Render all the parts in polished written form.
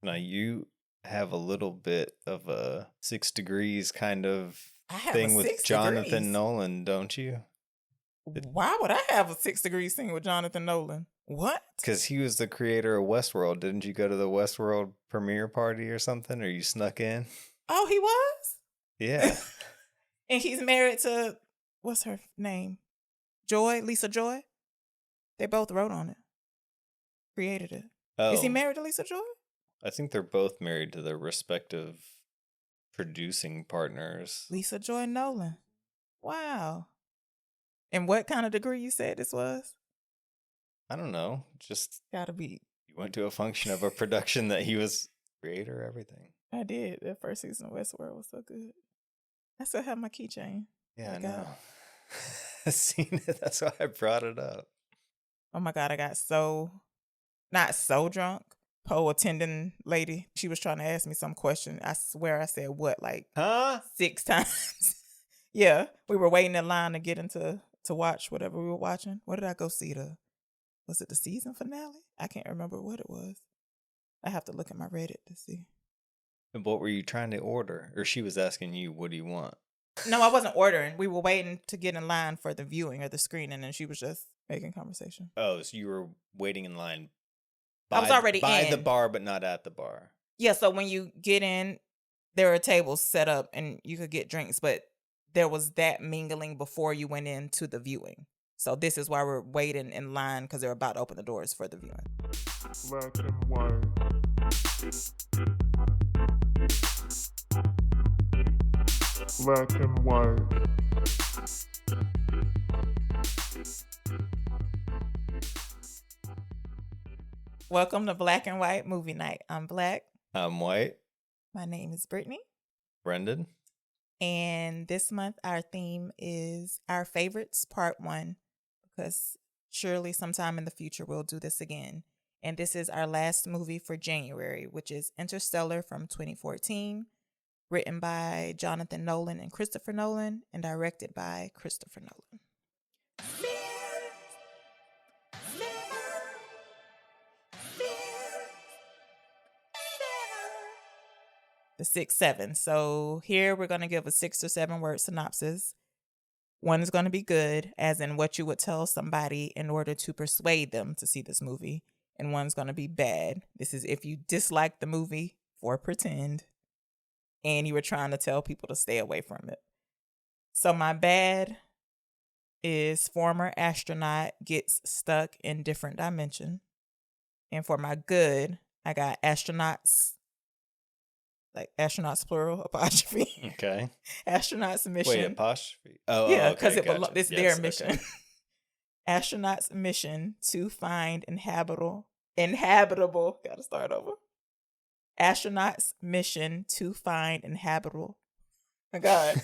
Now you have a little bit of a 6 degrees kind of I have thing a with 6 Jonathan degrees. Nolan, don't you? Why would I have a 6 degrees thing with Jonathan Nolan? What? Because he was the creator of Westworld. Didn't you go to the Westworld premiere party or something? Or you snuck in? Oh, he was? Yeah. And he's married to, what's her name? Joy? Lisa Joy? They both wrote on it. Created it. Is he Oh, married to Lisa Joy? I think they're both married to their respective producing partners. Lisa Joy Nolan. Wow. And what kind of degree you said this was? I don't know. Just Gotta be. you went to a function of a production that he was creator, everything. I did. That first season of Westworld was so good. I still have my keychain. Yeah, I got know. I seen it. That's why I brought it up. Oh my God, I got not so drunk. Poll attending lady, she was trying to ask me some question. I swear I said what, like Huh? 6 times. Yeah, we were waiting in line to get into to watch whatever we were watching. What did I go see? Was it the season finale? I can't remember what it was. I have to look at my Reddit to see. And what were you trying to order? Or she was asking you, what do you want? No, I wasn't ordering. We were waiting to get in line for the viewing or the screening, and she was just making conversation. Oh, so you were waiting in line I was already by in the bar, but not at the bar. Yeah, so when you get in, there are tables set up and you could get drinks, but there was that mingling before you went into the viewing. So this is why we're waiting in line, because they're about to open the doors for the viewing. Black and white. Black and white. Welcome to Black and White Movie Night. I'm Black. I'm White. My name is Brittany. Brendan. And this month our theme is our favorites, part 1, because surely sometime in the future we'll do this again. And this is our last movie for January, which is Interstellar from 2014, written by Jonathan Nolan and Christopher Nolan, and directed by Christopher Nolan. The 6, 7. So here we're going to give a 6 or 7 word synopsis. One is going to be good, as in what you would tell somebody in order to persuade them to see this movie. And one's going to be bad. This is if you dislike the movie for pretend and you were trying to tell people to stay away from it. So my bad is former astronaut gets stuck in different dimension. And for my good, I got astronauts, like astronauts plural, apostrophe. Okay. Astronauts mission. Wait, apostrophe? Oh, yeah, because because it's their mission. Okay. Astronauts mission to find inhabitable. Gotta start over. Astronauts mission to find inhabitable. Oh God.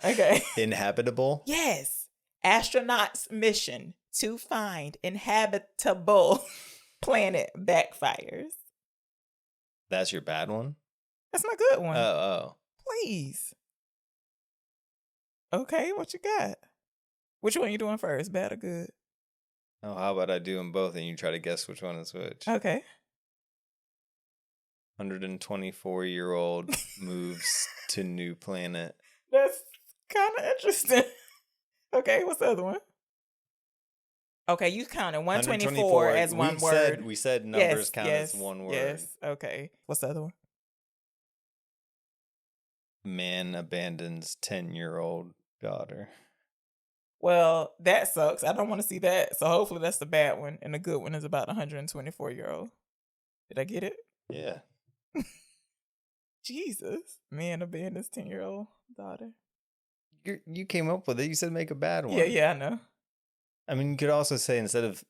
Okay. Inhabitable? Yes. Astronauts mission to find inhabitable planet backfires. That's your bad one? That's my good one. Oh. Please. Okay, what you got? Which one you doing first, bad or good? Oh, how about I do them both and you try to guess which one is which? Okay. 124-year-old moves to new planet. That's kind of interesting. Okay, what's the other one? Okay, you counted 124 as one word. We said numbers count as one word. Yes, okay. What's the other one? Man abandons 10-year-old daughter. Well, that sucks. I don't want to see that. So hopefully that's the bad one. And the good one is about 124-year-old. Did I get it? Yeah. Jesus. Man abandons 10-year-old daughter. You came up with it. You said make a bad one. Yeah, I know. I mean, you could also say instead of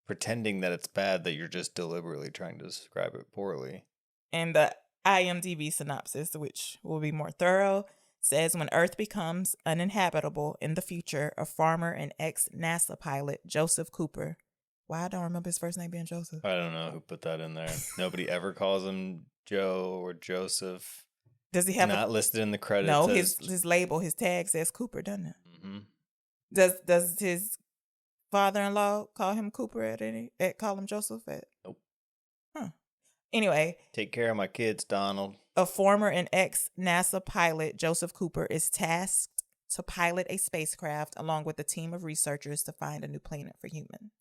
pretending that it's bad, that you're just deliberately trying to describe it poorly. And the IMDb synopsis, which will be more thorough, says when Earth becomes uninhabitable in the future, a farmer and ex-NASA pilot, Joseph Cooper. Why I don't remember his first name being Joseph. I don't know who put that in there. Nobody ever calls him Joe or Joseph. Does he have not listed in the credits? No, his label, his tag says Cooper, doesn't it? Mm-hmm. Does his father-in-law call him Cooper call him Joseph at? Nope. Huh. Anyway, Take care of my kids, Donald. a former and ex-NASA pilot, Joseph Cooper, is tasked to pilot a spacecraft along with a team of researchers to find a new planet for humans.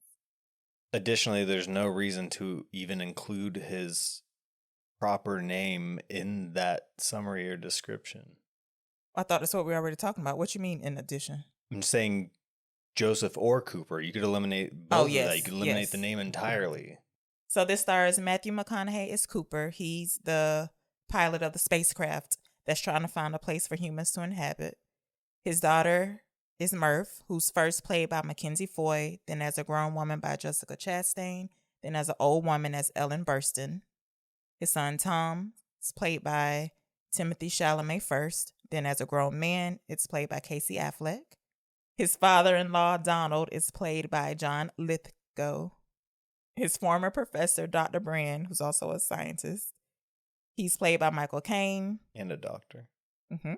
Additionally, there's no reason to even include his proper name in that summary or description. I thought that's what we were already talking about. What you mean in addition? I'm saying Joseph or Cooper. You could eliminate both of yes, that. You could eliminate yes. the name entirely. So this stars Matthew McConaughey as Cooper. He's the pilot of the spacecraft that's trying to find a place for humans to inhabit. His daughter is Murph, who's first played by Mackenzie Foy, then as a grown woman by Jessica Chastain, then as an old woman as Ellen Burstyn. His son Tom is played by Timothy Chalamet first, then as a grown man, it's played by Casey Affleck. His father-in-law, Donald, is played by John Lithgow. His former professor, Dr. Brand, who's also a scientist, he's played by Michael Caine. And a doctor. Mm-hmm.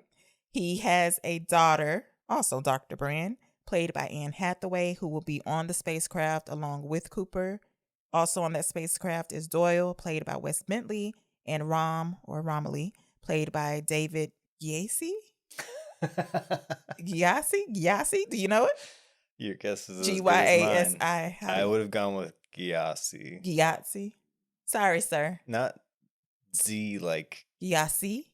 He has a daughter, also Dr. Brand, played by Anne Hathaway, who will be on the spacecraft along with Cooper. Also on that spacecraft is Doyle, played by Wes Bentley, and Romilly, played by David Gyasi? Gyasi? Do you know it? Your guess is as Gyasi. good as mine. I would have gone with Gyasi. Gyasi. Sorry, sir. Not Z like. Gyasi.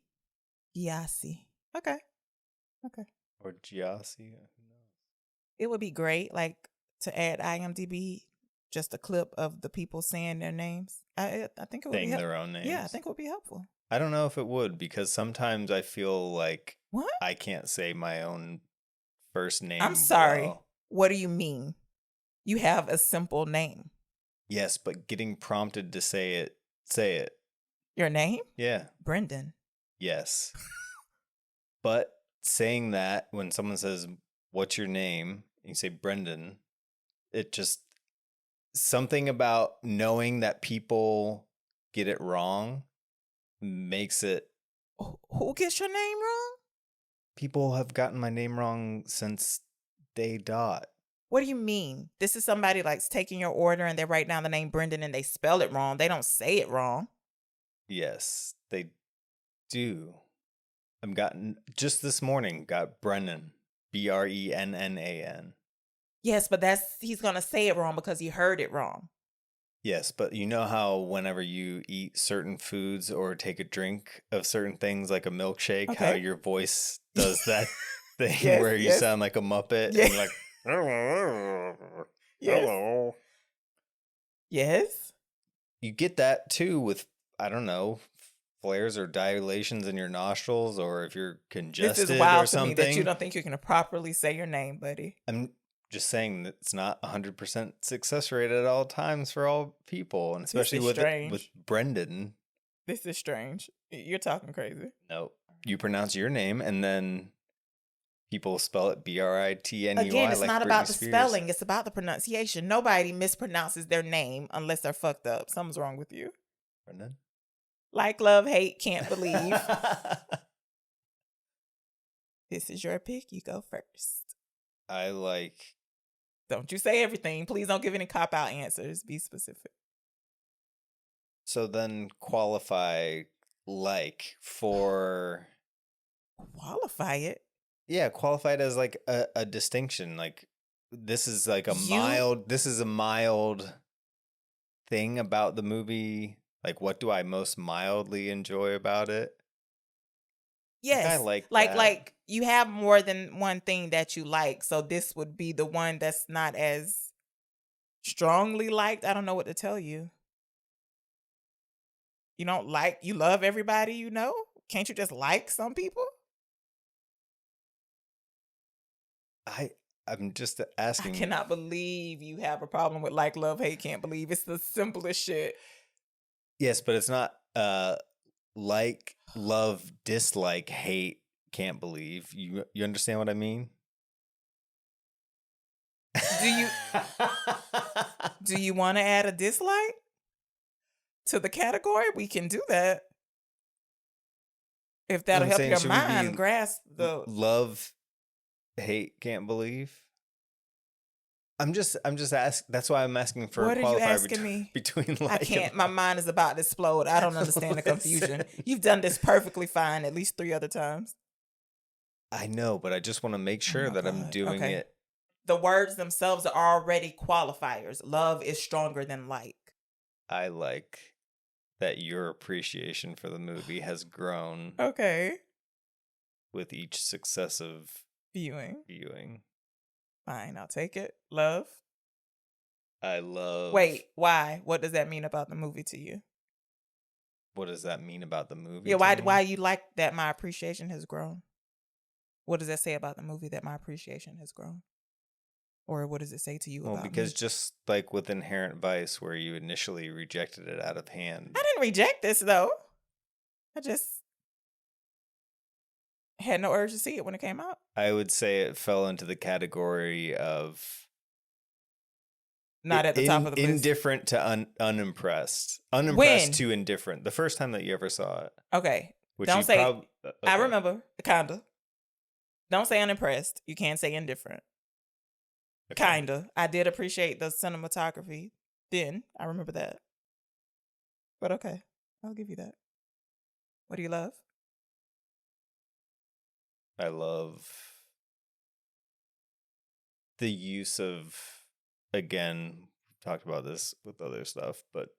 Okay. Or Gyasi. It would be great, like, to add IMDb just a clip of the people saying their names. I think it would Saying be their own names. Yeah, I think it would be helpful. I don't know if it would, because sometimes I feel like What? I can't say my own first name. I'm sorry. well. What do you mean? You have a simple name. Yes, but getting prompted to say it. Your name? Yeah. Brendan. Yes. But saying that when someone says, "What's your name?" and you say Brendan, it just something about knowing that people get it wrong makes it. Who gets your name wrong? People have gotten my name wrong since day dot. What do you mean? This is somebody like taking your order and they write down the name Brendan and they spell it wrong. They don't say it wrong. Yes, they do. I've gotten just this morning got Brennan, Brennan. Yes, but he's gonna say it wrong because he heard it wrong. Yes, but you know how whenever you eat certain foods or take a drink of certain things like a milkshake, how Okay. your voice does that thing Yes, where you yes. sound like a Muppet Yeah. and you're like, Yes. hello. Yes. You get that too with, I don't know, flares or dilations in your nostrils, or if you're congested This is wild or to me something. that you don't think you can properly say your name, buddy. I'm just saying that it's not 100% success rate at all times for all people, and especially is with strange. Brendan. This is strange. You're talking crazy. No, you pronounce your name and then people spell it Britney. Again, it's like not Britney about the Spears. spelling. It's about the pronunciation. Nobody mispronounces their name unless they're fucked up. Something's wrong with you. Brendan. Like, love, hate, can't believe. This is your pick. You go first. I like. Don't you say everything. Please don't give any cop-out answers. Be specific. So then qualify like for. Qualify it. Yeah, qualified as like a distinction. Like this is like a mild thing about the movie. Like what do I most mildly enjoy about it? Yes. I like like that. like you have more than one thing that you like. So this would be the one that's not as strongly liked. I don't know what to tell you. You love everybody you know? Can't you just like some people? I'm just asking. I cannot believe you have a problem with like, love, hate, can't believe. It's the simplest shit. Yes, but it's not like, love, dislike, hate, can't believe. You understand what I mean? Do you want to add a dislike to the category? We can do that. If that'll help your mind grasp the love, hate, can't believe. I'm just asking. That's why I'm asking for What a are you qualifier asking me? between like. I can't. My mind is about to explode. I don't understand the confusion. Listen. You've done this perfectly fine at least 3 other times. I know, but I just want to make Oh sure my that I'm God. doing Okay. it. The words themselves are already qualifiers. Love is stronger than like. I like that your appreciation for the movie has grown Okay. with each successive Viewing. viewing. Fine, I'll take it. Love. I love. Wait, why? What does that mean about the movie to you? What does that mean about the movie? Yeah, to me? why you like that my appreciation has grown? What does that say about the movie that my appreciation has grown? Or what does it say to you Well, about because me? just like with Inherent Vice, where you initially rejected it out of hand. I didn't reject this though. I just had no urge to see it when it came out. I would say it fell into the category of Not at the top of the list. indifferent to unimpressed. Unimpressed When? to indifferent. The first time that you ever saw it. Okay. Which Don't you say prob- I okay. remember, kinda. Don't say unimpressed. You can't say indifferent. Okay. Kinda. I did appreciate the cinematography then. I remember that. But okay. I'll give you that. What do you love? I love the use of, again, we've talked about this with other stuff, but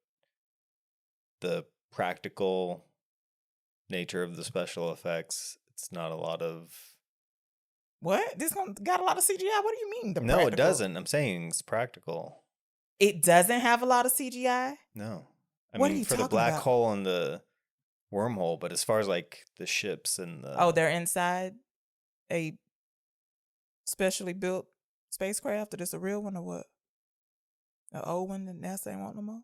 the practical nature of the special effects. It's not a lot of. What? This one got a lot of CGI? What do you mean? No, it doesn't. I'm saying it's practical. It doesn't have a lot of CGI? No. What are you for the talking black about? hole and the wormhole, but as far as like the ships and the. Oh, they're inside a specially built spacecraft? That is a real one or what? An old one that NASA ain't want no more?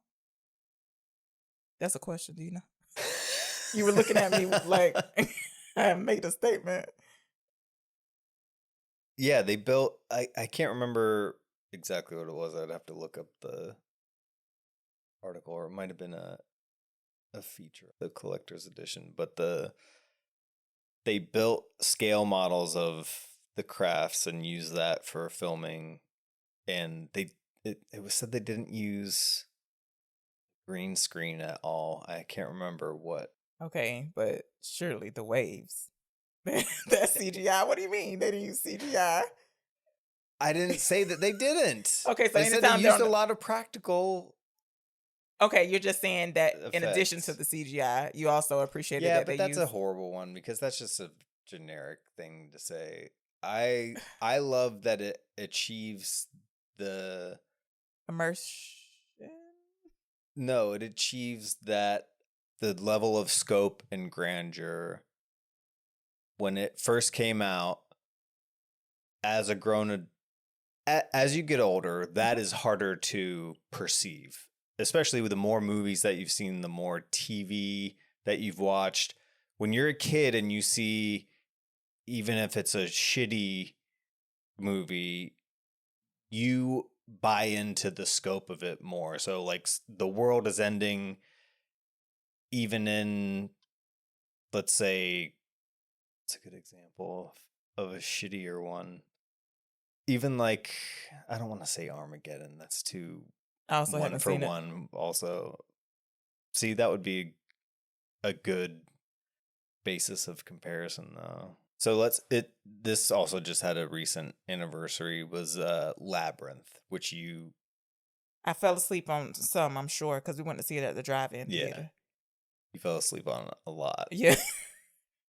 That's a question, do you know? You were looking at me like I made a statement. Yeah, they built. I can't remember exactly what it was. I'd have to look up the article, or it might have been a feature, the collector's edition. But they built scale models of the crafts and used that for filming, and it was said they didn't use green screen at all. I can't remember what. Okay, but surely the waves. That's CGI. What do you mean? They didn't use CGI. I didn't say that they didn't. Okay, so they said anytime they they're used on a the- lot of practical. Okay, you're just saying that in addition to Effects. the CGI, you also appreciated Yeah, that but they that's used a horrible one because that's just a generic thing to say. I love that it achieves the immersion. no, it achieves that the level of scope and grandeur when it first came out as as you get older, that is harder to perceive, especially with the more movies that you've seen, the more TV that you've watched. When you're a kid and you see, even if it's a shitty movie, you buy into the scope of it more. So, like, the world is ending, even in, let's say, it's a good example of a shittier one. Even like, I don't want to say Armageddon. That's too I also one haven't for seen it. one. Also, see, that would be a good basis of comparison, though. So this also just had a recent anniversary, was Labyrinth, which you I fell asleep on some, I'm sure, because we went to see it at the drive-in theater. fell asleep on a lot. Yeah.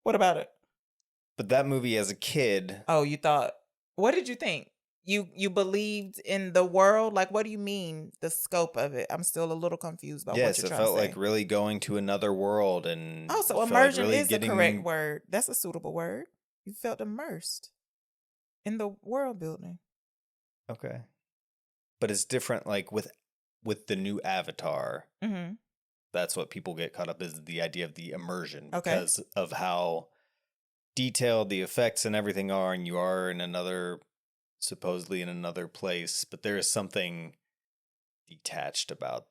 What about it? But that movie as a kid, Oh, you thought, what did you think? You believed in the world? Like, what do you mean, the scope of it? I'm still a little confused about what yes, you're it trying to felt say. like really going to another world, and Oh, so felt immersion really is the correct word. That's a suitable word. You felt immersed in the world building. Okay, but it's different. Like with the new Avatar, Mm-hmm. that's what people get caught up, is the idea of the immersion Okay. because of how detailed the effects and everything are, and you are supposedly in another place, but there is something detached about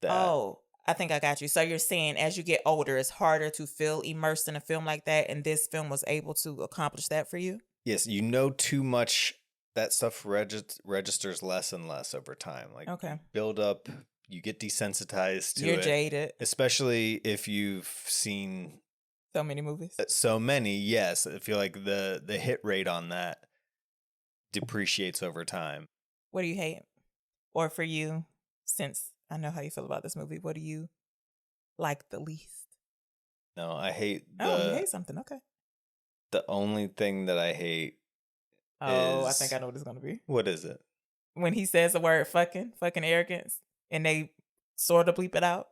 that. Oh, I think I got you. So you're saying as you get older, it's harder to feel immersed in a film like that, and this film was able to accomplish that for you? Yes, you know too much that stuff registers less and less over time. Like, Okay. build up, you get desensitized to You're it. jaded. Especially if you've seen So many movies. so many. Yes, I feel like the hit rate on that depreciates over time. What do you hate? Or for you, since I know how you feel about this movie, what do you like the least? No, I hate You hate something. Okay. the only thing that I hate. Oh, I think I know what it's going to be. What is it? When he says the word fucking arrogance, and they sort of bleep it out.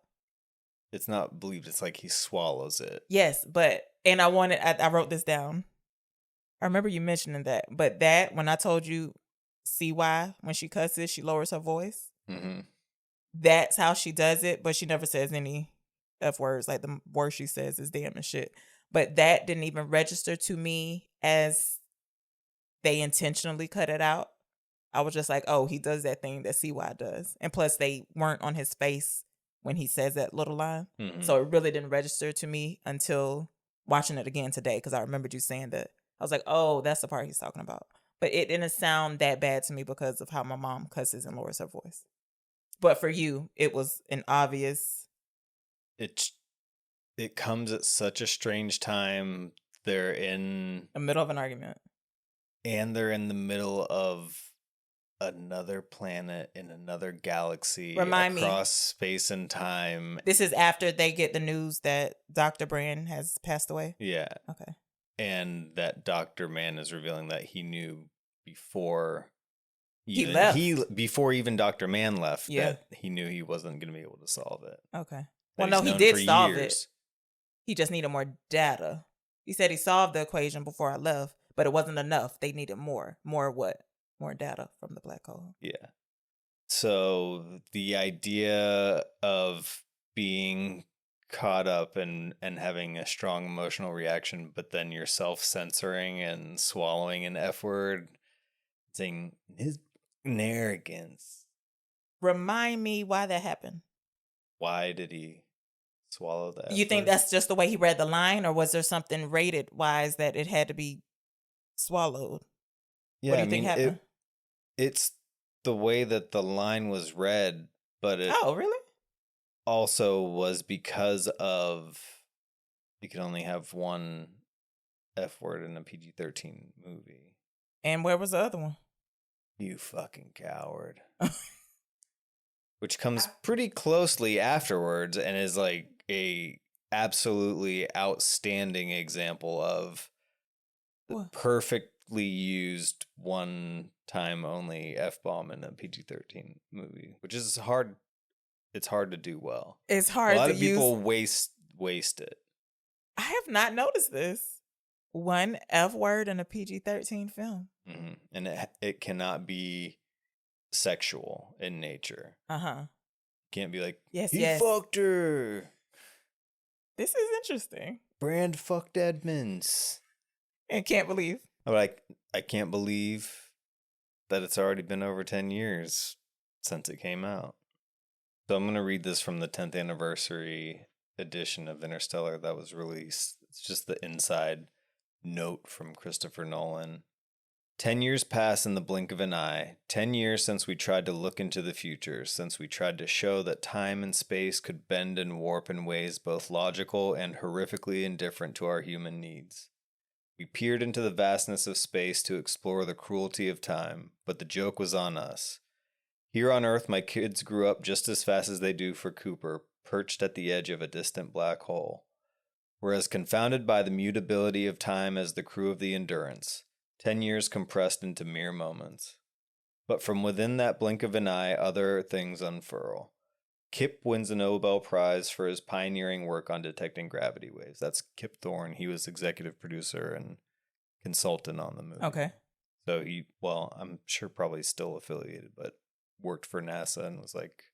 It's not bleeped. It's like he swallows it. Yes, and I wrote this down. I remember you mentioning that, but that, when I told you, see why when she cusses, she lowers her voice. Mm-hmm. That's how she does it, but she never says any F words. Like, the worst she says is damn and shit. But that didn't even register to me as they intentionally cut it out. I was just like, oh, he does that thing that CY does. And plus, they weren't on his face when he says that little line. Mm-hmm. So it really didn't register to me until watching it again today, because I remembered you saying that. I was like, oh, that's the part he's talking about. But it didn't sound that bad to me because of how my mom cusses and lowers her voice. But for you, it was an obvious. It comes at such a strange time. They're in the middle of an argument. And they're in the middle of another planet in another galaxy across space and time. This is after they get the news that Dr. Brand has passed away? Yeah. Okay. And that Dr. Mann is revealing that he knew before he left. Before even Dr. Mann left, yeah, that he knew he wasn't going to be able to solve it. Okay. Well, no, he did solve it. He just needed more data. He said he solved the equation before I left, but it wasn't enough. They needed more. More what? More data from the black hole. Yeah. So the idea of being caught up and having a strong emotional reaction, but then you're self-censoring and swallowing an F word, saying his arrogance. Remind me why that happened. Why did he swallow that? You think that's just the way he read the line, or was there something rated wise that it had to be swallowed? Yeah, what do you think happened? It's the way that the line was read, but it really? Also was because of you can only have one F word in a PG-13 movie. And where was the other one? You fucking coward. Which comes pretty closely afterwards and is like a absolutely outstanding example of the perfectly used one time only F-bomb in a PG-13 movie, which is hard. It's hard to do well. It's hard. A lot of people waste it. I have not noticed this. One F word in a PG-13 film. Mm-hmm. And it cannot be sexual in nature. Can't be like, he fucked her. This is interesting. Brand fucked Edmonds. And can't believe. I can't believe that it's already been over 10 years since it came out. So I'm going to read this from the 10th anniversary edition of Interstellar that was released. It's just the inside note from Christopher Nolan. 10 years pass in the blink of an eye. 10 years since we tried to look into the future, since we tried to show that time and space could bend and warp in ways both logical and horrifically indifferent to our human needs. We peered into the vastness of space to explore the cruelty of time, but the joke was on us. Here on Earth, my kids grew up just as fast as they do for Cooper, perched at the edge of a distant black hole. We're as confounded by the mutability of time as the crew of the Endurance, 10 years compressed into mere moments. But from within that blink of an eye, other things unfurl. Kip wins a Nobel Prize for his pioneering work on detecting gravity waves. That's Kip Thorne. He was executive producer and consultant on the movie. Okay. So I'm sure probably still affiliated, but worked for NASA and was like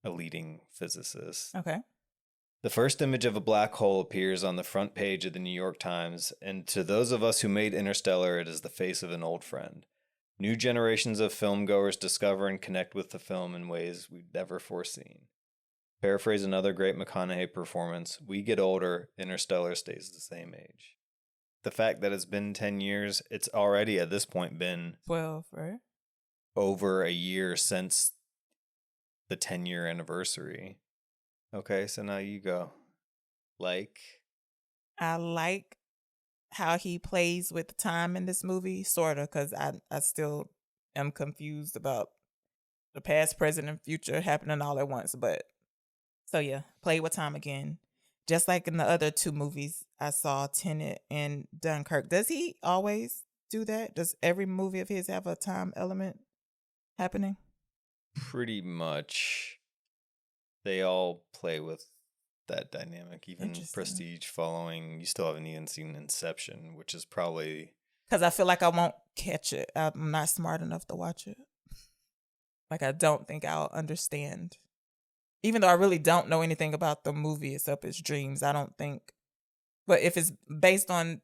a leading physicist. Okay. The first image of a black hole appears on the front page of the New York Times, and to those of us who made Interstellar, it is the face of an old friend. New generations of filmgoers discover and connect with the film in ways we'd never foreseen. Paraphrase another great McConaughey performance, we get older, Interstellar stays the same age. the fact that it's been 10 years, it's already at this point been 12, right? over a year since the 10-year anniversary. Okay, so now you go. Like, I like how he plays with time in this movie, sort of, because I still am confused about the past, present, and future happening all at once. But so yeah, play with time again. Just like in the other two movies I saw, Tenet and Dunkirk. Does he always do that? Does every movie of his have a time element happening? pretty much they all play with that dynamic. Even Interesting. Prestige following, you still haven't even seen Inception, which is probably... Because I feel like I won't catch it. I'm not smart enough to watch it. Like, I don't think I'll understand. Even though I really don't know anything about the movie except its dreams, I don't think. But if it's based on,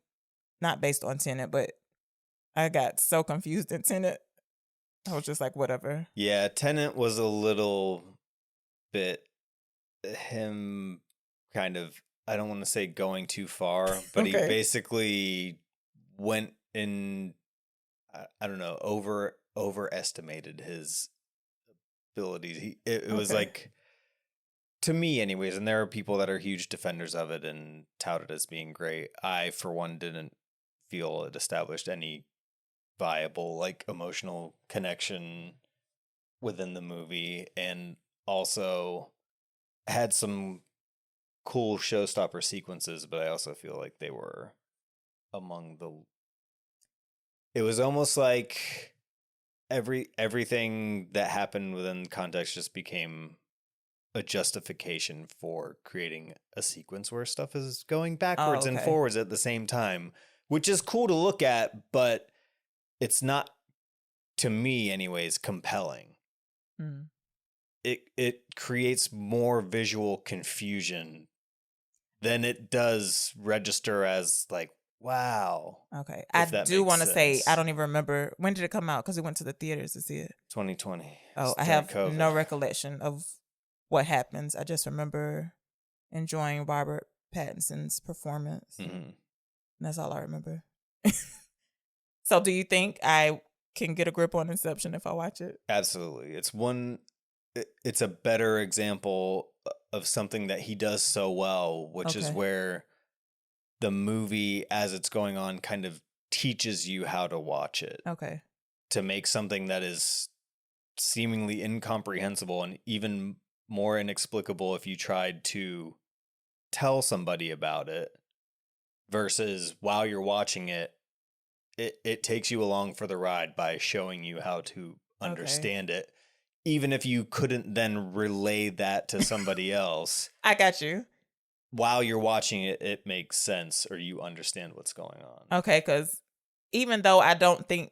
not based on Tenet, but I got so confused in Tenet. I was just like, whatever. Yeah, Tenet was a little bit him kind of, I don't want to say going too far, but he Okay. basically went in, I don't know, overestimated his abilities. It was Okay. like, to me anyways, and there are people that are huge defenders of it and tout it as being great. I, for one, didn't feel it established any viable, like, emotional connection within the movie, and also had some cool showstopper sequences, but I also feel like they were among the... It was almost like everything that happened within context just became a justification for creating a sequence where stuff is going backwards and okay. forwards at the same time, which is cool to look at, but it's not, to me anyways, compelling. Hmm. It creates more visual confusion than it does register as like, wow. Okay. I If that do makes want to say, I sense. don't even remember. When did it come out? Because we went to the theaters to see it. 2020. Oh, It's I during have COVID. no recollection of what happens. I just remember enjoying Robert Pattinson's performance. Mhm. And that's all I remember. So do you think I can get a grip on Inception if I watch it? Absolutely. It's a better example of something that he does so well, which is Okay. where the movie, as it's going on, kind of teaches you how to watch it Okay. to make something that is seemingly incomprehensible and even more inexplicable if you tried to tell somebody about it, versus while you're watching it, it takes you along for the ride by showing you how to understand it, even if you couldn't then relay that to somebody else. I got you. While you're watching it, it makes sense, or you understand what's going on. Okay, because even though I don't think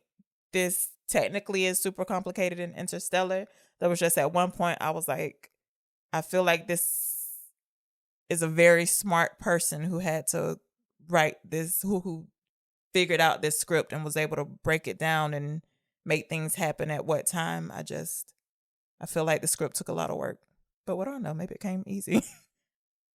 this technically is super complicated in Interstellar, there was just at one point I was like, I feel like this is a very smart person who had to write this, who figured out this script and was able to break it down and make things happen at what time. I feel like the script took a lot of work. But what do I know? Maybe it came easy.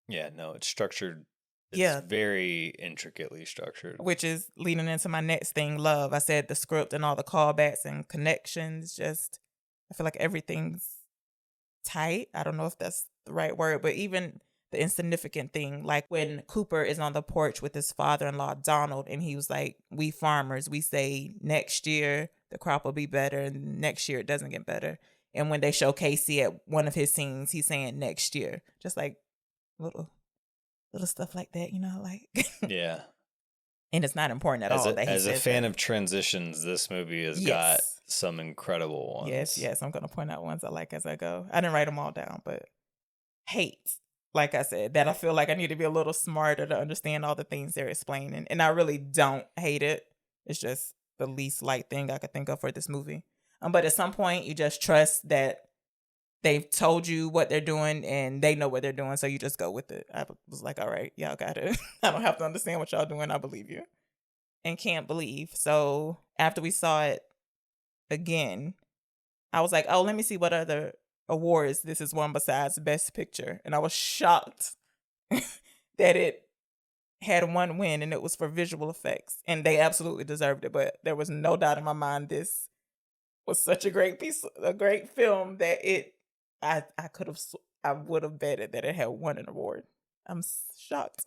Yeah, no, it's structured. It's Yeah. very intricately structured. Which is leading into my next thing, love. I said the script and all the callbacks and connections, just, I feel like everything's tight. I don't know if that's the right word, but even the insignificant thing, like when Cooper is on the porch with his father-in-law, Donald, and he was like, we farmers, we say next year the crop will be better and next year it doesn't get better. And when they show Casey at one of his scenes, he's saying next year, just like little stuff like that, you know, like. Yeah. And it's not important at all that he as a says fan that. of transitions, this movie has got some incredible ones. Yes. I'm going to point out ones I like as I go. I didn't write them all down, but hate, like I said, that I feel like I need to be a little smarter to understand all the things they're explaining. And I really don't hate it. It's just the least light thing I could think of for this movie. But at some point, you just trust that they've told you what they're doing and they know what they're doing, so you just go with it. I was like, all right, y'all got it. I don't have to understand what y'all doing. I believe you. And can't believe. So after we saw it again, I was like, oh, let me see what other awards this is won besides Best Picture. And I was shocked that it had one win, and it was for visual effects, and they absolutely deserved it. But there was no doubt in my mind this was such a great a great film that I would have betted that it had won an award. I'm shocked.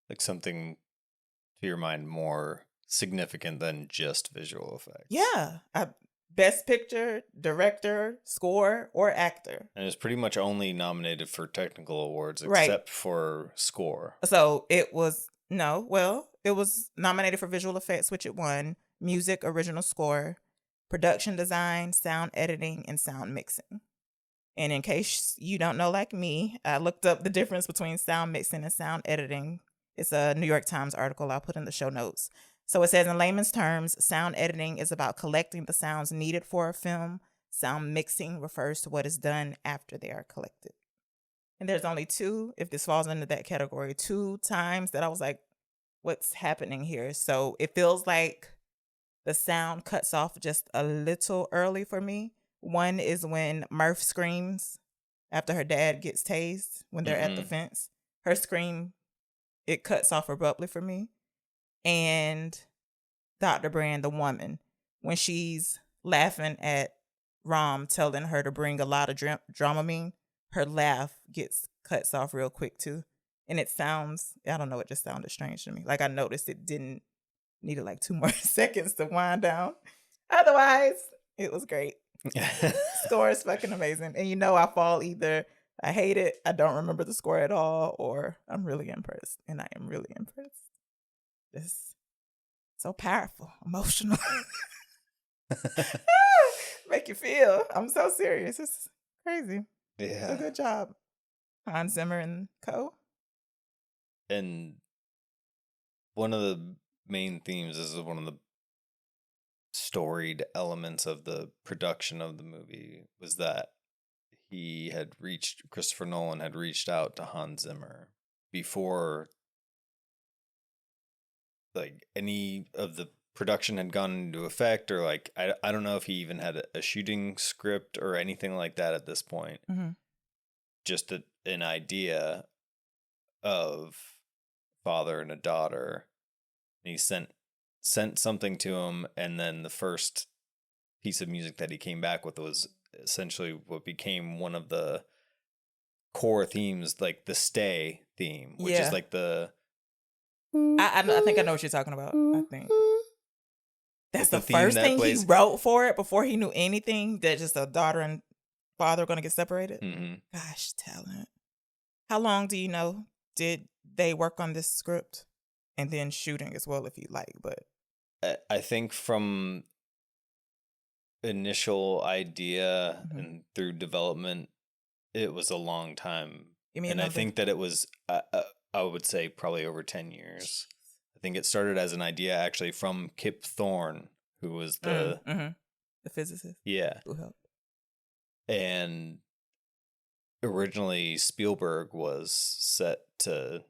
Like something to your mind more significant than just visual effects. Yeah, best picture, director, score, or actor. And it's pretty much only nominated for technical awards Right. except for score. So it was it was nominated for visual effects, which it won, music, original score, production design, sound editing, and sound mixing. And in case you don't know, like me, I looked up the difference between sound mixing and sound editing. It's a New York Times article I'll put in the show notes. So it says, in layman's terms, sound editing is about collecting the sounds needed for a film. Sound mixing refers to what is done after they are collected. And there's only two, if this falls into that category, 2 times that I was like, what's happening here? So it feels like the sound cuts off just a little early for me. One is when Murph screams after her dad gets tased when they're at the fence. Her scream, it cuts off abruptly for me. And Dr. Brand, the woman, when she's laughing at Rom telling her to bring a lot of Dramamine, her laugh cuts off real quick too. And it sounds, I don't know, it just sounded strange to me. Like I noticed it needed like 2 more seconds to wind down. Otherwise, it was great. Score is fucking amazing. And I fall either I hate it, I don't remember the score at all, or I'm really impressed. And I am really impressed. It's so powerful, emotional. Make you feel. I'm so serious. It's crazy. Yeah. It's a good job. Hans Zimmer and co. And one of the main themes is one of the storied elements of the production of the movie was that Christopher Nolan had reached out to Hans Zimmer before like any of the production had gone into effect, or like I don't know if he even had a shooting script or anything like that at this point. Just an idea of father and a daughter, and he sent something to him, and then the first piece of music that he came back with was essentially what became one of the core themes, like the Stay theme, which is like the I think I know what you're talking about. I think that's the theme first that thing plays. he wrote for it before he knew anything that just a daughter and father are going to get separated. Gosh, talent. How long do you know did they work on this script and then shooting as well, if you like? But I think from initial idea and through development, it was a long time. And I think that it was, I would say, probably over 10 years. I think it started as an idea actually from Kip Thorne, who was the physicist. Yeah. Who helped. And originally Spielberg was set to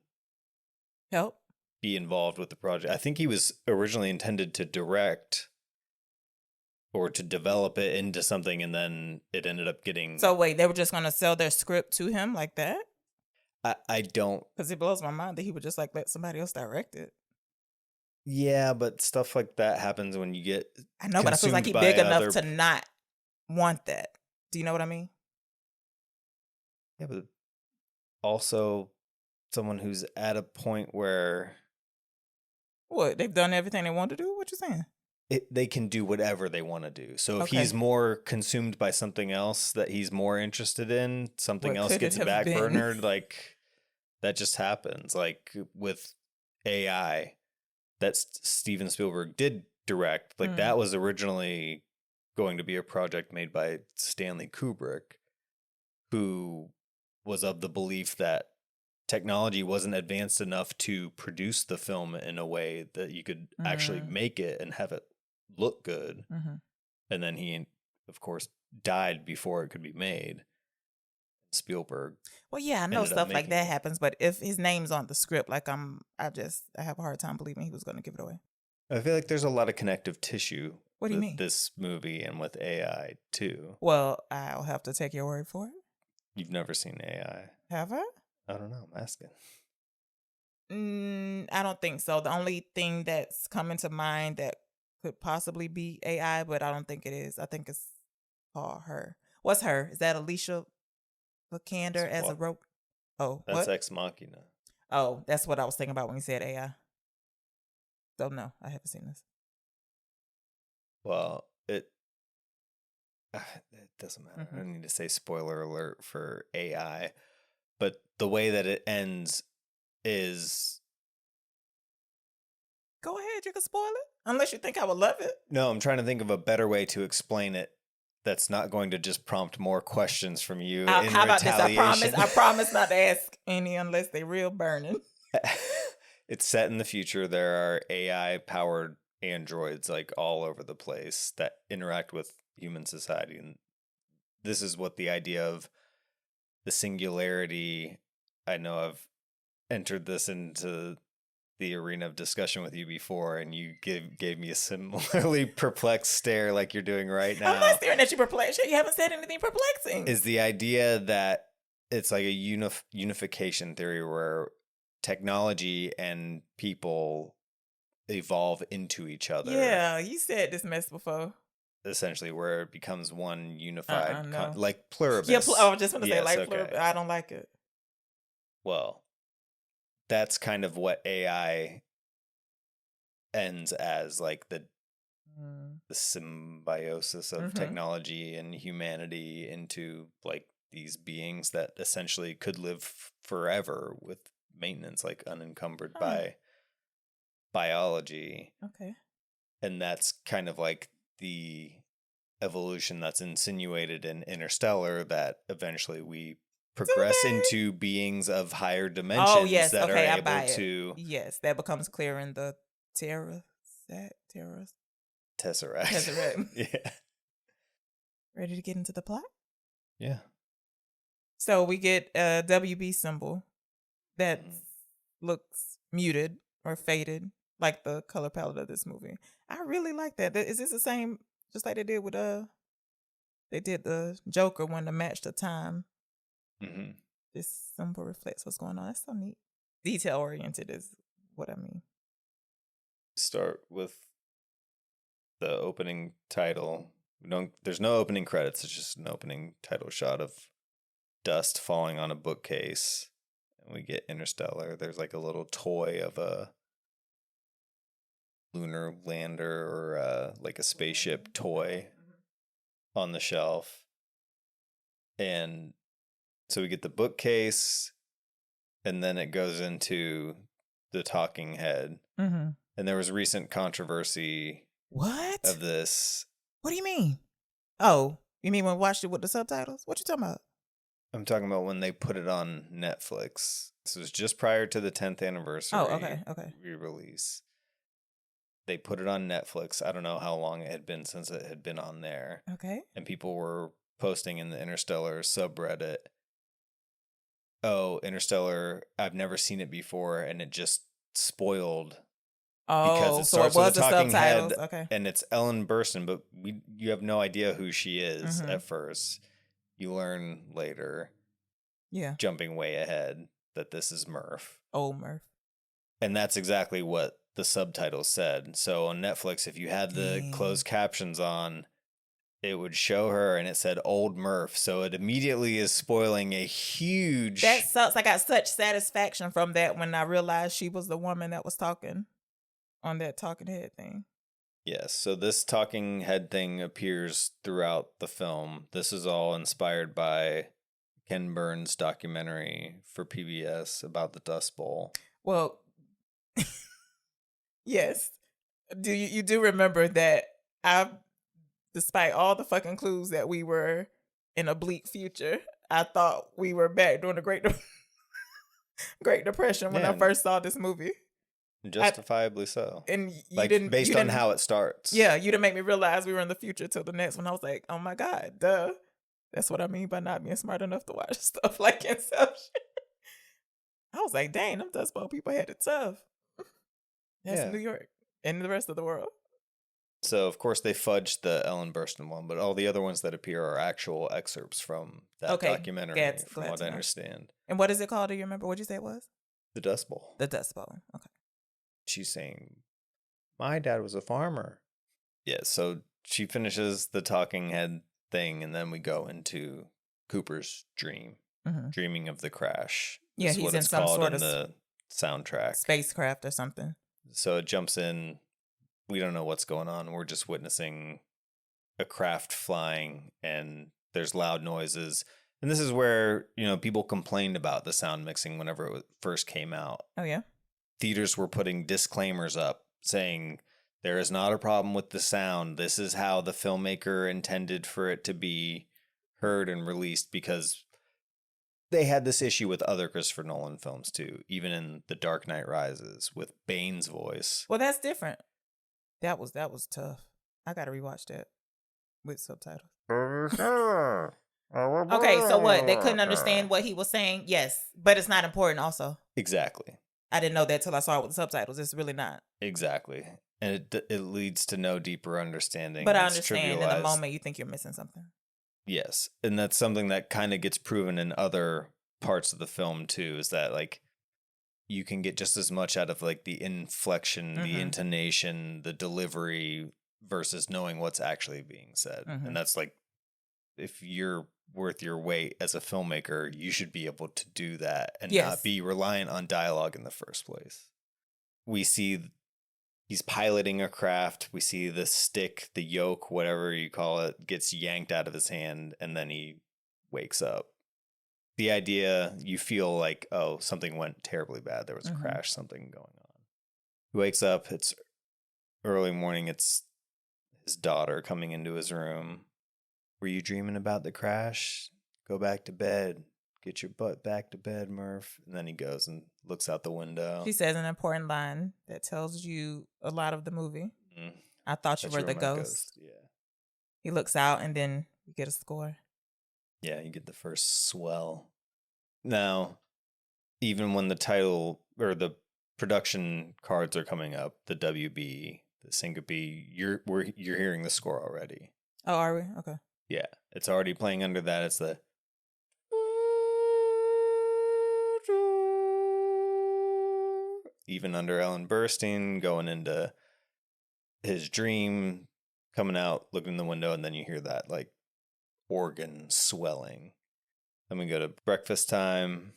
help be involved with the project. I think he was originally intended to direct or to develop it into something, and then it ended up getting... So wait, they were just going to sell their script to him like that? I don't... Because it blows my mind that he would just like let somebody else direct it. Yeah, but stuff like that happens when you get... I know, but I feel like he's big enough to not want that. Do you know what I mean? Yeah, but also someone who's at a point where... What? They've done everything they want to do? What you saying? They can do whatever they want to do. So if he's more consumed by something else that he's more interested in, something else gets backburnered, like that just happens. Like with AI that Steven Spielberg did direct, like that was originally going to be a project made by Stanley Kubrick, who was of the belief that technology wasn't advanced enough to produce the film in a way that you could actually make it and have it look good. And then he, of course, died before it could be made. Spielberg. Well, yeah, I know stuff like that happens, but if his name's on the script, like I have a hard time believing he was going to give it away. I feel like there's a lot of connective tissue. What do you mean? This movie and with AI too. Well, I'll have to take your word for it. You've never seen AI? Have I? I don't know. I'm asking. I don't think so. The only thing that's coming to mind that could possibly be AI, but I don't think it is. I think it's called her. What's her? Is that Alicia Vikander as a rope? Oh, That's what? Ex Machina. Oh, that's what I was thinking about when you said AI. So no, I haven't seen this. Well, it doesn't matter. I don't need to say spoiler alert for AI, but the way that it ends is... Go ahead, you can spoil it. Unless you think I would love it. No, I'm trying to think of a better way to explain it that's not going to just prompt more questions from you in How about this? retaliation. I promise not to ask any unless they real burning. It's set in the future. There are AI-powered androids like all over the place that interact with human society. And this is what the idea of the singularity... I know I've entered this into the arena of discussion with you before, and you gave me a similarly perplexed stare like you're doing right now. I'm not staring at you perplexed. You haven't said anything perplexing. Is the idea that it's like a unification theory where technology and people evolve into each other. Yeah, you said this mess before. Essentially, where it becomes one unified, no. like pluribus. Yeah, I was just going to say Yes, like okay. pluribus. I don't like it. Well, that's kind of what AI ends as, like the symbiosis of technology and humanity into like these beings that essentially could live forever with maintenance, like unencumbered by biology. Okay. And that's kind of like the evolution that's insinuated in Interstellar, that eventually we progress into beings of higher dimensions that are able to... Yes, that becomes clear in the Tesseract. Yeah. Ready to get into the plot? Yeah. So we get a WB symbol that looks muted or faded, like the color palette of this movie. I really like that. Is this the same, just like they did with they did the Joker one to match the time? Mm-hmm. This symbol reflects what's going on. That's so neat. Detail oriented is what I mean. Start with the opening title. There's no opening credits. It's just an opening title shot of dust falling on a bookcase, and we get Interstellar. There's like a little toy of a lunar lander or like a spaceship toy on the shelf, and so we get the bookcase, and then it goes into the talking head. Mm-hmm. And there was recent controversy of this. What do you mean? Oh, you mean when we watched it with the subtitles? What you talking about? I'm talking about when they put it on Netflix. This was just prior to the 10th anniversary re-release. They put it on Netflix. I don't know how long it had been since it had been on there. Okay. And people were posting in the Interstellar subreddit, oh, Interstellar, I've never seen it before, and it just spoiled. Oh, because it so starts it was with a the talking subtitles. head, Okay. and it's Ellen Burstyn, but you have no idea who she is at first. You learn later, jumping way ahead, that this is Murph. Old Murph. And that's exactly what the subtitles said. So on Netflix, if you had the closed captions on, it would show her and it said Old Murph. So it immediately is spoiling a huge... That sucks. I got such satisfaction from that when I realized she was the woman that was talking on that talking head thing. Yes. So this talking head thing appears throughout the film. This is all inspired by Ken Burns' documentary for PBS about the Dust Bowl. Well, yes. You do remember that despite all the fucking clues that we were in a bleak future, I thought we were back during the Great Depression when I first saw this movie. Justifiably so. And based on how it starts. Yeah, you didn't make me realize we were in the future till the next one. I was like, oh my God, duh. That's what I mean by not being smart enough to watch stuff like Inception. I was like, dang, them Dust Bowl people had it tough. That's New York and the rest of the world. So, of course, they fudged the Ellen Burstyn one, but all the other ones that appear are actual excerpts from that documentary, from what I understand. And what is it called? Do you remember what you say it was? The Dust Bowl. The Dust Bowl. Okay. she's saying, my dad was a farmer. Yeah, so she finishes the talking head thing, and then we go into Cooper's dream, dreaming of the crash. Yeah, Is he's what in it's some called sort in of the soundtrack. spacecraft or something. So it jumps in. We don't know what's going on. We're just witnessing a craft flying, and there's loud noises. And this is where, people complained about the sound mixing whenever it first came out. Oh, yeah? Theaters were putting disclaimers up saying, there is not a problem with the sound. This is how the filmmaker intended for it to be heard and released, because they had this issue with other Christopher Nolan films too, even in The Dark Knight Rises with Bane's voice. Well, that's different. That was tough. I got to rewatch that with subtitles. Okay, so what? They couldn't understand what he was saying? Yes, but it's not important also. Exactly. I didn't know that till I saw it with the subtitles. It's really not. Exactly. And it leads to no deeper understanding. But I It's understand in the trivialized. moment you think you're missing something. Yes. And that's something that kind of gets proven in other parts of the film too, is that like you can get just as much out of like the inflection, the intonation, the delivery versus knowing what's actually being said. And that's like, if you're worth your weight as a filmmaker, you should be able to do that and not be reliant on dialogue in the first place. We see he's piloting a craft. We see the stick, the yoke, whatever you call it, gets yanked out of his hand, and then he wakes up. The idea, you feel like, oh, something went terribly bad. There was a crash, something going on. He wakes up. It's early morning. It's his daughter coming into his room. Were you dreaming about the crash? Go back to bed. Get your butt back to bed, Murph. And then he goes and looks out the window. She says an important line that tells you a lot of the movie. I thought you were the ghost. Yeah. He looks out and then you get a score. Yeah, you get the first swell. Now, even when the title or the production cards are coming up, the WB, the syncope, you're hearing the score already. Oh, are we? Okay. Yeah, it's already playing under that. It's the even under Ellen Burstyn, going into his dream, coming out, looking in the window, and then you hear that like organ swelling. Then we go to breakfast time.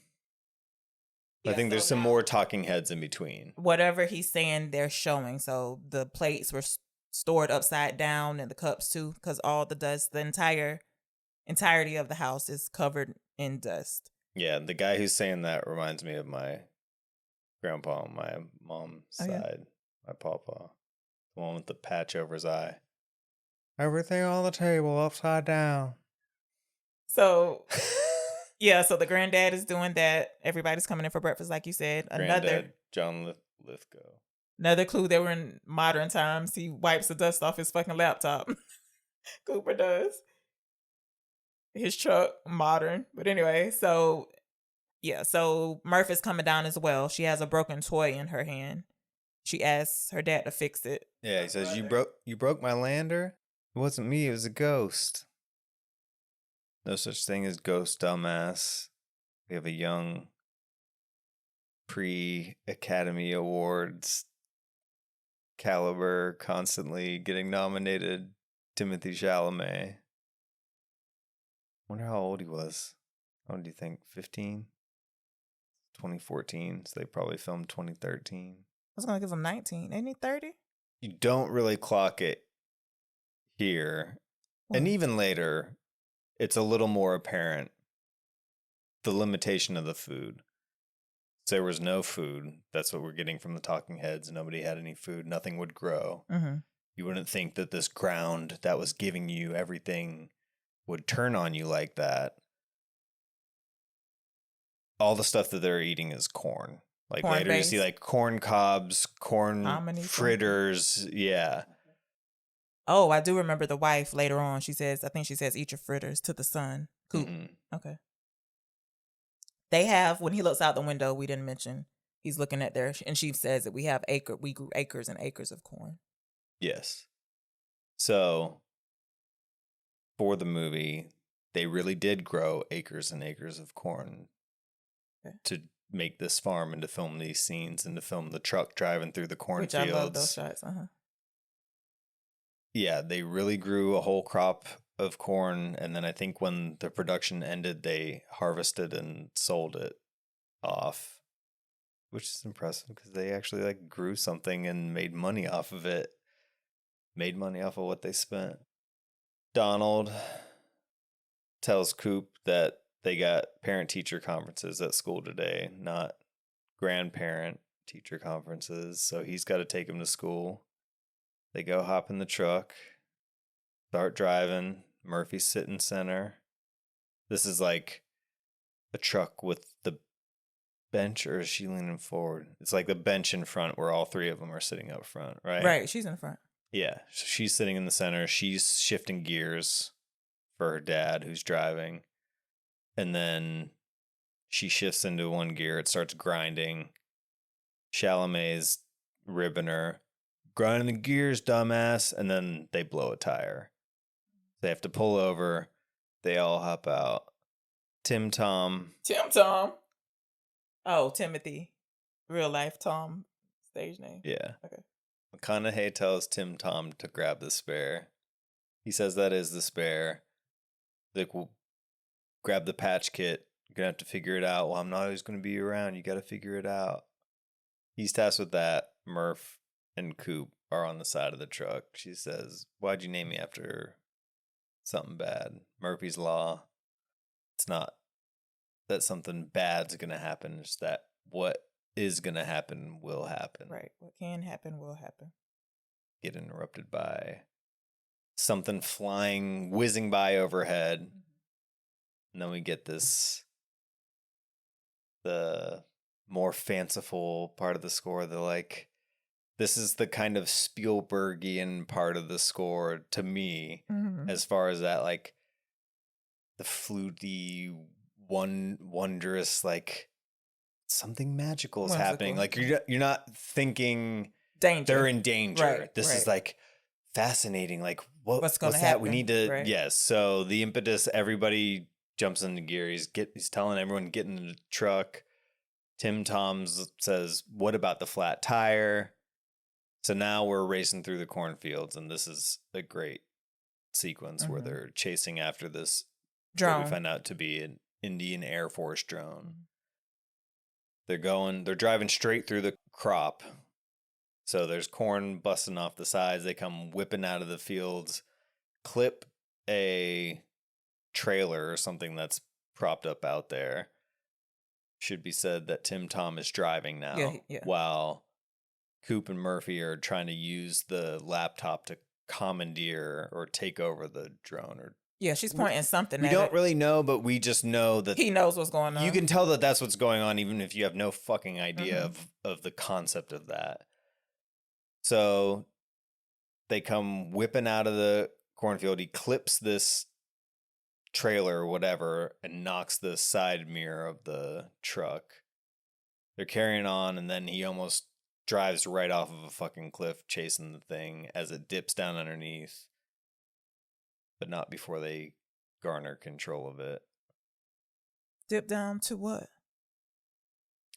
I think there's some more talking heads in between. Whatever he's saying, they're showing. So the plates were stored upside down and the cups too, because all the dust, the entirety of the house is covered in dust. Yeah, the guy who's saying that reminds me of my grandpa on my mom's side, my pawpaw. The one with the patch over his eye. Everything on the table upside down. So, yeah, so the granddad is doing that. Everybody's coming in for breakfast, like you said. Granddad, John Lithgow. Another clue, they were in modern times. He wipes the dust off his fucking laptop. Cooper does. His truck, modern. But anyway, so Murph is coming down as well. She has a broken toy in her hand. She asks her dad to fix it. Yeah, he says, You broke my lander? It wasn't me, it was a ghost. No such thing as ghost, dumbass. We have a young pre-Academy Awards caliber, constantly getting nominated Timothy Chalamet. Wonder how old he was. How old do you think? 15? 2014, so they probably filmed 2013. I was going to give him 19. Ain't he 30? You don't really clock it here. What? And even later, it's a little more apparent the limitation of the food. So there was no food. That's what we're getting from the talking heads. Nobody had any food. Nothing would grow. You wouldn't think that this ground that was giving you everything would turn on you like that. All the stuff that they're eating is corn. Like Corn later based. you see like corn cobs, corn Hominy fritters. Yeah. Oh, I do remember the wife later on. I think she says, eat your fritters to the sun. Coop. Okay. They have, when he looks out the window, we didn't mention, he's looking at and she says that we grew acres and acres of corn. Yes. So for the movie, they really did grow acres and acres of corn to make this farm and to film these scenes and to film the truck driving through the cornfields. Which I love those shots. Yeah, they really grew a whole crop of corn, and then I think when the production ended, they harvested and sold it off, which is impressive because they actually like grew something and made money off of it. Made money off of what they spent. Donald tells Coop that they got parent-teacher conferences at school today, not grandparent-teacher conferences, so he's got to take him to school. They go hop in the truck, start driving. Murphy's sitting center. This is like a truck with the bench, or is she leaning forward? It's like the bench in front where all three of them are sitting up front, right? Right, she's in the front. Yeah, so she's sitting in the center. She's shifting gears for her dad who's driving. And then she shifts into one gear. It starts grinding. Chalamet's ribbing her. Grinding the gears, dumbass. And then they blow a tire. They have to pull over. They all hop out. Tim Tom. Oh, Timothy. Real life Tom. Stage name. Yeah. Okay. McConaughey tells Tim Tom to grab the spare. He says that is the spare. Like, well, grab the patch kit. You're going to have to figure it out. Well, I'm not always going to be around. You got to figure it out. He's tasked with that. Murph and Coop are on the side of the truck. She says, why'd you name me after something bad? Murphy's Law. It's not that something bad's going to happen. It's that what is going to happen will happen. Right. What can happen will happen. Get interrupted by something flying, whizzing by overhead. And then we get the more fanciful part of the score. They're like, this is the kind of Spielbergian part of the score to me, as far as that, like, the fluty, wondrous, like, something magical is happening. Like, you're not thinking danger. They're in danger. Right, this is like fascinating. Like, what's gonna that? happen? We need to. Right. Yes. So the impetus. Everybody jumps into gear. He's telling everyone get in the truck. Tim Toms says, "What about the flat tire?" So now we're racing through the cornfields, and this is a great sequence where they're chasing after this drone. What we find out to be an Indian Air Force drone. They're driving straight through the crop. So there's corn busting off the sides. They come whipping out of the fields, clip a trailer or something that's propped up out there. Should be said that Tim Tom is driving now, while Coop and Murphy are trying to use the laptop to commandeer or take over the drone. Or she's pointing something we at don't it. really know, but we just know that he knows what's going on. You can tell that that's what's going on, even if you have no fucking idea of the concept of that. So they come whipping out of the cornfield. He clips this trailer or whatever and knocks the side mirror of the truck. They're carrying on, and then he almost drives right off of a fucking cliff chasing the thing as it dips down underneath. But not before they garner control of it. Dip down to what?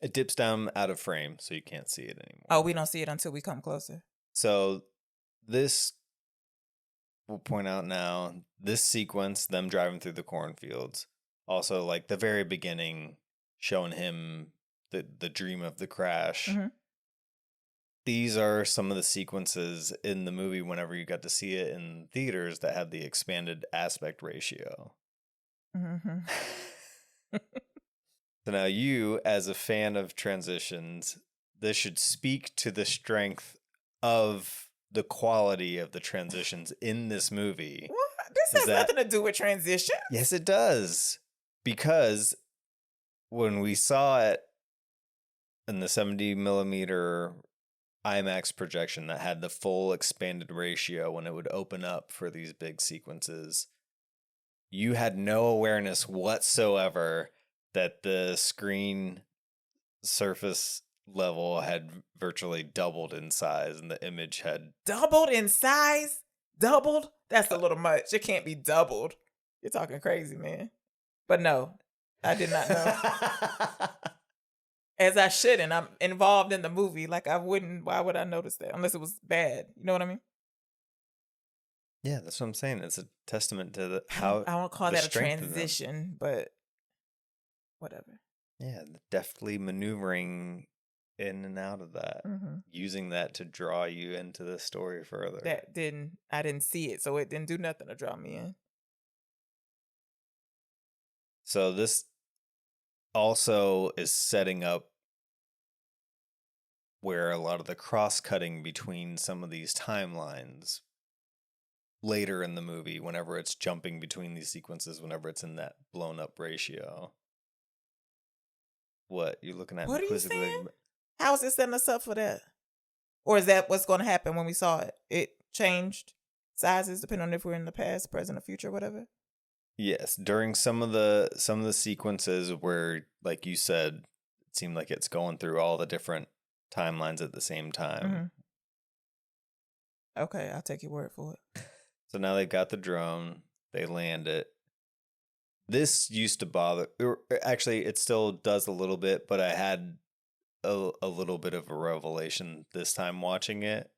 It dips down out of frame, so you can't see it anymore. Oh, we don't see it until we come closer. So this, we'll point out now, this sequence, them driving through the cornfields, also like the very beginning, showing him the dream of the crash. These are some of the sequences in the movie whenever you got to see it in theaters that have the expanded aspect ratio. So now you, as a fan of transitions, this should speak to the strength of the quality of the transitions in this movie. What? This has nothing to do with transition. Yes, it does. Because when we saw it in the 70 millimeter IMAX projection that had the full expanded ratio when it would open up for these big sequences, you had no awareness whatsoever that the screen surface level had virtually doubled in size and the image had doubled in size? Doubled? That's a little much. It can't be doubled. You're talking crazy, man. But no, I did not know. As I shouldn't. I'm involved in the movie. Like I wouldn't. Why would I notice that unless it was bad? You know what I mean? Yeah, that's what I'm saying. It's a testament to I won't call the that a strength of them. transition, but whatever. Yeah, deftly maneuvering in and out of that, using that to draw you into the story further. I didn't see it, so it didn't do nothing to draw me in. So this also is setting up where a lot of the cross-cutting between some of these timelines later in the movie, whenever it's jumping between these sequences, whenever it's in that blown up ratio. What you're looking at? What are you quizzically? saying? How is it setting us up for that? Or is that what's going to happen when we saw it? It changed sizes depending on if we're in the past, present, or future, whatever. Yes, during some of the sequences where, like you said, it seemed like it's going through all the different timelines at the same time. Okay, I'll take your word for it. So now they've got the drone, they land it. This used to bother. Actually, it still does a little bit, but I had a little bit of a revelation this time watching it.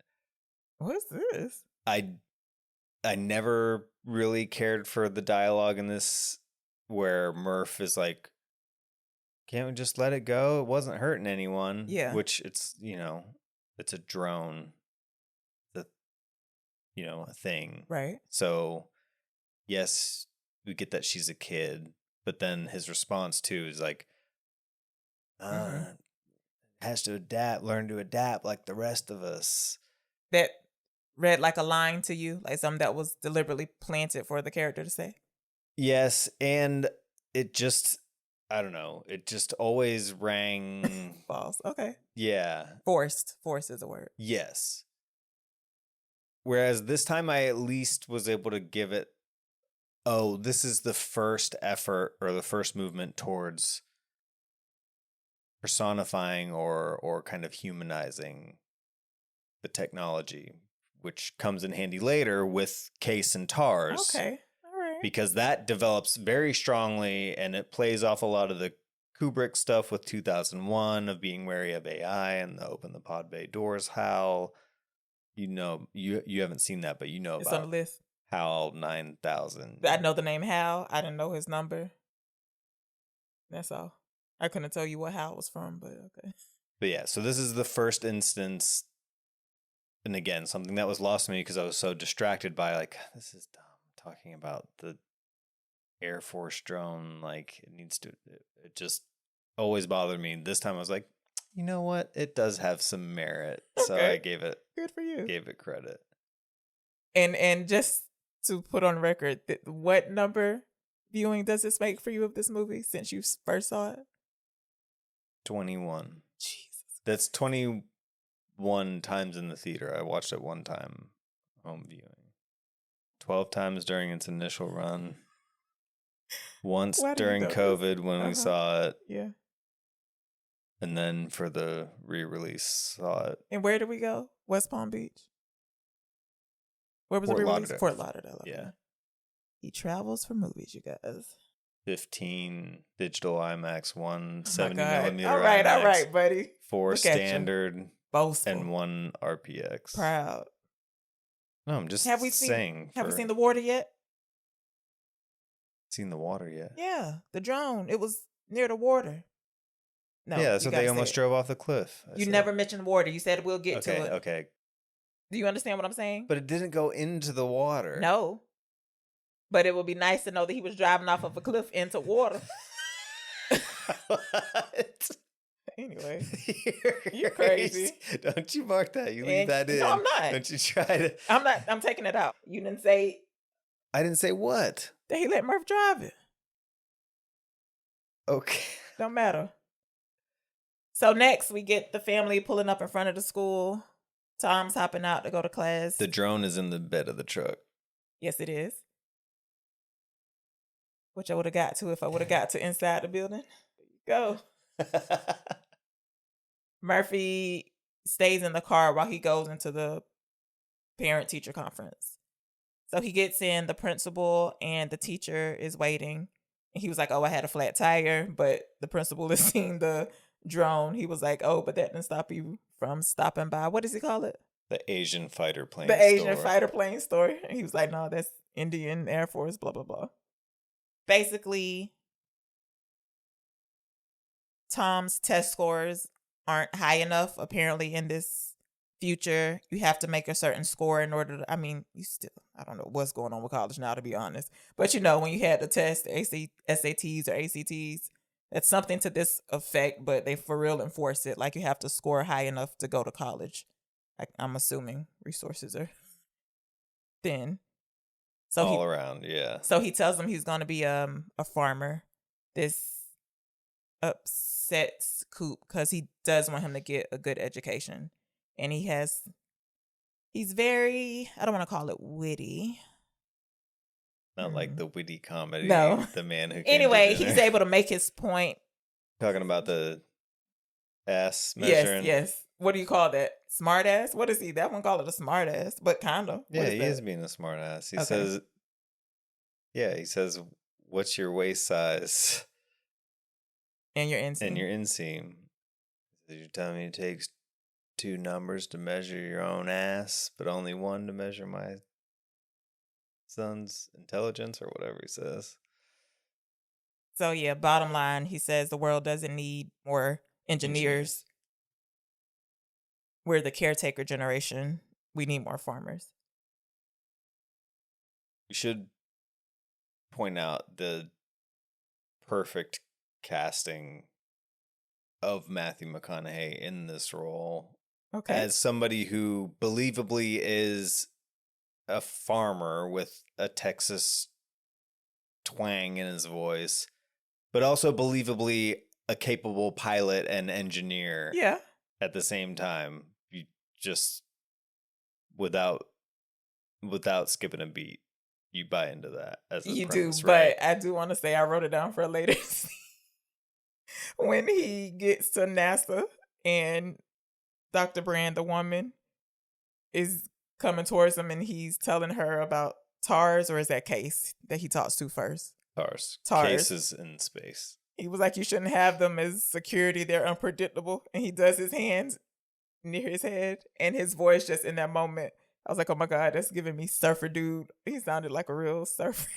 What's this? I never really cared for the dialogue in this, where Murph is like, "Can't we just let it go? It wasn't hurting anyone." Yeah. Which it's it's a drone. A thing. Right. So, yes, we get that she's a kid, but then his response too is like, has to learn to adapt like the rest of us. That read like a line to you, like something that was deliberately planted for the character to say? Yes, and it just, I don't know, it just always rang... False, okay. Yeah. Forced is a word. Yes. Whereas this time I at least was able to give it, this is the first effort or the first movement towards personifying or kind of humanizing the technology, which comes in handy later with Case and TARS. Okay, all right. Because that develops very strongly and it plays off a lot of the Kubrick stuff with 2001 of being wary of AI and the open the pod bay doors howl. You haven't seen that, but it's about on the list. HAL 9000. I know the name Hal. I didn't know his number. That's all. I couldn't tell you what Hal was from, but okay. But yeah, so this is the first instance, and again, something that was lost to me because I was so distracted by this is dumb. Talking about the Air Force drone, it just always bothered me. This time I was like, you know what? It does have some merit. Okay. So I gave it. Good for you. Gave it credit. And just to put on record, what number viewing does this make for you of this movie since you first saw it? 21. Jesus. That's 21 times in the theater. I watched it one time home viewing. 12 times during its initial run. Once during COVID when we saw it. Yeah. And then for the re-release, saw it. And where did we go? West Palm Beach? Where was the re-release? Fort Lauderdale. Okay. Yeah. He travels for movies, you guys. 15 digital IMAX, 1 Oh 70 millimeter all IMAX, right, buddy. 4 standard, boastful, and 1 RPX. Proud. No, I'm just saying. Have we seen The Water yet? Seen The Water yet? Yeah, the drone. It was near the water. No, yeah, that's what they almost drove off the cliff. You never mentioned water. You said we'll get to it. Okay. Do you understand what I'm saying? But it didn't go into the water. No. But it would be nice to know that he was driving off of a cliff into water. What? Anyway. You're crazy. Don't you mark that. You leave that in. No, I'm not. Don't you try to. I'm not. I'm taking it out. You didn't say. I didn't say what? That he let Murph drive it. Okay. Don't matter. So next we get the family pulling up in front of the school. Tom's hopping out to go to class. The drone is in the bed of the truck. Yes, it is. Which I would have got to if I would have got to inside the building. There you go. Murphy stays in the car while he goes into the parent-teacher conference. So he gets in, the principal and the teacher is waiting. And he was like, I had a flat tire. But the principal is seeing the drone. He was like, "Oh, but that didn't stop you from stopping by. What does he call it? The Asian fighter plane The Asian store. fighter plane store." And he was like, "No, that's Indian Air Force, blah, blah, blah." Basically, Tom's test scores aren't high enough, apparently, in this future. You have to make a certain score in order to, I mean, I don't know what's going on with college now, to be honest. But when you had the test, SATs or ACTs, that's something to this effect, but they for real enforce it. Like, you have to score high enough to go to college. I'm assuming resources are thin. So all around, yeah. So he tells him he's going to be a farmer. This upsets Coop because he does want him to get a good education. And he's very, I don't want to call it witty. Not like the witty comedy. No. The man who Anyway, he's able to make his point. Talking about the ass measuring. Yes. What do you call that? Smart ass? What is he? That one call it a smart ass, but kind of. Yeah, he is being a smart ass. He says, what's your waist size? And your inseam. And your inseam. You're telling me it takes 2 numbers to measure your own ass, but only 1 to measure my son's intelligence, or whatever he says. So yeah, bottom line, he says the world doesn't need more engineers. We're the caretaker generation. We need more farmers. We should point out the perfect casting of Matthew McConaughey in this role. Okay. As somebody who believably is a farmer with a Texas twang in his voice, but also believably a capable pilot and engineer. Yeah. At the same time, you just without skipping a beat, you buy into that as a premise, right? But I do want to say I wrote it down for a later scene. When he gets to NASA and Dr. Brand, the woman, is coming towards him and he's telling her about TARS, or is that Case that he talks to first? TARS. Case is in space. He was like, you shouldn't have them as security. They're unpredictable. And he does his hands near his head and his voice just in that moment. I was like, oh my God, that's giving me surfer dude. He sounded like a real surfer.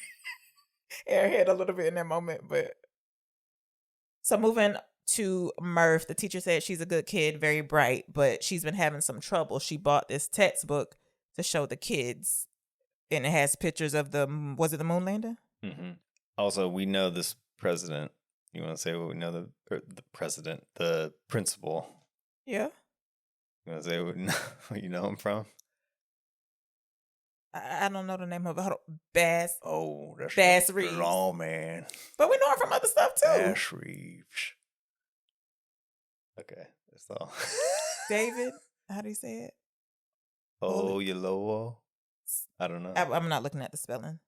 Airhead a little bit in that moment. But so moving to Murph, the teacher said she's a good kid, very bright, but she's been having some trouble. She bought this textbook to show the kids, and it has pictures of was it the moon landing? Mm-hmm. Also, we know this president. You want to say what we know the president, the principal? Yeah. You want to say what you know him from? I don't know the name of it. Bass. Oh, that's Bass Reeves. Oh man. But we know him from other stuff too. Bass Reeves. Okay, that's all. David, how do you say it? Oh, Yolowo. I don't know. I'm not looking at the spelling.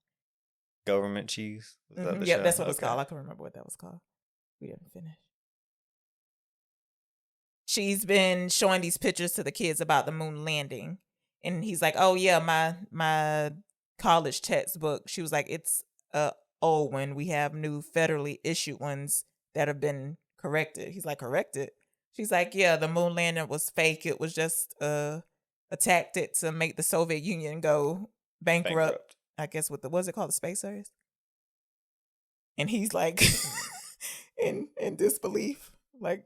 Government cheese. Was that the Yep, show? that's what it's called. I can remember what that was called. We didn't finish. She's been showing these pictures to the kids about the moon landing. And he's like, oh, yeah, my college textbook. She was like, it's a old one. We have new federally issued ones that have been corrected. He's like, corrected? She's like, yeah, the moon landing was fake. It was just a tactic to make the Soviet Union go bankrupt. I guess what's it called? The space race? And he's like, in disbelief. Like,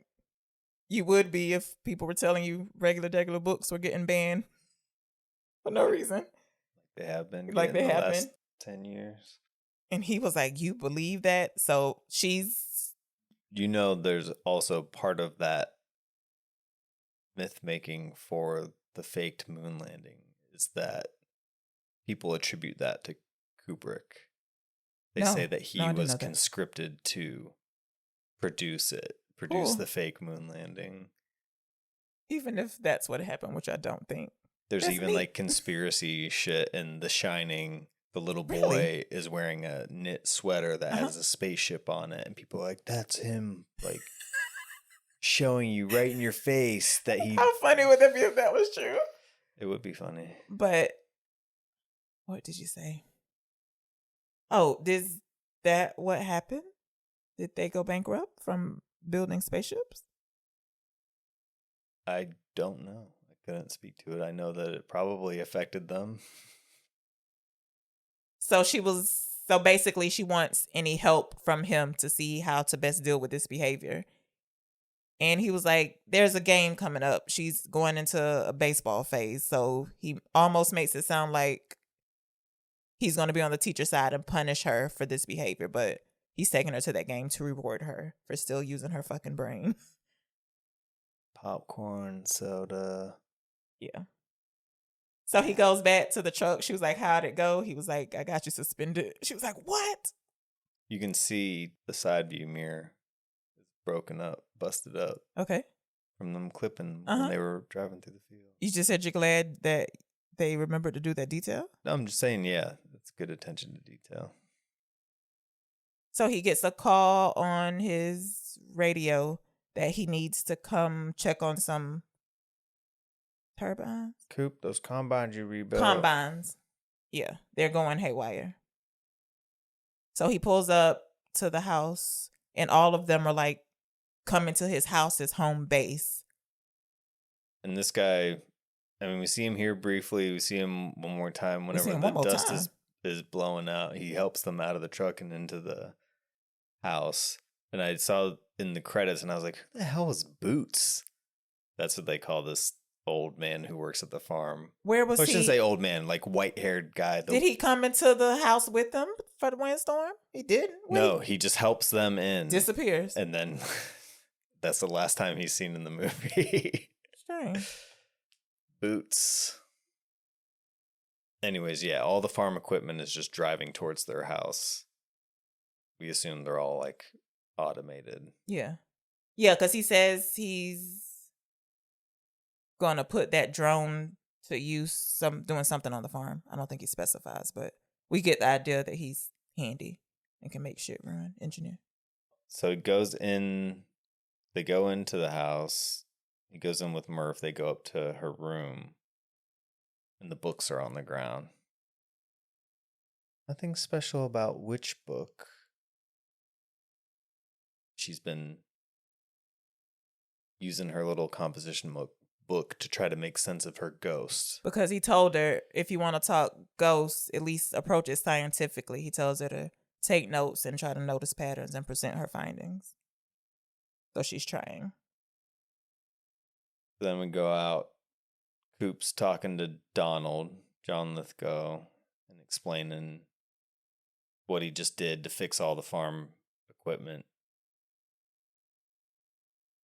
you would be if people were telling you regular books were getting banned for no reason. They have been. Like they have been. 10 years. And he was like, you believe that? So she's... there's also part of that myth making for the faked moon landing is that people attribute that to Kubrick. They say that he was conscripted to produce the fake moon landing. Even if that's what happened, which I don't think. There's even like conspiracy shit in The Shining. The little boy is wearing a knit sweater that has a spaceship on it, and people are like, that's him, like showing you right in your face that he... How funny would that be if that was true? It would be funny. But what did you say? Oh, is that what happened? Did they go bankrupt from building spaceships? I don't know. I couldn't speak to it. I know that it probably affected them. So basically she wants any help from him to see how to best deal with this behavior. And he was like, there's a game coming up. She's going into a baseball phase. So he almost makes it sound like he's going to be on the teacher's side and punish her for this behavior. But he's taking her to that game to reward her for still using her fucking brain. Popcorn, soda. Yeah. So he goes back to the truck. She was like, how'd it go? He was like, I got you suspended. She was like, what? You can see the side view mirror is broken up, busted up Okay. from them clipping Uh-huh. when they were driving through the field. You just said you're glad that they remembered to do that detail? No, I'm just saying, yeah, it's good attention to detail. So he gets a call on his radio that he needs to come check on some turbines? Coop, those combines you rebuilt. Combines. Yeah, they're going haywire. So he pulls up to the house, and all of them are like coming to his house, his home base. And this guy, I mean, we see him here briefly. We see him one more time whenever the dust is blowing out. He helps them out of the truck and into the house. And I saw in the credits, and I was like, who the hell was Boots? That's what they call this old man who works at the farm. Where was he? I shouldn't say old man, like white-haired guy. Did he come into the house with them for the windstorm? He didn't. No, he just helps them in. Disappears. And then that's the last time he's seen in the movie. Strange. Boots. Anyways, yeah, all the farm equipment is just driving towards their house. We assume they're all like automated. Yeah. Yeah, because he says he's gonna put that drone to use doing something on the farm. I don't think he specifies, but we get the idea that he's handy and can make shit run, engineer. So he goes in, they go into the house. He goes in with Murph. They go up to her room, and the books are on the ground. Nothing special about which book. She's been using her little composition book to try to make sense of her ghost. Because he told her, if you want to talk ghosts, at least approach it scientifically. He tells her to take notes and try to notice patterns and present her findings. So she's trying. Then we go out. Coop's talking to Donald, John Lithgow, and explaining what he just did to fix all the farm equipment.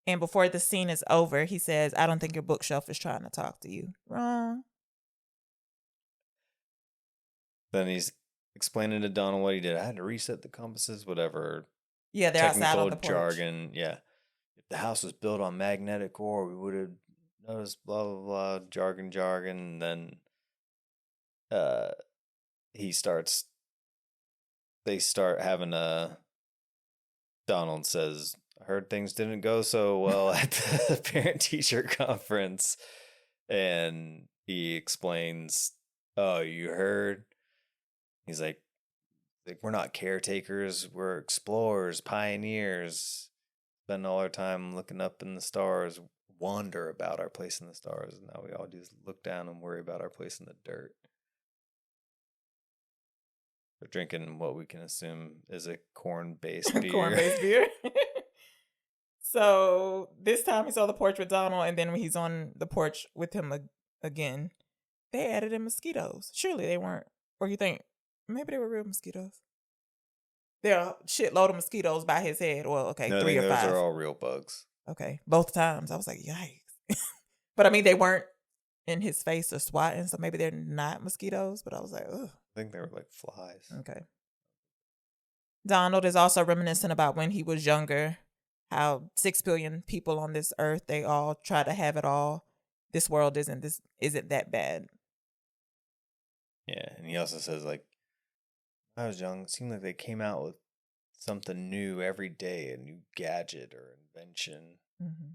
And before the scene is over, he says, I don't think your bookshelf is trying to talk to you. Wrong. Then he's explaining to Donald what he did. I had to reset the compasses, whatever. Yeah, they're outside on the porch. Jargon. Yeah. If the house was built on magnetic ore, we would have noticed blah, blah, blah, jargon. And then they start having Donald says, I heard things didn't go so well at the parent-teacher conference. And he explains, oh, you heard? He's like, we're not caretakers. We're explorers, pioneers. Spend all our time looking up in the stars, wonder about our place in the stars. And now we all do is look down and worry about our place in the dirt. We're drinking what we can assume is a corn-based beer. Corn-based beer. So this time he's on the porch with Donald, and then when he's on the porch with him again, they added in mosquitoes. Surely they weren't. Or you think, maybe they were real mosquitoes? There are a shitload of mosquitoes by his head. Well, okay, no, 3 or 5. Those are all real bugs. Okay, both times. I was like, yikes. But I mean, they weren't in his face or swatting, so maybe they're not mosquitoes. But I was like, ugh. I think they were like flies. Okay. Donald is also reminiscent about when he was younger, how 6 billion people on this earth, they all try to have it all. This world isn't that bad. Yeah, and he also says, like, when I was young, it seemed like they came out with something new every day, a new gadget or invention. Mm-hmm.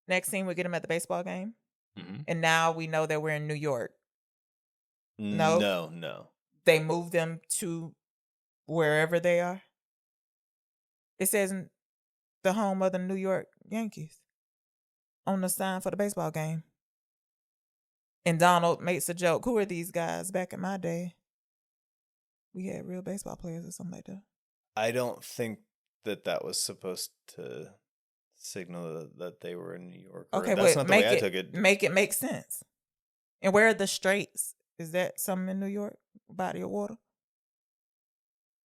Next scene, we get him at the baseball game. Mm-hmm. And now we know that we're in New York. No. They moved them to wherever they are. It says the home of the New York Yankees. on the sign for the baseball game. And Donald makes a joke. Who are these guys? Back in my day, we had real baseball players or something like that. I don't think that was supposed to signal that they were in New York. Okay, that's but not the way I took it. Make it make sense. And where are the Straits? Is that something in New York? Body of water?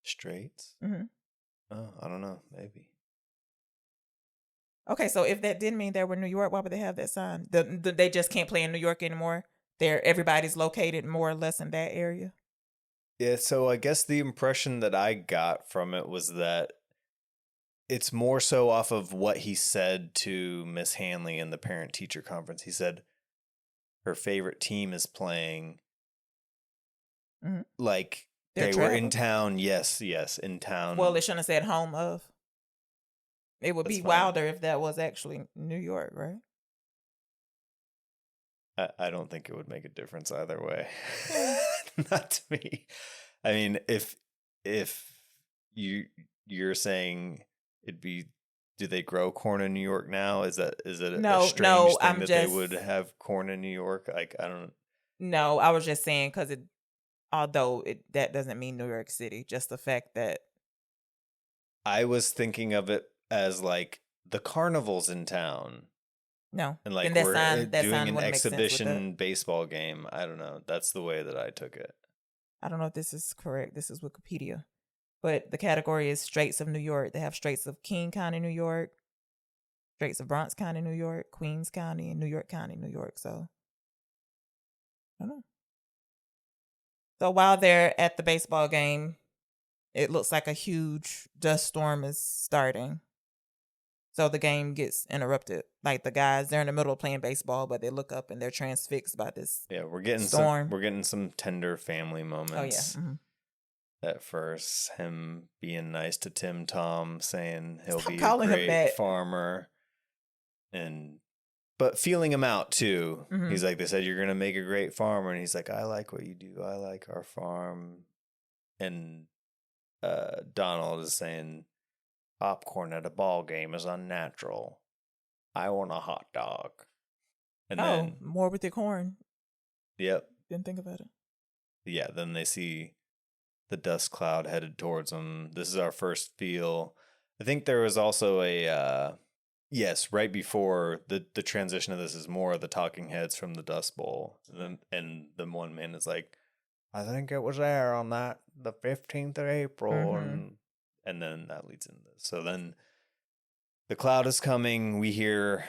Straits? Mm-hmm. Oh, I don't know. Maybe. Okay, so if that didn't mean they were in New York, why would they have that sign? They just can't play in New York anymore? Everybody's located more or less in that area? Yeah, so I guess the impression that I got from it was that it's more so off of what he said to Miss Hanley in the parent-teacher conference. He said her favorite team is playing like they were in town. Yes, in town. Well, they shouldn't have said home of. It would That's be fine. wilder if that was actually New York, right? I don't think it would make a difference either way. Not to me. I mean, if you're saying it'd be, do they grow corn in New York now? Is it a strange thing that they would have corn in New York? Like, I don't. No, I was just saying because although that doesn't mean New York City, just the fact that. I was thinking of it as like the carnival's in town. No, and like that we're doing an exhibition exhibition baseball game. I don't know. That's the way that I took it. I don't know if this is correct. This is Wikipedia. But the category is Straits of New York. They have Straits of King County, New York, Straits of Bronx County, New York, Queens County, and New York County, New York. So, I don't know. So while they're at the baseball game, it looks like a huge dust storm is starting. So the game gets interrupted. Like the guys, they're in the middle of playing baseball, but they look up and they're transfixed by this we're getting storm. We're getting some tender family moments. Oh, yeah. Mm-hmm. At first, him being nice to Tim Tom, saying he'll be calling a him great that. farmer, but feeling him out too. Mm-hmm. He's like, they said you're gonna make a great farmer, and he's like, I like what you do. I like our farm. And Donald is saying, popcorn at a ball game is unnatural. I want a hot dog. And then more with the corn. Yep. Didn't think about it. Yeah, then they see the dust cloud headed towards them. This is our first feel. I think there was also a yes, right before the transition of this is more of the talking heads from the Dust Bowl. And the one man is like, I think it was there on the 15th of April. Mm-hmm. And then that leads into this. So then the cloud is coming. We hear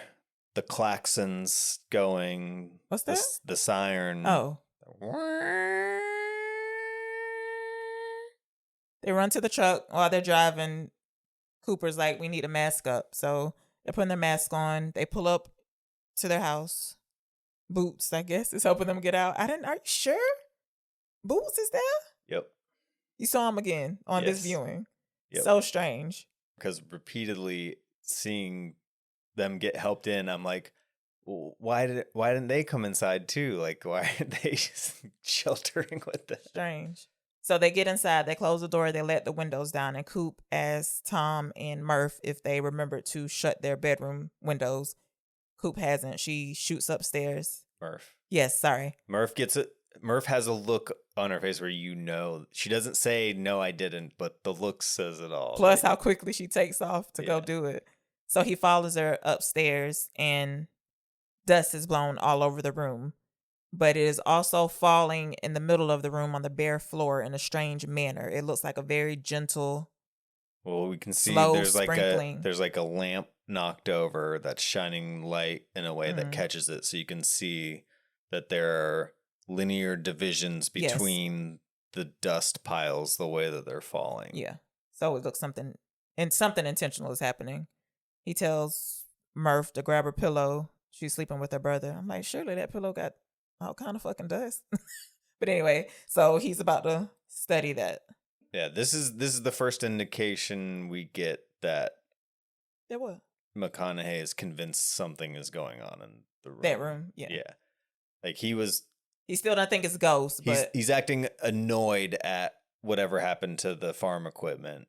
the klaxons going. What's that? The siren. Oh. They run to the truck while they're driving. Cooper's like, we need a mask up. So they're putting their mask on. They pull up to their house. Boots, I guess, is helping them get out. Are you sure? Boots is there? Yep. You saw him again on this viewing. Yep. So strange. Because repeatedly seeing them get helped in, I'm like, why didn't they come inside too? Like, why aren't they just sheltering with them? Strange. So they get inside, they close the door, they let the windows down, and Coop asks Tom and Murph if they remembered to shut their bedroom windows. Coop hasn't. She shoots upstairs. Murph. Yes, sorry. Murph gets it. Murph has a look on her face where she doesn't say, no, I didn't, but the look says it all. Plus how quickly she takes off to go do it. So he follows her upstairs and dust is blown all over the room. But it is also falling in the middle of the room on the bare floor in a strange manner. It looks like a very gentle, well, we can see slow there's sprinkling. like a lamp knocked over that's shining light in a way that catches it. So you can see that there are linear divisions between the dust piles, the way that they're falling. Yeah. So it looks something intentional is happening. He tells Murph to grab her pillow. She's sleeping with her brother. I'm like, surely that pillow got all kind of fucking dust. But anyway, so he's about to study that. Yeah, this is the first indication we get that what? McConaughey is convinced something is going on in the room. That room, yeah. Yeah. Like he still doesn't think it's ghosts, but he's acting annoyed at whatever happened to the farm equipment.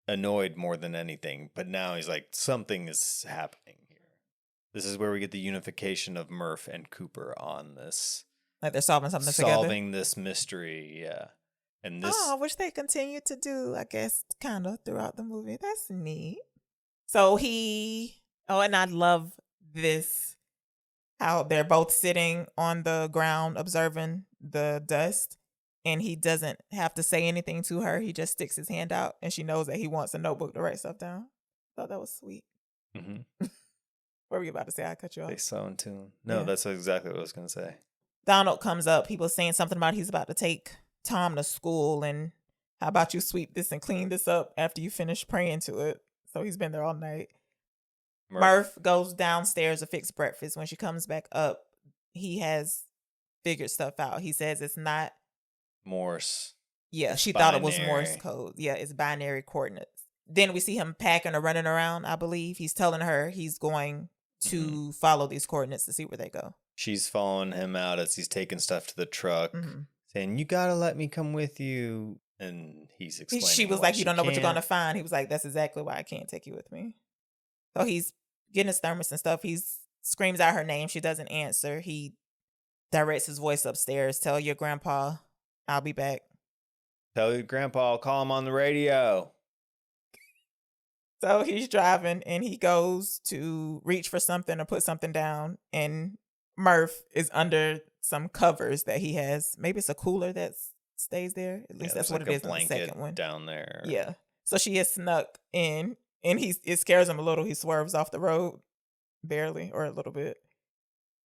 Annoyed more than anything, but now he's like, something is happening here. This is where we get the unification of Murph and Cooper on this. Like they're solving something together. Solving this mystery, yeah. And this I wish they continued to do, I guess, kind of throughout the movie. That's neat. So and I love this, how they're both sitting on the ground observing the dust, and he doesn't have to say anything to her. He just sticks his hand out, and she knows that he wants a notebook to write stuff down. Thought that was sweet. Mm-hmm. What were you about to say? I cut you off. They so in tune. No, Yeah. that's exactly what I was going to say. Donald comes up. He was saying something about he's about to take Tom to school, and how about you sweep this and clean this up after you finish praying to it. So he's been there all night. Murph goes downstairs to fix breakfast. When she comes back up, he has figured stuff out. He says it's not Morse. Yeah, It's she thought it was Morse binary. code. Yeah, it's binary coordinates. Then we see him packing or running around, I believe. He's telling her he's going to follow these coordinates to see where they go. She's following him out as he's taking stuff to the truck, saying, "You got to let me come with you." And he's explaining. She was why like, "You she don't know what you're going to can't. find." He was like, "That's exactly why I can't take you with me." So he's getting his thermos and stuff. He screams out her name. She doesn't answer. He directs his voice upstairs. "Tell your grandpa I'll be back." Tell your grandpa I'll call him on the radio. So he's driving and he goes to reach for something or put something down, and Murph is under some covers that he has. Maybe it's a cooler that stays there. At least that's there's what like it is in the blanket second one. down there. Yeah. So she has snuck in, and it scares him a little. He swerves off the road, barely, or a little bit.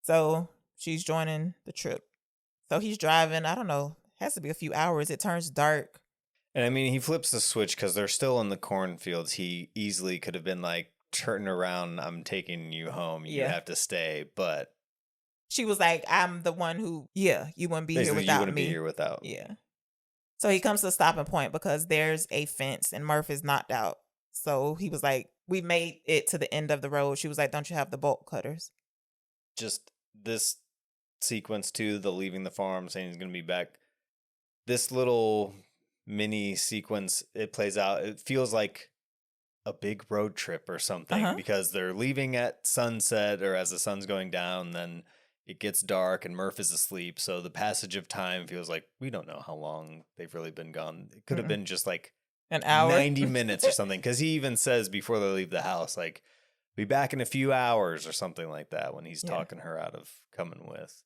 So she's joining the trip. So he's driving. I don't know. Has to be a few hours. It turns dark. And I mean, he flips the switch because they're still in the cornfields. He easily could have been like, "Turn around. I'm taking you home. You Yeah. have to stay." But She was like, "I'm the one who, you wouldn't be here basically, you without wouldn't me." be here without. Yeah. So he comes to a stopping point because there's a fence and Murph is knocked out. So he was like, "We made it to the end of the road." She was like, "Don't you have the bolt cutters?" Just this sequence too, the leaving the farm, saying he's going to be back. This little mini sequence, it plays out. It feels like a big road trip or something because they're leaving at sunset or as the sun's going down. Then it gets dark and Murph is asleep. So the passage of time feels like we don't know how long they've really been gone. It could have been just like An hour. 90 minutes or something. Because he even says before they leave the house, like, "Be back in a few hours" or something like that when he's talking her out of coming with.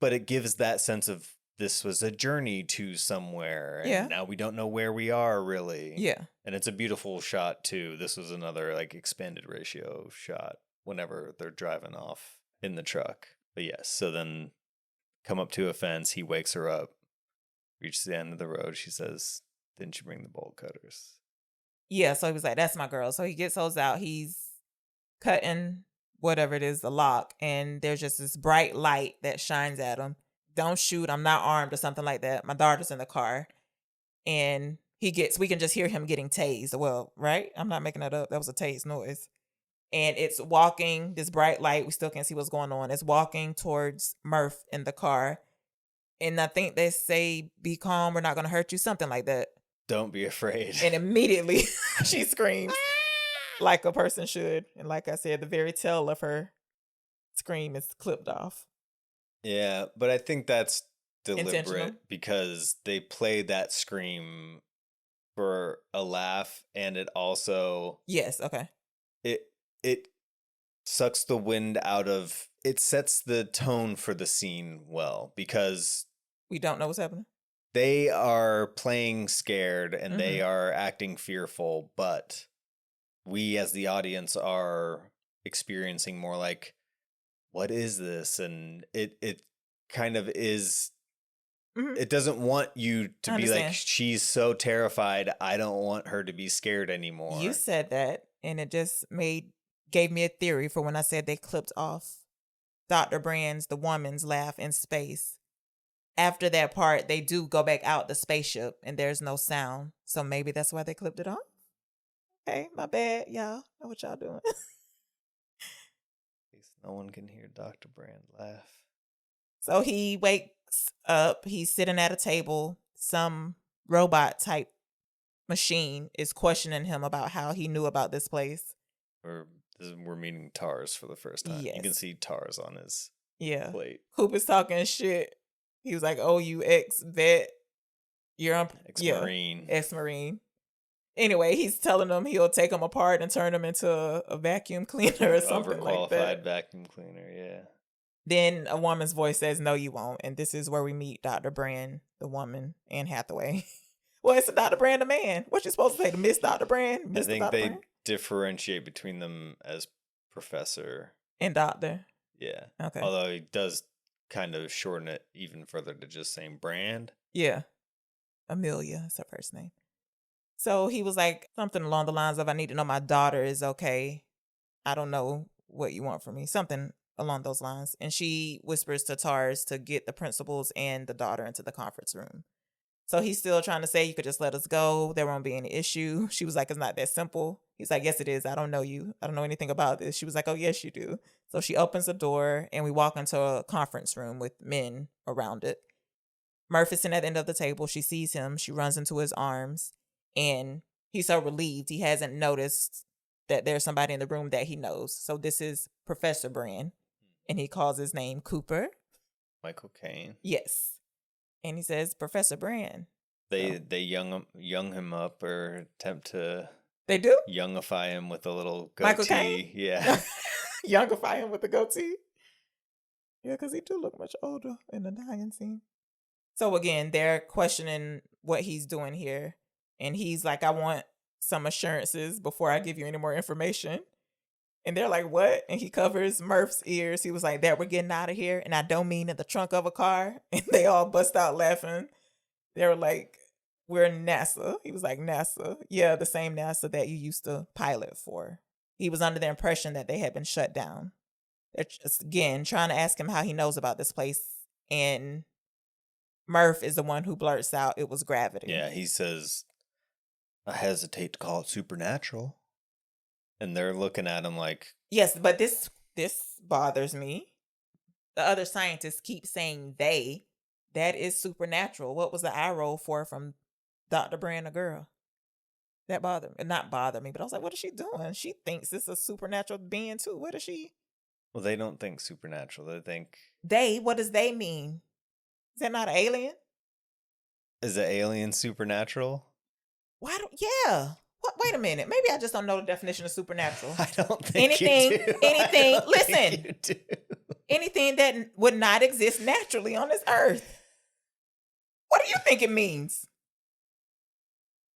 But it gives that sense of this was a journey to somewhere. And now we don't know where we are really. Yeah. And it's a beautiful shot too. This was another like expanded ratio shot whenever they're driving off in the truck. But yes, so then come up to a fence. He wakes her up, reaches the end of the road. She says, "Didn't you bring the bolt cutters?" Yeah. So he was like, "That's my girl." So he gets those out. He's cutting whatever it is, the lock. And there's just this bright light that shines at him. "Don't shoot. I'm not armed," or something like that. My daughter's in the car. And we can just hear him getting tased. Well, right? I'm not making that up. That was a tased noise. And it's walking, this bright light. We still can't see what's going on. It's walking towards Murph in the car. And I think they say, "Be calm. We're not going to hurt you." Something like that. Don't be afraid. And immediately she screams like a person should. And like I said, the very tail of her scream is clipped off. Yeah, but I think that's deliberate Intentional. because they play that scream for a laugh, and it also Yes. Okay. it sucks the wind out of it, sets the tone for the scene well because We don't know what's happening. they are playing scared and they are acting fearful, but we as the audience are experiencing more like, what is this? And it kind of is. It doesn't want you to I be like, understand. she's so terrified, I don't want her to be scared anymore. You said that, and it just gave me a theory for when I said they clipped off Dr. Brand's, the woman's laugh in space. After that part, they do go back out the spaceship, and there's no sound. So maybe that's why they clipped it off. Okay, my bad, y'all. Know what y'all doing? At least no one can hear Dr. Brand laugh. So he wakes up. He's sitting at a table. Some robot type machine is questioning him about how he knew about this place. Or we're meeting Tars for the first time. You can Yes. see Tars on his Yeah. plate. Coop is talking shit. He was like, "Oh, you ex-vet. You're on Ex-Marine. Yeah, ex-Marine." Anyway, he's telling them he'll take them apart and turn them into a vacuum cleaner or something like Overqualified that. vacuum cleaner, yeah. Then a woman's voice says, "No, you won't." And this is where we meet Dr. Brand, the woman, Anne Hathaway. Well, it's a Dr. Brand, a man. What you supposed to say? The Miss Dr. Brand? I Mr. think Dr. they Brand? differentiate between them as professor. And doctor. Yeah. Okay. Although he does kind of shorten it even further to just saying Brand. Yeah. Amelia is her first name. So he was like something along the lines of, "I need to know my daughter is okay. I don't know what you want from me." Something along those lines. And she whispers to Tars to get the principals and the daughter into the conference room. So he's still trying to say, "You could just let us go. There won't be any issue." She was like, "It's not that simple." He's like, "Yes, it is. I don't know you. I don't know anything about this." She was like, "Oh, yes, you do." So she opens the door and we walk into a conference room with men around it. Murph is sitting at the end of the table. She sees him. She runs into his arms and he's so relieved. He hasn't noticed that there's somebody in the room that he knows. So this is Professor Brand and he calls his name Cooper. Michael Caine. Yes. And he says, "Professor Brand." They young him up or attempt to They do? youngify him with a little Michael goatee. Caine? Yeah. Youngify him with the goatee. Yeah, because he do look much older in the dying scene. So again, they're questioning what he's doing here. And he's like, "I want some assurances before I give you any more information." And they're like, "What?" And he covers Murph's ears. He was like, "That we're getting out of here. And I don't mean in the trunk of a car." And they all bust out laughing. They were like, "We're NASA." He was like, "NASA?" "Yeah, the same NASA that you used to pilot for." He was under the impression that they had been shut down. They're just, again, trying to ask him how he knows about this place. And Murph is the one who blurts out, "It was gravity." Yeah, he says, "I hesitate to call it supernatural." And they're looking at him like, Yes, but this bothers me. The other scientists keep saying they. That is supernatural. What was the eye roll for from Dr. Brand, a girl? That bothered me. Not bothered me, but I was like, what is she doing? She thinks it's a supernatural being too. What is she? well, they don't think supernatural. They think, They, what does they mean? Is that not an alien? is the alien supernatural? Why don't, yeah. What, wait a minute. Maybe I just don't know the definition of supernatural. I don't think Anything- you do. anything- I don't think listen. you do. Anything that would not exist naturally on this earth. What do you think it means?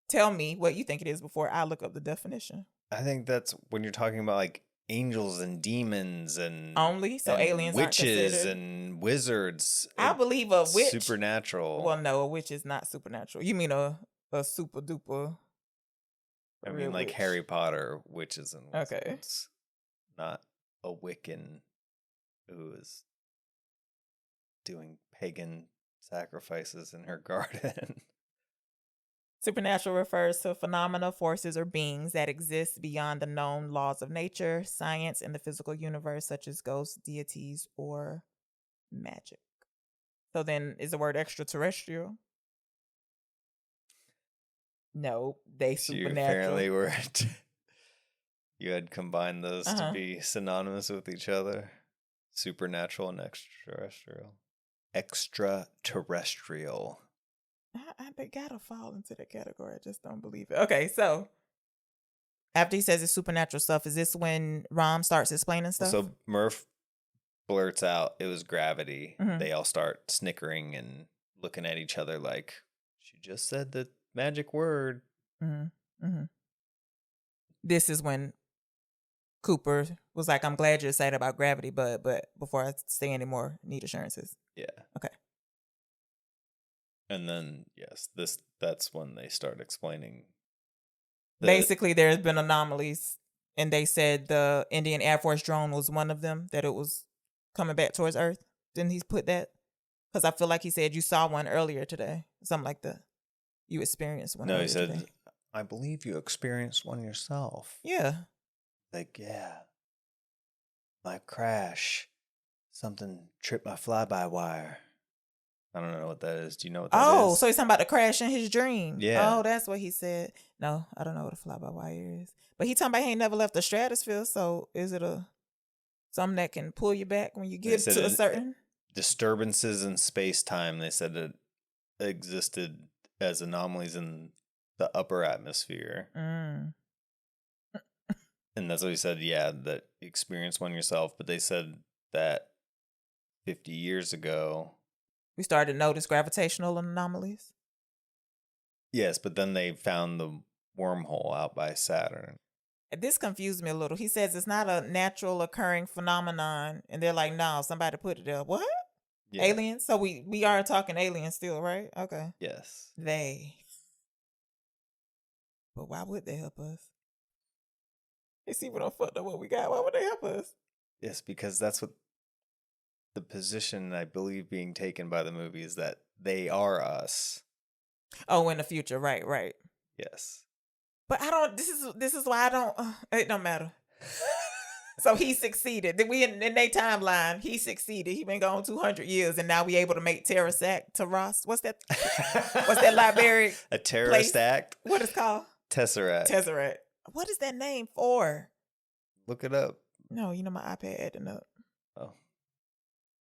Tell me what you think it is before I look up the definition. I think that's when you're talking about like angels and demons and Only? So and aliens aren't witches considered? and wizards. I believe a witch. Supernatural. Well, no, a witch is not supernatural. You mean a super duper. I real mean, like witch. Harry Potter, witches and Okay. wizards. Not a Wiccan who is doing pagan sacrifices in her garden. Supernatural refers to phenomena, forces, or beings that exist beyond the known laws of nature, science, and the physical universe, such as ghosts, deities, or magic. So then, is the word extraterrestrial? No, they So you supernatural. apparently were. You had combined those to Uh-huh. be synonymous with each other. Supernatural and extraterrestrial. Extraterrestrial. They gotta fall into the category. I just don't believe it. Okay, so after he says it's supernatural stuff, is this when Rom starts explaining stuff? So Murph blurts out, "It was gravity." Mhm. They all start snickering and looking at each other like, "She just said the magic word." This is when Cooper was like, "I'm glad you're excited about gravity, but before I say any more, need assurances." Yeah. Okay. And then that's when they start explaining. Basically, there's been anomalies, and they said the Indian Air Force drone was one of them, that it was coming back towards Earth. Didn't he put that? Because I feel like he said you saw one earlier today. Something like that. You experienced one No, he earlier said, today. "I believe you experienced one yourself." Yeah. Like, yeah. My crash. Something tripped my fly-by-wire. I don't know what that is. Do you know what that is? Oh, so he's talking about the crash in his dream. Yeah. Oh, that's what he said. No, I don't know what a fly-by-wire is. But he talking about he ain't never left the stratosphere, so is it something that can pull you back when you They get said to a certain... disturbances in space-time. They said it existed as anomalies in the upper atmosphere. And that's what he said, yeah, that you experience one yourself. But they said that 50 years ago... We started to notice gravitational anomalies. Yes, but then they found the wormhole out by Saturn. This confused me a little. He says it's not a natural occurring phenomenon. And they're like, no, somebody put it there. What? Yeah. Aliens? So we are talking aliens still, right? Okay. Yes. They. But why would they help us? They see we don't fucked up what we got. Why would they help us? Yes, because that's what the position I believe being taken by the movie is, that they are us. Oh, in the future. Right. Yes. But I don't, this is why I don't, it don't matter. So he succeeded. We in their timeline, he succeeded. He been gone 200 years and now we able to make Tesseract. What's that? What's that library? A terrorist act? What is it called? Tesseract. Tesseract. What is that name for? Look it up. No, my iPad acting up. Oh.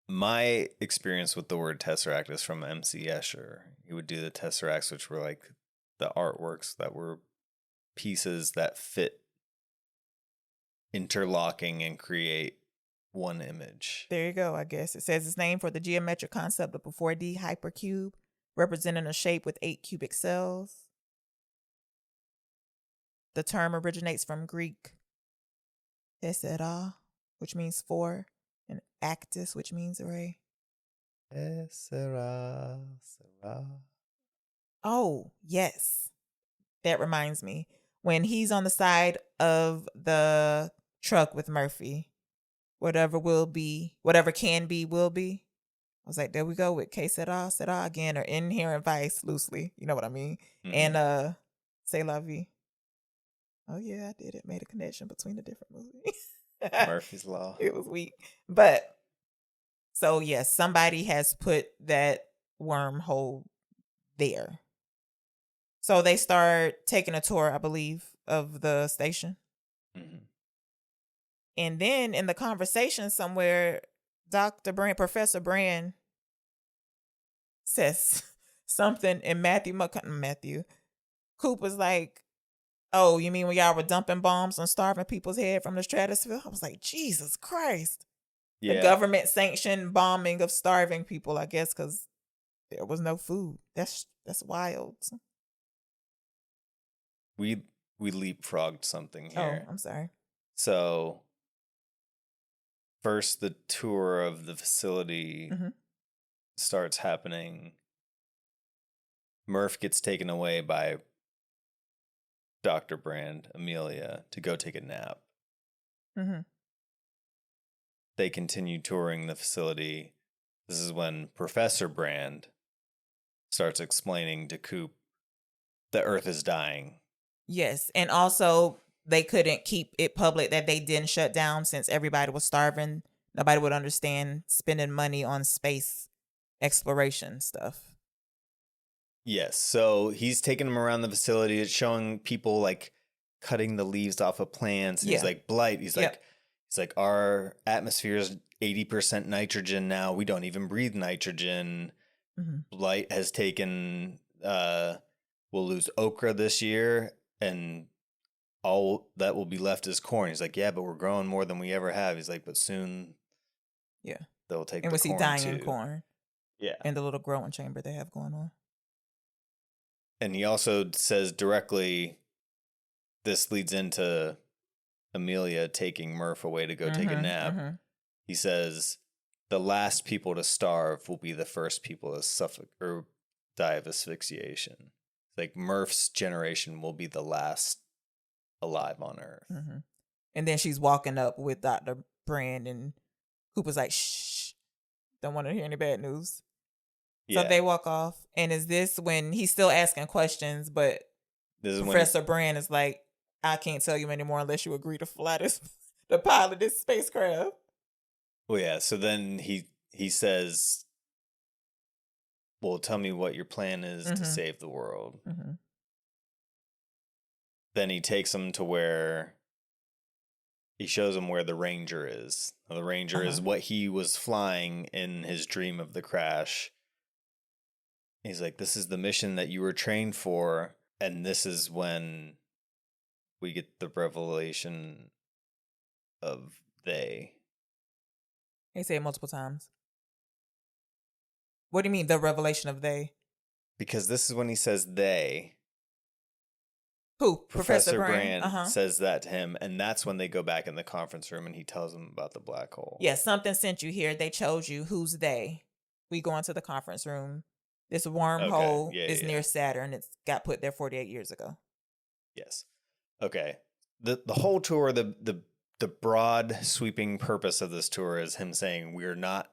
My experience with the word Tesseract is from M.C. Escher. He would do the Tesseracts, which were like the artworks that were pieces that fit, interlocking and create one image. There you go, I guess. It says it's named for the geometric concept of a 4D hypercube, representing a shape with 8 cubic cells. The term originates from Greek tessera, which means 4, and actus, which means array. Tessera. Oh, yes. That reminds me. When he's on the side of the truck with Murphy, whatever can be, will be. I was like, there we go with que sera again, or inherent vice loosely. You know what I mean? Mm-hmm. And c'est la vie. Oh yeah, I did it. Made a connection between the different movies. Murphy's Law. It was weak. But so yes, somebody has put that wormhole there. So they start taking a tour, I believe, of the station. Mm-hmm. And then in the conversation somewhere, Professor Brand says something, and Coop was like, oh, you mean when y'all were dumping bombs on starving people's head from the stratosphere? I was like, Jesus Christ. Yeah. The government sanctioned bombing of starving people, I guess, because there was no food. That's wild. We leapfrogged something here. Oh, I'm sorry. So first the tour of the facility starts happening. Murph gets taken away by Dr. Brand, Amelia, to go take a nap. Mm-hmm. They continue touring the facility. This is when Professor Brand starts explaining to Coop the Earth is dying. Yes, and also they couldn't keep it public that they didn't shut down since everybody was starving. Nobody would understand spending money on space exploration stuff. Yes, so he's taking them around the facility. It's showing people like cutting the leaves off of plants. And he's like, blight. He's like, our atmosphere is 80% nitrogen now. We don't even breathe nitrogen. Mm-hmm. Blight has taken, we'll lose okra this year, and all that will be left is corn. He's like, yeah, but we're growing more than we ever have. He's like, but soon, they'll take. And we see dying too. In corn, in the little growing chamber they have going on. And he also says directly, this leads into Amelia taking Murph away to go take a nap. Mm-hmm. He says, the last people to starve will be the first people to suffer or die of asphyxiation. Like Murph's generation will be the last alive on Earth. Mm-hmm. And then she's walking up with Dr. Brand, and Cooper's like, shh, don't want to hear any bad news. So they walk off. And is this when he's still asking questions, but Professor Brand is like, I can't tell you anymore unless you agree to fly the pilot this spacecraft. Well, yeah. So then he says, well, tell me what your plan is to Mhm. save the world. Mm-hmm. Then he takes him to where he shows him where the Ranger is. Now, the Ranger is what he was flying in his dream of the crash. He's like, this is the mission that you were trained for. And this is when we get the revelation of they. They say it multiple times. What do you mean, the revelation of they? Because this is when he says they. Who? Professor Brand? Brand says that to him, and that's when they go back in the conference room and he tells them about the black hole. Yeah, something sent you here. They chose you. Who's they? We go into the conference room. This wormhole is near Saturn. It's got put there 48 years ago. Yes. Okay. The whole tour, the broad sweeping purpose of this tour is him saying we're not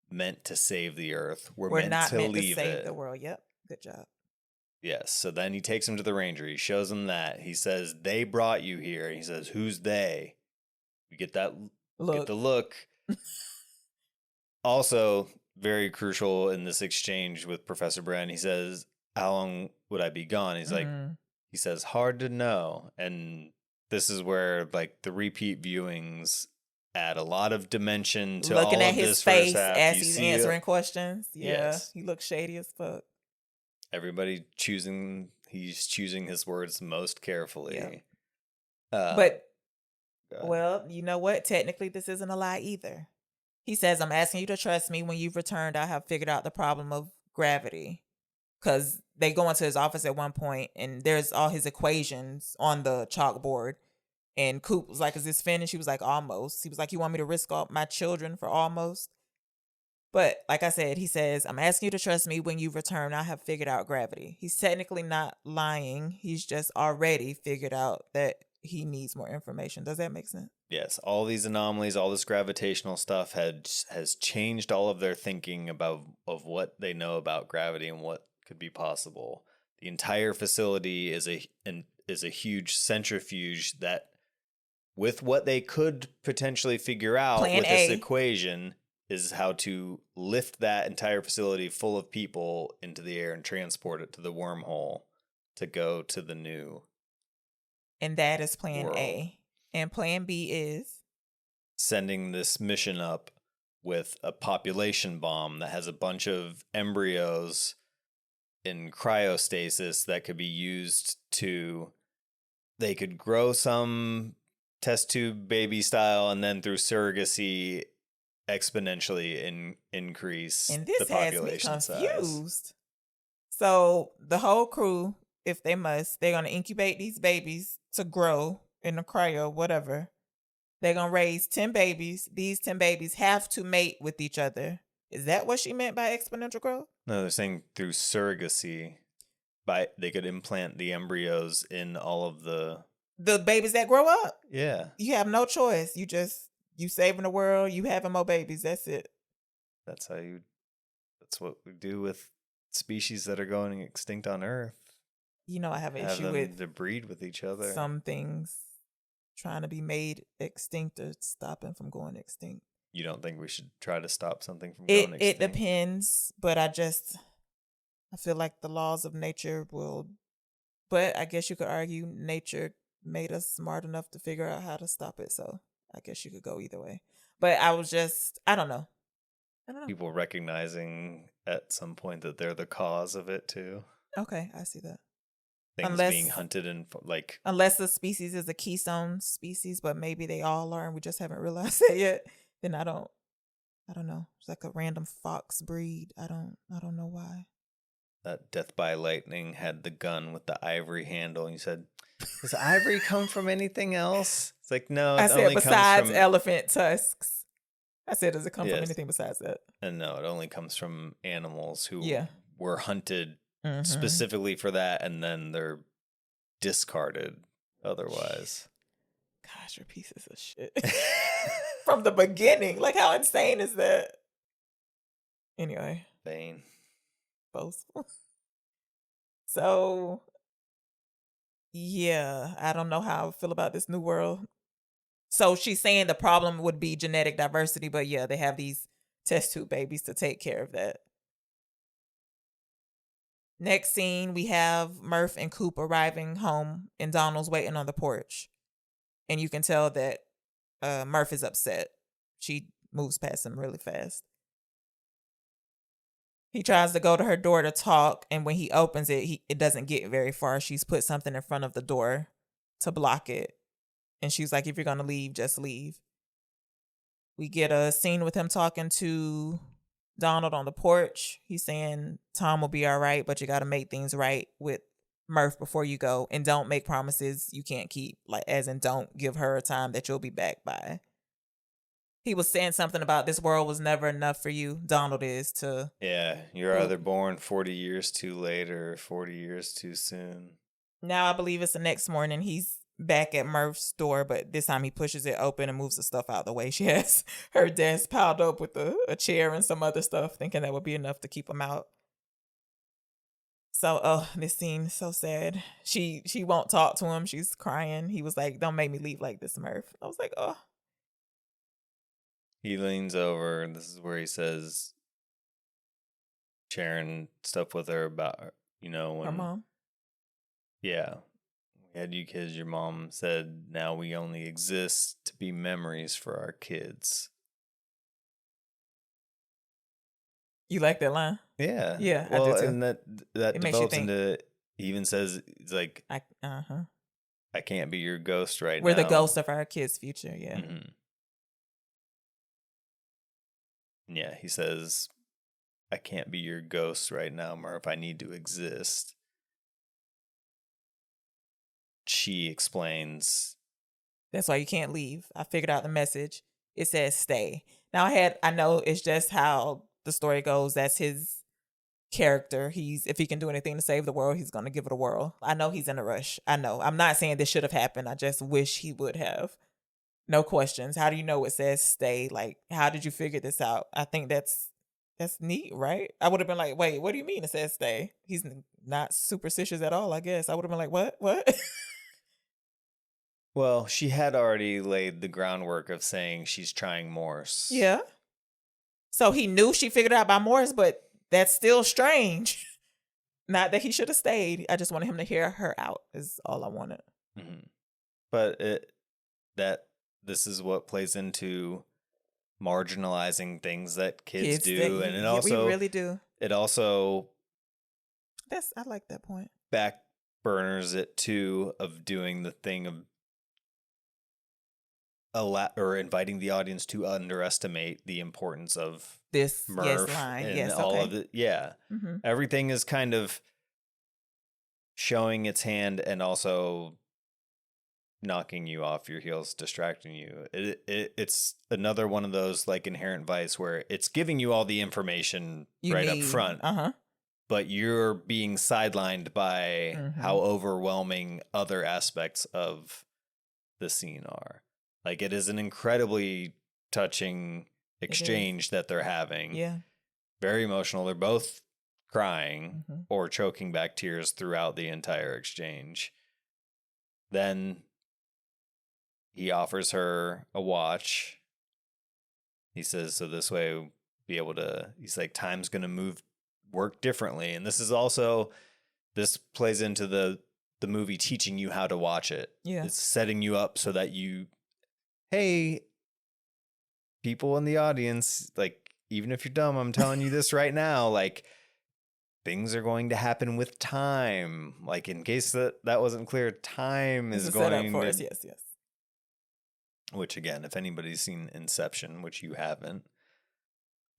meant to save the Earth. We're not to meant leave to save it. the world. Yep. Good job. Yes. So then he takes him to the Ranger. He shows him that. He says, they brought you here. He says, who's they? We get that look. Get the look. Also, very crucial in this exchange with Professor Brand, he says, how long would I be gone? He's like, he says, hard to know. And this is where like the repeat viewings add a lot of dimension to looking all at of his this face first half. as You he's see answering questions. Yeah, yes. He looks shady as fuck. Everybody he's choosing his words most carefully. But well, you know what? Technically, this isn't a lie either. He says, I'm asking you to trust me. When you've returned, I have figured out the problem of gravity. Because they go into his office at one point and there's all his equations on the chalkboard. And Coop was like, is this finished? He was like, almost. He was like, you want me to risk all my children for almost? But like I said, he says, I'm asking you to trust me. When you return, I have figured out gravity. He's technically not lying. He's just already figured out that he needs more information. Does that make sense? Yes. All these anomalies, all this gravitational stuff has changed all of their thinking of what they know about gravity and what could be possible. The entire facility is a huge centrifuge that, with what they could potentially figure out with this equation, is how to lift that entire facility full of people into the air and transport it to the wormhole to go to the new. And that is plan world. A. And plan B is sending this mission up with a population bomb that has a bunch of embryos in cryostasis that could be used they could grow some test tube baby style and then through surrogacy exponentially increase and this the population has me confused. size. So the whole crew, if they must, they're going to incubate these babies to grow in the cryo, whatever. They're going to raise 10 babies. These 10 babies have to mate with each other. Is that what she meant by exponential growth? No, they're saying through surrogacy. They could implant the embryos in all of the babies that grow up. Yeah. You have no choice. You saving the world. You having more babies. That's it. That's what we do with species that are going extinct on Earth. You know, I have an issue with to breed with each other. Some things trying to be made extinct or stopping from going extinct. You don't think we should try to stop something from going extinct? It depends, but I feel like the laws of nature will. But I guess you could argue nature made us smart enough to figure out how to stop it. So I guess you could go either way. But I don't know. People recognizing at some point that they're the cause of it too. Okay, I see that. Things being hunted and like. Unless the species is a keystone species, but maybe they all are and we just haven't realized that yet. Then I don't know. It's like a random fox breed. I don't know why. That Death by Lightning had the gun with the ivory handle, and you said, "Does ivory come from anything else?" It's like, no. I said besides elephant tusks. I said, does it come from anything besides that? And no, it only comes from animals who were hunted specifically for that, and then they're discarded otherwise. Gosh, you're pieces of shit. From the beginning. Like, how insane is that? Anyway. Bane. Both. So, yeah, I don't know how I feel about this new world. So she's saying the problem would be genetic diversity, but yeah, they have these test tube babies to take care of that. Next scene, we have Murph and Coop arriving home, and Donald's waiting on the porch. And you can tell that Murph is upset. She moves past him really fast. He tries to go to her door to talk, and when he opens it, it doesn't get very far. She's put something in front of the door to block it. And she's like, if you're going to leave, just leave. We get a scene with him talking to Donald on the porch. He's saying Tom will be all right, but you got to make things right with Murph before you go, and don't make promises you can't keep, like as in don't give her a time that you'll be back by. He was saying something about this world was never enough for you. Donald is to... Yeah, you're either born 40 years too late or 40 years too soon. Now I believe it's the next morning. He's back at Murph's door, but this time he pushes it open and moves the stuff out of the way. She has her desk piled up with a chair and some other stuff, thinking that would be enough to keep him out. So, this scene is so sad. She won't talk to him. She's crying. He was like, don't make me leave like this, Murph. I was like, oh. He leans over, and this is where he says, sharing stuff with her about, when... Her mom? Yeah. We had you kids, your mom said, now we only exist to be memories for our kids. You like that line? Yeah. Yeah, well, I do too. And that It makes you develops think. into, he even says, it's like, I can't be your ghost right now. We're the ghost of our kids' future, yeah. Mm-hmm. Yeah, he says, I can't be your ghost right now, Murph. I need to exist. She explains, that's why you can't leave. I figured out the message. It says stay. Now I know it's just how the story goes. That's his character. If he can do anything to save the world, he's going to give it a whirl. I know he's in a rush. I know. I'm not saying this should have happened. I just wish he would have. No questions. How do you know it says stay? Like, how did you figure this out? I think that's neat, right? I would have been like, wait, what do you mean it says stay? He's not superstitious at all, I guess. I would have been like, what? well, she had already laid the groundwork of saying she's trying Morse. Yeah. So he knew she figured out by Morse, but that's still strange. Not that he should have stayed. I just wanted him to hear her out is all I wanted. Mm-hmm. But this is what plays into marginalizing things that kids do. And it also... we really do. It also... I like that point. Back burners it too of doing the thing of or inviting the audience to underestimate the importance of this Murph line. And yes, all okay. of it. Yeah. Mm-hmm. Everything is kind of showing its hand and also knocking you off your heels, distracting you. It's another one of those like Inherent Vice where it's giving you all the information up front. But you're being sidelined by how overwhelming other aspects of the scene are. Like, it is an incredibly touching exchange that they're having. Yeah. Very emotional. They're both crying or choking back tears throughout the entire exchange. Then he offers her a watch. He says, so this way we'll be able to, he's like, time's going to work differently. And this plays into the movie teaching you how to watch it. Yeah. It's setting you up so that hey, people in the audience, like, even if you're dumb, I'm telling you this right now, like, things are going to happen with time. Like, in case that wasn't clear, time is going set up for us. Yes. Which, again, if anybody's seen Inception, which you haven't,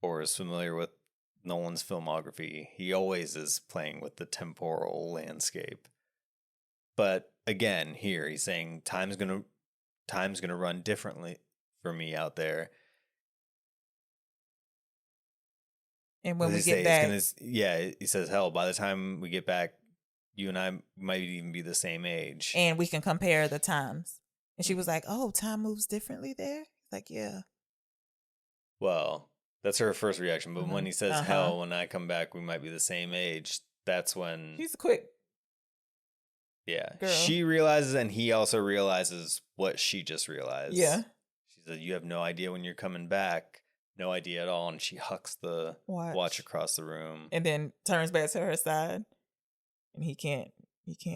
or is familiar with Nolan's filmography, he always is playing with the temporal landscape. But again, here he's saying time's gonna run differently for me out there. And when we get back, he says, hell, by the time we get back, you and I might even be the same age, and we can compare the times. And she was like, "Oh, time moves differently there." Like, yeah. Well, that's her first reaction. But when he says, hell, when I come back, we might be the same age, that's when... She's quick. Yeah. Girl. She realizes, and he also realizes what she just realized. Yeah. She said, you have no idea when you're coming back. No idea at all. And she hucks the watch across the room. And then turns back to her side. and he can't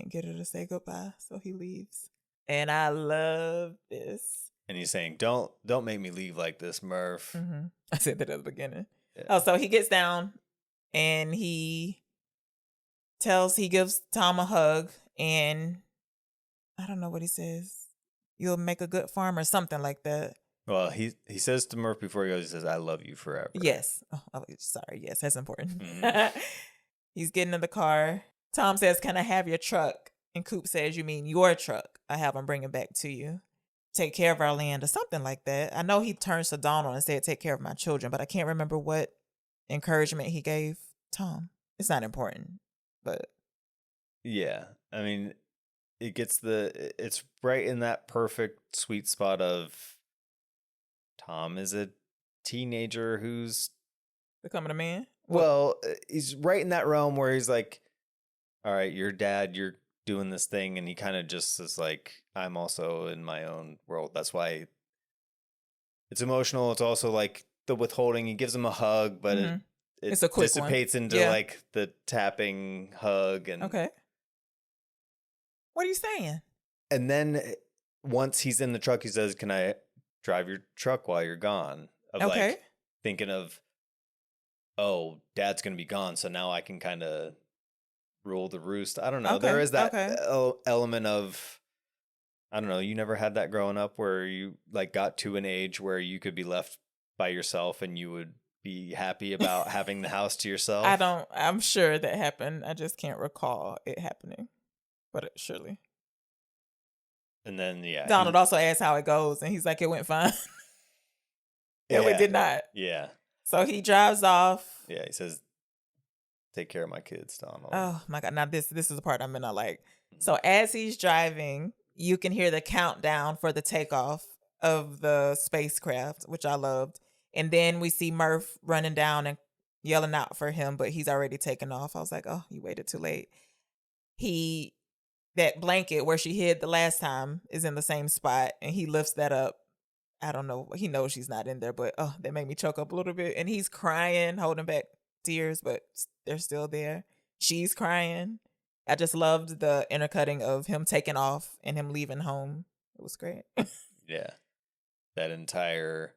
get her to say goodbye, so he leaves. And I love this. And he's saying, don't make me leave like this, Murph. Mm-hmm. I said that at the beginning. Yeah. Oh, so he gets down and he gives Tom a hug, and I don't know what he says. You'll make a good farmer, something like that. Well, he says to Murph before he goes, he says, I love you forever. Yes. Oh, sorry. Yes, that's important. Mhm. He's getting in the car. Tom says, can I have your truck? And Coop says, you mean your truck? I have him bring it back to you. Take care of our land or something like that. I know he turns to Donald and said, take care of my children, but I can't remember what encouragement he gave Tom. It's not important, but. Yeah. I mean, it's right in that perfect sweet spot of Tom is a teenager who's Becoming a man? well, he's right in that realm where he's like, all right, your dad, you're doing this thing, and he kind of just is like, I'm also in my own world. That's why it's emotional. It's also like the withholding. He gives him a hug, but it It's a quick dissipates one. into Yeah. like the tapping hug, and Okay. What are you saying? and then once he's in the truck, he says, "Can I drive your truck while you're gone?" Of Okay. like thinking of, oh, Dad's gonna be gone, so now I can kind of rule the roost. I don't know. There Okay, is that okay. element of, I don't know. You never had that growing up where you like got to an age where you could be left by yourself and you would be happy about having the house to yourself. I'm sure that happened. I just can't recall it happening. But surely. And then Donald also asked how it goes, and he's like, it went fine. No, it did not. Yeah. So he drives off. Yeah. He says, "Take care of my kids, Donald." Oh my God. Now this is the part I'm gonna like. So as he's driving, you can hear the countdown for the takeoff of the spacecraft, which I loved. And then we see Murph running down and yelling out for him, but he's already taken off. I was like, oh, you waited too late. That blanket where she hid the last time is in the same spot, and he lifts that up. I don't know. He knows she's not in there, but that made me choke up a little bit. And he's crying, holding back tears, but they're still there. She's crying. I just loved the intercutting of him taking off and him leaving home. It was great. Yeah. That entire,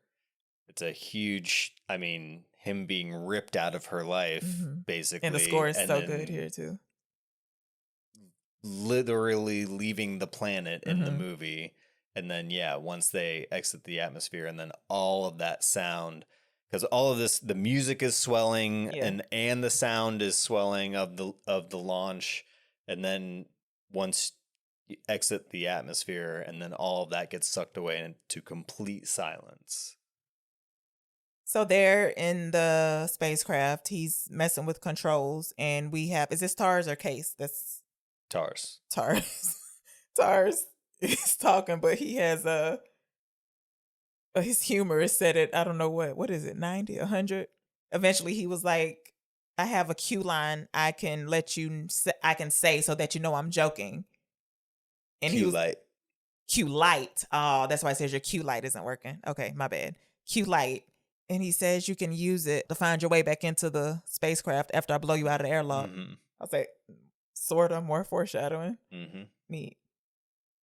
it's a huge, I mean, him being ripped out of her life, basically. And the score is so good here, too. Literally leaving the planet in the movie. And then, yeah, once they exit the atmosphere, and then all of that sound, because all of this, the music is swelling, and the sound is swelling of the launch, and then once you exit the atmosphere, and then all of that gets sucked away into complete silence. So they're in the spacecraft. He's messing with controls, and we have, is this Tars or Case? That's Tars. Tars is talking, but he has his humor is set at, I don't know what is it, 90, 100? Eventually he was like, I have a cue line I can say so that you know I'm joking. And Cue light. Cue light. Oh, that's why it says your cue light isn't working. Okay, my bad. Cue light. And he says you can use it to find your way back into the spacecraft after I blow you out of the airlock. I was like, sort of more foreshadowing. Neat.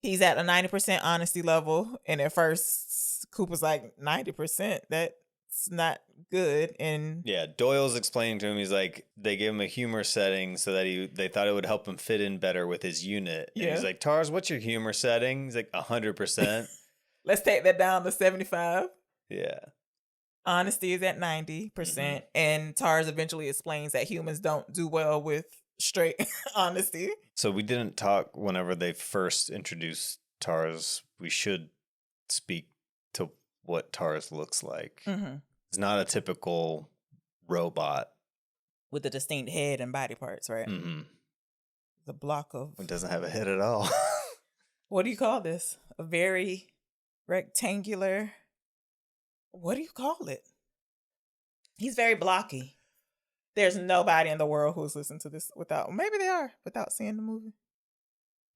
He's at a 90% honesty level. And at first, Coop was like, 90%? That's not good. And yeah, Doyle's explaining to him, he's like, they gave him a humor setting so that they thought it would help him fit in better with his unit. And he's like, Tars, what's your humor setting? He's like, 100%. Let's take that down to 75. Yeah. Honesty is at 90%. And Tars eventually explains that humans don't do well with straight honesty. So we didn't talk whenever they first introduced Tars. We should speak to what Tars looks like. It's not a typical robot. With a distinct head and body parts, right? The block of... It doesn't have a head at all. What do you call this? A very rectangular... What do you call it? He's very blocky. There's nobody in the world who's listened to this without... Maybe they are, without seeing the movie.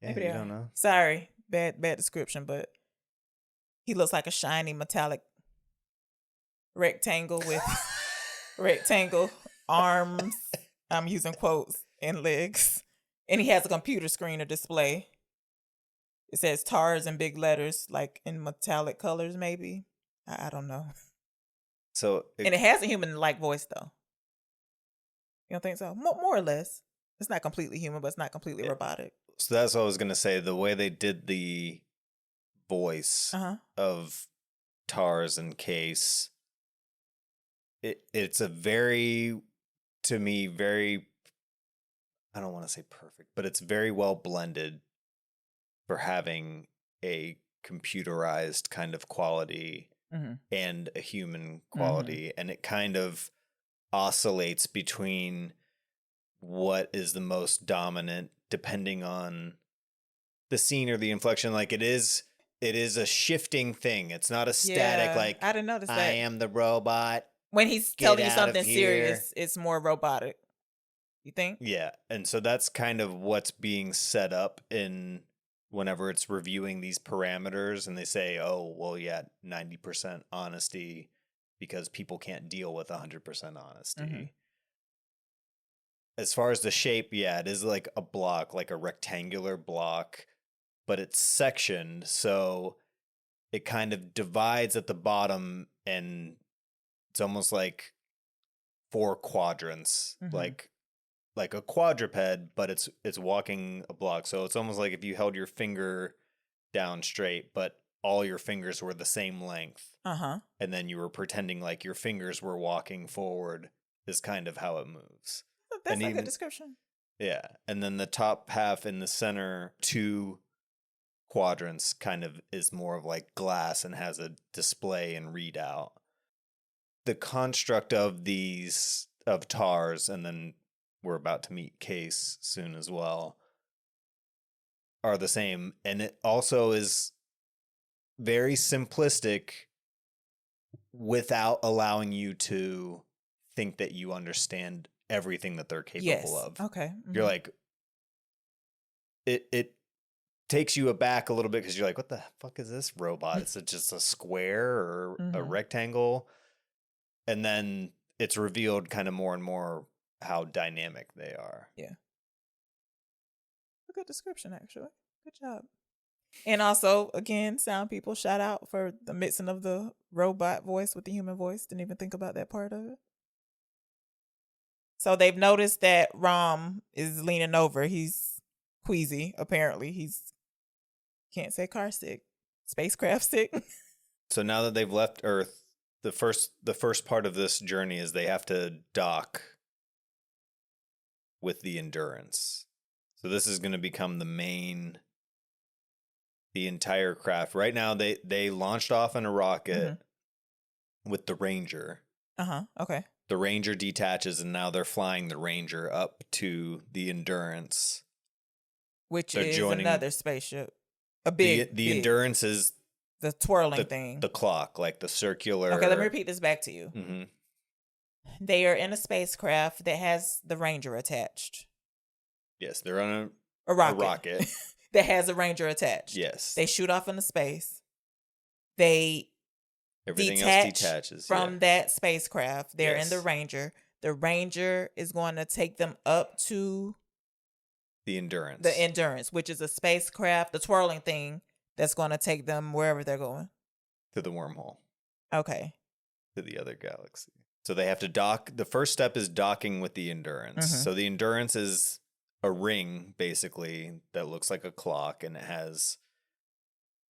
Yeah, Maybe they don't know. Sorry, bad description, but he looks like a shiny metallic rectangle with rectangle arms. I'm using quotes, and legs, And he has a computer screen or display. It says TARS in big letters, like in metallic colors, maybe. I don't know. So And it has a human-like voice, though. You don't think so? More or less. It's not completely human, but it's not completely robotic. So that's what I was gonna say. The way they did the voice of TARS and Case, it's a very, to me, very, I don't want to say perfect, but it's very well blended for having a computerized kind of quality and a human quality. And it kind of oscillates between what is the most dominant depending on the scene or the inflection. Like it is a shifting thing. It's not a static, like, I didn't notice that. I am the robot. When he's Get telling you out of something here. serious, it's more robotic. You think? Yeah. And so that's kind of what's being set up in whenever it's reviewing these parameters, and they say, oh, well, yeah, 90% honesty because people can't deal with 100% honesty. As far as the shape, yeah, it is like a block, like a rectangular block, but it's sectioned. So it kind of divides at the bottom, and it's almost like 4 quadrants, like a quadruped, but it's walking a block. So it's almost like if you held your finger down straight, but all your fingers were the same length. And then you were pretending like your fingers were walking forward is kind of how it moves. That's a good description. Yeah. And then the top half in the center, 2 quadrants kind of is more of like glass and has a display and readout. The construct of these, of TARS, and then we're about to meet Case soon as well, are the same. And it also is very simplistic without allowing you to think that you understand everything that they're capable of. Okay. You're like, it takes you aback a little bit because you're like, what the fuck is this robot? Is it just a square or a rectangle? And then it's revealed kind of more and more how dynamic they are. Yeah. A good description, actually. Good job. And also, again, sound people, shout out for the mixing of the robot voice with the human voice. Didn't even think about that part of it. So they've noticed that Rom is leaning over. He's queasy, apparently. He's, can't say car sick, spacecraft sick. So now that they've left Earth, the first part of this journey is they have to dock with the Endurance. So this is going to become the entire craft. Right now they launched off in a rocket with the Ranger. Okay. The Ranger detaches, and now they're flying the Ranger up to the Endurance, which is another spaceship. A big the Endurance is the twirling thing. The clock, like the circular. Okay, let me repeat this back to you. They are in a spacecraft that has the Ranger attached. Yes, they're on a rocket. That has a Ranger attached. Yes. They shoot off into space. Everything else detaches from that spacecraft. They're in the Ranger. The Ranger is going to take them up to the Endurance. The Endurance, which is a spacecraft, the twirling thing that's going to take them wherever they're going. To the wormhole. Okay. To the other galaxy. So they have to dock. The first step is docking with the Endurance. So the Endurance is a ring, basically, that looks like a clock, and it has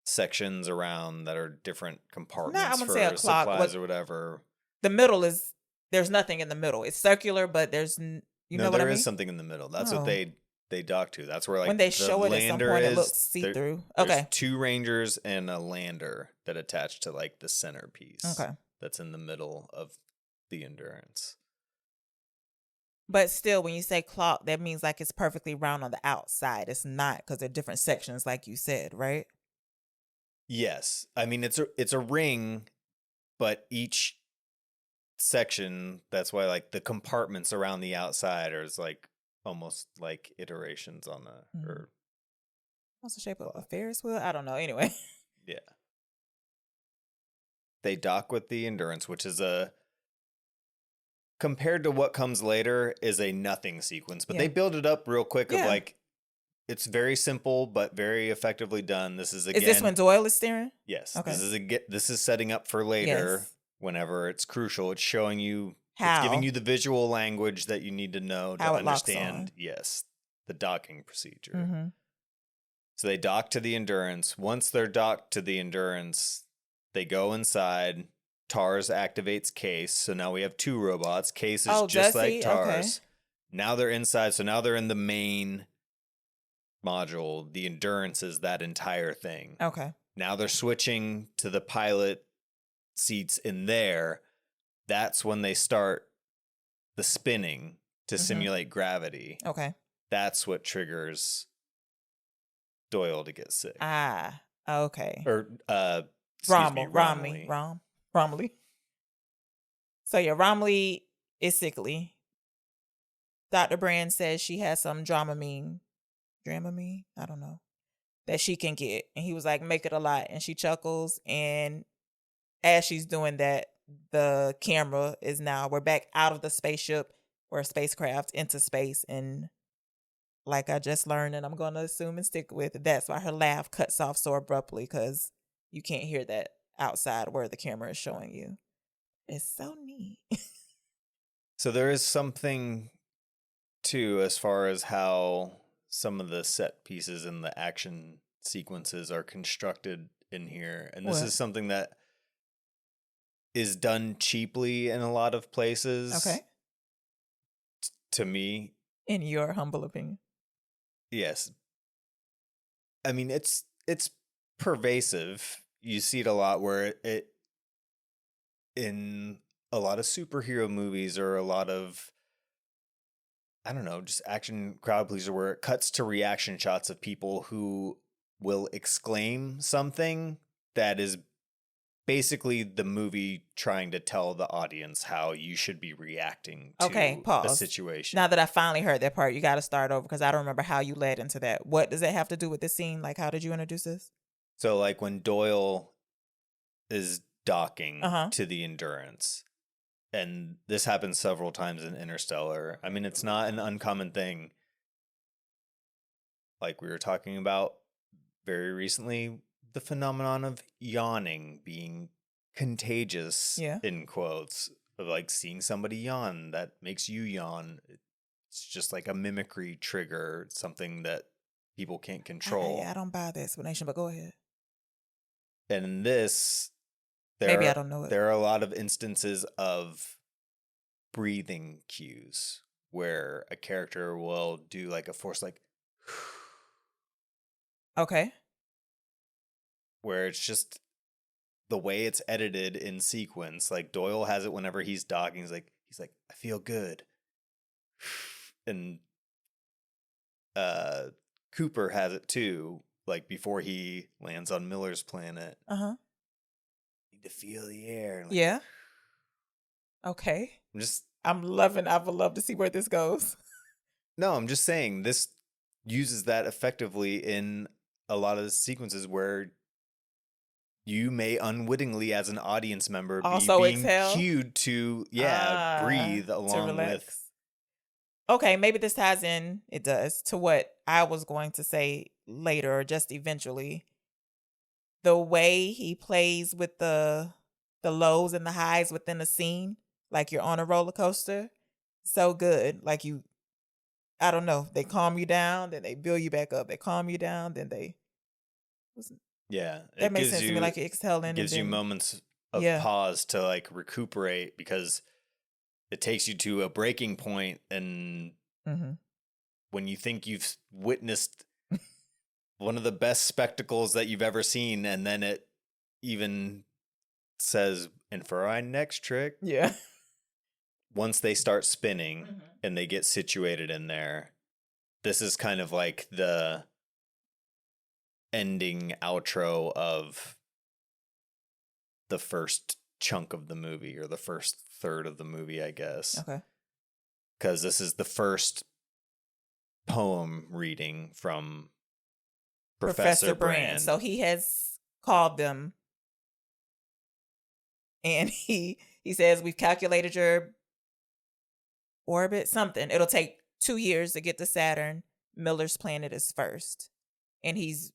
sections around that are different compartments for supplies or whatever. The middle is, there's nothing in the middle. It's circular, but there's, you know what I mean? There is something in the middle. That's what they dock to. That's where, like, when they show it at some point, it looks see-through. Okay. There's 2 Rangers and a lander that attach to, like, the centerpiece. Okay. That's in the middle of the Endurance. But still, when you say clock, that means like it's perfectly round on the outside. It's not, because they're different sections, like you said, right? Yes. I mean, it's a ring, but each section, that's why, like, the compartments around the outside are like almost like iterations on the or what's the shape of a Ferris wheel? I don't know. Anyway. Yeah. They dock with the Endurance, which is compared to what comes later, is a nothing sequence. But they build it up real quick of like, it's very simple but very effectively done. This is again. Is this when Doyle is steering? Yes. Okay. This is setting up for later. Yes. Whenever it's crucial, it's showing you. How? It's giving you the visual language that you need to know to How it locks understand. on. Yes, the docking procedure. Mm-hmm. So they dock to the Endurance. Once they're docked to the Endurance, they go inside. TARS activates Case. So now we have two robots. Case is just like TARS. Okay. Now they're inside. So now they're in the main module. The Endurance is that entire thing. Okay. Now they're switching to the pilot seats in there. That's when they start the spinning to simulate gravity. Okay. That's what triggers Doyle to get sick. Okay. Or Romilly. Romilly. So yeah, Romilly is sickly. Dr. Brand says she has some Dramamine, I don't know, that she can get. And he was like, make it a lot. And she chuckles. And as she's doing that, the camera is now, we're back out of the spaceship or spacecraft into space. And like I just learned, and I'm going to assume and stick with it, that's why her laugh cuts off so abruptly, because you can't hear that outside where the camera is showing you. It's so neat. So there is something too as far as how some of the set pieces and the action sequences are constructed in here. And this is something that is done cheaply in a lot of places. Okay. To me. In your humble opinion. Yes. I mean, it's pervasive. You see it a lot where it in a lot of superhero movies or a lot of, I don't know, just action crowd pleaser where it cuts to reaction shots of people who will exclaim something that is basically the movie trying to tell the audience how you should be reacting to a situation. Now that I finally heard that part, you got to start over because I don't remember how you led into that. What does that have to do with this scene? Like, how did you introduce this? So, like, when Doyle is docking to the Endurance, and this happens several times in Interstellar. I mean, it's not an uncommon thing. Like we were talking about very recently, the phenomenon of yawning being contagious, in quotes, of like seeing somebody yawn that makes you yawn. It's just like a mimicry trigger, something that people can't control. I don't buy the explanation, but go ahead. And in this, maybe I don't know it. There are a lot of instances of breathing cues where a character will do like a force, like, okay. Where it's just the way it's edited in sequence. Like Doyle has it whenever he's docking. He's like, I feel good. And Cooper has it too. Like before he lands on Miller's planet. Need to feel the air. Like, yeah. Okay. I would love to see where this goes. No, I'm just saying this uses that effectively in a lot of the sequences where you may unwittingly, as an audience member, also be being exhale? cued to, breathe along with. Okay, maybe this ties in, it does, to what I was going to say later, or just eventually. The way he plays with the lows and the highs within a scene, like you're on a roller coaster, so good. Like I don't know, they calm you down, then they build you back up. They calm you down, then they... Yeah. That makes sense to me, like exhaling. It gives you moments of pause to like recuperate, because it takes you to a breaking point, and when you think you've witnessed one of the best spectacles that you've ever seen, and then it even says, and for our next trick. Yeah. Once they start spinning and they get situated in there, this is kind of like the ending outro of the first chunk of the movie, or the first third of the movie, I guess. Okay. Because this is the first poem reading from Professor Brand. So he has called them, and he says, we've calculated your orbit, something. It'll take 2 years to get to Saturn. Miller's planet is first. And he's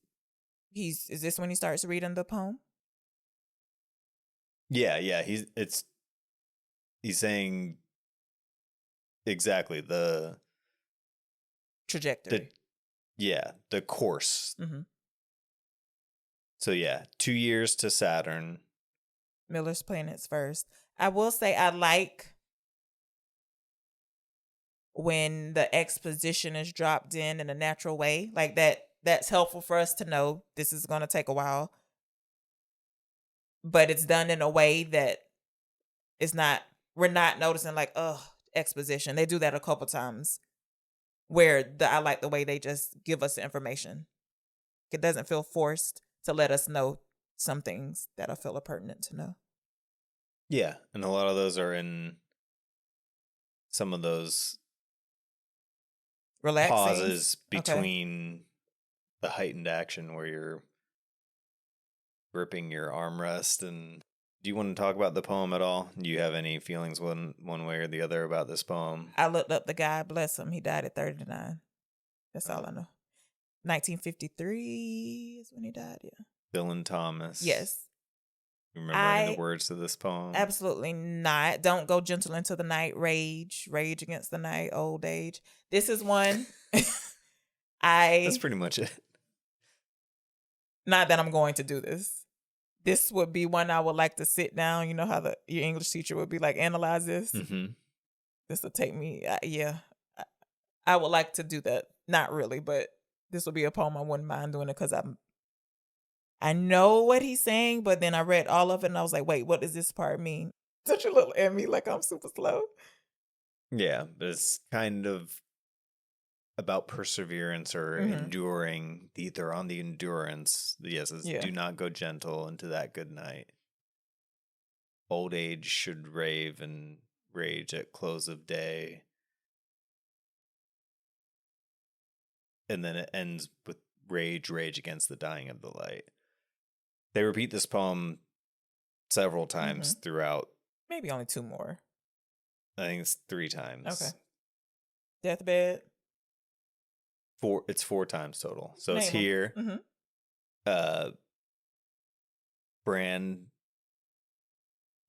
is this when he starts reading the poem? Yeah. He's saying exactly the Trajectory. the course. Mm-hmm. So 2 years to Saturn. Miller's planet's first. I will say I like when the exposition is dropped in a natural way. Like that's helpful for us to know this is going to take a while. But it's done in a way that we're not noticing like, exposition. They do that a couple times where I like the way they just give us the information. It doesn't feel forced to let us know some things that I feel are pertinent to know. Yeah, and a lot of those are in some of those Relaxing pauses between the heightened action where you're gripping your armrest. And do you want to talk about the poem at all? Do you have any feelings one way or the other about this poem? I looked up the guy, bless him. He died at 39. That's all I know. 1953 is when he died, yeah. Dylan Thomas. Yes. Remember any of the words to this poem? Absolutely not. Don't go gentle into the night. Rage against the night. Old age. This is one. That's pretty much it. Not that I'm going to do this. This would be one I would like to sit down. You know how your English teacher would be like, analyze this. Mm-hmm. This will take me. I would like to do that. Not really, but this will be a poem I wouldn't mind doing it because I know what he's saying, but then I read all of it and I was like, wait, what does this part mean? Such a little at me like I'm super slow. Yeah, but it's kind of about perseverance or enduring. They're on the endurance. Yes, do not go gentle into that good night. Old age should rave and rage at close of day. And then it ends with rage against the dying of the light. They repeat this poem several times throughout. Maybe only 2 more. I think it's 3 times. Okay. Deathbed. It's 4 times total. So Name it's here. Mm-hmm. Brand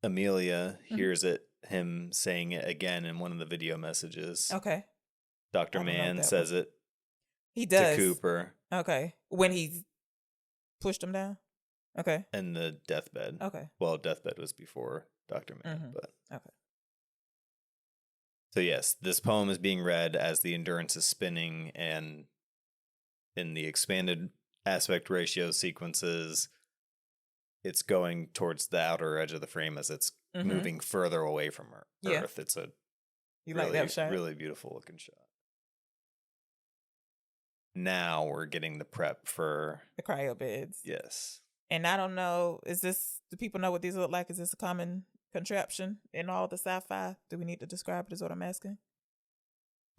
Amelia hears him saying it again in one of the video messages. Okay. Dr. Mann says it. He does. To Cooper. Okay. When he pushed him down? Okay. And the deathbed. Okay. Well, deathbed was before Dr. Mann, but okay. So yes, this poem is being read as the endurance is spinning, and in the expanded aspect ratio sequences, it's going towards the outer edge of the frame as it's moving further away from Earth. Yeah. It's a like that shot? Really beautiful looking shot. Now we're getting the prep for the cryo beds. Yes. And I don't know, do people know what these look like? Is this a common contraption in all the sci-fi? Do we need to describe it, is what I'm asking?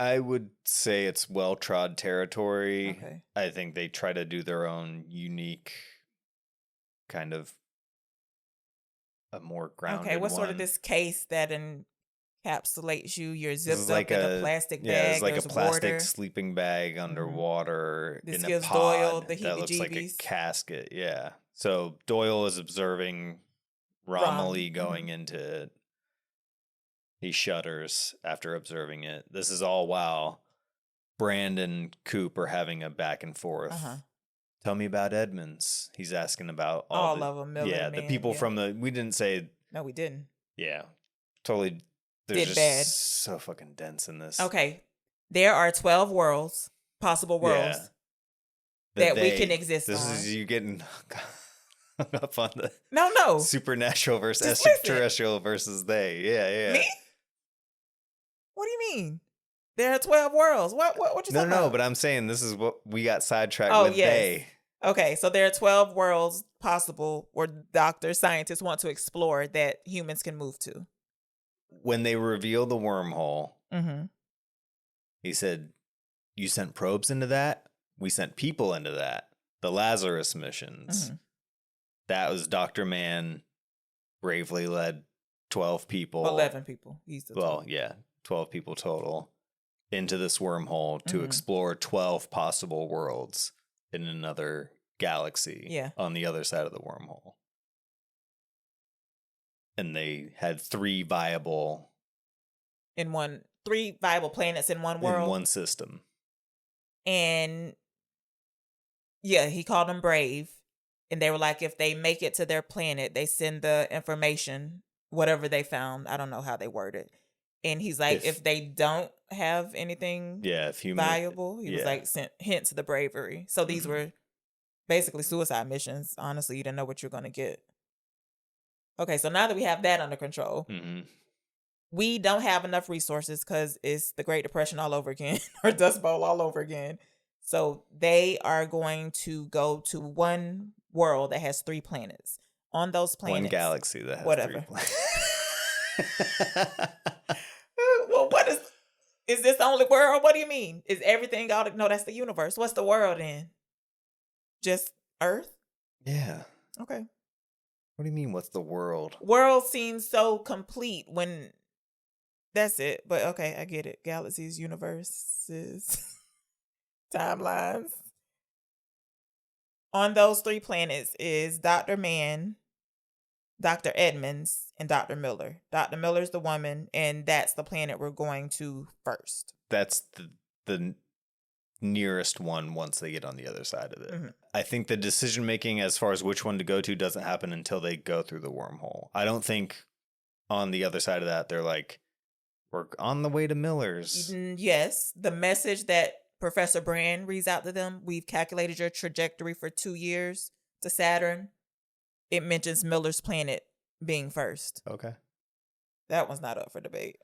I would say it's well-trod territory. Okay. I think they try to do their own unique kind of a more grounded Okay, what's one. sort of this case that encapsulates you? You're zipped up in a plastic bag. Yeah, it's like There's a plastic water. sleeping bag underwater This in a gives pod Doyle the that looks like a heebie-jeebies. casket. Yeah. So Doyle is observing Romilly going into it. He shudders after observing it. This is all while Brandon and Coop are having a back and forth. Tell me about Edmonds. He's asking about all of them. Miller, the people from we didn't say. No, we didn't. Yeah. Totally. They're just bad. So fucking dense in this. Okay. There are 12 worlds, possible worlds, that we can exist on. This is you getting up on the no supernatural versus Just extraterrestrial versus they. Yeah. Me? What do you mean? There are 12 worlds. What you talking about? No, but I'm saying this is what we got sidetracked with they. Okay, so there are 12 worlds possible where scientists want to explore that humans can move to. When they reveal the wormhole, he said, you sent probes into that? We sent people into that. The Lazarus missions. That was Dr. Mann bravely led 12 people. 11 people. 12 people total. into this wormhole to explore 12 possible worlds in another galaxy on the other side of the wormhole. And they had three viable planets in one world. In one system. And yeah, he called them brave. And they were like, if they make it to their planet, they send the information, whatever they found. I don't know how they word it. And he's like, if they don't have anything valuable, he was like, hence the bravery. So these were basically suicide missions. Honestly, you didn't know what you're going to get. Okay, so now that we have that under control, we don't have enough resources because it's the Great Depression all over again, or Dust Bowl all over again. So they are going to go to one world that has 3 planets. On those planets, one galaxy that has whatever. 3 planets. Well, is this the only world? What do you mean? Is everything all? No, that's the universe. What's the world in? Just Earth? Yeah. Okay. What do you mean, what's the world? World seems so complete when that's it. But okay, I get it. Galaxies, universes, timelines. On those 3 planets is Dr. Mann, Dr. Edmonds, and Dr. Miller. Dr. Miller's the woman, and that's the planet we're going to first. That's the nearest one once they get on the other side of it. I think the decision making as far as which one to go to doesn't happen until they go through the wormhole. I don't think on the other side of that they're like, we're on the way to Miller's. Yes, the message that Professor Brand reads out to them, we've calculated your trajectory for 2 years to Saturn. It mentions Miller's planet being first. Okay. That one's not up for debate.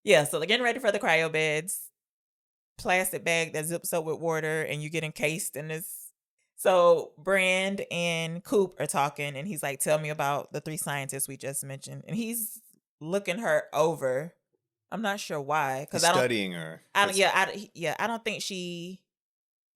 Yeah, so they're getting ready for the cryo beds. Plastic bag that zips up with water, and you get encased in this. So Brand and Coop are talking, and he's like, tell me about the 3 scientists we just mentioned. And he's looking her over. I'm not sure why. He's studying her. I don't think she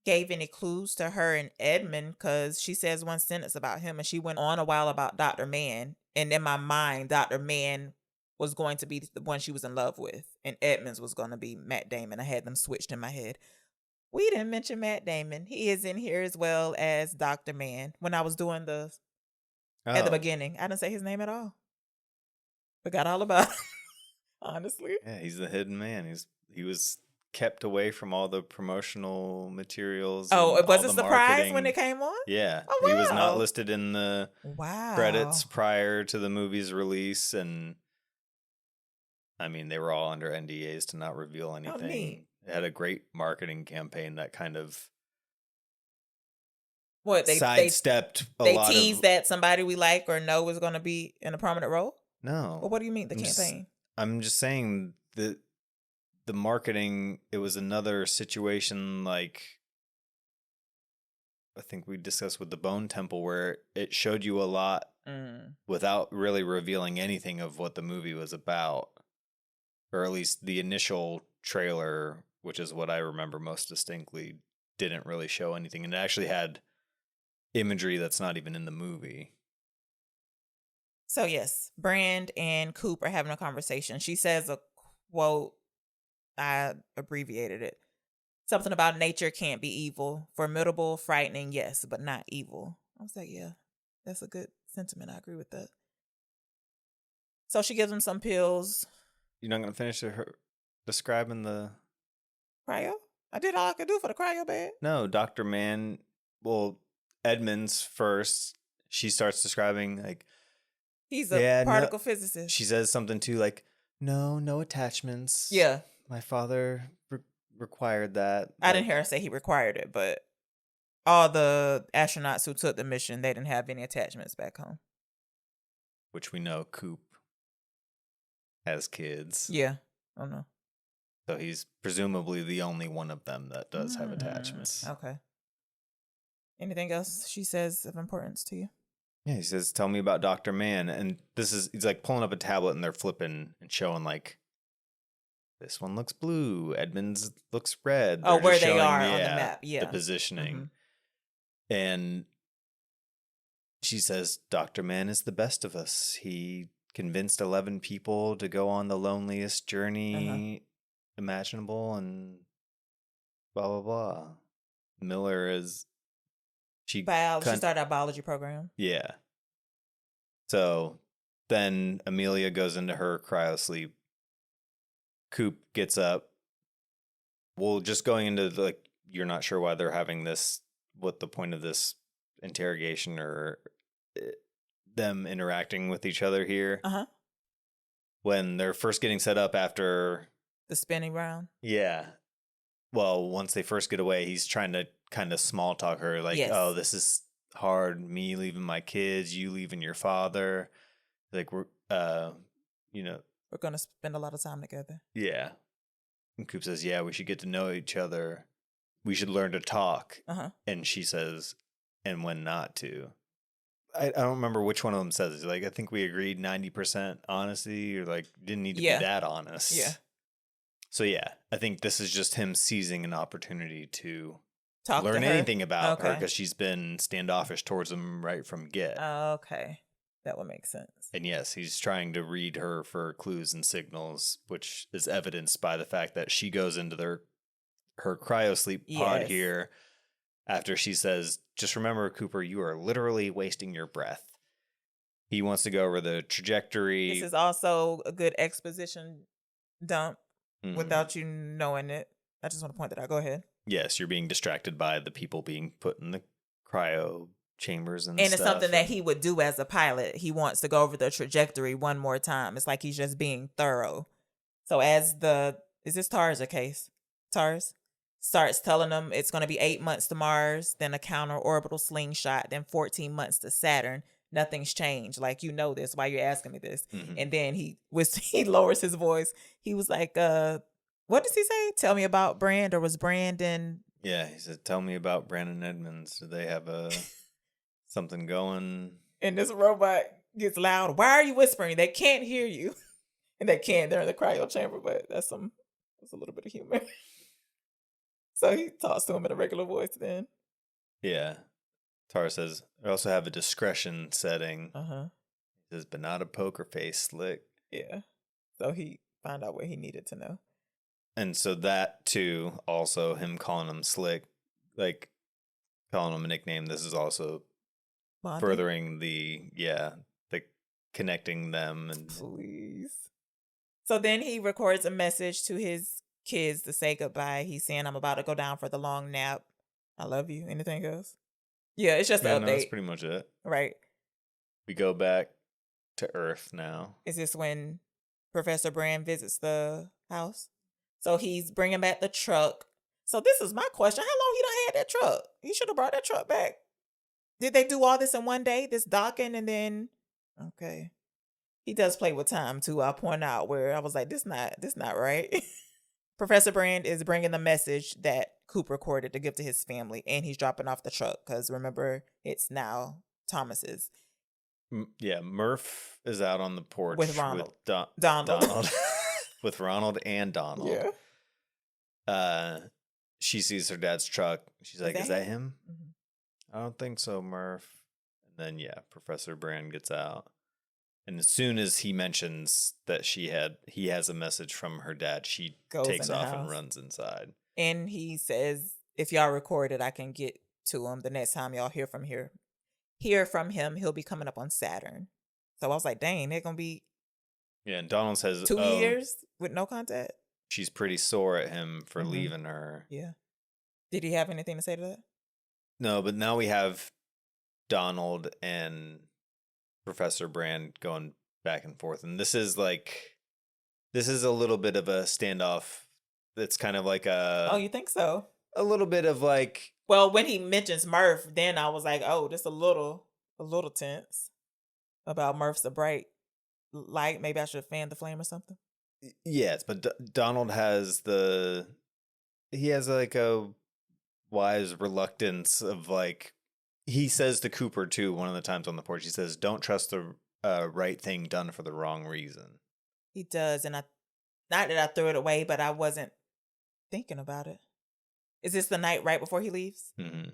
gave any clues to her and Edmund, because she says one sentence about him, and she went on a while about Dr. Mann. And in my mind, Dr. Mann was going to be the one she was in love with, and Edmonds was going to be Matt Damon. I had them switched in my head. We didn't mention Matt Damon. He is in here as well as Dr. Mann. When I was doing at the beginning, I didn't say his name at all. Forgot all about him, honestly. Yeah, he's the hidden man. He was kept away from all the promotional materials. Oh, it was a surprise when it came on? Yeah. Oh, wow. He was not listed in the credits prior to the movie's release, and I mean, they were all under NDAs to not reveal anything. It had a great marketing campaign that kind of sidestepped a lot of... They teased that somebody we like or know was going to be in a prominent role? No. Well, what do you mean, the campaign? I'm just saying that the marketing, it was another situation like I think we discussed with the Bone Temple, where it showed you a lot without really revealing anything of what the movie was about. Or at least the initial trailer, which is what I remember most distinctly, didn't really show anything. And it actually had imagery that's not even in the movie. So yes, Brand and Coop are having a conversation. She says a quote, I abbreviated it. Something about nature can't be evil. Formidable, frightening, yes, but not evil. I was like, yeah, that's a good sentiment. I agree with that. So she gives him some pills. You're not going to finish her describing the... cryo? I did all I could do for the cryo bed. No, Dr. Mann, Edmonds first, she starts describing, like... He's a particle physicist. She says something too, like, no attachments. Yeah. My father required that. I didn't hear her say he required it, but all the astronauts who took the mission, they didn't have any attachments back home. Which we know Coop has kids. Yeah. Oh, no. So he's presumably the only one of them that does have attachments. Okay. Anything else she says of importance to you? Yeah, he says, tell me about Dr. Mann. And he's like pulling up a tablet and they're flipping and showing like, this one looks blue. Edmonds looks red. They're where they are on the map. Yeah. The positioning. And she says, Dr. Mann is the best of us. He convinced 11 people to go on the loneliest journey imaginable and blah, blah, blah. Miller is... She started a biology program. Yeah. So then Amelia goes into her cryosleep. Coop gets up. Well, just going into like, you're not sure why they're having this, what the point of this interrogation or them interacting with each other here. When they're first getting set up after the spinning round. Yeah. Well, once they first get away, he's trying to kind of small talk her like, oh, this is hard. Me leaving my kids, you leaving your father. Like, we're going to spend a lot of time together. Yeah. And Coop says, yeah, we should get to know each other. We should learn to talk. And she says, and when not to. I don't remember which one of them says it. Like, I think we agreed 90% honesty, or like, didn't need to be that honest. Yeah. So, yeah, I think this is just him seizing an opportunity to talk learn to her. anything about her, because she's been standoffish towards him right from get. Okay. That would make sense. And yes, he's trying to read her for clues and signals, which is evidenced by the fact that she goes into her cryosleep pod here after she says, just remember, Cooper, you are literally wasting your breath. He wants to go over the trajectory. This is also a good exposition dump without you knowing it. I just want to point that out. Go ahead. Yes, you're being distracted by the people being put in the cryo chambers and it's something that he would do as a pilot. He wants to go over the trajectory one more time. It's like he's just being thorough. So as is this Tars or Case? Tars starts telling them it's going to be 8 months to Mars, then a counter orbital slingshot, then 14 months to Saturn. Nothing's changed. Like, you know this. Why you're asking me this? And then he lowers his voice. He was like, what does he say? Tell me about Brand, or was Brandon? Yeah, he said, tell me about Brandon Edmonds. Do they have something going? And this robot gets loud. Why are you whispering? They can't hear you. And they can't. They're in the cryo chamber, but that's a little bit of humor. So he talks to him in a regular voice then. Yeah. Tara says, I also have a discretion setting. He says, but not a poker face, Slick. Yeah. So he found out what he needed to know. And so that, too, also him calling him Slick, like calling him a nickname, this is also bonding. Furthering the connecting them. And please. So then he records a message to his kids to say goodbye. He's saying, I'm about to go down for the long nap. I love you. Anything else? Yeah, it's just an update. That's pretty much it. Right. We go back to Earth now. Is this when Professor Brand visits the house? So he's bringing back the truck. So this is my question. How long he done had that truck? He should have brought that truck back. Did they do all this in one day? This docking and then... Okay. He does play with time, too. I'll point out where I was like, this not right. Professor Brand is bringing the message that Coop recorded to give to his family, and he's dropping off the truck because, remember, it's now Thomas's. Yeah, Murph is out on the porch with Ronald. With Donald. With Ronald and Donald. Yeah. She sees her dad's truck. She's like, is that him? I don't think so, Murph. And then, yeah, Professor Brand gets out. And as soon as he mentions that he has a message from her dad, she takes off and runs inside. And he says, if y'all record it, I can get to him. The next time y'all hear from him, he'll be coming up on Saturn. So I was like, dang, they're going to be... Yeah, and Donald says... 2 years with no contact? She's pretty sore at him for leaving her. Yeah. Did he have anything to say to that? No, but now we have Donald and Professor Brand going back and forth. And this is a little bit of a standoff. It's kind of like a... Oh, you think so? A little bit of like... Well, when he mentions Murph, then I was like, oh, this a little tense about Murph's a bright light. Maybe I should fan the flame or something. Yes, but Donald has he has like a wise reluctance of like, he says to Cooper too, one of the times on the porch, he says, don't trust the right thing done for the wrong reason. He does. And not that I threw it away, but I wasn't thinking about it. Is this the night right before he leaves? Mm-hmm.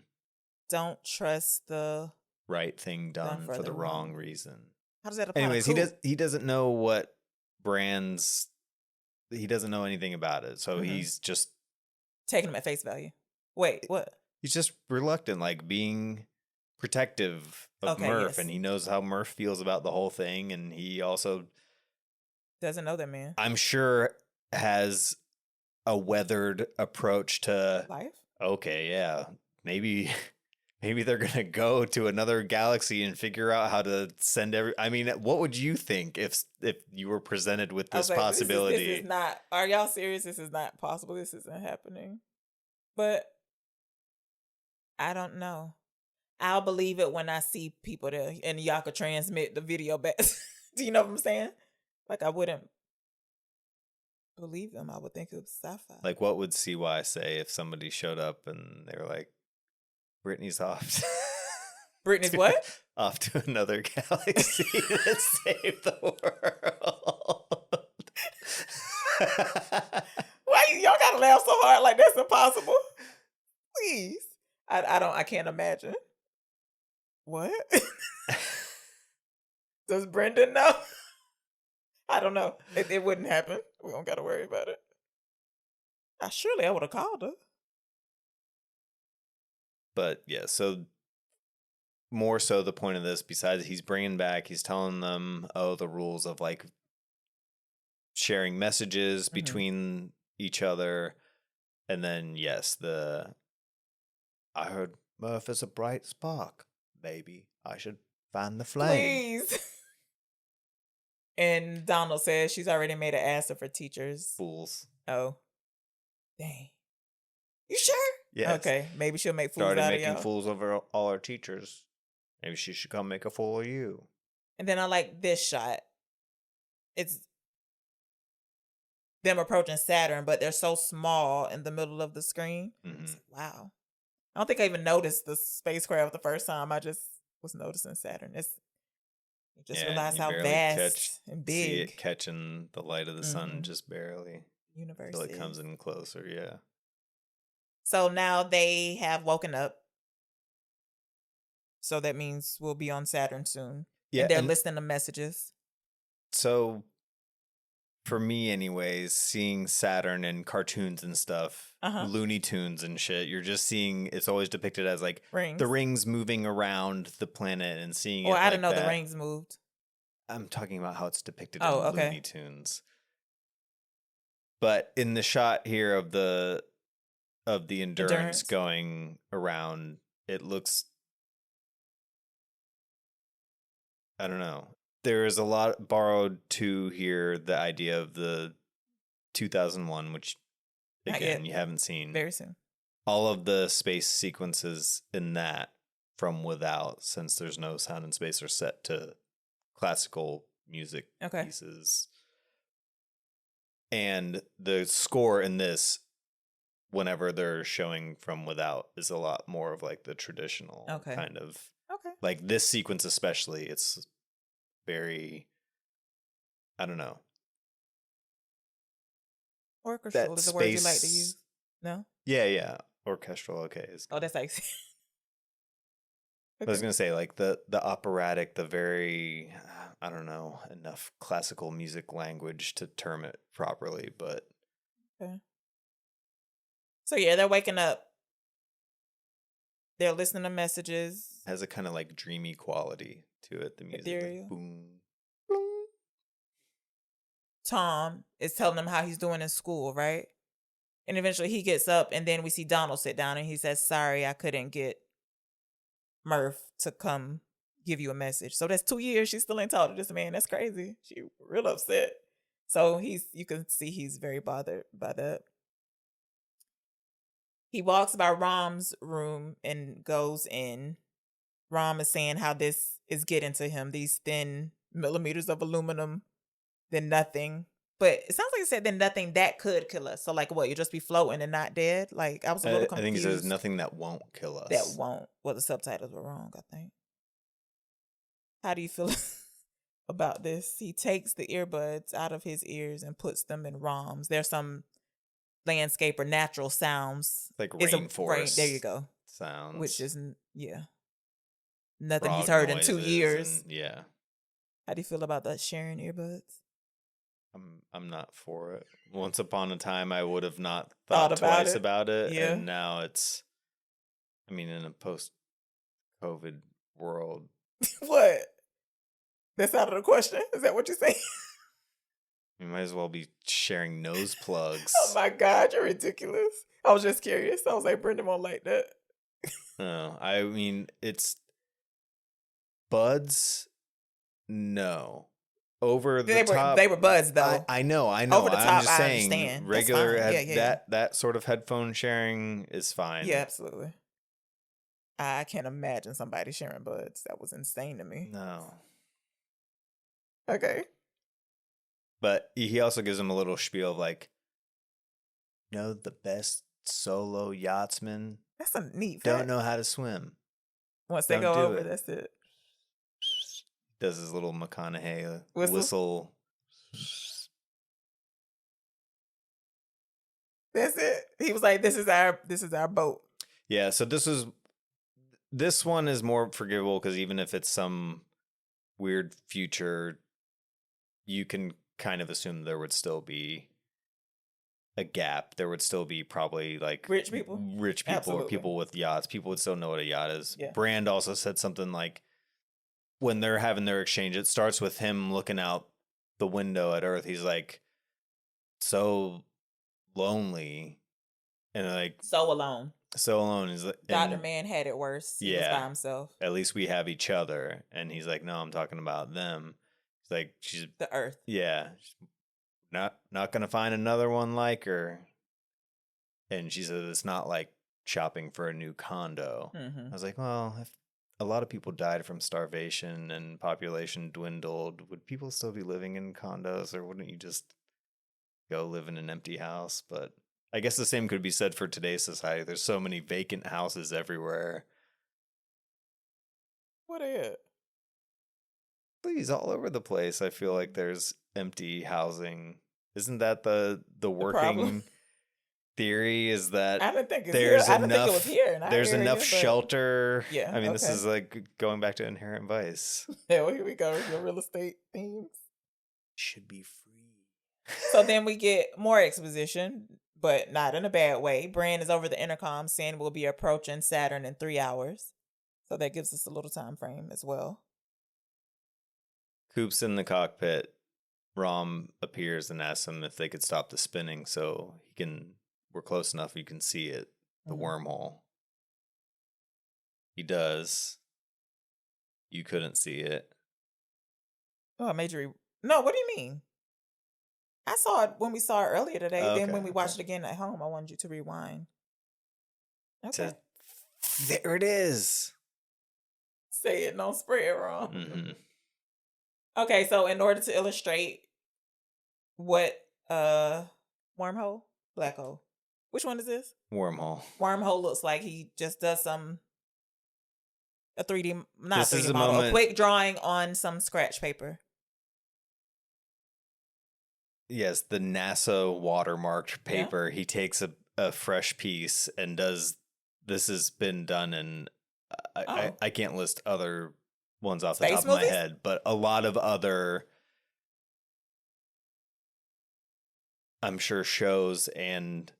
Don't trust the right thing done for the wrong reason. How does that apply Anyways, to Coop? he doesn't know what brands. He doesn't know anything about it, so he's just taking them at face value. Wait, what? he's just reluctant, like being protective of Murph, and he knows how Murph feels about the whole thing, and he also doesn't know that man. I'm sure has a weathered approach to life. Okay, yeah, maybe they're gonna go to another galaxy and figure out how to send I mean, what would you think if you were presented with this possibility? This is not. Are y'all serious? This is not possible. This isn't happening. But I don't know. I'll believe it when I see people there and y'all could transmit the video back. Do you know what I'm saying? Like, I wouldn't believe them. I would think it was sci-fi. Like, what would CY say if somebody showed up and they were like, Brittany's off. Brittany's what? Off to another galaxy to save the world. Why y'all gotta laugh so hard like that's impossible? Please. I can't imagine. What? Does Brendan know? I don't know. It wouldn't happen. We don't gotta worry about it. I would have called her. But yeah, so more so the point of this, besides he's bringing back, he's telling them, the rules of like sharing messages between each other. And then, yes, I heard Murph is a bright spark. Maybe I should fan the flame. Please. And Donald says she's already made an ass of her teachers. Fools. Oh. Dang. You sure? Yes. Okay, maybe she'll make fools Started out of making y'all. fools of all our teachers. Maybe she should come make a fool of you. And then I like this shot. It's them approaching Saturn, but they're so small in the middle of the screen. Mm-hmm. Like, wow. I don't think I even noticed the spacecraft the first time. I just was noticing Saturn. You just realize how vast and big. See it catching the light of the sun just barely. Universe Until it comes in closer, yeah. So now they have woken up. So that means we'll be on Saturn soon. Yeah, and they're listening to messages. So, for me anyways, seeing Saturn and cartoons and stuff, Looney Tunes and shit, you're just seeing, it's always depicted as like rings. The rings moving around the planet and seeing it I like didn't know that. The rings moved. I'm talking about how it's depicted in Looney Tunes. But in the shot here of the Endurance going around, it looks, I don't know. There is a lot borrowed to here, the idea of the 2001, which again you haven't seen. Very soon. All of the space sequences in that from without, since there's no sound in space, are set to classical music pieces. And the score in this, whenever they're showing from without, is a lot more of like the traditional kind of. Like this sequence especially, it's very, I don't know. Orchestral is the word you like to use. No? Yeah. Orchestral, okay. That's like... I was going to say, like, the operatic, the very, I don't know, enough classical music language to term it properly, but... Okay. So, yeah, they're waking up. They're listening to messages. Has a kind of, like, dreamy quality to it, the music. Like, boom. Tom is telling them how he's doing in school, right? And eventually he gets up, and then we see Donald sit down, and he says, sorry, I couldn't get Murph to come give you a message. So that's 2 years she still ain't talked to this man. That's crazy. She real upset. So you can see he's very bothered by that. He walks by Rom's room and goes in. Rom is saying how this is getting to him, these thin millimeters of aluminum, then nothing. But it sounds like he said then nothing that could kill us. So like what, you just be floating and not dead? Like I was a little confused. I think he says nothing that won't kill us. That won't. Well, the subtitles were wrong, I think. How do you feel about this? He takes the earbuds out of his ears and puts them in Rom's. There's some landscape or natural sounds. Like rainforest. There you go. Sounds. Which is, nothing he's heard in 2 years. Yeah. How do you feel about that sharing earbuds? I'm not for it. Once upon a time, I would have not Thought thought about twice it? about it, Yeah. and now it's. I mean, in a post-COVID world, What? That's out of the question. Is that what you're saying? you might as well be sharing nose plugs. Oh my God, you're ridiculous. I was just curious. I was like, Brendan won't like that. No, I mean it's buds. No, over the top. They were buds though. I know. Over the I'm top, just I saying, understand. That's regular fine. Yeah. that sort of headphone sharing is fine. Yeah, absolutely. I can't imagine somebody sharing buds. That was insane to me. No, Okay. but he also gives him a little spiel of like, the best solo yachtsmen That's a neat fact. don't know how to swim. Once they don't go do over, it. that's it. Does his little McConaughey Whistle? whistle. That's it. He was like, this is our boat. Yeah, so this one is more forgivable because even if it's some weird future, you can kind of assume there would still be a gap. There would still be probably like Rich people? or Absolutely. people with yachts. People would still know what a yacht is. Yeah. Brand also said something like when they're having their exchange, it starts with him looking out the window at Earth. He's like so lonely and like So alone. so alone. He's like, Dr. Mann had it worse. He was by himself. At least we have each other. And he's like, no, I'm talking about them. He's like, she's The Earth. yeah, she's not gonna find another one like her. And she said it's not like shopping for a new condo. Mm-hmm. I was like, well, if a lot of people died from starvation and population dwindled, would people still be living in condos, or wouldn't you just go live in an empty house? But I guess the same could be said for today's society. There's so many vacant houses everywhere. What are you? Please, all over the place. I feel like there's empty housing. Isn't that the working problem? theory? Is that I didn't think there's I didn't think it enough was here. In our there's area, enough but- shelter? Yeah, I mean, this okay. is like going back to Inherent Vice. Yeah, well, here we go. Your real estate themes. Should be free. So then we get more exposition, but not in a bad way. Brand is over the intercom saying we'll be approaching Saturn in 3 hours. So that gives us a little time frame as well. Coop's in the cockpit. Rom appears and asks him if they could stop the spinning so we're close enough you can see it, the wormhole. He does. You couldn't see it. Oh, No, what do you mean? I saw it when we saw it earlier today. Then when we watched it again at home, I wanted you to rewind. Okay. There it is. Say it, don't spray it wrong. Mm-hmm. Okay, so in order to illustrate what wormhole? Black hole. Which one is this? Wormhole. Wormhole looks like he just does a 3D, not This is 3D a model, moment- a quick drawing on some scratch paper. Yes, the NASA watermarked paper. He takes a fresh piece and does. This has been done in. I can't list other ones off the Space top of my movies? head, but a lot of other. I'm sure shows and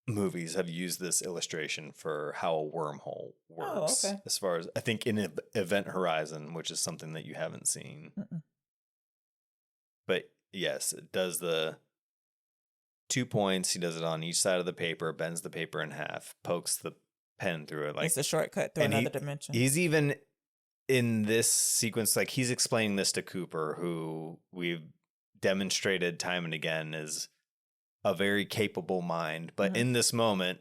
movies have used this illustration for how a wormhole works. okay. As far as I think in Event Horizon, which is something that you haven't seen. Mm-mm. But yes, it does the 2 points. He does it on each side of the paper, bends the paper in half, pokes the pen through it. Like It's a shortcut through and another dimension. He's even in this sequence, like he's explaining this to Cooper, who we've demonstrated time and again is a very capable mind, but in this moment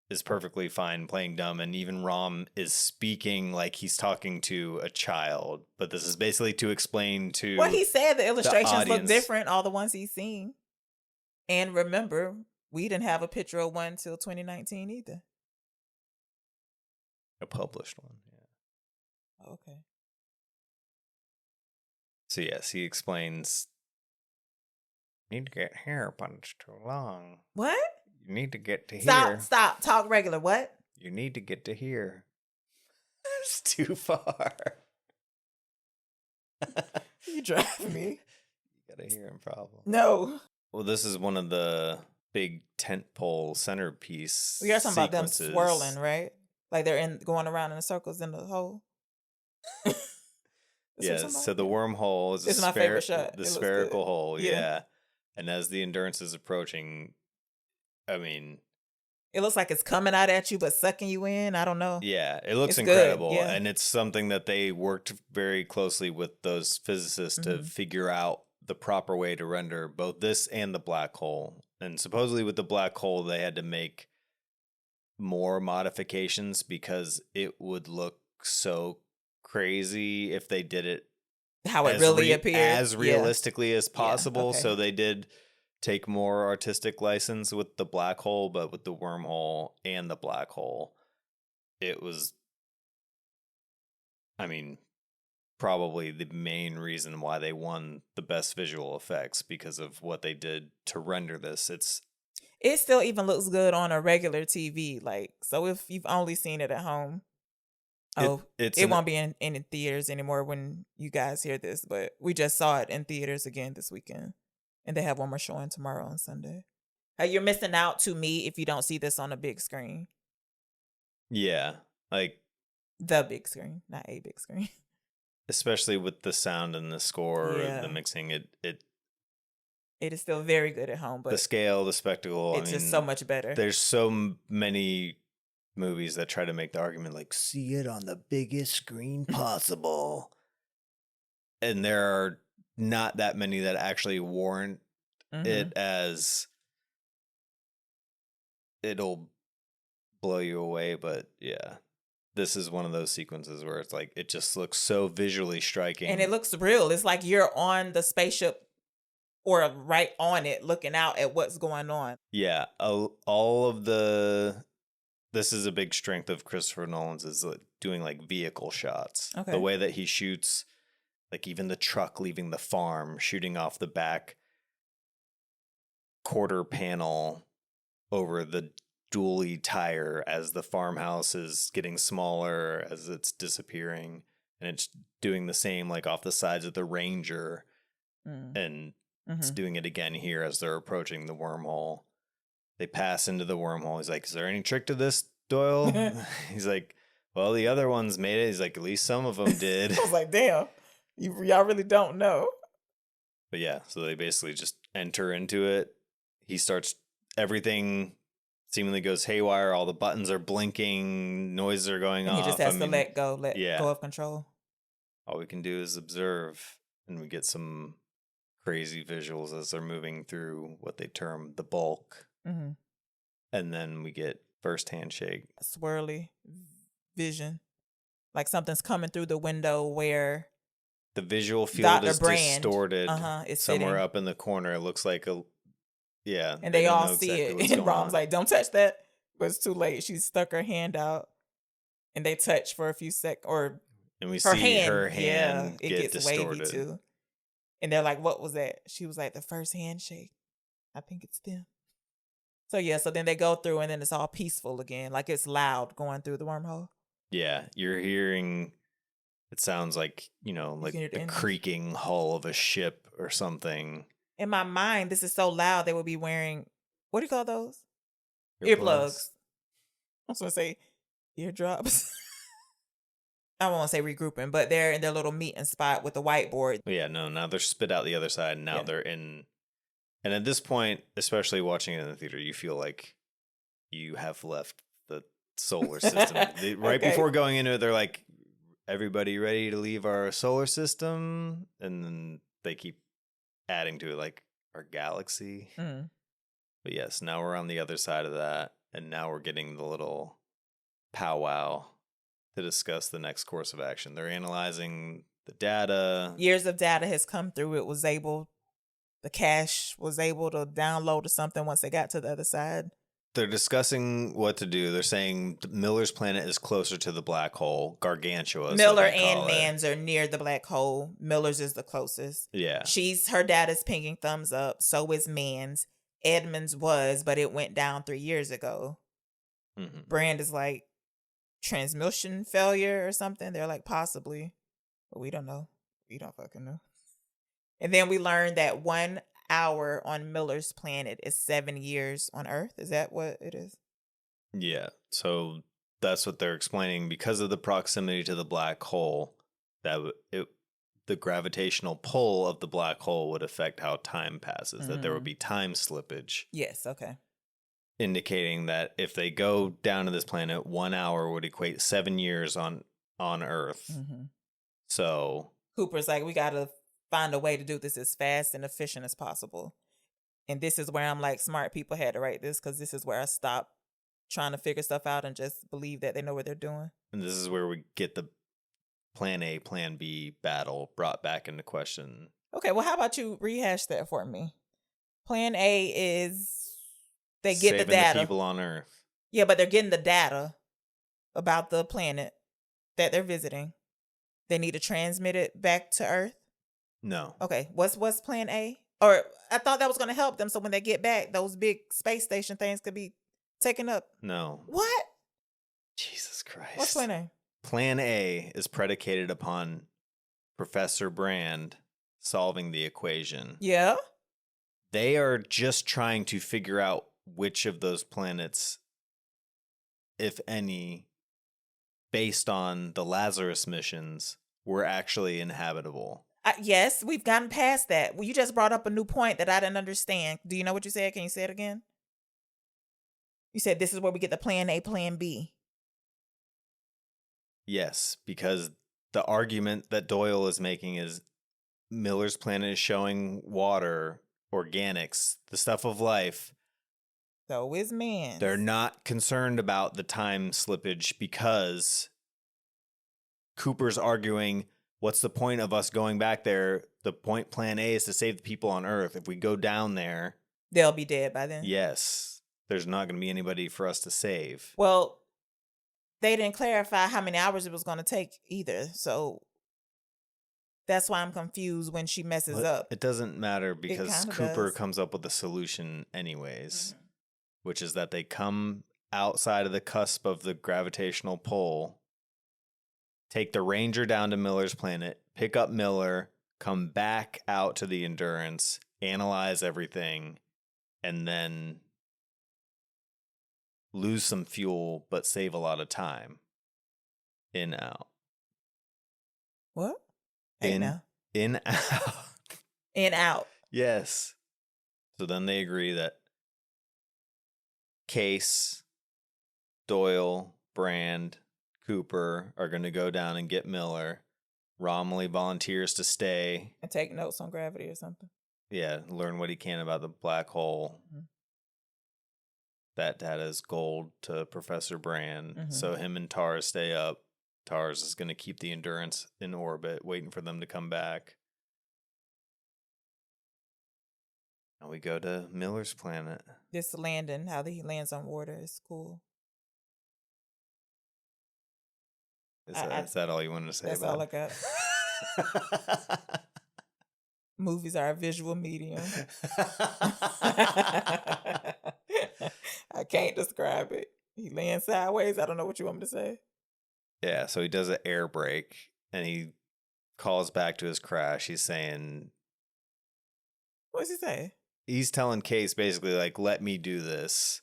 is perfectly fine playing dumb. And even Rom is speaking like he's talking to a child, but this is basically to explain to Well, he said the illustrations look audience. different, all the ones he's seen. And remember, we didn't have a picture of one till 2019 either. a published one. Yeah. Okay. So yes, he explains. Need to get here, but it's too long. What? You need to get to here. Stop. Talk regular. What? You need to get to here. It's too far. You drive me. You gotta hear him problem. No. Well, this is one of the big tentpole centerpiece We are talking about them sequences. swirling, right? Like they're going around in the circles in the hole. Yeah, so the wormhole is It's my favorite shot. the It looks spherical good. hole, Yeah. yeah. And as the Endurance is approaching, I mean, It looks like it's coming out at you, but sucking you in. I don't know. yeah, it looks It's good, incredible. yeah. And it's something that they worked very closely with those physicists to figure out the proper way to render both this and the black hole. And supposedly with the black hole, they had to make more modifications because it would look so crazy if they did it How it really appears. as realistically as possible. okay. So they did take more artistic license with the black hole, but with the wormhole and the black hole, it was, I mean, probably the main reason why they won the best visual effects because of what they did to render this. It still even looks good on a regular TV. Like, so if you've only seen it at home, it won't be in theaters anymore when you guys hear this, but we just saw it in theaters again this weekend. And they have one more showing tomorrow on Sunday. You're missing out to me if you don't see this on a big screen. Yeah, like the big screen, not a big screen. Especially with the sound and the score, the mixing, it is still very good at home, but the scale, the spectacle, it's just so much better. There's so many movies that try to make the argument like, see it on the biggest screen possible. And there are not that many that actually warrant it as it'll blow you away. But yeah, this is one of those sequences where it's like, it just looks so visually striking. And it looks real. It's like you're on the spaceship or right on it looking out at what's going on. Yeah, all of this is a big strength of Christopher Nolan's is doing like vehicle shots. Okay. The way that he shoots, like even the truck leaving the farm, shooting off the back quarter panel over the dually tire as the farmhouse is getting smaller, as it's disappearing. And it's doing the same like off the sides of the Ranger. And it's doing it again here as they're approaching the wormhole. They pass into the wormhole. He's like, is there any trick to this, Doyle? He's like, well, the other ones made it. He's like, at least some of them did. I was like, damn, y'all really don't know. But yeah, so they basically just enter into it. He starts, everything seemingly goes haywire. All the buttons are blinking. Noises are going off. He just has to let go of control. All we can do is observe. And we get some crazy visuals as they're moving through what they term the bulk. And then we get first handshake. Swirly vision. Like something's coming through the window where the visual field is Brand, distorted it's somewhere sitting up in the corner. It looks like and they all see it. And Rom's like, don't touch that. But it's too late. She stuck her hand out and they touch for a few seconds. And we see her hand it get gets distorted. wavy too. And they're like, what was that? She was like, the first handshake. I think it's them. So yeah, so then they go through and then it's all peaceful again. Like it's loud going through the wormhole. Yeah, you're hearing, it sounds like, like the creaking hull of a ship or something. In my mind, this is so loud they would be wearing, what do you call those? Earplugs. I was going to say eardrops. I won't say regrouping, but they're in their little meeting spot with the whiteboard. Yeah, no, now they're spit out the other side and now they're in. And at this point, especially watching it in the theater, you feel like you have left the solar system. Before going into it, they're like, everybody ready to leave our solar system? And then they keep adding to it, like, our galaxy. But yes, now we're on the other side of that. And now we're getting the little powwow to discuss the next course of action. They're analyzing the data. Years of data has come through. The cache was able to download or something once they got to the other side. They're discussing what to do. They're saying Miller's planet is closer to the black hole, Gargantua. Miller and Mann's are near the black hole. Miller's is the closest. Yeah. Her data's pinging thumbs up. So is Mann's. Edmund's was, but it went down 3 years ago. Brand is like transmission failure or something. They're like possibly, but we don't know. We don't fucking know. And then we learned that 1 hour on Miller's planet is 7 years on Earth. Is that what it is? Yeah. So that's what they're explaining. Because of the proximity to the black hole, the gravitational pull of the black hole would affect how time passes, that there would be time slippage. Yes, okay. Indicating that if they go down to this planet, 1 hour would equate 7 years on Earth. So Cooper's like, we got to find a way to do this as fast and efficient as possible. And this is where I'm like, smart people had to write this, because this is where I stopped trying to figure stuff out and just believe that they know what they're doing. And this is where we get the plan A, plan B battle brought back into question. Okay, well, how about you rehash that for me? Plan A is they get the data. The people on Earth. Yeah, but they're getting the data about the planet that they're visiting. They need to transmit it back to Earth? No. Okay, what's plan A? Or I thought that was going to help them, so when they get back, those big space station things could be taken up. No. What? Jesus Christ. What's plan A? Plan A is predicated upon Professor Brand solving the equation. Yeah. They are just trying to figure out which of those planets, if any, based on the Lazarus missions, were actually inhabitable. Yes, we've gotten past that. Well, you just brought up a new point that I didn't understand. Do you know what you said? Can you say it again? You said this is where we get the plan A, plan B. Yes, because the argument that Doyle is making is Miller's planet is showing water, organics, the stuff of life. So is Mann. They're not concerned about the time slippage because Cooper's arguing, what's the point of us going back there? The point, plan A, is to save the people on Earth. If we go down there, they'll be dead by then. Yes. There's not going to be anybody for us to save. Well, they didn't clarify how many hours it was going to take either. So that's why I'm confused when she messes up. It doesn't matter because Cooper does. comes up with a solution anyways, which is that they come outside of the cusp of the gravitational pull, take the Ranger down to Miller's planet, pick up Miller, come back out to the Endurance, analyze everything, and then lose some fuel, but save a lot of time. In, out. What? In, out. In, out. Yes. So then they agree that Case, Doyle, Brand, Cooper are going to go down and get Miller. Romilly volunteers to stay. And take notes on gravity or something. Yeah, learn what he can about the black hole. That data is gold to Professor Brand. So him and Tars stay up. Tars is going to keep the Endurance in orbit, waiting for them to come back. And we go to Miller's planet. This landing, how he lands on water is cool. Is that all you wanted to say that's about all I got. Movies are a visual medium. I can't describe it. He lands sideways. I don't know what you want me to say. Yeah, so he does an air brake and he calls back to his crash. He's saying... What's he say? He's telling Case basically, like, let me do this.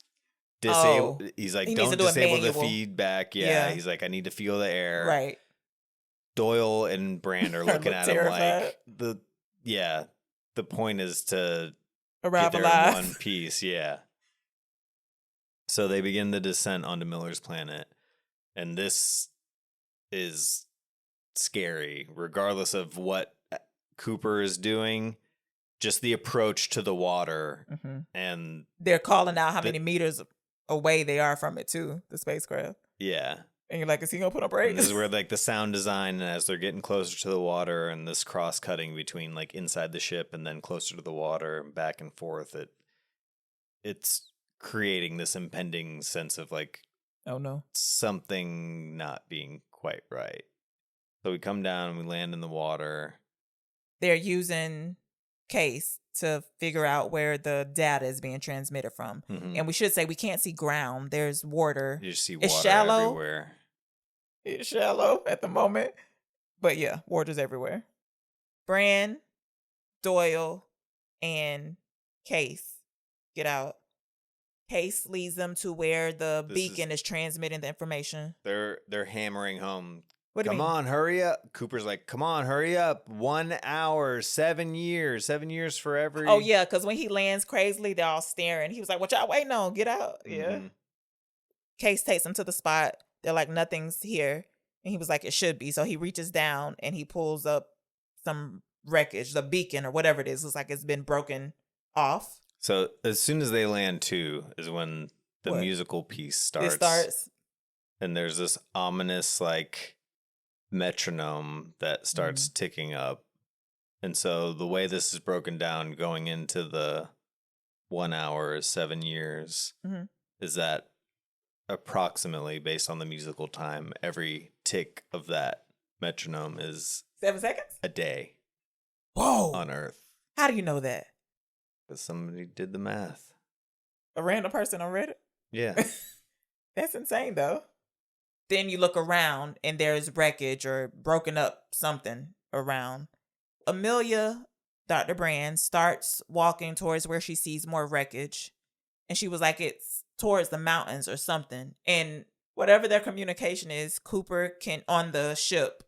He's like, don't disable the feedback. Yeah, he's like, I need to feel the air. Right. Doyle and Brand are looking at him like, the point is to arrive get there alive in one piece. Yeah. So they begin the descent onto Miller's planet. And this is scary, regardless of what Cooper is doing. Just the approach to the water. And they're calling out how many meters away they are from it too, the spacecraft. Yeah. And you're like, is he gonna put up brakes? And this is where like the sound design, as they're getting closer to the water, and this cross cutting between like inside the ship and then closer to the water and back and forth, it's creating this impending sense of like, oh no, something not being quite right. So we come down and we land in the water. They're using Case to figure out where the data is being transmitted from. And we should say we can't see ground. There's water. You just see water shallow. everywhere. It's shallow at the moment. But yeah, water's everywhere. Bran, Doyle, and Case get out. Case leads them to where the beacon is transmitting the information. They're hammering home. What do you Come mean? on, hurry up. Cooper's like, come on, hurry up. 1 hour, 7 years. 7 years for every. Oh, yeah, because when he lands crazily, they're all staring. He was like, what y'all waiting on? Get out. Yeah. Mhm. Case takes them to the spot. They're like, nothing's here. And he was like, it should be. So he reaches down and he pulls up some wreckage, the beacon or whatever it is. Looks like it's been broken off. So as soon as they land too is when the What? musical piece starts. It starts. And there's this ominous like metronome that starts ticking up. And so the way this is broken down going into the 1 hour is 7 years is that approximately based on the musical time, every tick of that metronome is 7 seconds? a day Whoa. on Earth. How do you know that? Because somebody did the math. A random person on Reddit? Yeah. That's insane, though. Then you look around and there's wreckage or broken up something around. Amelia, Dr. Brand, starts walking towards where she sees more wreckage. And she was like, it's towards the mountains or something. And whatever their communication is, Cooper can, on the ship,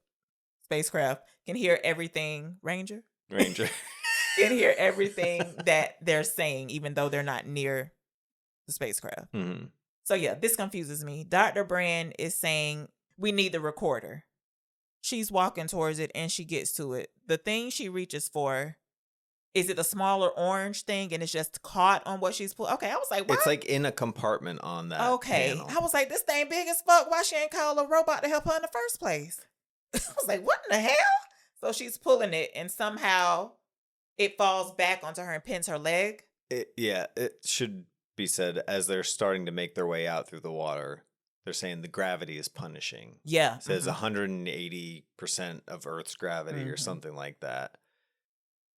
spacecraft, can hear everything. Ranger? Can hear everything that they're saying, even though they're not near the spacecraft. Mm-hmm. So yeah, this confuses me. Dr. Brand is saying, we need the recorder. She's walking towards it and she gets to it. The thing she reaches for, is it a smaller orange thing and it's just caught on what she's pulling? Okay, I was like, what? It's like in a compartment on that panel. I was like, this thing big as fuck. Why she ain't call a robot to help her in the first place? I was like, what in the hell? So she's pulling it and somehow it falls back onto her and pins her leg. It should be said as they're starting to make their way out through the water. They're saying the gravity is punishing. Yeah. It says 180% of Earth's gravity or something like that.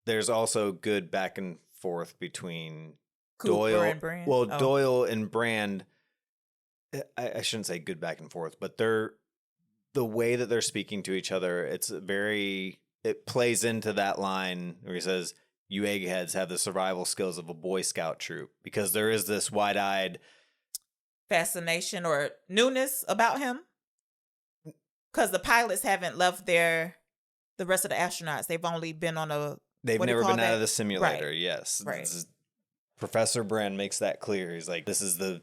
There's also good back and forth between Cooper Doyle and Brand. Well, Doyle and Brand. I shouldn't say good back and forth, but the way that they're speaking to each other, it plays into that line where he says, you eggheads have the survival skills of a Boy Scout troop, because there is this wide-eyed fascination or newness about him. Because the pilots haven't left the rest of the astronauts. They've only been on They've never been out of the that? simulator, Right. yes. Right. Professor Brand makes that clear. He's like, this is the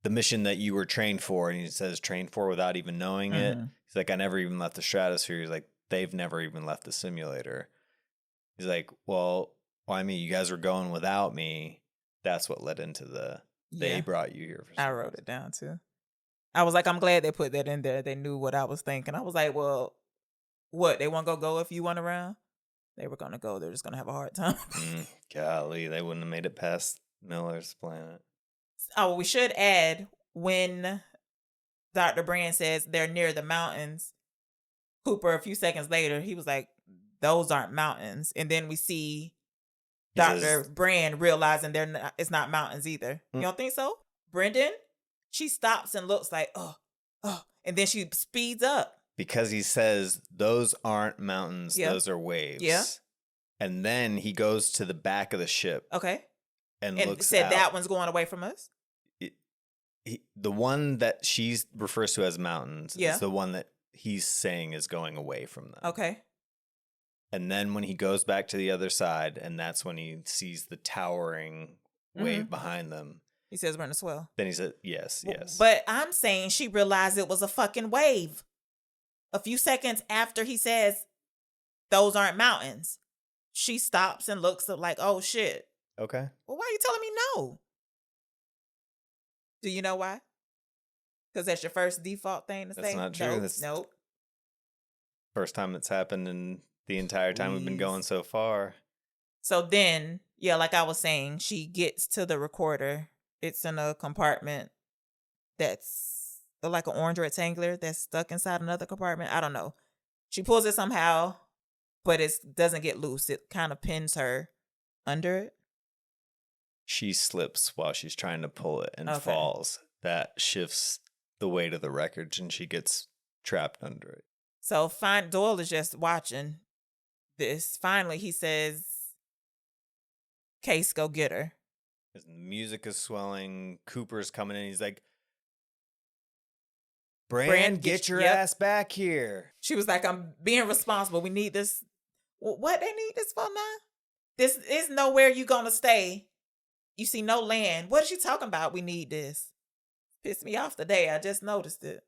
mission that you were trained for. And he says trained for without even knowing it. He's like, I never even left the stratosphere. He's like, they've never even left the simulator. He's like, well, I mean, you guys were going without me. That's what led into they brought you here. I wrote it down too. I was like, I'm glad they put that in there. They knew what I was thinking. I was like, well, what? They want to go if you weren't around? They were going to go. They're just going to have a hard time. Golly, they wouldn't have made it past Miller's planet. Oh, we should add, when Dr. Brand says they're near the mountains, Cooper, a few seconds later, he was like, those aren't mountains. And then we see Dr. Brand realizing it's not mountains either. You don't think so? Brendan, she stops and looks like, oh, and then she speeds up. Because he says, those aren't mountains, those are waves. Yeah. And then he goes to the back of the ship. Okay. And looks said out. that one's going away from us? The one that she refers to as mountains Yeah. is the one that he's saying is going away from them. Okay. And then when he goes back to the other side, and that's when he sees the towering wave behind them. He says we're in a swell. Then he said, yes. But I'm saying she realized it was a fucking wave. A few seconds after he says, those aren't mountains, she stops and looks up like, oh shit. Okay. Well, why are you telling me no? Do you know why? Because that's your first default thing to say? That's not true. Nope. First time it's happened in the entire time we've been going so far. So then, yeah, like I was saying, she gets to the recorder. It's in a compartment that's like an orange rectangular that's stuck inside another compartment. I don't know. She pulls it somehow, but it doesn't get loose. It kind of pins her under it. She slips while she's trying to pull it and falls. That shifts the weight of the wreckage and she gets trapped under it. So Doyle is just watching. this, finally he says, Case, go get her. His music is swelling. Cooper's coming in. He's like, Brand, get your ass back here. She was like, I'm being responsible. We need this. What they need this for now? This is nowhere you gonna stay. You see no land. What is she talking about? We need this. Pissed me off today. I just noticed it.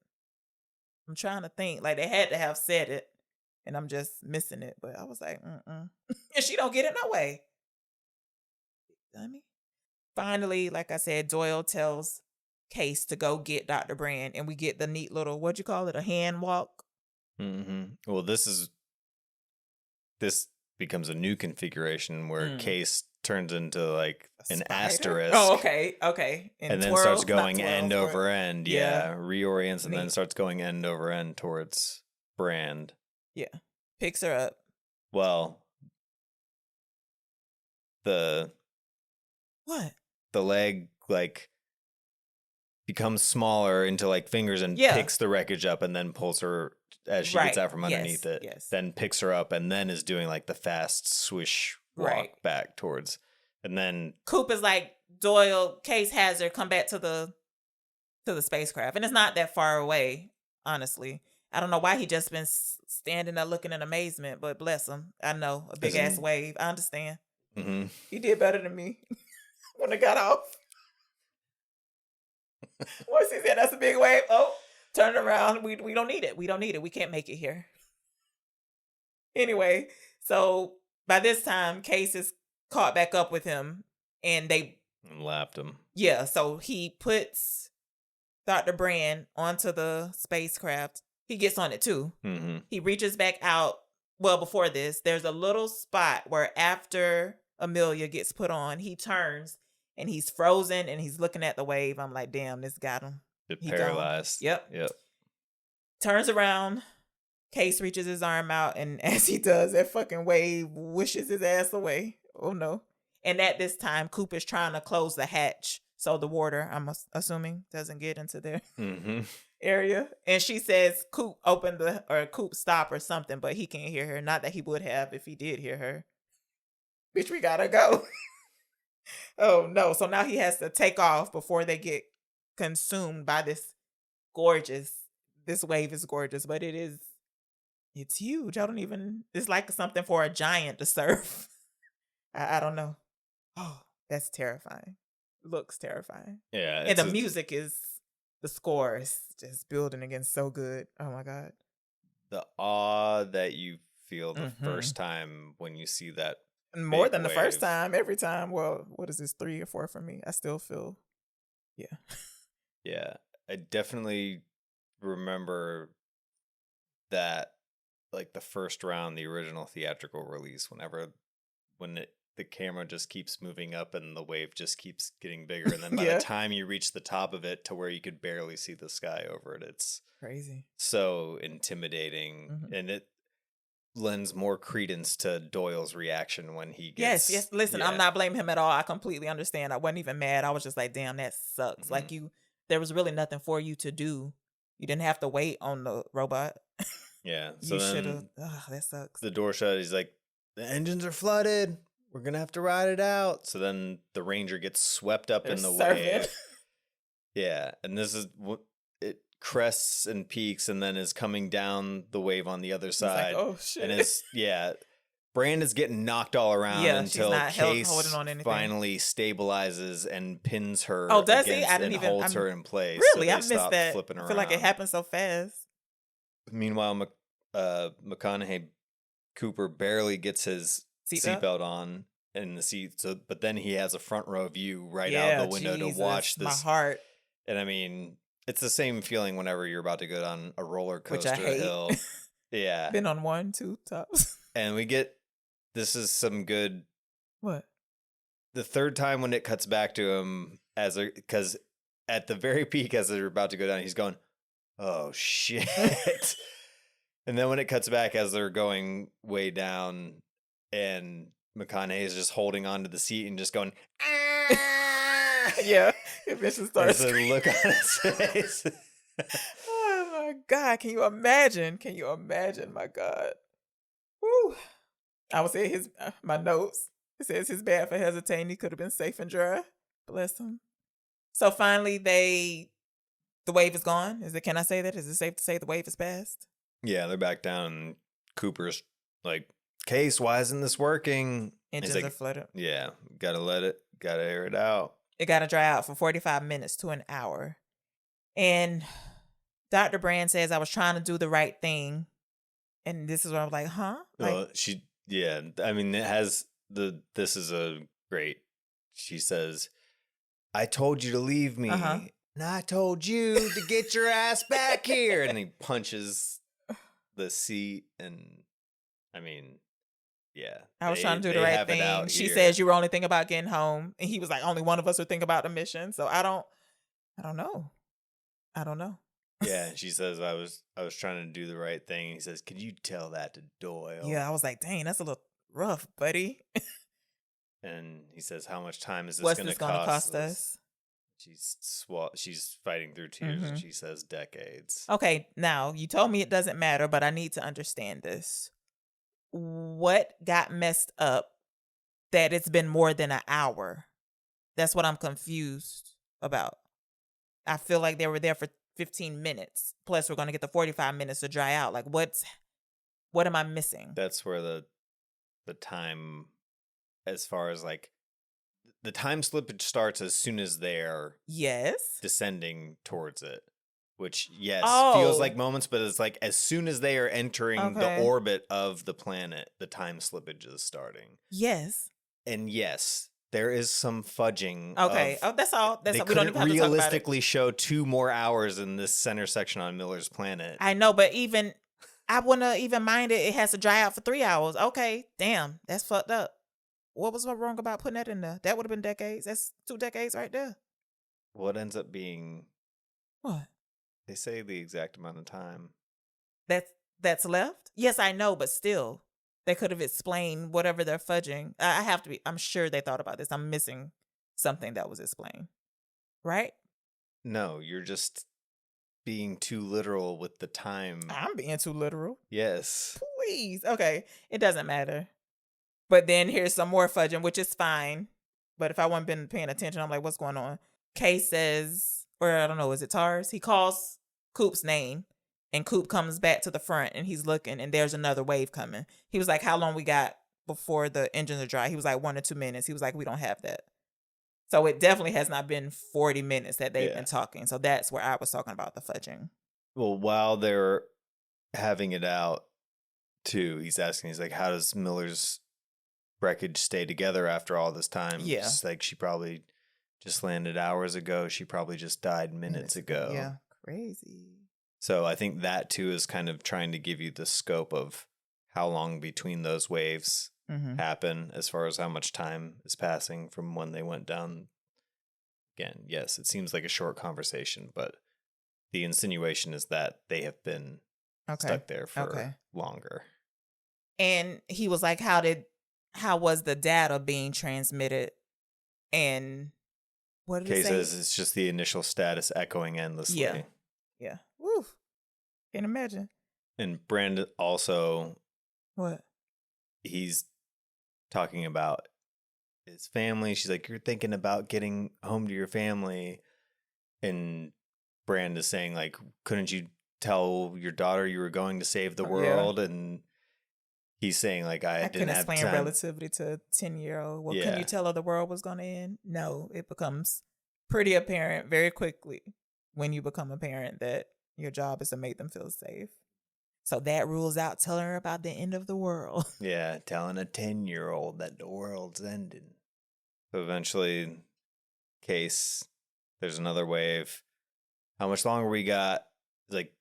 I'm trying to think. Like, they had to have said it, and I'm just missing it. But I was like, and she don't get it no way. Dummy. Finally, like I said, Doyle tells Case to go get Dr. Brand, and we get the neat little, what'd you call it, a hand walk? Well, this becomes a new configuration where Case turns into like an asterisk. Oh, okay. And then starts going end over end. Yeah. Reorients and then starts going end over end towards Brand. Yeah. Picks her up. Well, What? The leg like becomes smaller into like fingers and picks the wreckage up and then pulls her as she gets out from underneath it. Yes. Then picks her up and then is doing like the fast swish walk back towards. And then Coop is like, Doyle, Case has her come back to the spacecraft. And it's not that far away, honestly. I don't know why he just been standing there looking in amazement, but bless him. I know, a big ass wave. I understand. He did better than me when I got off. Once he said that's a big wave, turn around. We don't need it. We don't need it. We can't make it here. Anyway, so by this time, Case is caught back up with him, and they lapped him. Yeah, so he puts Dr. Brand onto the spacecraft. He gets on it too. He reaches back out. Well, before this, there's a little spot where after Amelia gets put on, he turns and he's frozen and he's looking at the wave. I'm like, damn, this got him. Paralyzed. Yep. Turns around. Case reaches his arm out, and as he does, that fucking wave wishes his ass away. Oh no. And at this time, Coop is trying to close the hatch so the water, I'm assuming, doesn't get into their area. And she says, Coop Coop stop or something, but he can't hear her. Not that he would have if he did hear her. Bitch, we gotta go. Oh no. So now he has to take off before they get consumed by this wave is gorgeous, but it's huge. It's like something for a giant to surf. I don't know. Oh, that's terrifying. Looks terrifying. Yeah. And the score is just building again so good. Oh my God. The awe that you feel the first time when you see that. More than the first time, every time. Well, what is this, 3 or 4 for me? I still feel, Yeah. I definitely remember that, like the first round, the original theatrical release, when the camera just keeps moving up and the wave just keeps getting bigger. And then by the time you reach the top of it to where you could barely see the sky over it, it's crazy. So intimidating. And it lends more credence to Doyle's reaction when he gets... Yes. Listen, I'm not blaming him at all. I completely understand. I wasn't even mad. I was just like, damn, that sucks. Like there was really nothing for you to do. You didn't have to wait on the robot. Yeah. So you should have. That sucks. The door shut. He's like, the engines are flooded. We're going to have to ride it out. So then the Ranger gets swept up in the wave. Yeah. And this is what it crests and peaks and then is coming down the wave on the other side. Like, oh, shit. And Brand is getting knocked all around until Case holding on anything. finally stabilizes and pins her. Oh, does he? I didn't even holds her in place. Really, so I missed that. Flipping around. I feel like it happened so fast. Meanwhile, McConaughey Cooper barely gets his seatbelt on in the seat. So, but then he has a front row view right out the window to watch this. My heart. And I mean, it's the same feeling whenever you're about to go down a roller coaster Which I hate. hill. Yeah. Been on 1, 2 tops. And this is some good. What? The third time when it cuts back to him because at the very peak as they're about to go down, he's going, oh shit. And then when it cuts back as they're going way down and McConaughey is just holding onto the seat and just going, yeah. Eventually starts. There's a look on his face. Oh my God. Can you imagine? My God. Woo. I would say my notes. It says his bad for hesitating. He could have been safe and dry. Bless him. So finally, the wave is gone. Can I say that? Is it safe to say the wave is past? Yeah, they're back down. And Cooper's like, Case, why isn't this working? Engines like, are flooded. Yeah, gotta air it out. It got to dry out for 45 minutes to an hour. And Dr. Brand says, I was trying to do the right thing. And this is where I was like, huh? I mean, this is a great, she says, I told you to leave me. And I told you to get your ass back here. And he punches the seat. And I mean, yeah. I was trying to do the right thing. She says you were only thinking about getting home. And he was like, only one of us would think about the mission. So I don't know. I don't know. Yeah, she says I was trying to do the right thing. He says, "Can you tell that to Doyle?" Yeah, I was like, "Dang, that's a little rough, buddy." And he says, "How much time is this What's going this to going to cost us?" She's fighting through tears, and she says, "Decades." Okay, now you told me it doesn't matter, but I need to understand this. What got messed up that it's been more than an hour? That's what I'm confused about. I feel like they were there for 15 minutes. Plus, we're going to get the 45 minutes to dry out. Like, what am I missing? That's where the time, as far as like, the time slippage starts as soon as they're descending towards it. Which, feels like moments, but it's like as soon as they are entering the orbit of the planet, the time slippage is starting. Yes. And yes, there is some fudging. Okay. That's all. They we don't even have to realistically show 2 more hours in this center section on Miller's planet. I know, but I wouldn't even mind it. It has to dry out for 3 hours. Okay. Damn. That's fucked up. What was wrong about putting that in there? That would have been decades. That's 2 decades right there. What ends up being... What? They say the exact amount of time. That's left? Yes, I know, but still. They could have explained whatever they're fudging. I'm sure they thought about this. I'm missing something that was explained. Right? No, you're just being too literal with the time. I'm being too literal. Yes. Please. Okay. It doesn't matter. But then here's some more fudging, which is fine. But if I wasn't been paying attention, I'm like, what's going on? Kay says, or I don't know, is it Tars? He calls Coop's name. And Coop comes back to the front and he's looking and there's another wave coming. He was like, how long we got before the engines are dry? He was like 1 or 2 minutes. He was like, we don't have that. So it definitely has not been 40 minutes that they've been talking. So that's where I was talking about the fudging. Well, while they're having it out too, he's like, how does Miller's wreckage stay together after all this time? Yeah. It's like she probably just landed hours ago. She probably just died minutes ago. Yeah. Crazy. So I think that too is kind of trying to give you the scope of how long between those waves happen as far as how much time is passing from when they went down. Again, yes, it seems like a short conversation, but the insinuation is that they have been stuck there for longer. And he was like, how was the data being transmitted? And what did he say? Says it's just the initial status echoing endlessly. Yeah. Woo. Can't imagine. And Brand also... What? He's talking about his family. She's like, you're thinking about getting home to your family. And Brand is saying, like, couldn't you tell your daughter you were going to save the world? Yeah. And he's saying, like, I didn't have time. Explain relativity to a 10-year-old. Well, couldn't you tell her the world was going to end? No, it becomes pretty apparent very quickly when you become a parent that your job is to make them feel safe. So that rules out telling her about the end of the world. Yeah, telling a 10-year-old that the world's ending. So eventually, there's another wave. How much longer we got? Like,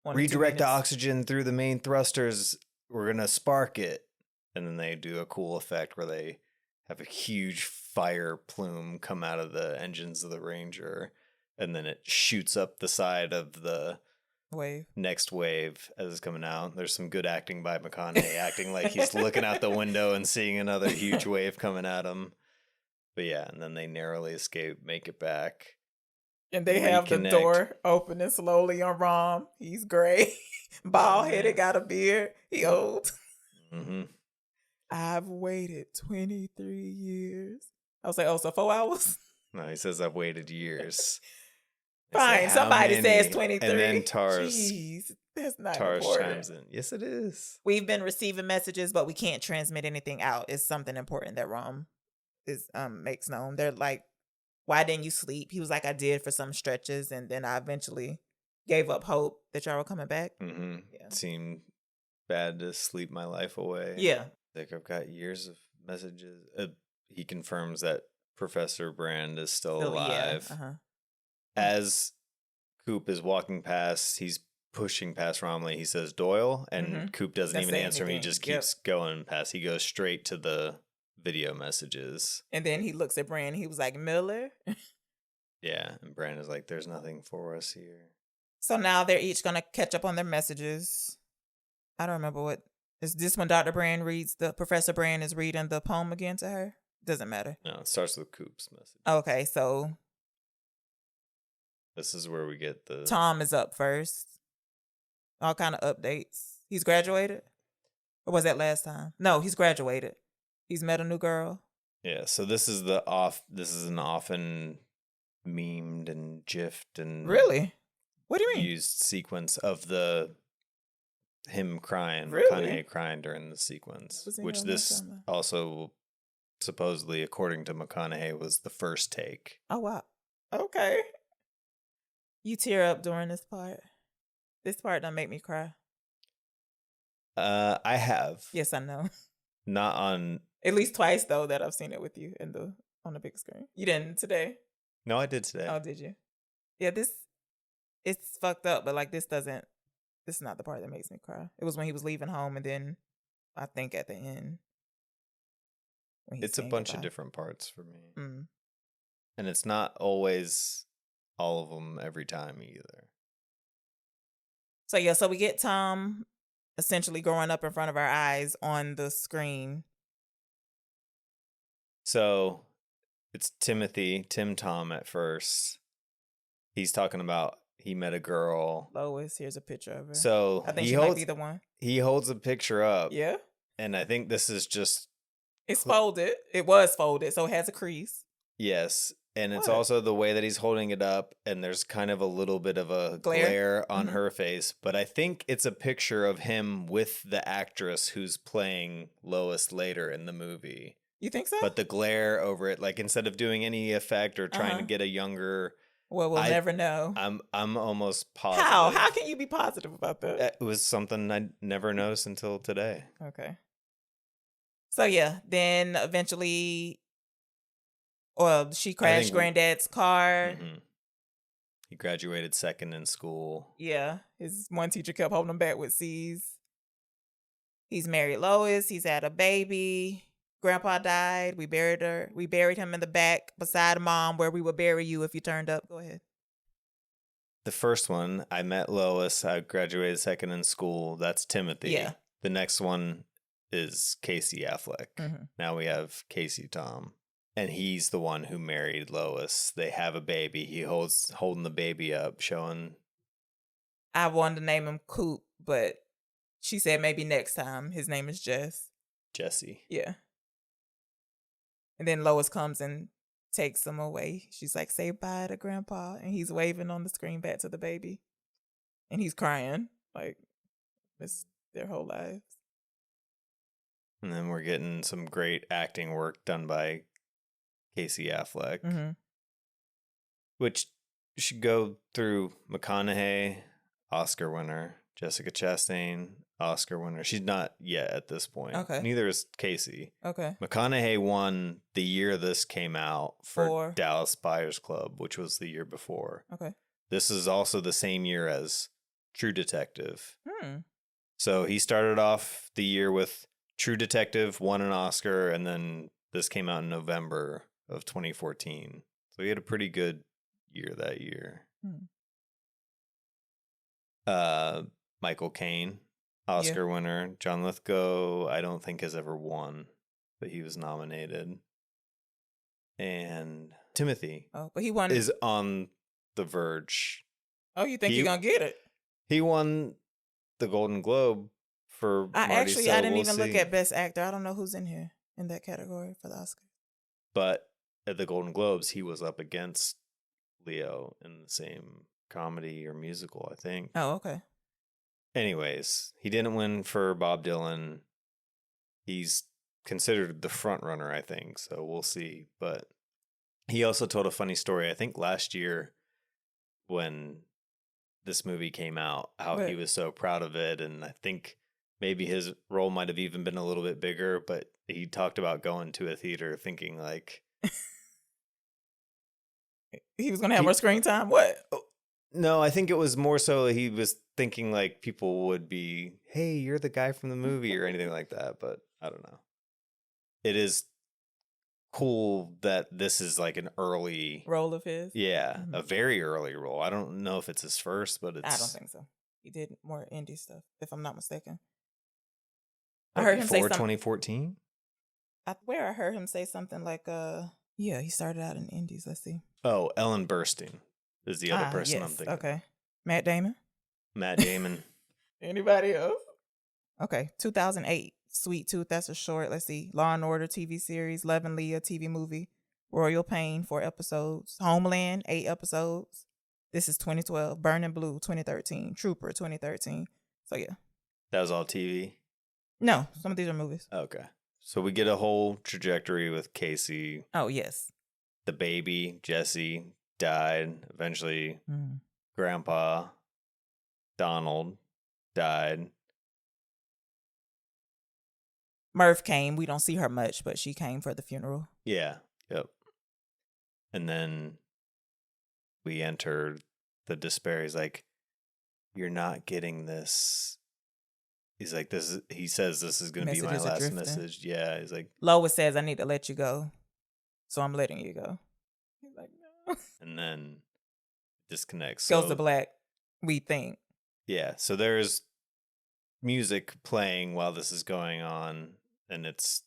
redirect the oxygen through the main thrusters. We're going to spark it. And then they do a cool effect where they have a huge fire plume come out of the engines of the Ranger. And then it shoots up the side of the next wave as it's coming out. There's some good acting by McConaughey, acting like he's looking out the window and seeing another huge wave coming at him. But yeah, and then they narrowly escape, make it back. And they have the door opening slowly on Rom. He's gray, bald-headed, got a beard. He old. Mm-hmm. I've waited 23 years. I was like, oh, so 4 hours? No, he says I've waited years. I say, Fine, "How somebody says many?" 23. And then Tars Jeez, that's not chimes important. in. Yes, it is. We've been receiving messages, but we can't transmit anything out. It's something important that Rom is makes known. They're like, why didn't you sleep? He was like, I did for some stretches, and then I eventually gave up hope that y'all were coming back. Mm-hmm. Yeah. It seemed bad to sleep my life away. Yeah. Like I've got years of messages. He confirms that Professor Brand is still alive. Yeah. Uh-huh. As Coop is walking past, he's pushing past Romilly. He says Doyle, and Mhm. Coop doesn't Doesn't even say answer him. He anything. just Yep. keeps going past. He goes straight to the video messages. And then he looks at Brand. He was like, Miller. Yeah, and Brand is like, "There's nothing for us here." So now they're each gonna catch up on their messages. I don't remember what is this when Dr. Brand reads the Professor Brand is reading the poem again to her. Doesn't matter. No, it starts with Coop's message. Okay, so This is where we get the Tom is up first. All kind of updates. He's graduated? Or was that last time? No, he's graduated. He's met a new girl. Yeah, so this is an often memed and gifed and Really? What do you mean? used sequence of him crying, Really? McConaughey crying during the sequence, Wasn't which here on this my timeline. also supposedly, according to McConaughey, was the first take. Oh wow. Okay. You tear up during this part. This part don't make me cry. I have Yes, I know. not on. At least twice though that I've seen it with you on the big screen. You didn't today? No, I did today. Oh, did you? Yeah, it's fucked up, but like this is not the part that makes me cry. It was when he was leaving home, and then I think at the end. when he's It's a saying bunch of goodbye. different parts for me, Mm. and it's not always all of them every time either. So yeah, so we get Tom essentially growing up in front of our eyes on the screen. So it's Tim Tom at first. He's talking about he met a girl. Lois, here's a picture of her. So I think he she might holds be the one. he holds a picture up. Yeah. And I think this is just It's folded. It was folded, so it has a crease. yes. And it's What? also the way that he's holding it up, and there's kind of a little bit of a glare on Mhm. her face. But I think it's a picture of him with the actress who's playing Lois later in the movie. You think so? But the glare over it, like instead of doing any effect or trying to Uh-huh. get a younger, well, we'll never know. I'm almost positive. How can you be positive about that? It was something I never noticed until today. Okay. So yeah, then eventually, well, she crashed think Granddad's car. Mhm. He graduated second in school. Yeah, his one teacher kept holding him back with C's. He's married Lois. He's had a baby. Grandpa died. We buried him in the back beside Mom, where we would bury you if you turned up. Go ahead. The first one, I met Lois. I graduated second in school. That's Timothy. Yeah. The next one is Casey Affleck. Mhm. Now we have Casey Tom. And he's the one who married Lois. They have a baby. He holding the baby up, showing. I wanted to name him Coop, but she said maybe next time. His name is Jess. Jesse. Yeah. And then Lois comes and takes him away. She's like, say bye to Grandpa. And he's waving on the screen back to the baby. And he's crying. Like, it's their whole lives. And then we're getting some great acting work done by Casey Affleck, Mm-hmm. which should go through McConaughey, Oscar winner, Jessica Chastain, Oscar winner. She's not yet at this point. Okay. Neither is Casey. Okay. McConaughey won the year this came out for For? Dallas Buyers Club, which was the year before. Okay. This is also the same year as True Detective. Hmm. So he started off the year with True Detective, won an Oscar, and then this came out in November of 2014. So he had a pretty good year that year. Michael Caine, Oscar winner. John Lithgow, I don't think has ever won, but he was nominated. And Timothy Oh, but he won. is on the verge. Oh, you think he- you're going to get it? He won the Golden Globe for I Marty. actually, So I didn't we'll even look see. at Best Actor. I don't know who's in here in that category for the Oscar. But at the Golden Globes, he was up against Leo in the same comedy or musical, I think. Oh, okay. Anyways, he didn't win for Bob Dylan. He's considered the front runner, I think. So we'll see. But he also told a funny story, I think last year when this movie came out, how he What? was so proud of it. And I think maybe his role might have even been a little bit bigger, but he talked about going to a theater thinking like, He was gonna have He- more screen time. What? no, I think it was more so he was thinking like people would be, hey, you're the guy from the movie or anything like that. But I don't know. It is cool that this is like an early, Role of his? yeah, Mhm. a very early role. I don't know if it's his first, but it's. I don't think so. He did more indie stuff, if I'm not mistaken. What, I heard him say before something. 2014. Where I heard him say something like, yeah, he started out in indies. Let's see. Oh, Ellen Burstyn is the other person I'm yes. thinking. Okay. Matt Damon. Matt Damon. Anybody else? Okay. 2008. Sweet Tooth. That's a short. Let's see. Law and Order TV series. Love and Leah TV movie. Royal Pain 4 episodes. Homeland 8 episodes. This is 2012. Burning Blue 2013. Trooper 2013. So yeah. That was all TV. No, some of these are movies. Okay. So we get a whole trajectory with Casey. Oh yes. The baby, Jesse, died. Eventually, Mm. Grandpa, Donald, died. Murph came. We don't see her much, but she came for the funeral. Yeah. Yep. And then we enter the despair. He's like, you're not getting this. He's like, he says this is going to be my Messages are last drifting. message. Yeah. He's like, Lois says, I need to let you go. So I'm letting you go. He's like, no. and then disconnects. Goes So- to black, we think. Yeah, so there's music playing while this is going on, and it's,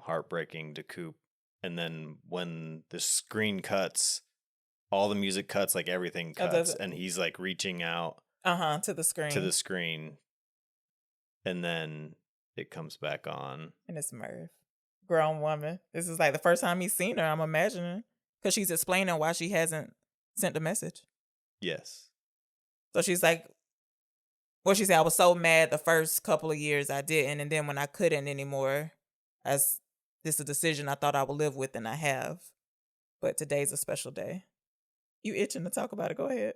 heartbreaking to Coop. And then when the screen cuts, all the music cuts, like everything Oh, does cuts, it? and he's like reaching out To the screen. to the screen, and then it comes back on. And it's Murph. Grown woman. This is like the first time he's seen her, I'm imagining. Because she's explaining why she hasn't sent the message. Yes. So she's like, well, she said, I was so mad the first couple of years I didn't. And then when I couldn't anymore, this is a decision I thought I would live with, and I have. But today's a special day. You itching to talk about it? Go ahead.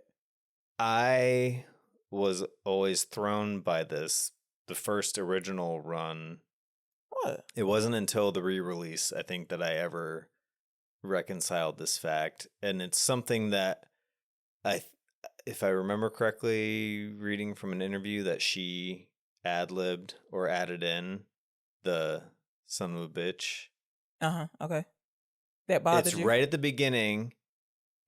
I was always thrown by this. The first original run, What? it wasn't until the re-release, I think, that I ever reconciled this fact. And it's something that if I remember correctly, reading from an interview, that she ad-libbed or added in the son of a bitch. Okay. That bothers It's you? right at the beginning,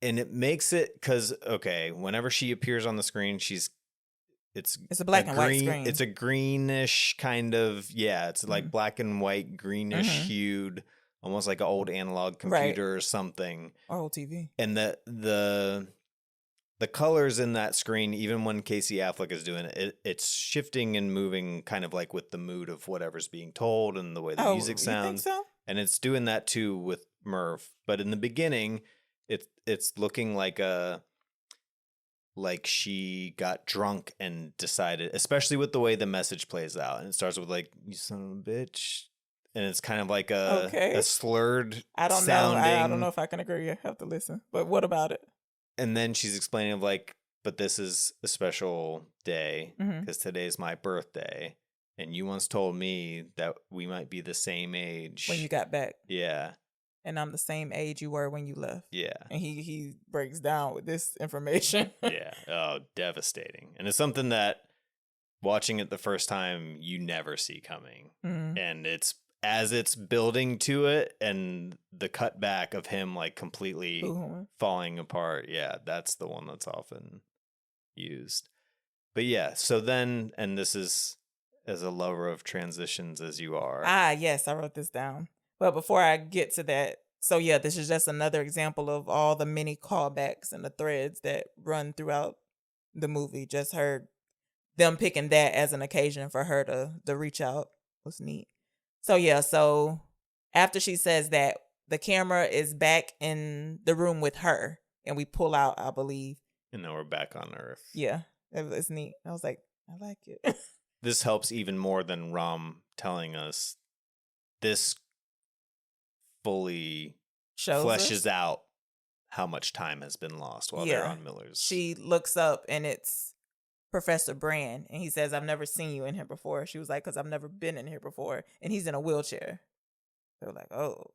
and it makes it because, okay, whenever she appears on the screen, it's a black and white screen. It's a greenish kind of, it's like Mhm. black and white, greenish Mhm. hued, almost like an old analog computer or something. Or old TV. And the colors in that screen, even when Casey Affleck is doing it, it's shifting and moving kind of like with the mood of whatever's being told and the way the music sounds. You think so? And it's doing that too with Murph. But in the beginning, it's looking like she got drunk and decided, especially with the way the message plays out. And it starts with like, you son of a bitch. And it's kind of like a slurred I don't sounding. know. I don't know if I can agree. I have to listen. But what about it? And then she's explaining of like, but this is a special day Mhm. because today's my birthday. And you once told me that we might be the same age. When you got back. Yeah. And I'm the same age you were when you left. Yeah. And he breaks down with this information. Yeah. Oh, devastating. And it's something that watching it the first time, you never see coming. Mhm. And as it's building to it and the cutback of him like completely Boo-hooing. falling apart. Yeah, that's the one that's often used. But yeah, so then, and this is as a lover of transitions as you are. Yes, I wrote this down. But before I get to that, so yeah, this is just another example of all the many callbacks and the threads that run throughout the movie. Just her them picking that as an occasion for her to reach out was neat. So yeah, so after she says that, the camera is back in the room with her, and we pull out, I believe. And now we're back on Earth. Yeah, it's neat. I was like, I like it. This helps even more than Rom telling us. This fully fleshes out how much time has been lost while they're on Miller's. She looks up and it's Professor Brand, and he says, I've never seen you in here before. She was like, because I've never been in here before. And he's in a wheelchair. They're like, oh.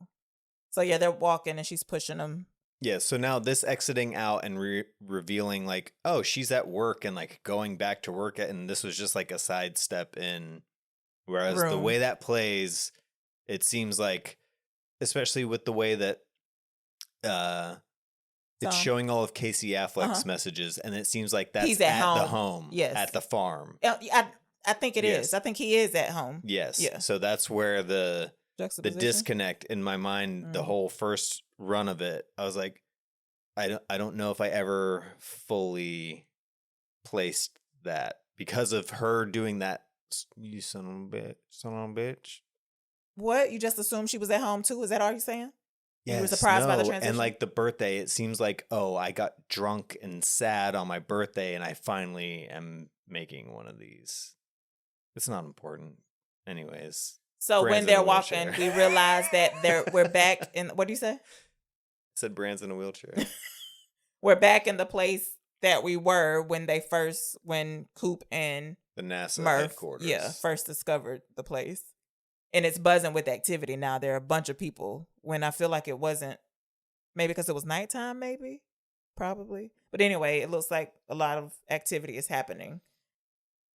So yeah, they're walking and she's pushing them. Yeah, so now this exiting out and revealing like, oh, she's at work and like going back to work and this was just like a sidestep in. Whereas the way that plays, it seems like, especially with the way that it's showing all of Casey Affleck's messages, and it seems like that's he's at home. The home, at the farm. I think it is. I think he is at home. Yes. Yeah. So that's where the disconnect in my mind, the whole first run of it, I was like, I don't know if I ever fully placed that because of her doing that. You son of a bitch. What? You just assumed she was at home too? Is that all you're saying? Yes, you were surprised by the transition? And like the birthday, it seems like, oh, I got drunk and sad on my birthday and I finally am making one of these. It's not important. Anyways. So when they're walking, we realize that we're back in, what do you say? I said Brand's in a wheelchair. We're back in the place that we were when Coop and the NASA Murph, headquarters. First discovered the place. And it's buzzing with activity now. There are a bunch of people when I feel like it wasn't, maybe because it was nighttime, maybe, probably. But anyway, it looks like a lot of activity is happening.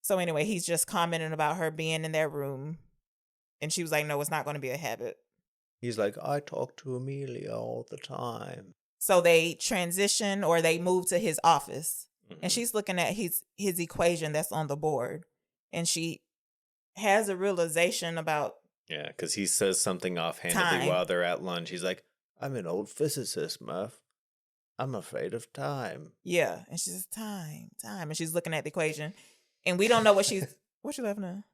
So anyway, he's just commenting about her being in their room. And she was like, no, it's not going to be a habit. He's like, I talk to Amelia all the time. So they transition or they move to his office. Mm-hmm. And she's looking at his equation that's on the board. And she has a realization about yeah, because he says something offhandedly while they're at lunch. He's like, I'm an old physicist, Murph. I'm afraid of time. Yeah. And she says, time. And she's looking at the equation. And we don't know what you laughing at?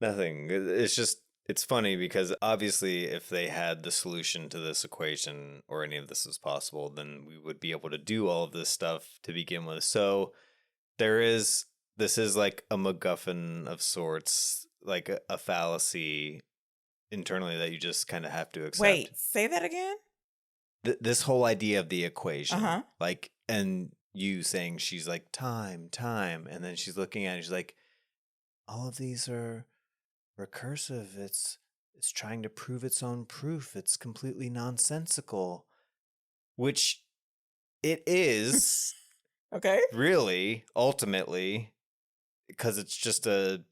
Nothing. It's just, it's funny because obviously if they had the solution to this equation or any of this was possible, then we would be able to do all of this stuff to begin with. So this is like a MacGuffin of sorts, like a fallacy internally that you just kind of have to accept. Wait, say that again? This whole idea of the equation, like, and you saying she's like, time, and then she's looking at it, she's like, all of these are recursive. It's trying to prove its own proof. It's completely nonsensical, which it is. Okay. Really, ultimately, because it's just a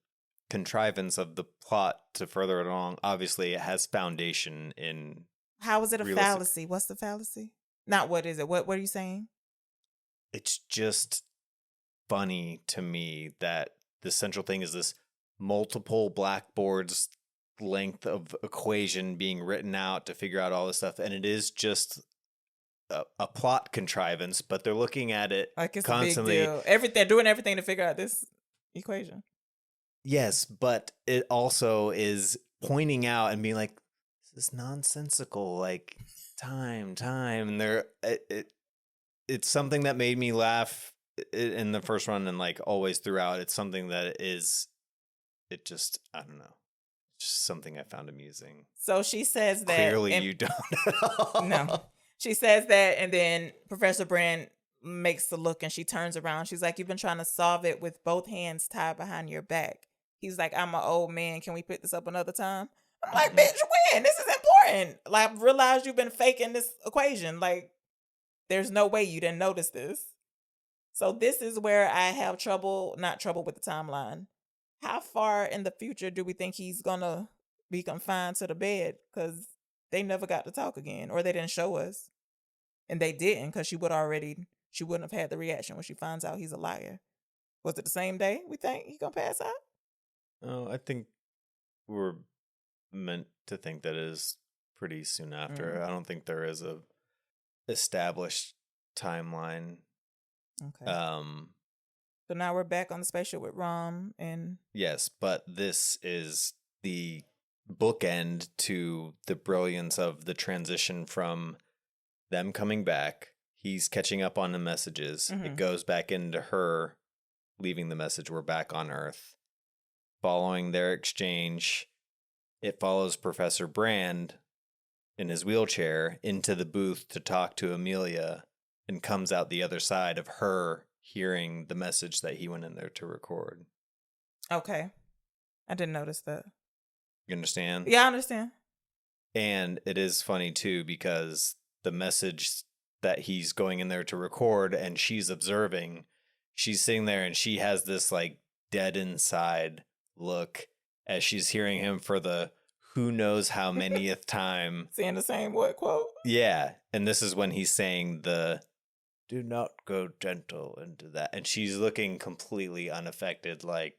contrivance of the plot to further it along. Obviously, it has foundation in. How is it a fallacy? What's the fallacy? Not what is it? What are you saying? It's just funny to me that the central thing is this multiple blackboards length of equation being written out to figure out all this stuff, and it is just a plot contrivance, but they're looking at it like it's constantly. A big deal. They're doing everything to figure out this equation. Yes, but it also is pointing out and being like, this is nonsensical, like time, and it's something that made me laugh in the first run and like always throughout. It's something that it just, I don't know. It's just something I found amusing. So she says that. Clearly you don't at all. No. She says that, and then Professor Brand makes the look, and she turns around. She's like, you've been trying to solve it with both hands tied behind your back. He's like, I'm an old man. Can we pick this up another time? I'm like, bitch, when? This is important. Like, I realized you've been faking this equation. Like, there's no way you didn't notice this. So this is where I have not trouble with the timeline. How far in the future do we think he's going to be confined to the bed? Because they never got to talk again, or they didn't show us. And they didn't, because she wouldn't have had the reaction when she finds out he's a liar. Was it the same day we think he's going to pass out? Oh, I think we're meant to think that is pretty soon after. I don't think there is a established timeline. Okay. So now we're back on the spaceship with Rom and Yes, but this is the bookend to the brilliance of the transition from them coming back. He's catching up on the messages. It goes back into her leaving the message. We're back on Earth. Following their exchange, it follows Professor Brand in his wheelchair into the booth to talk to Amelia and comes out the other side of her hearing the message that he went in there to record. Okay. I didn't notice that. You understand? Yeah, I understand. And it is funny too because the message that he's going in there to record and she's observing, she's sitting there and she has this like dead inside look as she's hearing him for the who knows how manyth time. Saying the same what quote? Yeah. And this is when he's saying the do not go gentle into that. And she's looking completely unaffected, like,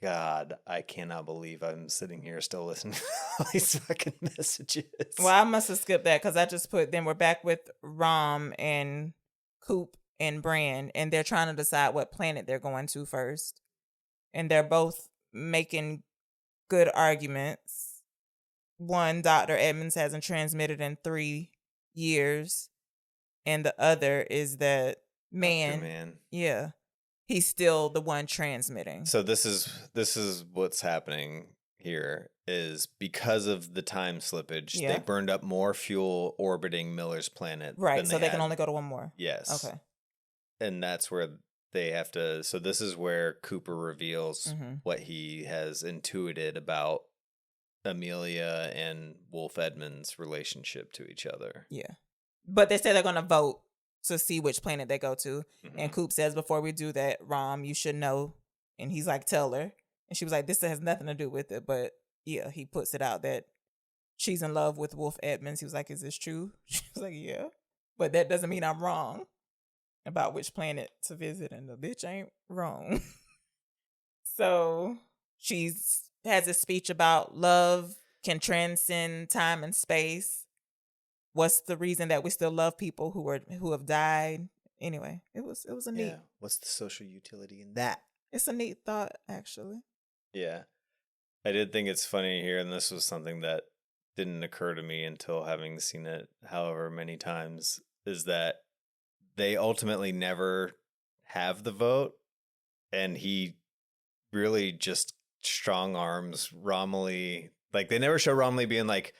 God, I cannot believe I'm sitting here still listening to all these fucking messages. Well, I must have skipped that because I just put, then we're back with Rom and Coop and Bran, and they're trying to decide what planet they're going to first. And they're both making good arguments. One, Dr. Edmonds hasn't transmitted in 3 years. And the other is that Man. Yeah. He's still the one transmitting. So this is what's happening here is because of the time slippage, they burned up more fuel orbiting Miller's planet. Right, so they can only go to one more. Yes. Okay. And that's where they have to, so this is where Cooper reveals what he has intuited about Amelia and Wolf Edmonds' relationship to each other. Yeah. But they say they're going to vote to see which planet they go to. And Coop says, before we do that, Rom, you should know. And he's like, tell her. And she was like, this has nothing to do with it. But yeah, he puts it out that she's in love with Wolf Edmonds. He was like, is this true? She was like, yeah. But that doesn't mean I'm wrong about which planet to visit. And the bitch ain't wrong. So she has a speech about love can transcend time and space. What's the reason that we still love people who have died? Anyway, it was a neat. Yeah. What's the social utility in that? It's a neat thought, actually. Yeah. I did think it's funny here, and this was something that didn't occur to me until having seen it however many times, is that they ultimately never have the vote, and he really just strong arms Romilly. Like, they never show Romilly being like,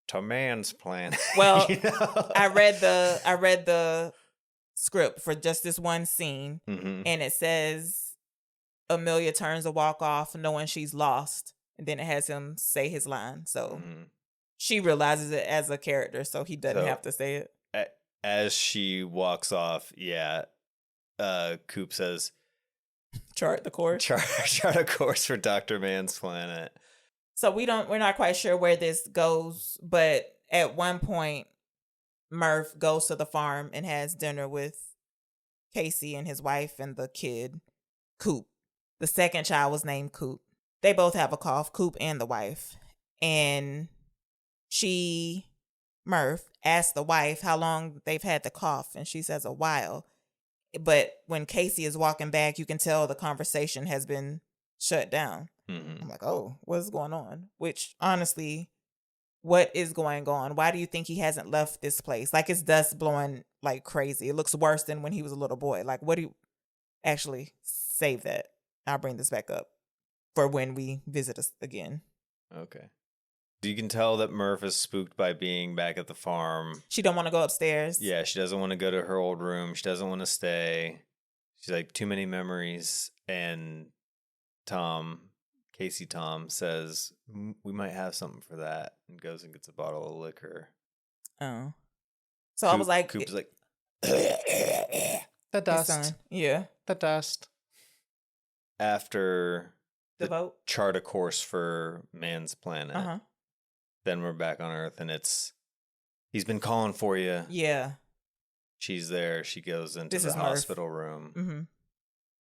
to Mann's plan. Well, you know? I read the script for just this one scene, and it says Amelia turns to walk off knowing she's lost, and then it has him say his line. So she realizes it as a character, so he doesn't have to say it. As she walks off, Coop says, chart the course. Chart a course for Dr. Mann's planet. So we're not quite sure where this goes, but at one point, Murph goes to the farm and has dinner with Casey and his wife and the kid, Coop. The second child was named Coop. They both have a cough, Coop and the wife. And Murph, asked the wife how long they've had the cough, and she says a while. But when Casey is walking back, you can tell the conversation has been shut down. I'm like, oh, what's going on? Which, honestly, what is going on? Why do you think he hasn't left this place? Like, it's dust blowing like crazy. It looks worse than when he was a little boy. Like, what do you actually save that? I'll bring this back up for when we visit us again. Okay. You can tell that Murph is spooked by being back at the farm. She don't want to go upstairs. Yeah, she doesn't want to go to her old room. She doesn't want to stay. She's like, too many memories. And Casey Tom says, we might have something for that, and goes and gets a bottle of liquor. Oh. So I was like... Coop's like, the dust. Yeah. The dust. After the vote? Chart a course for Mann's planet. Then we're back on Earth, and he's been calling for you. Yeah. She's there. She goes into the hospital room.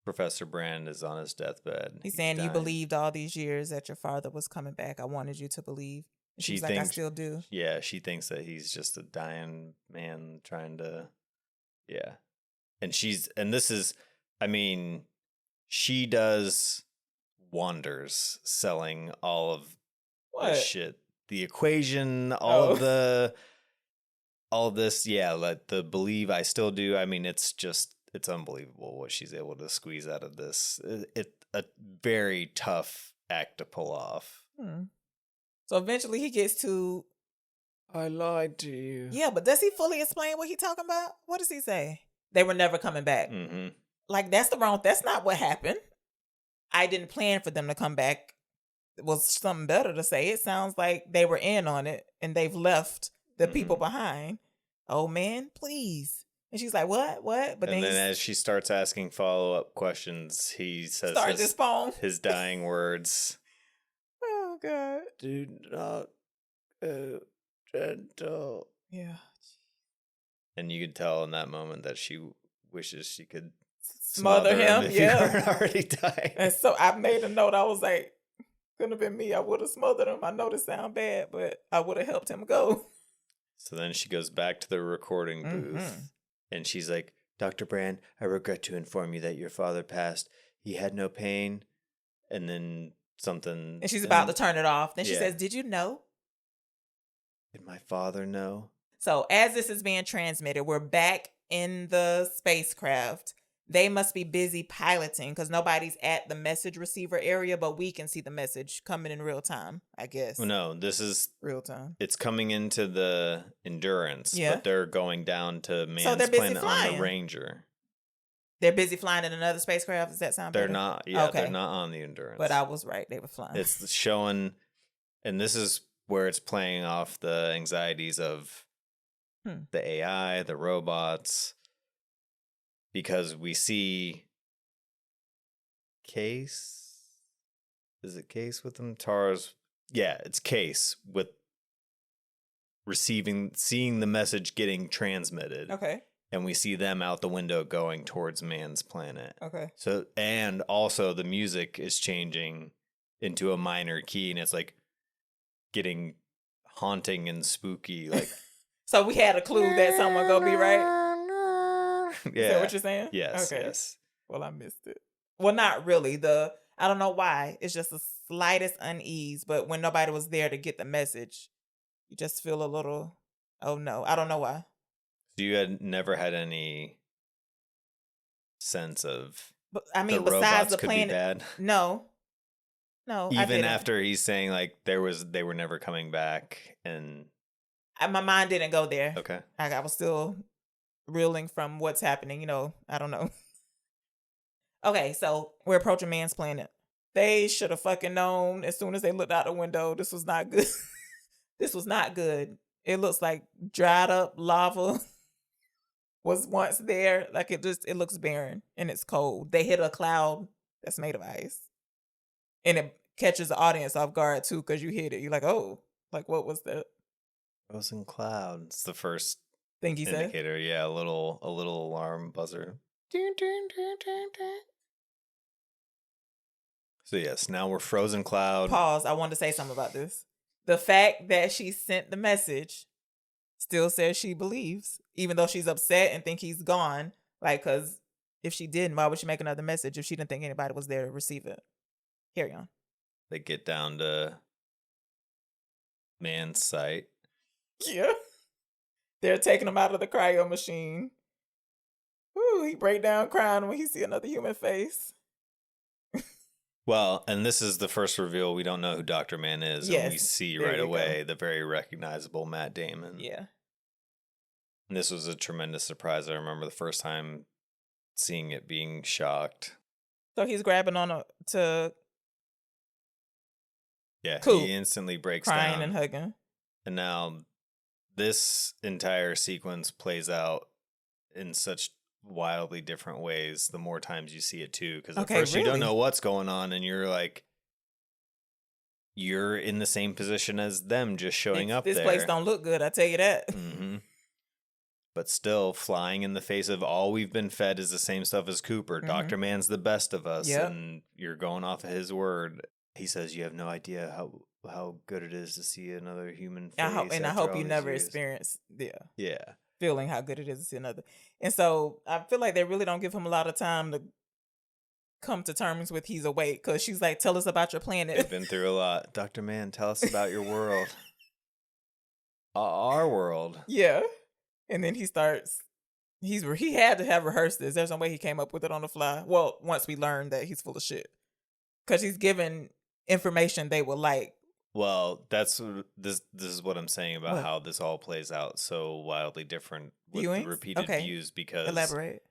Professor Brand is on his deathbed. He's saying, dying. You believed all these years that your father was coming back. I wanted you to believe. And she was like, I still do. Yeah, she thinks that he's just a dying man trying to, yeah. And this is, I mean, she does wonders selling all of What? this shit. The equation, all of this, yeah, like the believe I still do. I mean, it's unbelievable what she's able to squeeze out of this. It's a very tough act to pull off. So eventually he gets to, I lied to you. yeah, but does he fully explain what he's talking about? What does he say? They were never coming back. Mm-hmm. Like, that's not what happened. I didn't plan for them to come back. It was something better to say. It sounds like they were in on it and they've left the people behind. Oh man, please. And she's like, what? But then as she starts asking follow-up questions, he says his phone. His dying words. Oh God. Do not go gentle. Yeah. And you could tell in that moment that she wishes she could smother him. if Yeah. he weren't already dying. And so I made a note. I was like, couldn't have been me. I would have smothered him. I know this sound bad, but I would have helped him go. So then she goes back to the recording booth and she's like, Dr. Brand, I regret to inform you that your father passed. He had no pain. And then something. And she's about to turn it off. Then she Yeah. says, did you know? Did my father know? So as this is being transmitted, we're back in the spacecraft. They must be busy piloting because nobody's at the message receiver area, but we can see the message coming in real time, I guess. Well, no, this is real time. It's coming into the Endurance, Yeah. but they're going down to Mann's they're busy planet on flying. the Ranger. They're busy flying in another spacecraft. Does that sound They're better? not. Yeah, Okay. they're not on the Endurance. But I was right. They were flying. It's showing, and this is where it's playing off the anxieties of the AI, the robots, because we see Case. Is it Case with them? Tara's. Yeah, it's Case with seeing the message getting transmitted. Okay. And we see them out the window going towards Mann's planet. Okay. So, and also the music is changing into a minor key, and it's like getting haunting and spooky. Like, so we had a clue that someone gonna be right. Yeah. Is that what you're saying? Yes. Okay. Yes. Well, I missed it. Well, not really. I don't know why. It's just the slightest unease. But when nobody was there to get the message, you just feel a little. Oh no, I don't know why. So you had never had any sense of. But I mean, the besides robots the could planet, be bad? no. I Even didn't. after he's saying like they were never coming back, and My mind didn't go there. okay, I was still reeling from what's happening. I don't know. Okay, so we're approaching Mann's planet. They should have fucking known as soon as they looked out the window. This was not good. This was not good. It looks like dried up lava was once there. Like it looks barren and it's cold. They hit a cloud that's made of ice. And it catches the audience off guard too, because you hit it. You're like, oh, like what was that? frozen clouds. The first Thing he said? indicator, yeah, a little alarm buzzer. So yes, now we're frozen cloud. Pause. I wanted to say something about this. The fact that she sent the message still says she believes, even though she's upset and think he's gone. Like, because if she didn't, why would she make another message if she didn't think anybody was there to receive it? Carry on. They get down to Mann's site. Yeah. They're taking him out of the cryo machine. Ooh, he break down crying when he see another human face. Well, and this is the first reveal. We don't know who Dr. Mann is. Yes, And we see there right you away the very recognizable Matt Damon. Yeah. And this was a tremendous surprise. I remember the first time seeing it being shocked. So he's grabbing on to Yeah, Coop, he instantly breaks crying down. and hugging. And now this entire sequence plays out in such wildly different ways the more times you see it too, because at first you don't really? know what's going on and you're like, you're in the same position as them just showing up This there. place don't look good, I tell you that. Mm-hmm. But still flying in the face of all we've been fed is the same stuff as Cooper. Mhm. Dr. Mann's the best of us. Yep. And you're going off of his word. He says you have no idea how good it is to see another human face. I hope after all you these never years. experience Yeah. feeling how good it is to see another. And so I feel like they really don't give him a lot of time to come to terms with he's awake because she's like, tell us about your They've planet. been through a lot. Dr. Mann, tell us about your world. Our world. Yeah. And then he starts, he had to have rehearsed this. There's no way he came up with it on the fly. Well, once we learned that he's full of shit. Because he's given information they will like. Well, this is what I'm saying about What? how this all plays out so wildly different with Viewings? the repeated Okay. views, because Elaborate.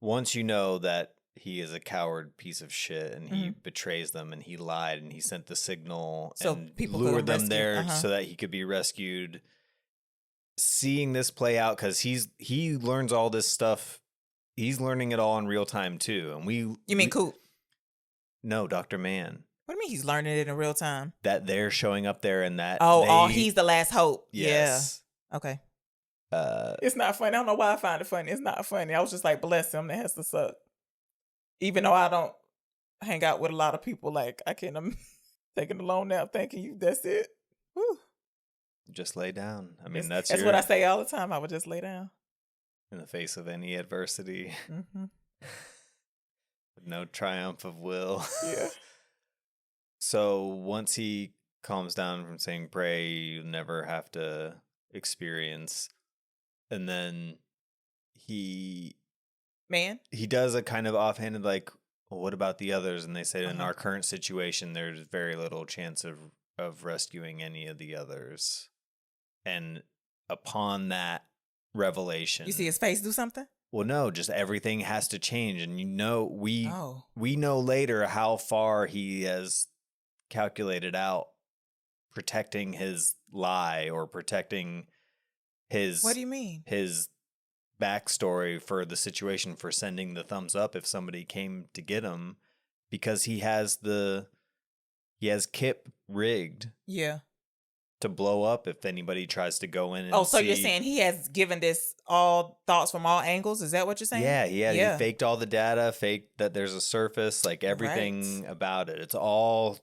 once you know that he is a coward piece of shit and he Mhm. betrays them and he lied and he sent the signal So and people could lured them rescue- there so that he could be rescued. Seeing this play out, because he learns all this stuff. He's learning it all in real time too. And You mean Coop? No, Dr. Mann. What do you mean he's learning it in real time? That they're showing up there and that He's the last hope. yes. Yeah. Okay. Uh It's not funny. I don't know why I find it funny. It's not funny. I was just like, bless him. That has to suck. Even though I don't hang out with a lot of people, like I can't. I'm taking a long nap, thanking you. That's it. Whew. just lay down. I mean, that's what I say all the time. I would just lay down. in the face of any adversity. Mm-hmm. No triumph of will. Yeah. So once he calms down from saying pray, you never have to experience. And then Man. he does a kind of offhanded like, well, what about the others? And they say in Uh-huh. our current situation, there's very little chance of rescuing any of the others. And upon that revelation, You see his face do something? well, no, just everything has to change. And we Oh. know later how far he has calculated out protecting his lie or protecting his What do you mean? his backstory for the situation, for sending the thumbs up if somebody came to get him, because he has Kip rigged Yeah. to blow up if anybody tries to go in and Oh, so you're see. saying he has given this all thoughts from all angles? Is that what you're saying? Yeah, Yeah. he faked all the data, faked that there's a surface, like everything about it. It's all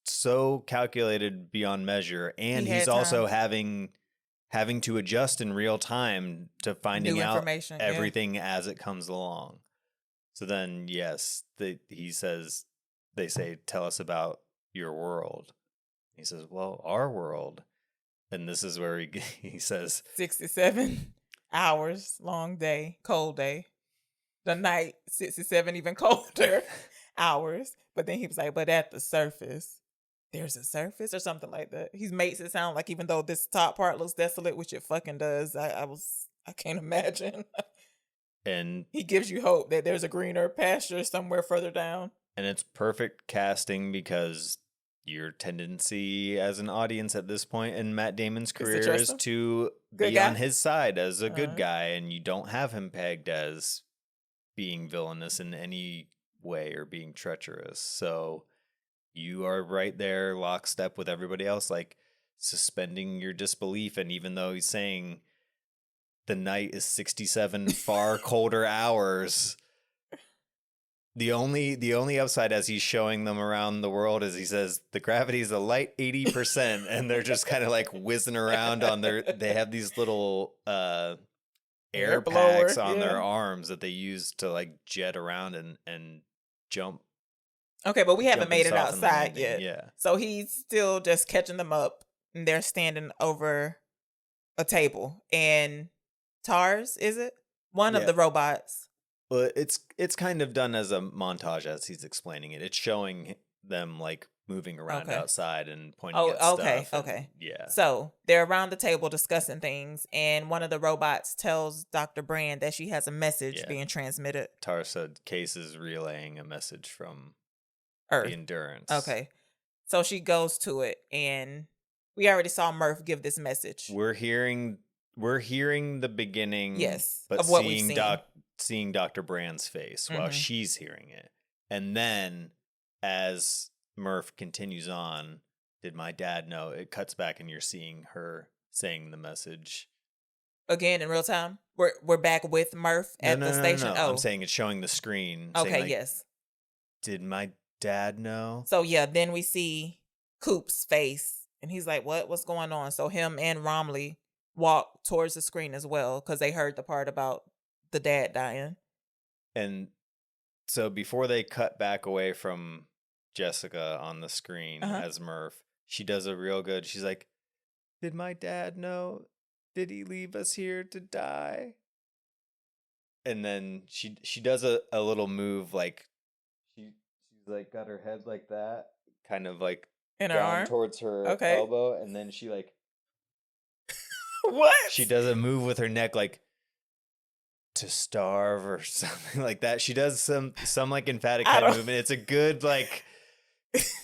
so calculated beyond measure, and He he's had also time. having to adjust in real time to finding New out information. Yeah. everything as it comes along. So then, yes, they say, tell us about your world. He says, well, our world. And this is where he says, 67 hours, long day, cold day. The night, 67 even colder hours. But then he was like, but at the surface, there's a surface or something like that. He makes it sound like even though this top part looks desolate, which it fucking does, I can't imagine. and He gives you hope that there's a greener pasture somewhere further down. And it's perfect casting, because your tendency as an audience at this point in Matt Damon's to career trust is him? to Good be guy? on his side as a good Uh-huh. guy, and you don't have him pegged as being villainous in any way or being treacherous. So you are right there lockstep with everybody else, like suspending your disbelief. And even though he's saying the night is 67 far colder hours, the only upside as he's showing them around the world is he says the gravity is a light 80%, and they're just kind of like whizzing around on they have these little air blower, packs on their yeah. arms that they use to like jet around and jump. Okay, but we haven't Jumping made it soft and outside landing, yet. yeah. So he's still just catching them up, and they're standing over a table. And Tars, is it? One of Yeah. the robots. Well, it's kind of done as a montage as he's explaining it. It's showing them like moving around Okay. outside and pointing Oh, at stuff. okay, and- okay. Yeah. So they're around the table discussing things, and one of the robots tells Dr. Brand that she has a message Yeah. being transmitted. Tar said Case is relaying a message from Earth. the Endurance. Okay. So she goes to it, and we already saw Murph give this message. We're hearing the beginning, Yes, but of what we've seeing seen. seeing Dr. Brand's face while Mhm. she's hearing it. And then as Murph continues on, did my dad know? It cuts back and you're seeing her saying the message. Again in real time. We're back with Murph at the station. No. Oh, I'm saying it's showing the screen. okay, saying, like, yes. Did my dad know? So yeah, then we see Coop's face, and he's like, "What's going on?" So him and Romilly walk towards the screen as well because they heard the part about the dad dying. And So before they cut back away from Jessica on the screen Uh-huh. as Murph, she does a real good. She's like, "Did my dad know? Did he leave us here to die?" And then she does a little move like she's like got her head like that, kind of like In her down arm? towards her Okay. elbow, and then she like What? she does a move with her neck like to starve or something like that. She does some like emphatic I head don't- movement. It's a good like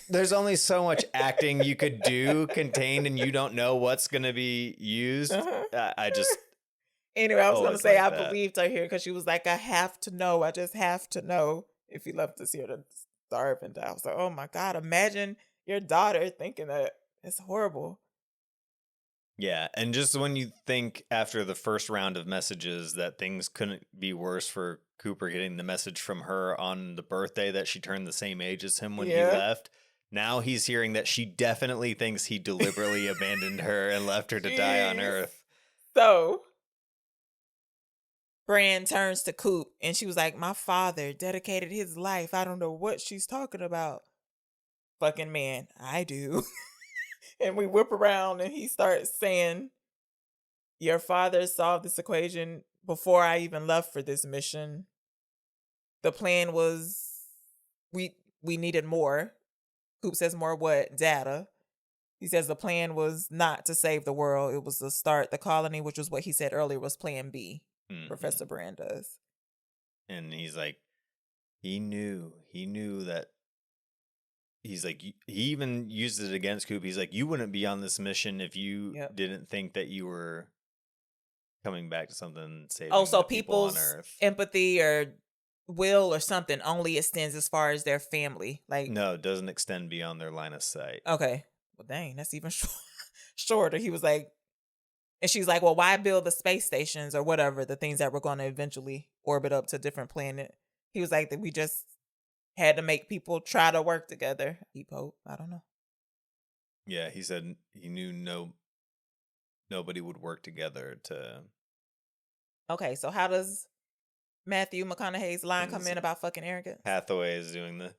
there's only so much acting you could do contained and you don't know what's going to be used. Uh-huh. I just Anyway, I was going to always say like I that. believed her here because she was like, I have to know. I just have to know if he left us here to starve and die. I was like, oh my God, imagine your daughter thinking that. It's horrible. Yeah, and just when you think after the first round of messages that things couldn't be worse for Cooper getting the message from her on the birthday that she turned the same age as him when he Yeah. left, now he's hearing that she definitely thinks he deliberately abandoned her and left her to die on Jeez. Earth. So Bran turns to Coop and she was like, my father dedicated his life. I don't know what she's talking about. Fucking man, I do. And we whip around and he starts saying, your father solved this equation before I even left for this mission. The plan was we needed more. Coop says more what? Data. He says the plan was not to save the world. It was to start the colony, which was what he said earlier was plan B. Mhm. Professor Brand does. And he's like, he knew that. He's like, he even used it against Coop. He's like, you wouldn't be on this mission if you Yep. didn't think that you were coming back to something saving Oh, so the people on people's Earth. empathy or will or something only extends as far as their family. Like, No, it doesn't extend beyond their line of sight. okay. Well, dang, that's even shorter. He was like, and she's like, well, why build the space stations or whatever, the things that were going to eventually orbit up to a different planet? He was like, that we just had to make people try to work together. He hope. I don't know. Yeah, he said he knew nobody would work together to. Okay, so how does Matthew McConaughey's line come Is in about fucking arrogance? Hathaway is doing the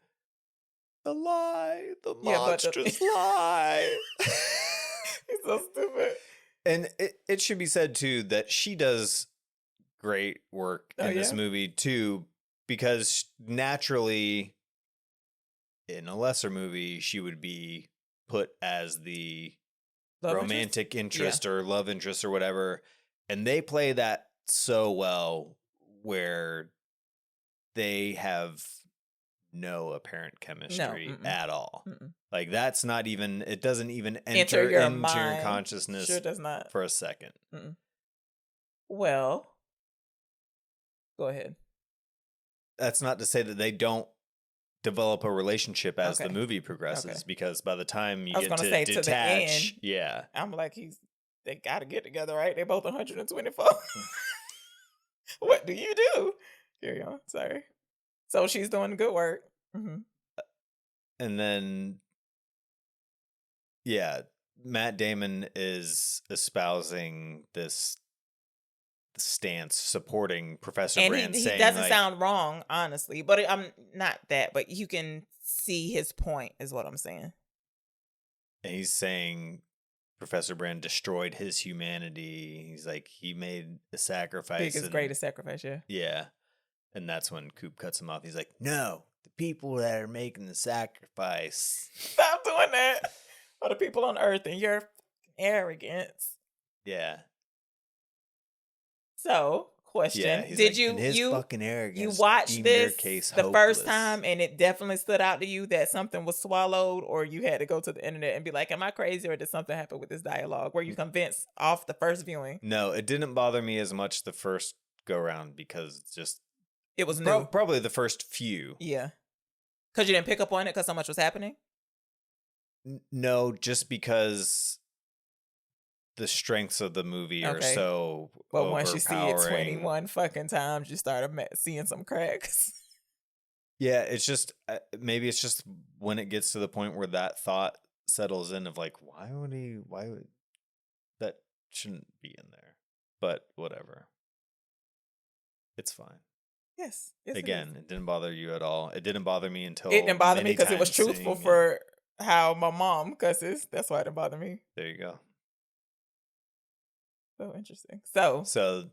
lie, the Yeah, but monstrous lie. He's so stupid. And it should be said too that she does great work Oh, in this yeah? movie too, because naturally in a lesser movie she would be put as the Love interest? romantic interest or love interest or whatever, and they play that so well where they have no apparent chemistry mm-mm. at all. Mm-mm. Like that's not even, it doesn't even Enter enter your into your mind. consciousness Sure does not. for a second. Mm-mm. Well, go ahead. That's not to say that they don't develop a relationship as the Okay. movie progresses, Okay. because by the time you I was get gonna to say, to the detach, end. yeah, I'm like, they got to get together, right? They both 124. What do you do? Carry on. Sorry. So she's doing good work. Mm-hmm. and then yeah, Matt Damon is espousing this stance, supporting Professor And Brand, he saying doesn't like, sound wrong, honestly. But I'm not that. But you can see his point, is what I'm saying. and he's saying Professor Brand destroyed his humanity. He's like, he made a sacrifice. Biggest, greatest sacrifice, yeah. Yeah. And that's when Coop cuts him off. He's like, no, the people that are making the sacrifice. Stop doing that. For the people on Earth and your arrogance. Yeah. So, question: Yeah. He's Did like, you "And his fucking arrogance you watched deemed their this case the first hopeless." time and it definitely stood out to you that something was swallowed, or you had to go to the internet and be like, am I crazy, or did something happen with this dialogue? Were you convinced off the first viewing? No, it didn't bother me as much the first go round, because just It was new. probably the first few. Yeah. Because you didn't pick up on it because so much was happening? No, just because the strengths of the movie are Okay. so But once you see it overpowering. 21 fucking times, you started seeing some cracks. Yeah, it's just maybe it's just when it gets to the point where that thought settles in of like, why would that shouldn't be in there, but whatever, it's fine. Yes. Yes, Again, it didn't bother you at all. It didn't bother me until it didn't bother me many because it was times truthful seeing it. for how my mom cusses. That's why it didn't bother me. There you go. So interesting. So So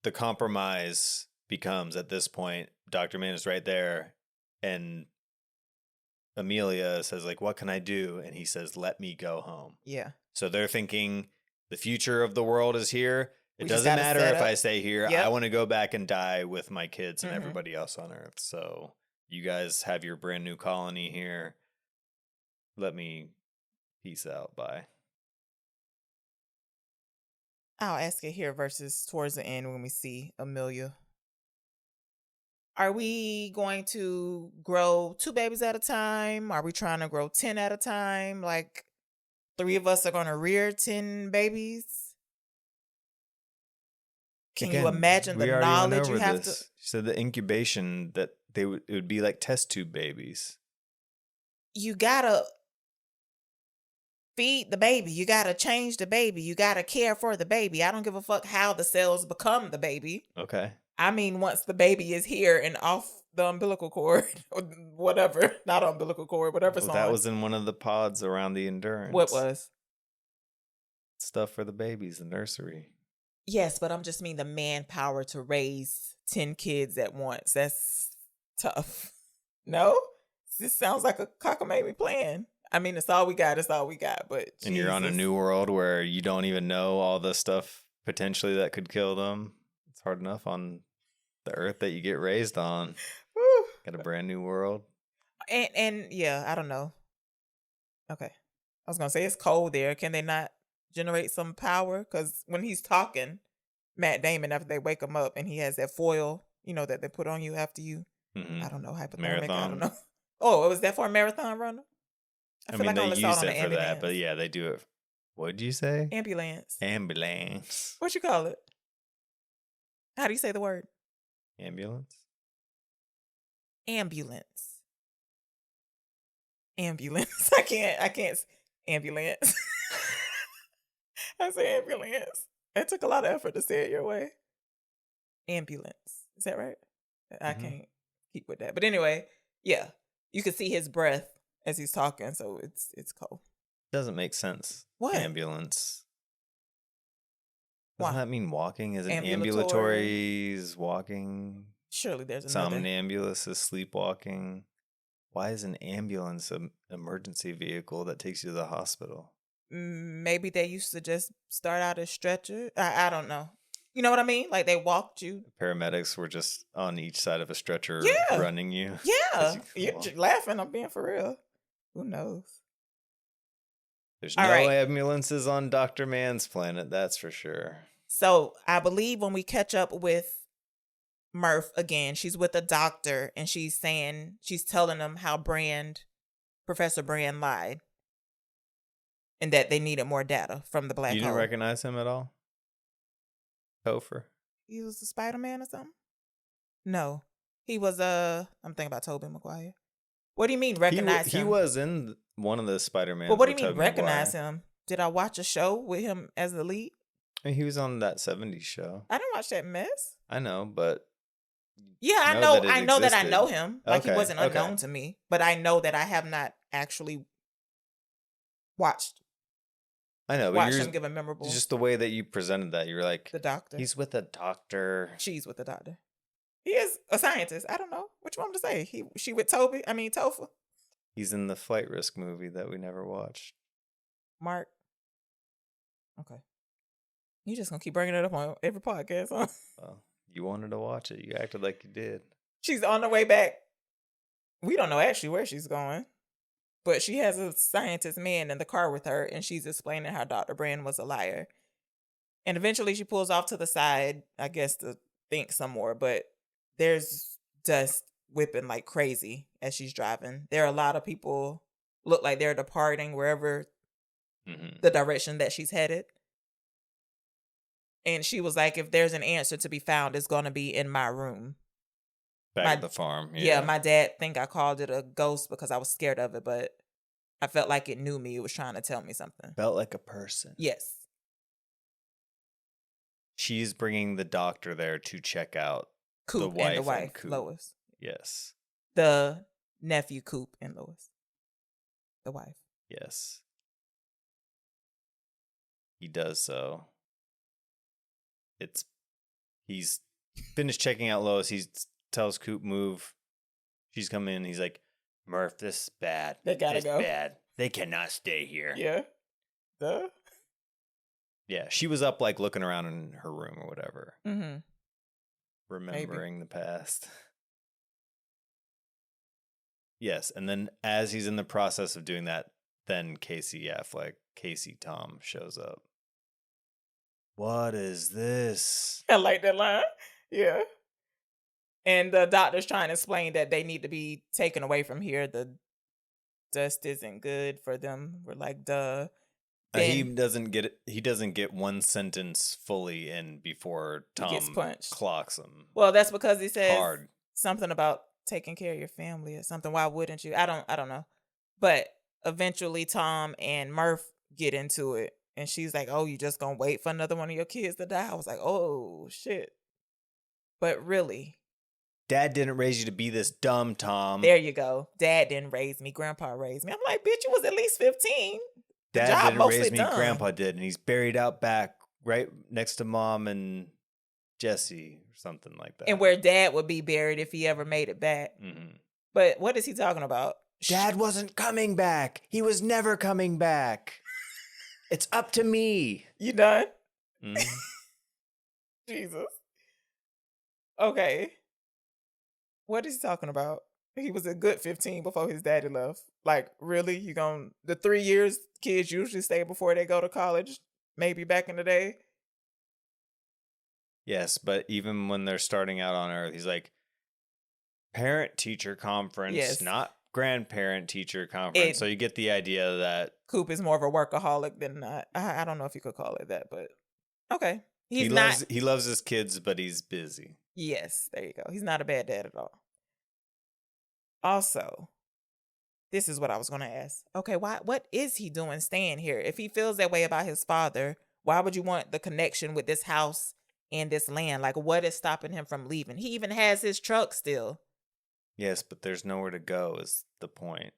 the compromise becomes at this point, Dr. Mann is right there, and Amelia says, like, what can I do? And he says, let me go home. yeah. So they're thinking the future of the world is here. It We just doesn't gotta matter set if I up. stay here. Yep. I want to go back and die with my kids and Mhm. everybody else on Earth. So you guys have your brand new colony here. Let me peace out. Bye. I'll ask it here versus towards the end when we see Amelia. Are we going to grow 2 babies at a time? Are we trying to grow 10 at a time? Like 3 of us are going to rear 10 babies? Can you Again, imagine we the already went knowledge over you have this. to? She said the incubation that it would be like test tube babies. You gotta feed the baby. You gotta change the baby. You gotta care for the baby. I don't give a fuck how the cells become the baby. Okay. I mean, once the baby is here and off the umbilical cord or whatever, not umbilical cord, whatever's Well, on. that was in one of the pods around the Endurance. What was? Stuff for the babies, the nursery. Yes, but I'm just mean the manpower to raise 10 kids at once. That's tough. No? This sounds like a cockamamie plan. I mean, it's all we got. It's all we got. But And you're on a Jesus. new world where you don't even know all the stuff potentially that could kill them. It's hard enough on the Earth that you get raised on. Whew. Got a brand new world. And yeah, I don't know. Okay. I was gonna say it's cold there. Can they not generate some power? Because when he's talking, Matt Damon, after they wake him up and he has that foil, that they put on you after you, Mhm. I don't know, hypothermic. I Marathon. don't know. Oh, was that for a marathon runner? I feel mean, like they only saw use on it the for that, ambulance. but yeah, they do it. What did you say? Ambulance. Ambulance. What you call it? How do you say the word? Ambulance? Ambulance. Ambulance. I can't. Ambulance. I say ambulance. It took a lot of effort to say it your way. Ambulance. Is that right? I Mhm. can't keep with that. But anyway, yeah. You can see his breath as he's talking, so it's cold. Doesn't make sense. What? Ambulance. Why? Doesn't that mean walking? Is an Ambulatory. ambulatory is walking? Surely there's another. Somnambulous is sleepwalking. Why is an ambulance an emergency vehicle that takes you to the hospital? Maybe they used to just start out as stretcher. I don't know. You know what I mean? Like they walked you. Paramedics were just on each side of a stretcher Yeah. running you. Yeah. you You're couldn't walk. laughing. I'm being for real. Who knows? There's All no right. ambulances on Dr. Mann's planet, that's for sure. So I believe when we catch up with Murph again, she's with a doctor and she's telling him how Professor Brand lied. And that they needed more data from the black You hole. didn't recognize him at all? Topher? He was the Spider-Man or something? No. He was I'm thinking about Tobey Maguire. What do you mean recognize him? He was in one of the Spider-Man. But what do you mean recognize him? Did I watch a show with him as the lead? He was on that 70s show. I didn't watch that mess. I know, but Yeah, I know know. that it I know that I existed. know him. Like he Okay, wasn't okay. unknown to me, but I know that I have not actually watched I know, but him give a memorable. just the way that you presented that, you were like, the doctor. he's with a doctor. She's with the doctor. He is a scientist. I don't know what you want me to say. She with Topher. He's in the Flight Risk movie that we never watched. Mark. Okay. You just gonna keep bringing it up on every podcast, huh? Well, you wanted to watch it. You acted like you did. She's on the way back. We don't know actually where she's going, but she has a scientist man in the car with her, and she's explaining how Dr. Brand was a liar. And eventually she pulls off to the side, I guess, to think some more, but there's dust whipping like crazy as she's driving. There are a lot of people look like they're departing wherever the direction that she's headed. And she was like, if there's an answer to be found, it's going to be in my room. Back at the farm. Yeah, my dad think I called it a ghost because I was scared of it, but I felt like it knew me. It was trying to tell me something. Felt like a person. Yes. She's bringing the doctor there to check out Coop wife and the and wife, Coop. Lois. Yes. The nephew, Coop, and Lois. The wife. Yes. He does so. He's finished checking out Lois. He tells Coop move. She's come in. He's like, Murph, this is bad. They gotta go. Bad. They cannot stay here. Yeah. Duh. Yeah. She was up like looking around in her room or whatever. Mm-hmm. Remembering the past. Yes. And then as he's in the process of doing that, then Casey Tom shows up. What is this? I like that line. Yeah. And the doctor's trying to explain that they need to be taken away from here. The dust isn't good for them. We're like, duh. He doesn't get one sentence fully in before Tom gets punched. Clocks him. Well, that's because he says hard. Something about taking care of your family or something. Why wouldn't you? I don't know. But eventually Tom and Murph get into it. And she's like, oh, you just gonna wait for another one of your kids to die? I was like, oh, shit. But really. Dad didn't raise you to be this dumb, Tom. There you go. Dad didn't raise me. Grandpa raised me. I'm like, bitch, you was at least 15. Dad didn't raise me. Grandpa did. And he's buried out back right next to Mom and Jesse or something like that. And where Dad would be buried if he ever made it back. Mm-hmm. But what is he talking about? Dad wasn't coming back. He was never coming back. It's up to me. You done? Mm-hmm. Jesus. Okay. What is he talking about? He was a good 15 before his daddy left. Like, really? The 3 years kids usually stay before they go to college? Maybe back in the day? Yes, but even when they're starting out on Earth, he's like, parent-teacher conference, not grandparent-teacher conference. So you get the idea that Coop is more of a workaholic than not. I don't know if you could call it that, but okay. He loves his kids, but he's busy. Yes, there you go. He's not a bad dad at all. Also, this is what I was going to ask. Okay, what is he doing staying here? If he feels that way about his father, why would you want the connection with this house and this land? Like, what is stopping him from leaving? He even has his truck still. Yes, but there's nowhere to go is the point.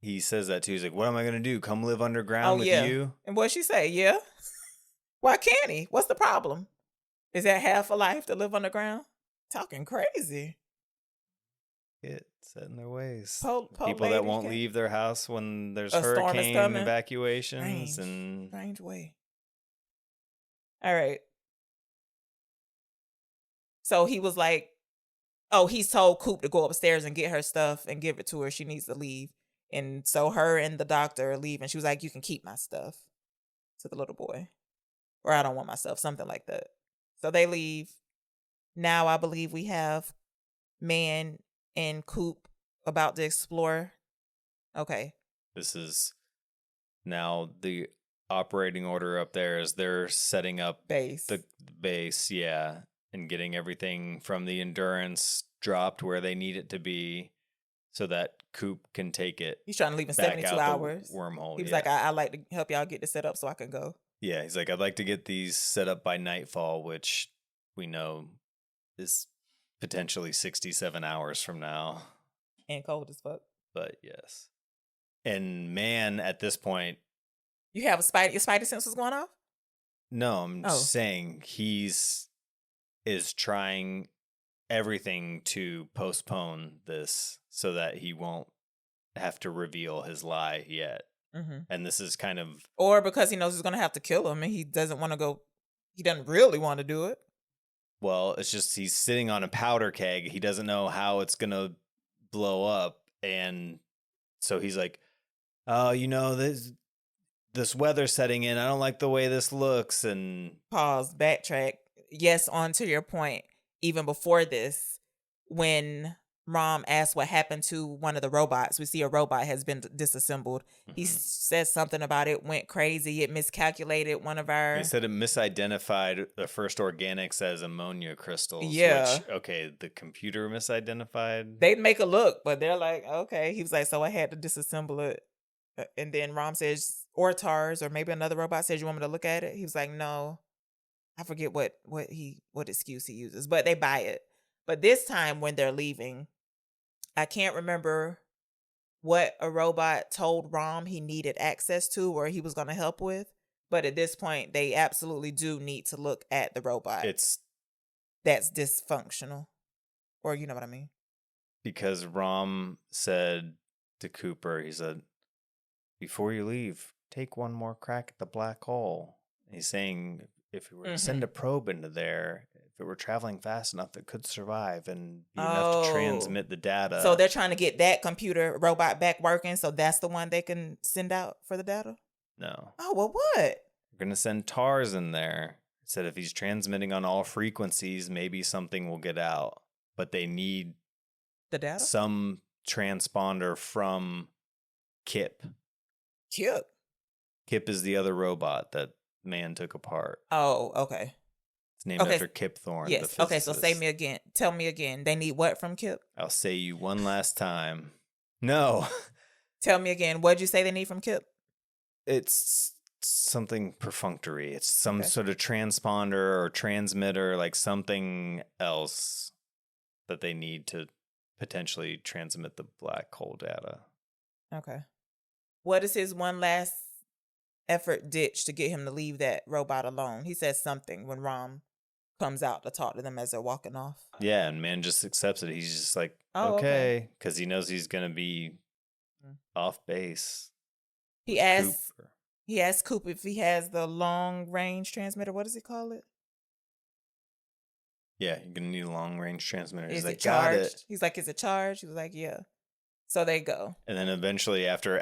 He says that too. He's like, what am I going to do? Come live underground with you? And what'd she say? Yeah. Why can't he? What's the problem? Is that half a life to live underground? Talking crazy. Get set in their ways. People that won't leave their house when there's hurricane evacuations. Strange way. All right. So he was like, oh, he's told Coop to go upstairs and get her stuff and give it to her. She needs to leave. And so her and the doctor are leaving. She was like, you can keep my stuff, to the little boy. Or I don't want my stuff, something like that. So they leave. Now I believe we have Mann and Coop about to explore. Okay. This is now the operating order up there is they're setting up the base, yeah, and getting everything from the Endurance dropped where they need it to be so that Coop can take it. He's trying to leave in 72 hours. Wormhole. He was like, I like to help y'all get this set up so I can go. Yeah, he's like, I'd like to get these set up by nightfall, which we know is potentially 67 hours from now. And cold as fuck. But yes. And Mann, at this point... You have your spidey sense was going off? No, I'm saying is trying everything to postpone this so that he won't have to reveal his lie yet. Mm-hmm. And this is kind of... Or because he knows he's going to have to kill him and he doesn't want to go... He doesn't really want to do it. Well, it's just he's sitting on a powder keg. He doesn't know how it's going to blow up. And so he's like, oh, this weather's setting in. I don't like the way this looks. And pause, backtrack. Yes, on to your point. Even before this, when Mom asked what happened to one of the robots, we see a robot has been disassembled. Mm-hmm. He says something about it went crazy. It miscalculated one of our... He said it misidentified the first organics as ammonia crystals. Yeah. Which, okay, the computer misidentified. They'd make a look, but they're like, okay. He was like, so I had to disassemble it. And then Rom says, or TARS, or maybe another robot says, you want me to look at it? He was like, no. I forget what excuse he uses, but they buy it. But this time when they're leaving, I can't remember what a robot told Rom he needed access to or he was going to help with. But at this point, they absolutely do need to look at the robot that's dysfunctional. Or you know what I mean? Because Rom said to Cooper, he said, before you leave, take one more crack at the black hole. He's saying if we were to send a probe into there, if it were traveling fast enough, it could survive and be enough to transmit the data. So they're trying to get that computer robot back working, so that's the one they can send out for the data? No. Oh, well, what? We're going to send TARS in there. Said if he's transmitting on all frequencies, maybe something will get out. But they need the data? Some transponder from Kip. Kip? Kip is the other robot that Mann took apart. Oh, okay. It's named after Kip Thorne. Yes. Okay, so say me again. Tell me again. They need what from Kip? I'll say you one last time. No. Tell me again. What'd you say they need from Kip? It's something perfunctory. It's some sort of transponder or transmitter, like something else that they need to potentially transmit the black hole data. Okay. What is his one last effort ditch to get him to leave that robot alone? He says something when Rom comes out to talk to them as they're walking off. Yeah, and Mann just accepts it. He's just like, okay, because he knows he's going to be off base. He asks Coop if he has the long range transmitter. What does he call it? Yeah, you're going to need a long range transmitter. Is He's it like, charged? got it. He's like, is it charged? He was like, yeah. So they go. And then eventually after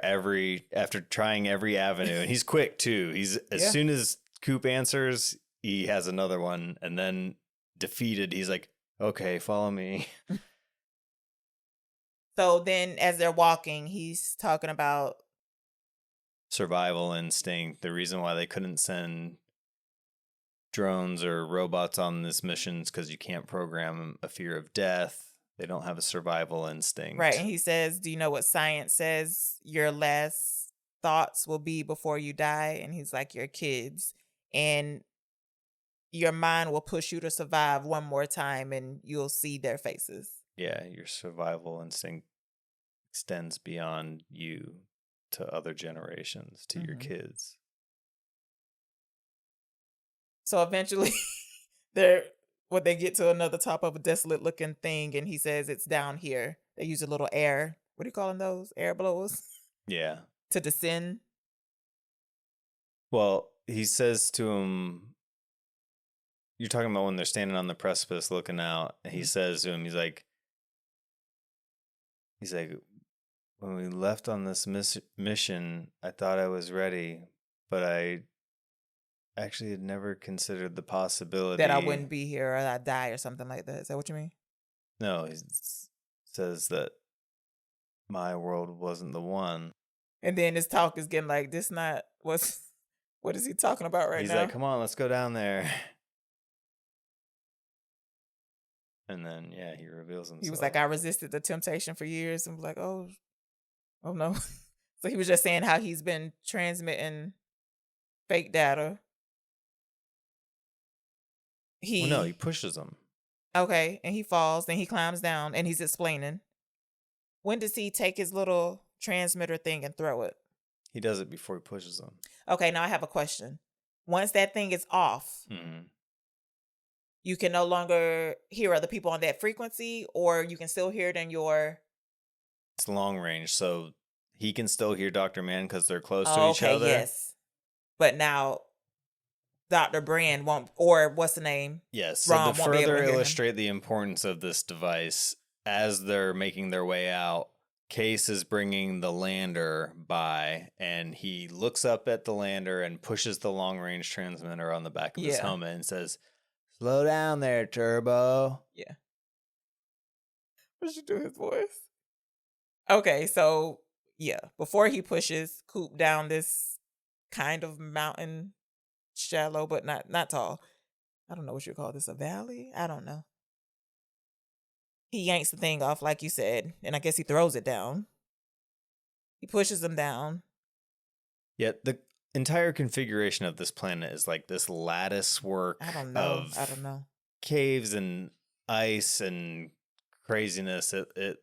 trying every avenue, and he's quick too. As soon as Coop answers, he has another one, and then defeated, he's like, okay, follow me. So then as they're walking, he's talking about survival instinct. The reason why they couldn't send drones or robots on this mission is because you can't program a fear of death. They don't have a survival instinct. Right. And he says, do you know what science says your last thoughts will be before you die? And he's like, your kids. And your mind will push you to survive one more time and you'll see their faces. Yeah, your survival instinct extends beyond you to other generations, to your kids. So eventually they get to another top of a desolate looking thing, and he says it's down here. They use a little air. What do you call them those? Air blowers? Yeah. To descend. Well, he says to him, you're talking about when they're standing on the precipice looking out, and he says to him, he's like, when we left on this mission, I thought I was ready, but I actually had never considered the possibility that I wouldn't be here or I'd die or something like that. Is that what you mean? No, he says that my world wasn't the one. And then his talk is getting like, what is he talking about right now? He's like, come on, let's go down there. And then, he reveals himself. He was like, I resisted the temptation for years. And was like, oh no. So he was just saying how he's been transmitting fake data. He pushes him. Okay, and he falls, then he climbs down, and he's explaining. When does he take his little transmitter thing and throw it? He does it before he pushes him. Okay, now I have a question. Once that thing is off, you can no longer hear other people on that frequency, or you can still hear it in your... It's long range, so he can still hear Dr. Mann because they're close to each other. Yes. But now Dr. Brand won't, or what's the name? Yes. So to further illustrate the importance of this device, as they're making their way out, Case is bringing the lander by, and he looks up at the lander and pushes the long-range transmitter on the back of his helmet and says, slow down there, Turbo. Yeah. What should do his voice? Okay, so, before he pushes Coop down this kind of mountain, shallow, but not tall. I don't know what you call this, a valley? I don't know. He yanks the thing off, like you said, and I guess he throws it down. He pushes him down. Yeah, entire configuration of this planet is like this lattice work I don't know. of I don't know. caves and ice and craziness. It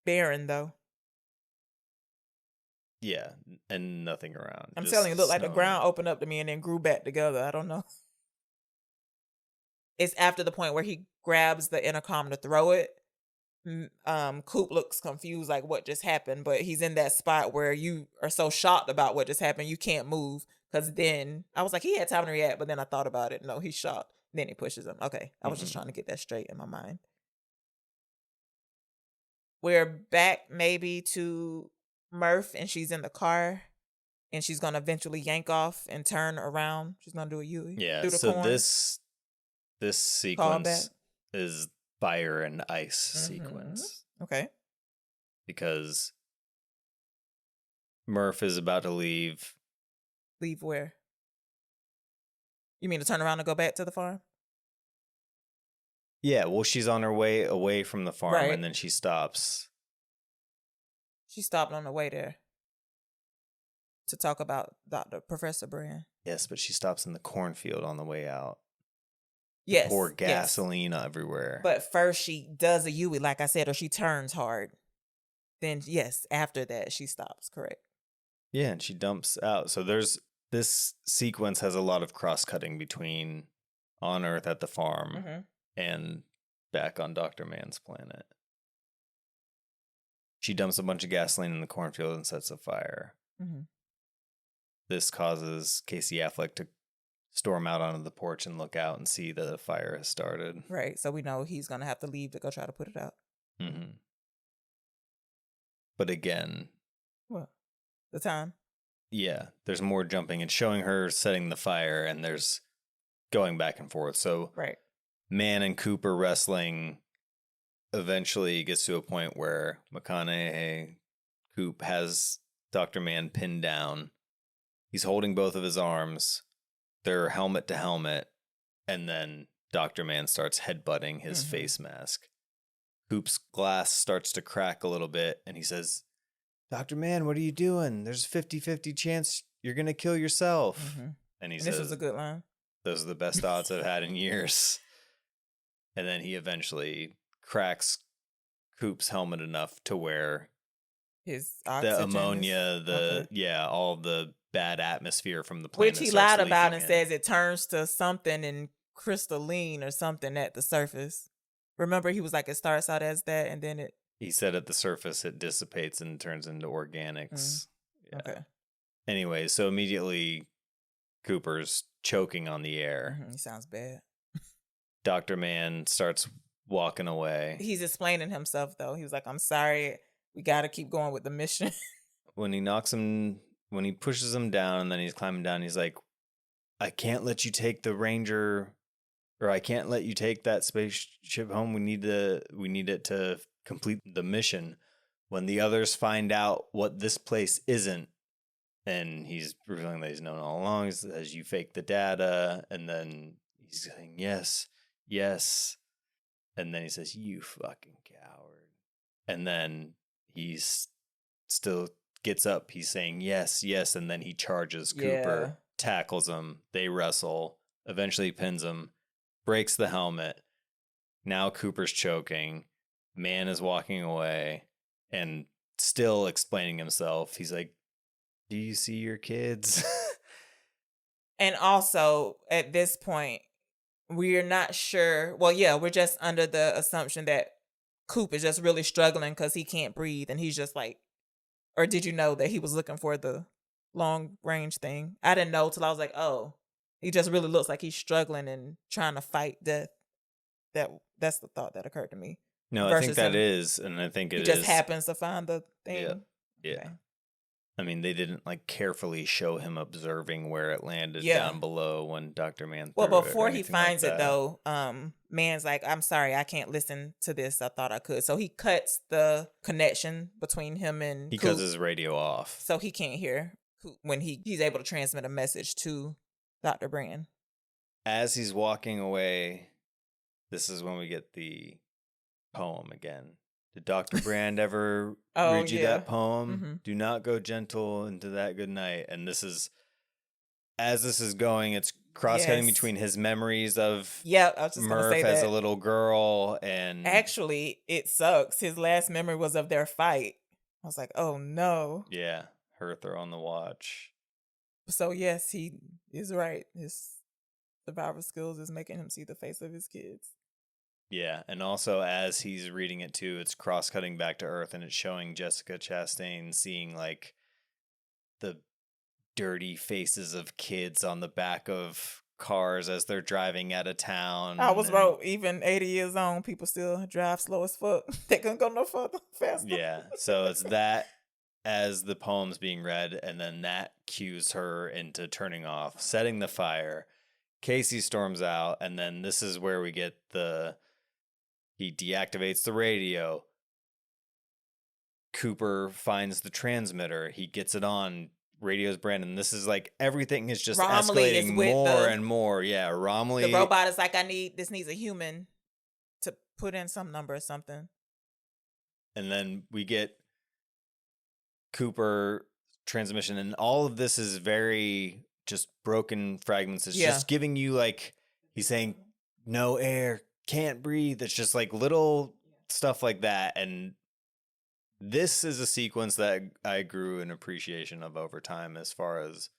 Barren though. yeah, and nothing around. I'm just telling you, look like the snow ground and- opened up to me and then grew back together. I don't know. It's after the point where he grabs the intercom to throw it. Coop looks confused, like what just happened, but he's in that spot where you are so shocked about what just happened, you can't move. Because then I was like, he had time to react, but then I thought about it. No, he's shocked. Then he pushes him. Okay, I was just trying to get that straight in my mind. We're back maybe to Murph, and she's in the car, and she's gonna eventually yank off and turn around. She's gonna do a U. Yeah, through the so corn. this sequence is fire and ice sequence Okay. because Murph is about to leave. Leave where? You mean to turn around and go back to the farm? Yeah, well, she's on her way away from the farm, Right. and then she stops. She stopped on the way there to talk about Professor Brand. Yes, but she stops in the cornfield on the way out. Yes. Pour yes. gasoline everywhere. But first she does a Yui, like I said, or she turns hard. Then, yes, after that, she stops, correct. Yeah, and she dumps out. So this sequence has a lot of cross-cutting between on Earth at the farm and back on Dr. Mann's planet. She dumps a bunch of gasoline in the cornfield and sets a fire. This causes Casey Affleck to storm out onto the porch and look out and see that the fire has started. Right, so we know he's going to have to leave to go try to put it out. But again... What? The time? Yeah, there's more jumping and showing her setting the fire, and there's going back and forth. So right. Mann and Coop are wrestling. Eventually it gets to a point where McConaughey, Coop, has Dr. Mann pinned down. He's holding both of his arms. They're helmet to helmet. And then Dr. Mann starts headbutting his face mask. Coop's glass starts to crack a little bit, and he says, Dr. Mann, what are you doing? There's a 50-50 chance you're going to kill yourself. And he says, this was a good line. Those are the best odds I've had in years. And then he eventually cracks Coop's helmet enough to where his the oxygen ammonia, is, all the bad atmosphere from the planet which he starts lied about leaking and says it turns to something in crystalline or something at the surface. Remember, he was like, it starts out as that, and then it... He said at the surface it dissipates and turns into organics. Yeah. Okay. Anyway, so immediately Cooper's choking on the air. He sounds bad. Dr. Mann starts walking away. He's explaining himself, though. He was like, I'm sorry, we got to keep going with the mission. When he pushes him down and then he's climbing down, he's like, I can't let you take the Ranger, or I can't let you take that spaceship home. We need it to complete the mission. When the others find out what this place isn't, and he's revealing that he's known all along, he says, you fake the data, and then he's saying, yes, yes. And then he says, you fucking coward. And then he's still gets up. He's saying, yes, yes. And then he charges Cooper, tackles him. They wrestle, eventually pins him, breaks the helmet. Now Cooper's choking. Mann is walking away and still explaining himself. He's like, do you see your kids? And also, at this point, we're not sure. Well, yeah, we're just under the assumption that Coop is just really struggling because he can't breathe. And he's just like, or did you know that he was looking for the long range thing? I didn't know till I was like, oh, he just really looks like he's struggling and trying to fight death. That's the thought that occurred to me. No, I think that is, and I think he just happens to find the thing. Yeah. Okay. I mean, they didn't like carefully show him observing where it landed Yeah. down below when Dr. Mann. Well, threw it or before he anything like finds it that. though, Mann's like, I'm sorry, I can't listen to this. I thought I could. So he cuts the connection between him and He Coop, cuts his radio off. so he can't hear Coop when he's able to transmit a message to Dr. Brand. As he's walking away, this is when we get the poem again. Did Dr. Brand ever Oh, read you yeah. that poem? Mhm. Do not go gentle into that good night. And this is, as this is going, it's cross-cutting Yes. between his memories of Yep, I was just going to Murph say as a that. little girl and Actually, it sucks. His last memory was of their fight. I was like, oh no. yeah, her throwing the watch. So yes, he is right. His survival skills is making him see the face of his kids. Yeah, and also as he's reading it too, it's cross-cutting back to Earth, and it's showing Jessica Chastain seeing like the dirty faces of kids on the back of cars as they're driving out of town. I was and- wrote, even 80 years on, people still drive slow as fuck. They couldn't go no further faster. Yeah, so it's that as the poem's being read, and then that cues her into turning off, setting the fire. Casey storms out, and then this is where we get he deactivates the radio. Cooper finds the transmitter. He gets it on. Radio's Brandon. This is like everything is just Romilly is escalating with more and more. Yeah, Romilly. The robot is like, this needs a human to put in some number or something. And then we get Cooper transmission, and all of this is very just broken fragments. It's just giving you like, he's saying no air, can't breathe. It's just like little stuff like that. And this is a sequence that I grew an appreciation of over time as far as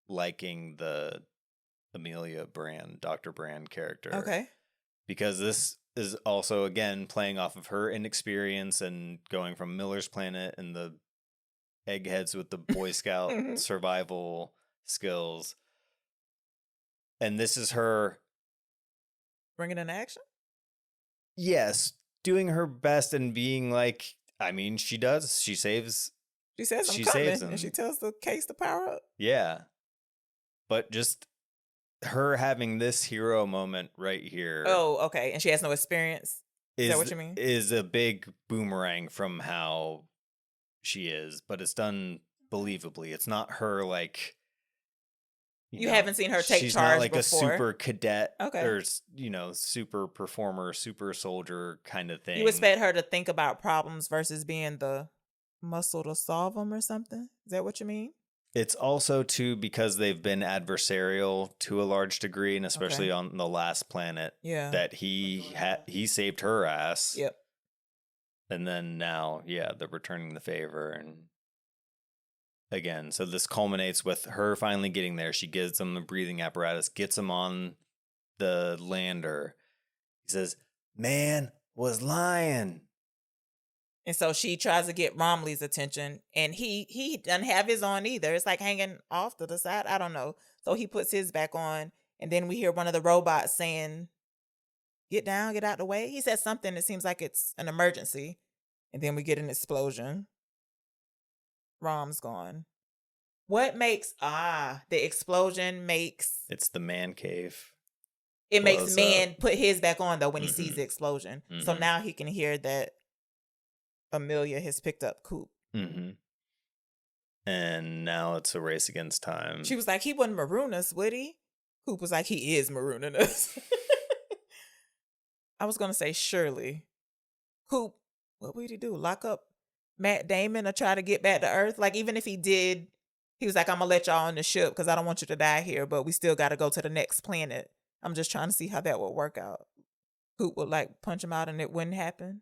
liking the Amelia Brand, Dr. Brand character. Okay. Because this is also, again, playing off of her inexperience and going from Miller's Planet and the eggheads with the Boy Scout survival skills. And this is her... Bringing in action? Yes, doing her best and being like... I mean, she does. She saves. She says, I'm she coming, saves him. and she tells the case to power up. Yeah. But just her having this hero moment right here. Oh, okay. And she has no experience? Is that what you mean? Is a big boomerang from how she is, but it's done believably. It's not her like... You haven't seen her take she's charge not like before. a super cadet Okay. or, super performer, super soldier kind of thing. You expect her to think about problems versus being the muscle to solve them or something? Is that what you mean? It's also, too, because they've been adversarial to a large degree, and especially on the last planet, that he saved her ass. Yep. And then now, they're returning the favor. And again, so this culminates with her finally getting there. She gives him the breathing apparatus, gets him on the lander. He says, "Man was lying." And so she tries to get Romilly's attention, and he doesn't have his on either. It's like hanging off to the side. I don't know. So he puts his back on, and then we hear one of the robots saying, "Get down, get out the way." He says something that seems like it's an emergency, and then we get an explosion. Rom's gone. What makes the explosion makes It's the man cave. it makes Mann put his back on though when he sees the explosion. So Mhm. now he can hear that Amelia has picked up Coop. Mm-hmm. And now it's a race against time. She was like, he wouldn't maroon us, would he? Coop was like, he is marooning us. I was going to say, surely. Coop, what would he do? Lock up Matt Damon or try to get back to Earth? Like, even if he did, he was like, I'm going to let y'all on the ship because I don't want you to die here, but we still got to go to the next planet. I'm just trying to see how that would work out. Coop would like punch him out and it wouldn't happen.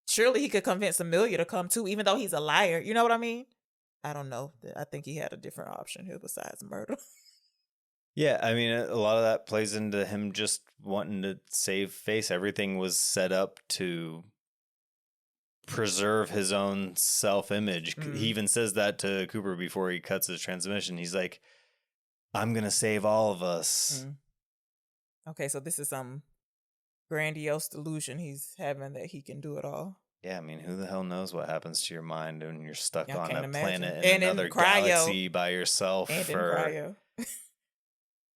Surely he could convince Amelia to come too, even though he's a liar. You know what I mean? I don't know. I think he had a different option here besides murder. Yeah, I mean, a lot of that plays into him just wanting to save face. Everything was set up to preserve his own self-image. He even says that to Cooper before he cuts his transmission. He's like, I'm going to save all of us. Okay, so this is some grandiose delusion he's having that he can do it all. Yeah, I mean, who the hell knows what happens to your mind when you're stuck I on can't a imagine. planet in And in another cryo. galaxy by yourself And in cryo.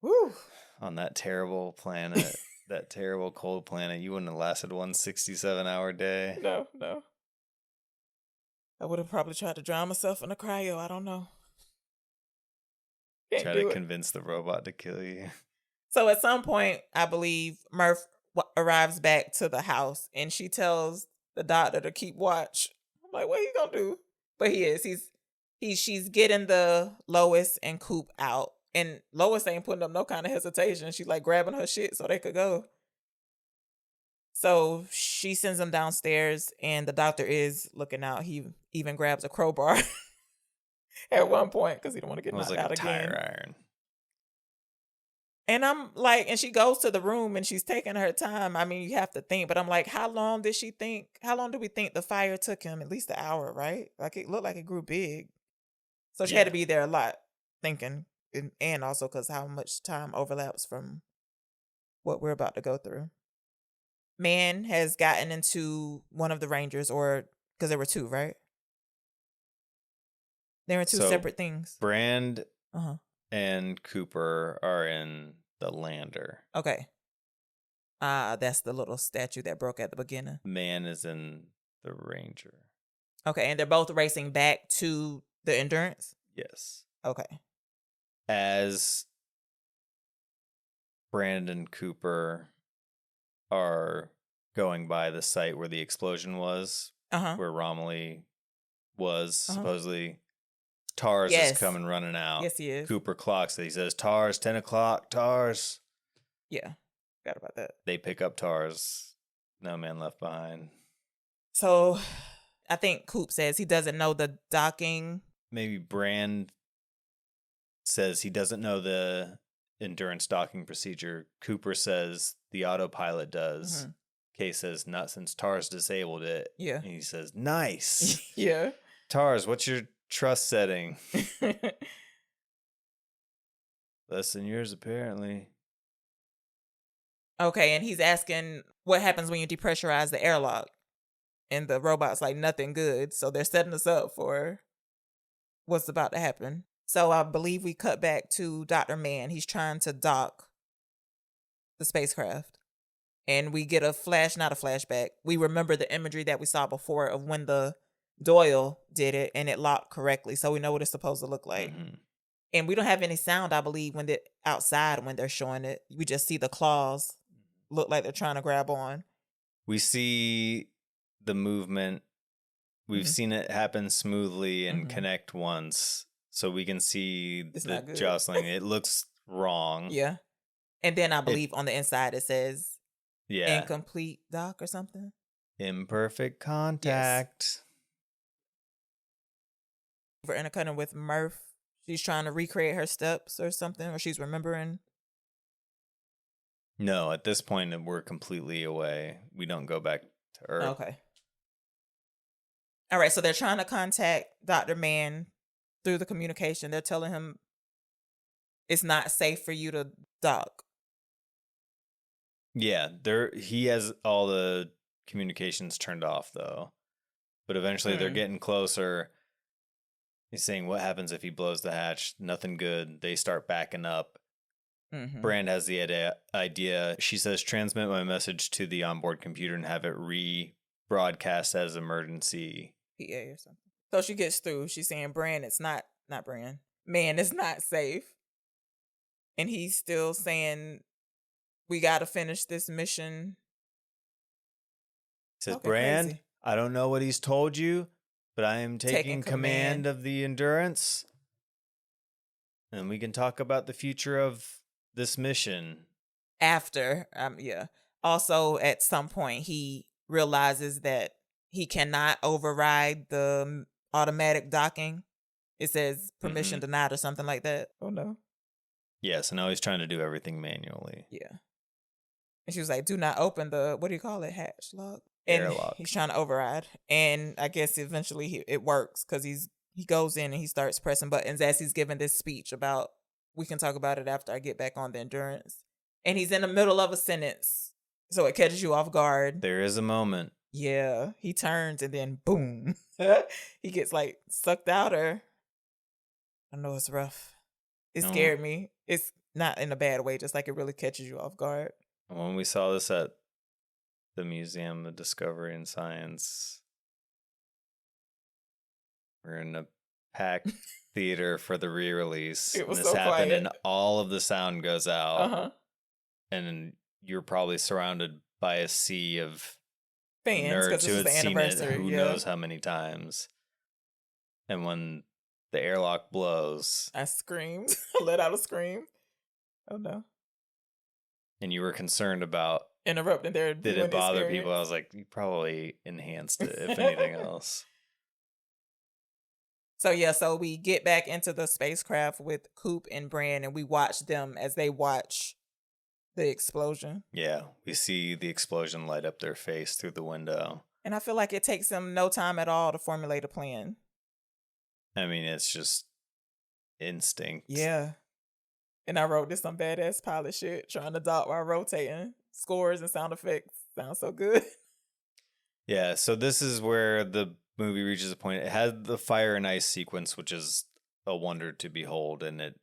Woo. on that terrible planet, that terrible cold planet. You wouldn't have lasted 167-hour day. No. I would have probably tried to drown myself in a cryo. I don't know. Can't Try do to it. convince the robot to kill you. So at some point, I believe Murph arrives back to the house and she tells the doctor to keep watch. I'm like, what he gonna do? But he is. She's getting the Lois and Coop out. And Lois ain't putting up no kind of hesitation. She's like grabbing her shit so they could go. So she sends them downstairs, and the doctor is looking out. He even grabs a crowbar at one point because he don't want to get knocked out again. Tire iron. And I'm like, and she goes to the room and she's taking her time. I mean, you have to think, but I'm like, how long did she think? How long do we think the fire took him? At least an hour, right? Like it looked like it grew big. So she had to be there a lot thinking, and also because how much time overlaps from what we're about to go through. Mann has gotten into one of the Rangers, or because there were two, right? There were two separate things. Brand and Cooper are in the lander. Okay. That's the little statue that broke at the beginning. Mann is in the Ranger. Okay, and they're both racing back to the Endurance? Yes. Okay. As Brandon Cooper are going by the site where the explosion was, where Romilly was supposedly, Tars is coming running out. Yes, he is. Cooper clocks it. He says, Tars, 10 o'clock, Tars. Yeah, forgot about that. They pick up Tars. No man left behind. So I think Coop says he doesn't know the docking. Maybe Brand says he doesn't know the endurance docking procedure. Cooper says the autopilot does. Kay says, not since Tars disabled it. Yeah. And he says, nice. Yeah. Tars, what's your trust setting? Less than yours, apparently. Okay, and he's asking what happens when you depressurize the airlock. And the robot's like, nothing good. So they're setting us up for what's about to happen. So I believe we cut back to Dr. Mann. He's trying to dock the spacecraft. And we get not a flashback. We remember the imagery that we saw before of when the Doyle did it and it locked correctly. So we know what it's supposed to look like. And we don't have any sound, I believe, when they're outside when they're showing it. We just see the claws look like they're trying to grab on. We see the movement. We've seen it happen smoothly and connect once. So we can see the jostling. It looks wrong. Yeah. And then I believe on the inside it says incomplete dock or something. Imperfect contact. Yes. We're intercutting with Murph. She's trying to recreate her steps or something, or she's remembering. No, at this point we're completely away. We don't go back to Earth. Okay. All right, so they're trying to contact Dr. Mann through the communication. They're telling him it's not safe for you to dock. Yeah, he has all the communications turned off though. But eventually they're getting closer. He's saying, what happens if he blows the hatch? Nothing good. They start backing up. Brand has the idea. She says, transmit my message to the onboard computer and have it rebroadcast as emergency. PA or something. So she gets through. She's saying, Brand, it's not Brand. Man, it's not safe. And he's still saying, we got to finish this mission. He says, Brand, crazy. I don't know what he's told you, but I am taking command of the Endurance. And we can talk about the future of this mission. After, Also, at some point, he realizes that he cannot override the automatic docking. It says permission denied or something like that. Oh, no. Yeah, so now he's trying to do everything manually. Yeah. And she was like, do not open the, what do you call it, hatch lock? And airlock. He's trying to override. And I guess eventually it works because he goes in and he starts pressing buttons as he's giving this speech about, we can talk about it after I get back on the Endurance. And he's in the middle of a sentence. So it catches you off guard. There is a moment. Yeah. He turns and then boom. He gets like sucked out or I know it's rough. It scared me. It's not in a bad way, just like it really catches you off guard. When we saw this at the Museum of Discovery and Science, we're in a packed theater for the re-release. It was and this so happened quiet. and all of the sound goes out. And you're probably surrounded by a sea of Fans, because nerds this who was had the seen it anniversary. who Yeah. knows how many times. And when the airlock blows I screamed. I let out a scream. Oh no. and you were concerned about Interrupting their did viewing it bother people, I experience. was like, you probably enhanced it, if anything else. So yeah, so we get back into the spacecraft with Coop and Bran, and we watch them as they watch the explosion. Yeah, we see the explosion light up their face through the window. And I feel like it takes them no time at all to formulate a plan. I mean, it's just instinct. Yeah. And I wrote this some badass pilot shit, trying to dot while rotating. Scores and sound effects sound so good. Yeah, so this is where the movie reaches a point. It had the fire and ice sequence, which is a wonder to behold, and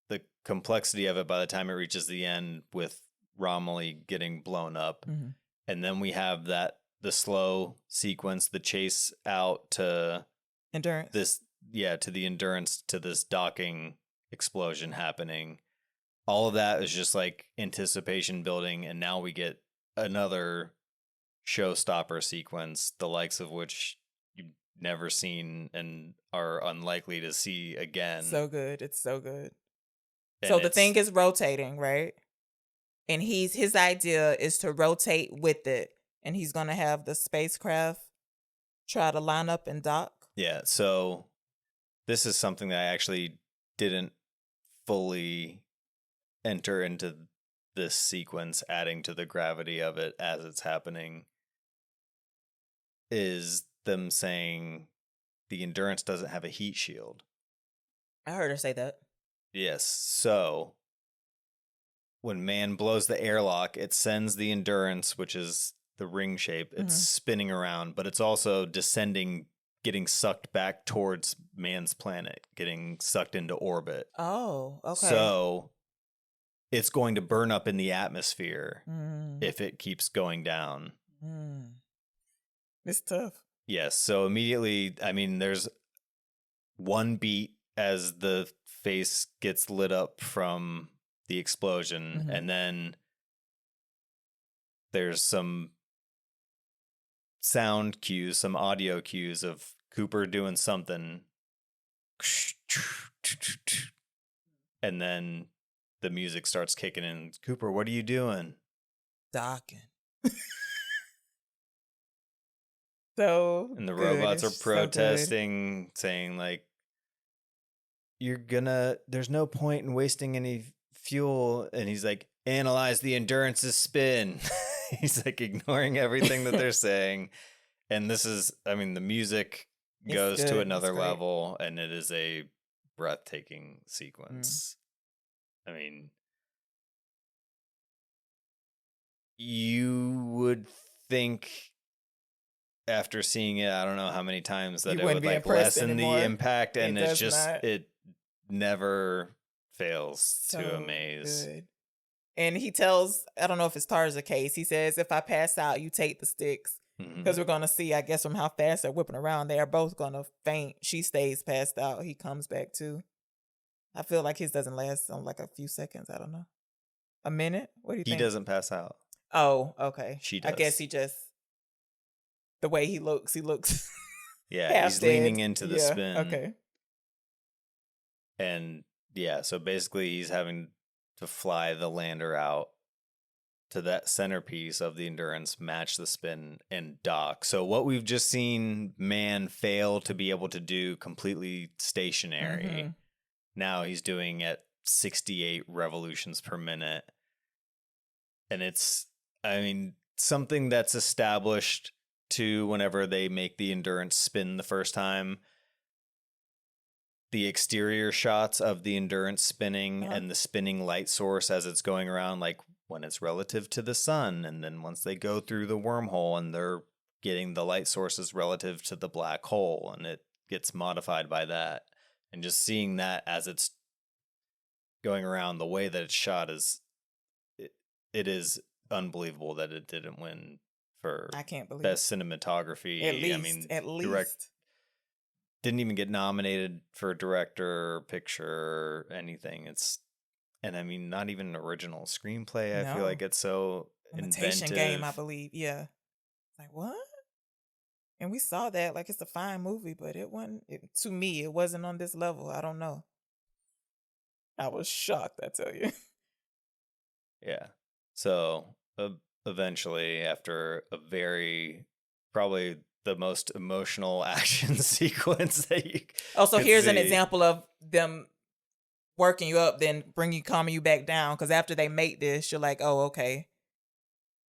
the complexity of it by the time it reaches the end with Romilly getting blown up. Mm-hmm. And then we have the slow sequence, the chase out to Endurance. to the Endurance, to this docking explosion happening. All of that is just like anticipation building, and now we get another showstopper sequence, the likes of which you've never seen and are unlikely to see again. So good. It's so good. And so the thing is rotating, right? And his idea is to rotate with it. And he's going to have the spacecraft try to line up and dock. Yeah, so this is something that I actually didn't fully enter into this sequence, adding to the gravity of it as it's happening, is them saying the Endurance doesn't have a heat shield. I heard her say that. Yes, so when Mann blows the airlock, it sends the Endurance, which is the ring shape, it's spinning around, but it's also descending, getting sucked back towards Mann's planet, getting sucked into orbit. Oh, okay. So it's going to burn up in the atmosphere if it keeps going down. It's tough. Yes. So immediately, I mean, there's one beat as the face gets lit up from the explosion, and then there's some sound cues, some audio cues of Cooper doing something. And then the music starts kicking in. Cooper, what are you doing? Docking. So And the good. robots are It's so protesting, saying like, there's no point in wasting any fuel. And he's like, analyze the Endurance's spin. He's like ignoring everything that they're saying. And this is, I mean, the music goes to another level, and it is a breathtaking sequence. I mean, you would think after seeing it, I don't know how many times, that You it wouldn't would be like impressed lessen anymore. the impact, and It it's does just not. it never fails to So amaze. good. And he tells, I don't know if it's Tar's a case, he says, if I pass out, you take the sticks. Because we're going to see, I guess, from how fast they're whipping around, they are both going to faint. She stays passed out. He comes back too. I feel like his doesn't last like a few seconds. I don't know. A minute? What do you think? He doesn't pass out. Oh, okay. She does. I guess he just, the way he looks Yeah, half he's dead. leaning into the spin. Okay. And yeah, so basically he's having to fly the lander out to that centerpiece of the Endurance, match the spin, and dock. So what we've just seen Mann fail to be able to do completely stationary, now he's doing at 68 revolutions per minute. And it's, I mean, something that's established to whenever they make the Endurance spin the first time. The exterior shots of the Endurance spinning and the spinning light source as it's going around, like when it's relative to the sun, and then once they go through the wormhole and they're getting the light sources relative to the black hole, and it gets modified by that. And just seeing that as it's going around, the way that it's shot is, it is unbelievable that it didn't win for I can't believe best cinematography. At least, I mean, at least. Didn't even get nominated for director, picture, or anything. And I mean, not even an original screenplay. I feel like it's so Imitation inventive. Game, I believe. Yeah. Like, what? And we saw that, like, it's a fine movie, but it wasn't, to me, it wasn't on this level. I don't know. I was shocked, I tell you. Yeah. So eventually, after a very, probably the most emotional action sequence that you Also, could here's an see. example of them working you up, then calming you back down. Because after they make this, you're like, oh, okay.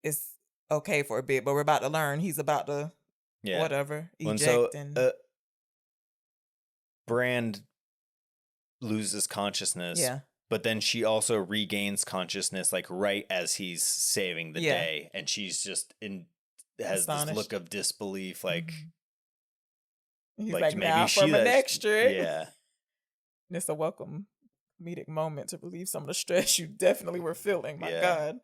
It's okay for a bit, but we're about to learn. He's about to, Yeah. whatever, When eject. And Brand loses consciousness, yeah. but then she also regains consciousness, like right as he's saving the Yeah. day, and she's just has Astonished. this look of disbelief, like He's like like, maybe now she for my that- next trick. Yeah, And it's a welcome comedic moment to relieve some of the stress you definitely were feeling. My Yeah. God.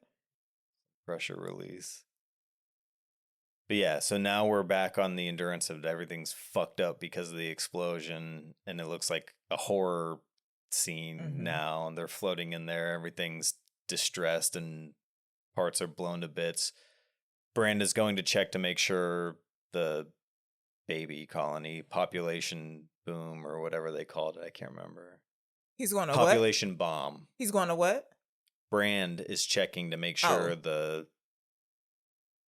pressure release. But yeah, so now we're back on the endurance of everything's fucked up because of the explosion, and it looks like a horror scene now, and they're floating in there. Everything's distressed and parts are blown to bits. Brand is going to check to make sure the baby colony population boom or whatever they called it. I can't remember. He's going to what? Population bomb. He's going to what? Brand is checking to make sure the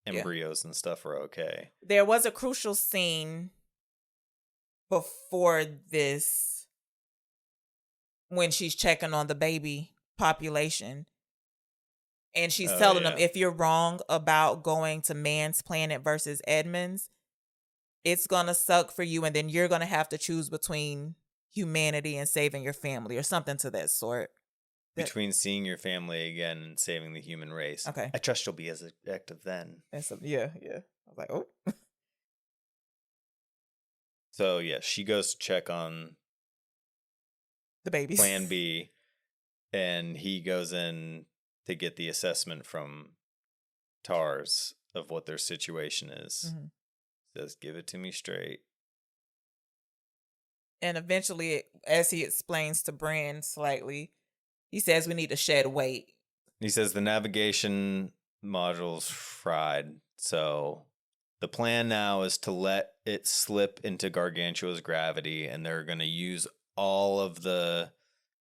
embryos and stuff are okay. There was a crucial scene before this when she's checking on the baby population. And she's telling them, if you're wrong about going to Mann's planet versus Edmund's, it's going to suck for you. And then you're going to have to choose between humanity and saving your family or something to that sort. Between seeing your family again and saving the human race. Okay. I trust you'll be as active then. Yeah. I was like, oh. So, yeah, she goes to check on the babies. Plan B, and he goes in to get the assessment from TARS of what their situation is. Says, give it to me straight. And eventually, as he explains to Brand slightly, he says we need to shed weight. He says the navigation module's fried, so the plan now is to let it slip into Gargantua's gravity, and they're going to use all of the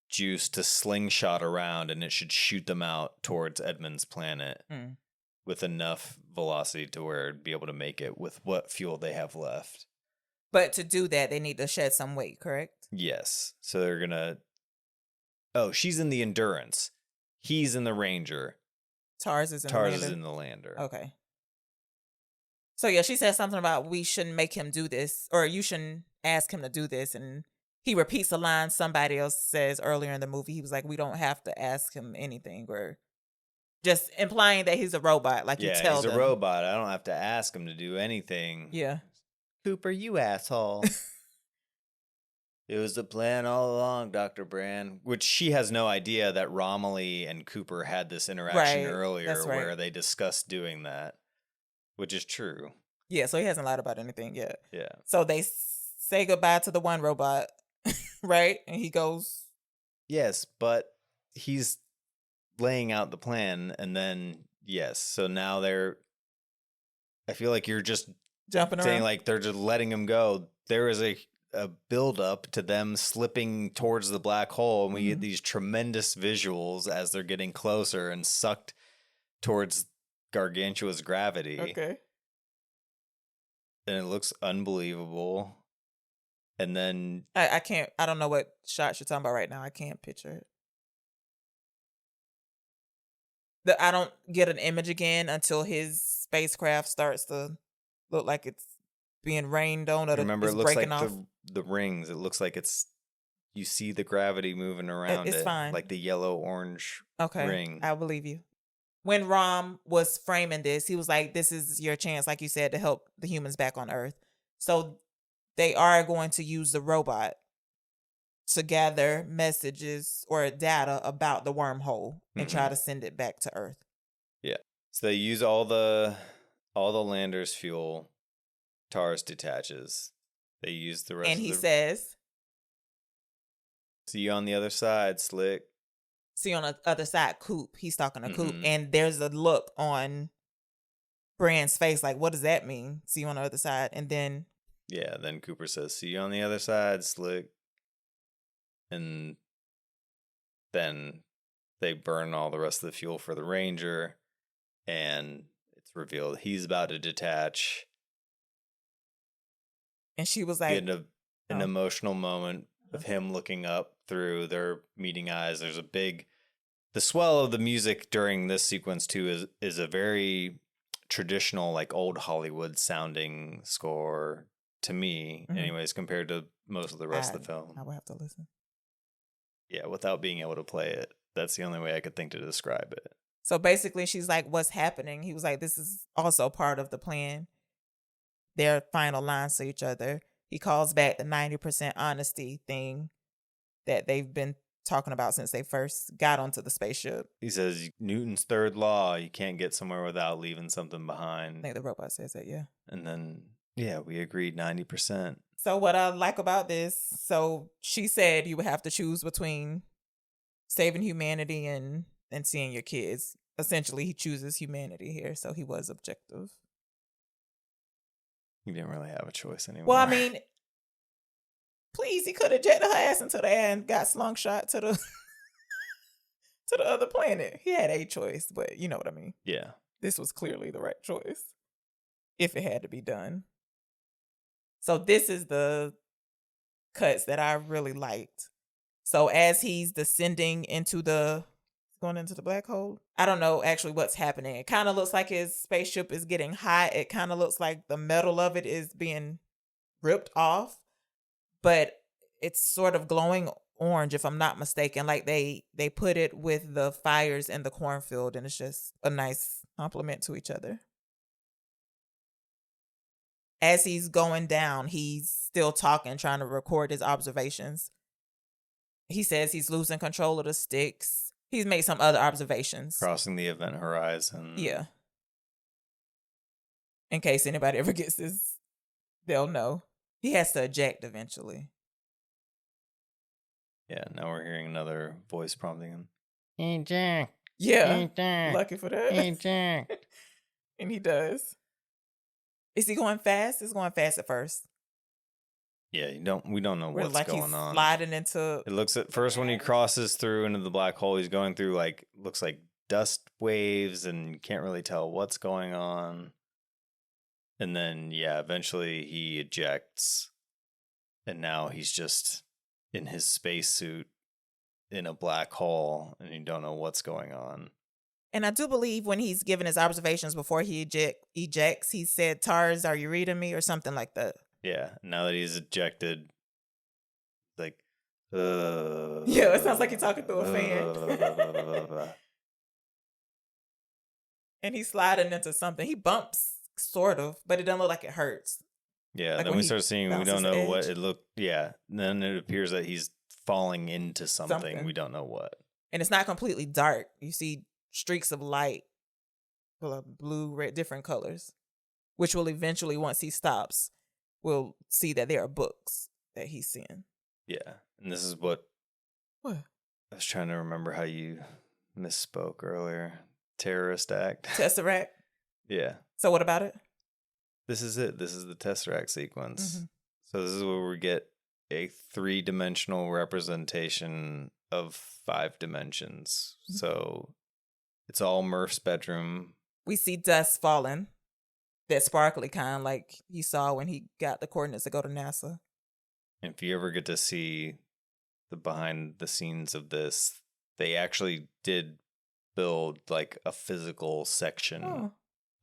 juice to slingshot around, and it should shoot them out towards Edmund's planet with enough velocity to where it'd be able to make it with what fuel they have left. But to do that, they need to shed some weight, correct? Yes. So they're going to... Oh, she's in the Endurance. He's in the Ranger. TARS is in the Lander. Okay. So yeah, she said something about we shouldn't make him do this, or you shouldn't ask him to do this, and he repeats a line somebody else says earlier in the movie. He was like, we don't have to ask him anything, or just implying that he's a robot, like you tell them. He's a robot. I don't have to ask him to do anything. Yeah. Cooper, you asshole. It was the plan all along, Dr. Brand. Which she has no idea that Romilly and Cooper had this interaction earlier where they discussed doing that, which is true. Yeah, so he hasn't lied about anything yet. Yeah. So they say goodbye to the one robot, right? And he goes... Yes, but he's laying out the plan, and then, yes. So now I feel like you're just jumping saying around. like they're just letting him go. There is a build up to them slipping towards the black hole, and we get these tremendous visuals as they're getting closer and sucked towards Gargantua's gravity. Okay. And it looks unbelievable. And then I don't know what shots you're talking about right now. I can't picture it. I don't get an image again until his spacecraft starts to look like it's being rained on. remember, it looks like off. the rings. It looks like you see the gravity moving around it's it. Fine. Like the yellow-orange ring. I believe you. When Rom was framing this, he was like, this is your chance, like you said, to help the humans back on Earth. So they are going to use the robot to gather messages or data about the wormhole and try to send it back to Earth. Yeah. So they use all the lander's fuel. TARS detaches. They use the rest and of he says, see you on the other side, Slick. See on the other side, Coop. He's talking to Coop. And there's a look on Brand's face, like, what does that mean? See you on the other side. And then Yeah, then Cooper says, "See you on the other side, Slick." And then they burn all the rest of the fuel for the Ranger, and it's revealed he's about to detach. and she was We like, get an emotional moment of him looking up through their meeting eyes. There's the swell of the music during this sequence too is a very traditional, like old Hollywood sounding score to me, anyways, compared to most of the rest of the film. I will have to listen. Yeah, without being able to play it. That's the only way I could think to describe it. So basically, she's like, what's happening? He was like, this is also part of the plan. Their final lines to each other. He calls back the 90% honesty thing that they've been talking about since they first got onto the spaceship. He says, Newton's third law, you can't get somewhere without leaving something behind. I think the robot says that, yeah. And then, yeah, we agreed 90%. So what I like about this, so she said you would have to choose between saving humanity and seeing your kids. Essentially, he chooses humanity here, so he was objective. He didn't really have a choice anymore. Well, I mean, please, he could have jetted her ass into the air and got slungshot to the to the other planet. He had a choice, but you know what I mean. Yeah. This was clearly the right choice if it had to be done. So this is the cuts that I really liked. So as he's descending going into the black hole, I don't know actually what's happening. It kind of looks like his spaceship is getting hot. It kind of looks like the metal of it is being ripped off, but it's sort of glowing orange, if I'm not mistaken. Like they put it with the fires in the cornfield, and it's just a nice compliment to each other. As he's going down, he's still talking, trying to record his observations. He says he's losing control of the sticks. He's made some other observations. Crossing the event horizon. Yeah. In case anybody ever gets this, they'll know. He has to eject eventually. Yeah, now we're hearing another voice prompting him. Eject. Yeah. Eject. Lucky for that. Eject. And he does. Is he going fast? It's going fast at first. Yeah, we don't know what's like going he's on. Sliding into. It looks at first when he crosses through into the black hole, he's going through looks like dust waves, and you can't really tell what's going on. And then eventually he ejects, and now he's just in his spacesuit in a black hole, and you don't know what's going on. And I do believe when he's giving his observations before he ejects, he said, "Tars, are you reading me?" or something like that. Yeah, now that he's ejected, like, yeah, it sounds like he's talking through a fan. And he's sliding into something. He bumps, sort of, but it doesn't look like it hurts. Yeah, like then we start seeing, we don't know what it looked. Yeah, then it appears that he's falling into something. We don't know what. And it's not completely dark. You see streaks of light, blue, red, different colors, which will eventually, once he stops, we'll see that there are books that he's seeing. Yeah, and this is what I was trying to remember how you misspoke earlier. Terrorist act. Tesseract? Yeah. So what about it? This is it. This is the Tesseract sequence. Mm-hmm. So this is where we get a 3-dimensional representation of 5 dimensions. Mm-hmm. So it's all Murph's bedroom. We see dust falling. That sparkly kind, like he saw when he got the coordinates to go to NASA. And if you ever get to see the behind the scenes of this, they actually did build like a physical section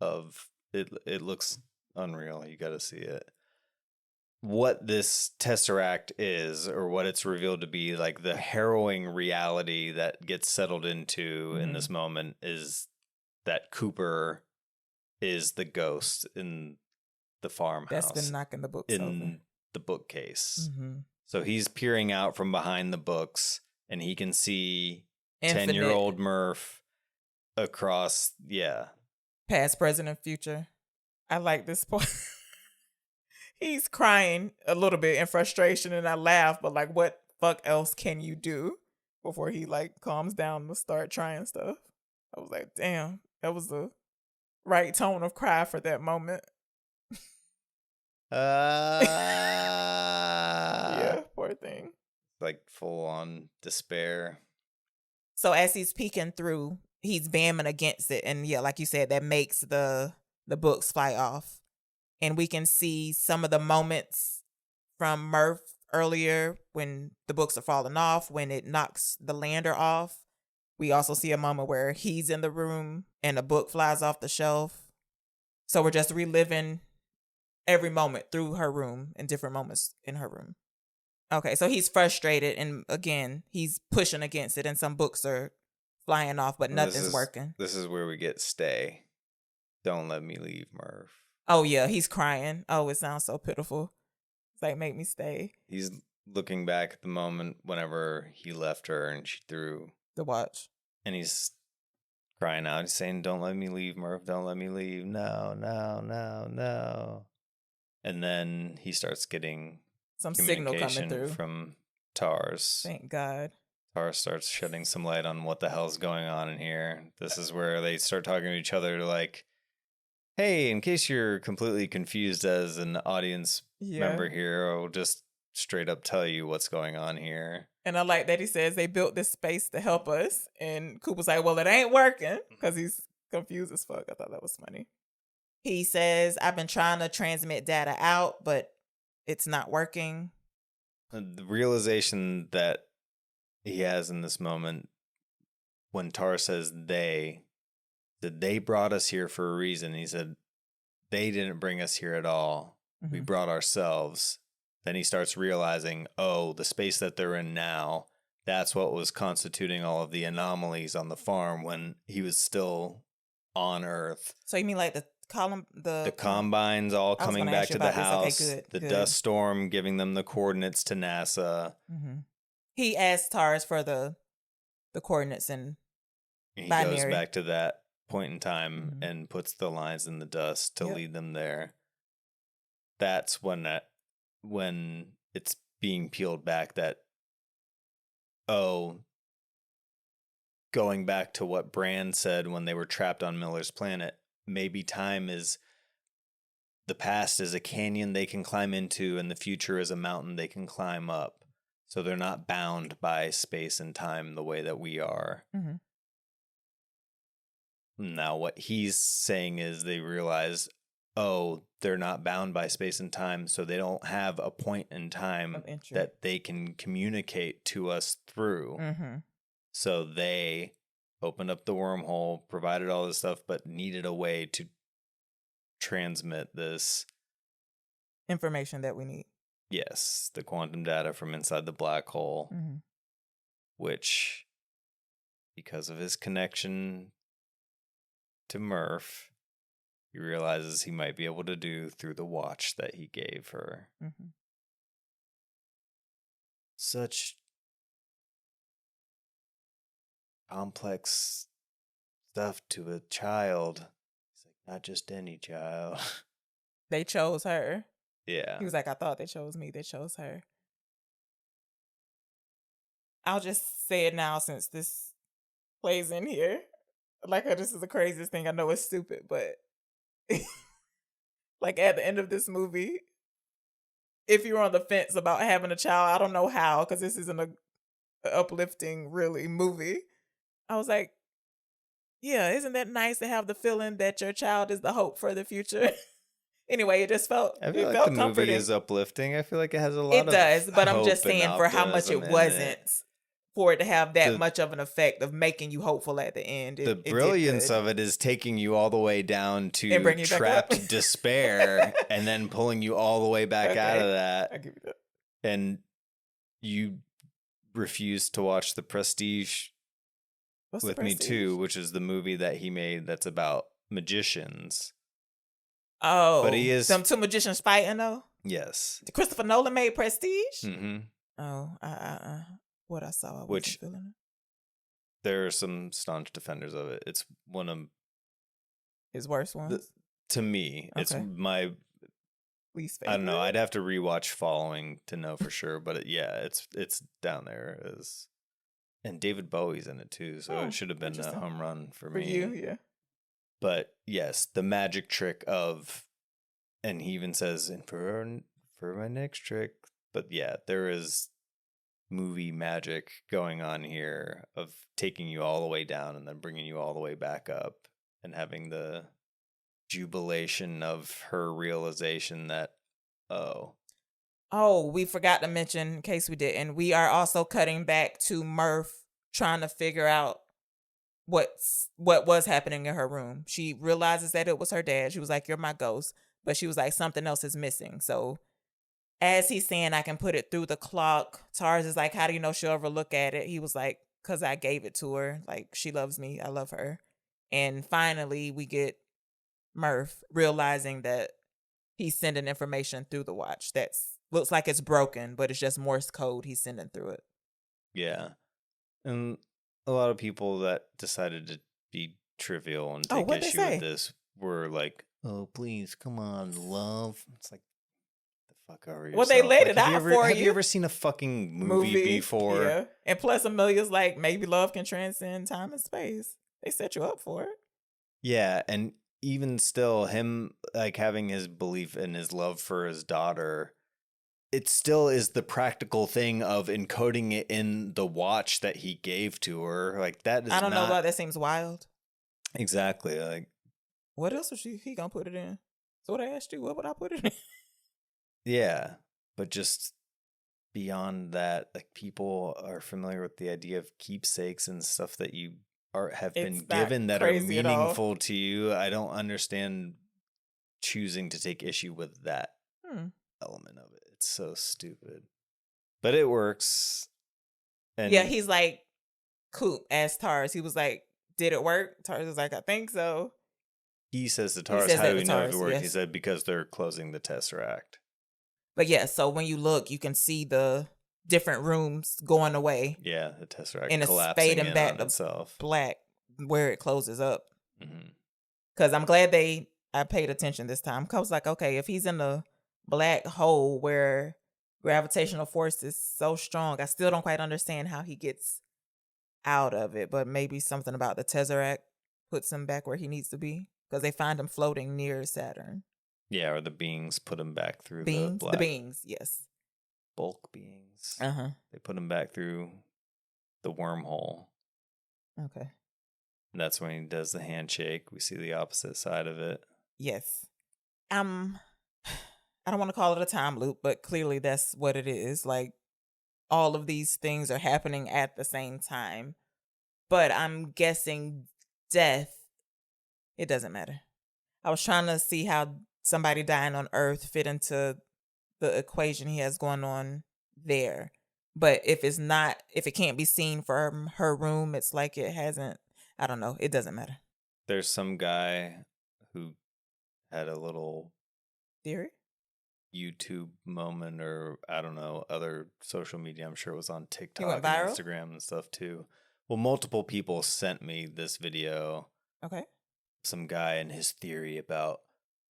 of it. It looks unreal. You got to see it. What this Tesseract is, or what it's revealed to be, like the harrowing reality that gets settled into in this moment, is that Cooper is the ghost in the farmhouse. That's been knocking the books over. The bookcase. Mm-hmm. So he's peering out from behind the books, and he can see 10-year-old Murph across, past, present, and future. I like this part. He's crying a little bit in frustration, and I laugh, but like, what fuck else can you do before he like calms down and start trying stuff? I was like, damn, that was a right tone of cry for that moment. Yeah, poor thing. Like full on despair. So as he's peeking through, he's bamming against it, and yeah, like you said, that makes the books fly off, and we can see some of the moments from Murph earlier when the books are falling off, when it knocks the lander off. We also see a moment where he's in the room and a book flies off the shelf. So we're just reliving every moment through her room and different moments in her room. Okay, so he's frustrated, and again, he's pushing against it, and some books are flying off, but nothing's working. This is where we get stay. Don't let me leave, Murph. Oh, yeah, he's crying. Oh, it sounds so pitiful. It's like, make me stay. He's looking back at the moment whenever he left her and she threw the watch. And he's crying out. He's saying, don't let me leave, Murph. Don't let me leave. No, no, no, no. And then he starts getting some signal coming through from Tars. Thank God. Tars starts shedding some light on what the hell's going on in here. This is where they start talking to each other like, hey, in case you're completely confused as an audience member here, I'll just straight up tell you what's going on here. And I like that he says they built this space to help us. And Coop was like, well, it ain't working, because he's confused as fuck. I thought that was funny. He says, I've been trying to transmit data out, but it's not working. The realization that he has in this moment when Tar says they brought us here for a reason. He said, they didn't bring us here at all. Mm-hmm. We brought ourselves. Then he starts realizing, oh, the space that they're in now, that's what was constituting all of the anomalies on the farm when he was still on Earth. So you mean like the combines all coming back to the house, okay, good. Dust storm giving them the coordinates to NASA. Mm-hmm. He asked Tars for the coordinates and he goes back to that point in time and puts the lines in the dust to lead them there. That's when it's being peeled back that, oh, going back to what Brand said when they were trapped on Miller's planet, maybe time is, the past is a canyon they can climb into and the future is a mountain they can climb up. So they're not bound by space and time the way that we are. Mm-hmm. Now what he's saying is they realize, oh, they're not bound by space and time, so they don't have a point in time that they can communicate to us through. Mm-hmm. So they opened up the wormhole, provided all this stuff, but needed a way to transmit this information that we need. Yes, the quantum data from inside the black hole, which, because of his connection to Murph, he realizes he might be able to do through the watch that he gave her. Mm-hmm. Such complex stuff to a child. It's like, not just any child. They chose her. Yeah. He was like, I thought they chose me. They chose her. I'll just say it now since this plays in here. Like, this is the craziest thing. I know it's stupid, but like at the end of this movie, if you're on the fence about having a child, I don't know how, because this isn't a uplifting, really, movie. I was like, yeah, isn't that nice to have the feeling that your child is the hope for the future? Anyway, it just felt I feel like the comforting. Movie is uplifting. I feel like it has a lot of It does, but I'm just saying for how much it wasn't. It. For it to have that much of an effect of making you hopeful at the end. The brilliance of it is taking you all the way down to trapped despair and then pulling you all the way back out of that. I'll give you that. And you refuse to watch The Prestige with me too, which is the movie that he made that's about magicians. Oh, but he is some two magicians fighting though. Yes, Christopher Nolan made Prestige. Mm-hmm. Oh, what I saw, I wasn't feeling it. There are some staunch defenders of it. It's one of his worst ones. To me, it's my least favorite. I don't know. I'd have to rewatch Following to know for sure, but it's down there as. And David Bowie's in it too, so it should have been a home run for me. For you, yeah. But yes, the magic trick of, and he even says, and for my next trick. But yeah, there is movie magic going on here of taking you all the way down and then bringing you all the way back up and having the jubilation of her realization that, oh, we forgot to mention, in case we didn't, we are also cutting back to Murph trying to figure out what was happening in her room. She realizes that it was her dad. She was like, "You're my ghost," but she was like, something else is missing. So as he's saying, I can put it through the clock, Tars is like, how do you know she'll ever look at it? He was like, because I gave it to her. Like, she loves me. I love her. And finally, we get Murph realizing that he's sending information through the watch that's looks like it's broken, but it's just Morse code he's sending through it. yeah. And a lot of people that decided to be trivial and take what'd they issue say? with this were like, oh, please, come on, love. It's like, the fuck are you? Well, they laid it out for Have you. you ever seen a fucking movie before? Yeah. And plus, Amelia's like, maybe love can transcend time and space. They set you up for it. Yeah, and even still, him like having his belief in his love for his daughter, it still is the practical thing of encoding it in the watch that he gave to her. Like that is I don't know not why that seems wild. exactly like What else was he gonna put it in? So what I asked you, what would I put it in? yeah, but just beyond that, like people are familiar with the idea of keepsakes and stuff that you have been It's not given that are crazy at all. meaningful to you. I don't understand choosing to take issue with that element of it. It's so stupid, but it works. And yeah, he's like, Coop asked Tars. He was like, did it work? Tars was like, I think so. he says to Tars, says how that do to we know if Tars, it worked? He yes. said, because they're closing the Tesseract. But yeah, so when you look, you can see the different rooms going away. Yeah, the Tesseract And it's collapsing fading in back on to itself. black where it closes up. Mm-hmm. Because I'm glad I paid attention this time. Because I was like, okay, if he's in the black hole where gravitational force is so strong, I still don't quite understand how he gets out of it. But maybe something about the Tesseract puts him back where he needs to be. Because they find him floating near Saturn. Yeah, or the beings put him back through the Beings? black The beings, yes. bulk beings. Uh-huh. They put him back through the wormhole. Okay. And that's when he does the handshake. We see the opposite side of it. Yes. I don't want to call it a time loop, but clearly that's what it is. Like, all of these things are happening at the same time. But I'm guessing death, it doesn't matter. I was trying to see how somebody dying on Earth fit into the equation he has going on there. But if it can't be seen from her room, it's like it hasn't, I don't know. It doesn't matter. There's some guy who had a little Theory? YouTube moment, or I don't know, other social media. I'm sure it was on TikTok went and viral? Instagram and stuff too. Well, multiple people sent me this video. Okay. Some guy and his theory about,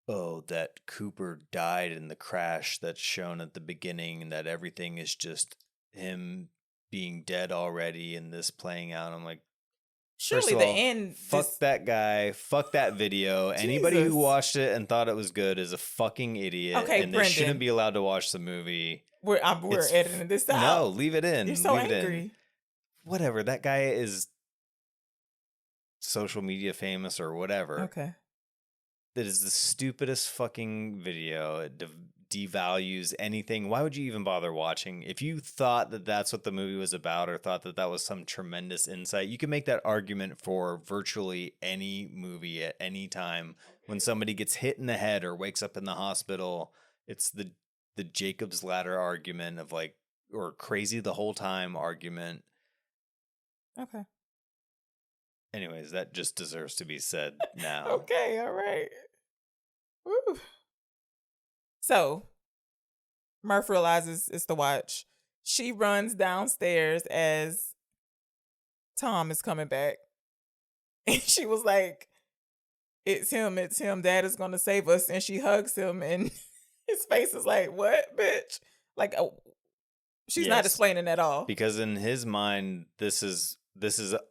oh, that Cooper died in the crash that's shown at the beginning, and that everything is just him being dead already and this playing out. I'm like, Surely of the all, end. fuck that guy. Fuck that video. Anybody Jesus. who watched it and thought it was good is a fucking idiot. Okay, and they Brendan. shouldn't be allowed to watch the movie. We're It's editing this out. No, leave it in. You're so leave it in. angry. Whatever. That guy is social media famous or whatever. Okay. That is the stupidest fucking video. It devalues anything. Why would you even bother watching? If you thought that that's what the movie was about, or thought that that was some tremendous insight, you can make that argument for virtually any movie at any time. When somebody gets hit in the head or wakes up in the hospital, it's the Jacob's Ladder argument of like, or crazy the whole time argument. Okay. Anyways, that just deserves to be said now. Okay, all right. Woo. So, Murph realizes it's the watch. She runs downstairs as Tom is coming back. And she was like, it's him. Dad is going to save us. And she hugs him, and his face is like, what, bitch? Like, she's not Yes. explaining at all. Because in his mind, this is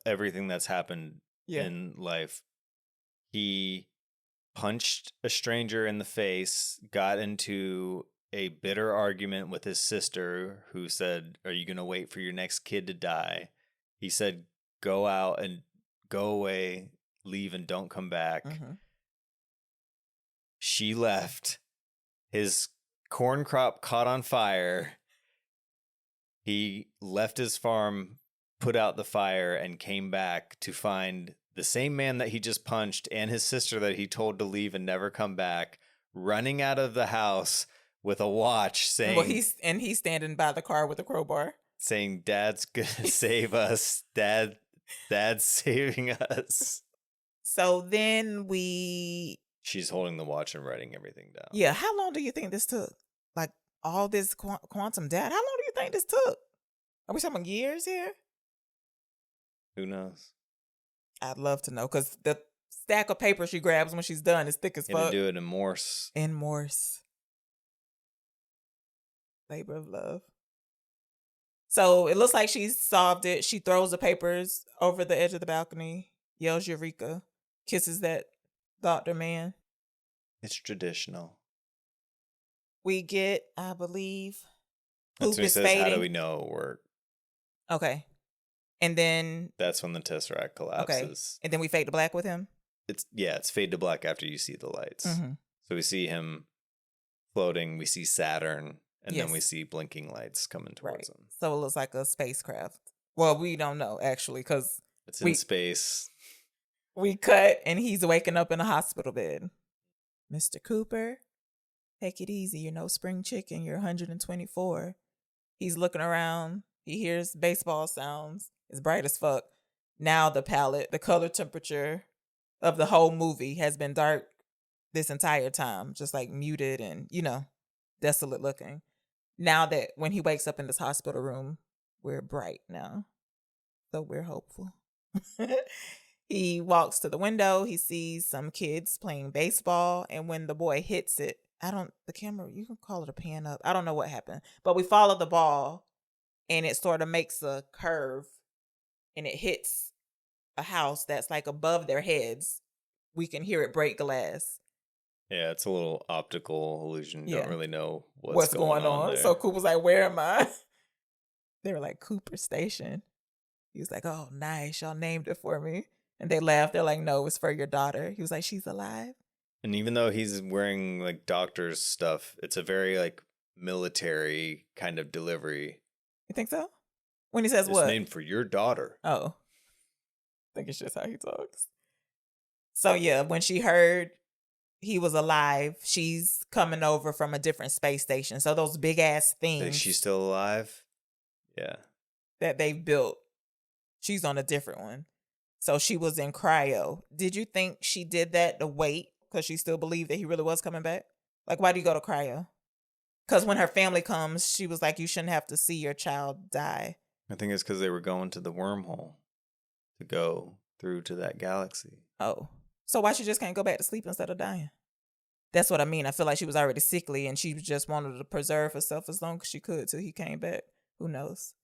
everything that's happened Yeah. in life. He punched a stranger in the face, got into a bitter argument with his sister, who said, "Are you going to wait for your next kid to die?" He said, "Go out and go away, leave and don't come back." She left. His corn crop caught on fire. He left his farm, put out the fire, and came back to find the same man that he just punched and his sister that he told to leave and never come back, running out of the house with a watch saying, well, he's standing by the car with a crowbar, saying, "Dad's gonna save us. Dad's saving us." So then she's holding the watch and writing everything down. Yeah, how long do you think this took? Like all this quantum data, how long do you think this took? Are we talking years here? Who knows? I'd love to know, because the stack of paper she grabs when she's done is thick as fuck. Gonna do it in Morse. In Morse. Labor of love. So it looks like she's solved it. She throws the papers over the edge of the balcony, yells Eureka, kisses that doctor man. It's traditional. We get, I believe, That's when he says, "How do we know it worked?" Okay. And then that's when the Tesseract collapses. Okay. And then we fade to black with him? It's fade to black after you see the lights. Mm-hmm. So we see him floating, we see Saturn, and then we see blinking lights coming towards him. So it looks like a spacecraft. Well, we don't know, actually, because it's in space. We cut, and he's waking up in a hospital bed. Mr. Cooper, take it easy. You're no spring chicken. You're 124. He's looking around. He hears baseball sounds. It's bright as fuck. Now the palette, the color temperature of the whole movie has been dark this entire time, just like muted and, desolate looking. Now that when he wakes up in this hospital room, we're bright now. So we're hopeful. He walks to the window. He sees some kids playing baseball. And when the boy hits it, the camera, you can call it a pan up. I don't know what happened. But we follow the ball and it sort of makes a curve and it hits a house that's like above their heads. We can hear it break glass. Yeah, it's a little optical illusion. You don't really know what's going on there. So Coop was like, "Where am I?" They were like, "Cooper Station." He was like, "Oh, nice. Y'all named it for me." And they laughed. They're like, "No, it's for your daughter." He was like, "She's alive." And even though he's wearing like doctor's stuff, it's a very like military kind of delivery. You think so? When he says it's what? named for your daughter. Oh. I think it's just how he talks. So yeah, when she heard he was alive, she's coming over from a different space station. So those big ass things. Like she's still alive? Yeah. That they've built. She's on a different one. So she was in cryo. Did you think she did that to wait because she still believed that he really was coming back? Like, why do you go to cryo? Because when her family comes, she was like, "You shouldn't have to see your child die." I think it's because they were going to the wormhole to go through to that galaxy. Oh. So why she just can't go back to sleep instead of dying? That's what I mean. I feel like she was already sickly and she just wanted to preserve herself as long as she could till he came back. Who knows?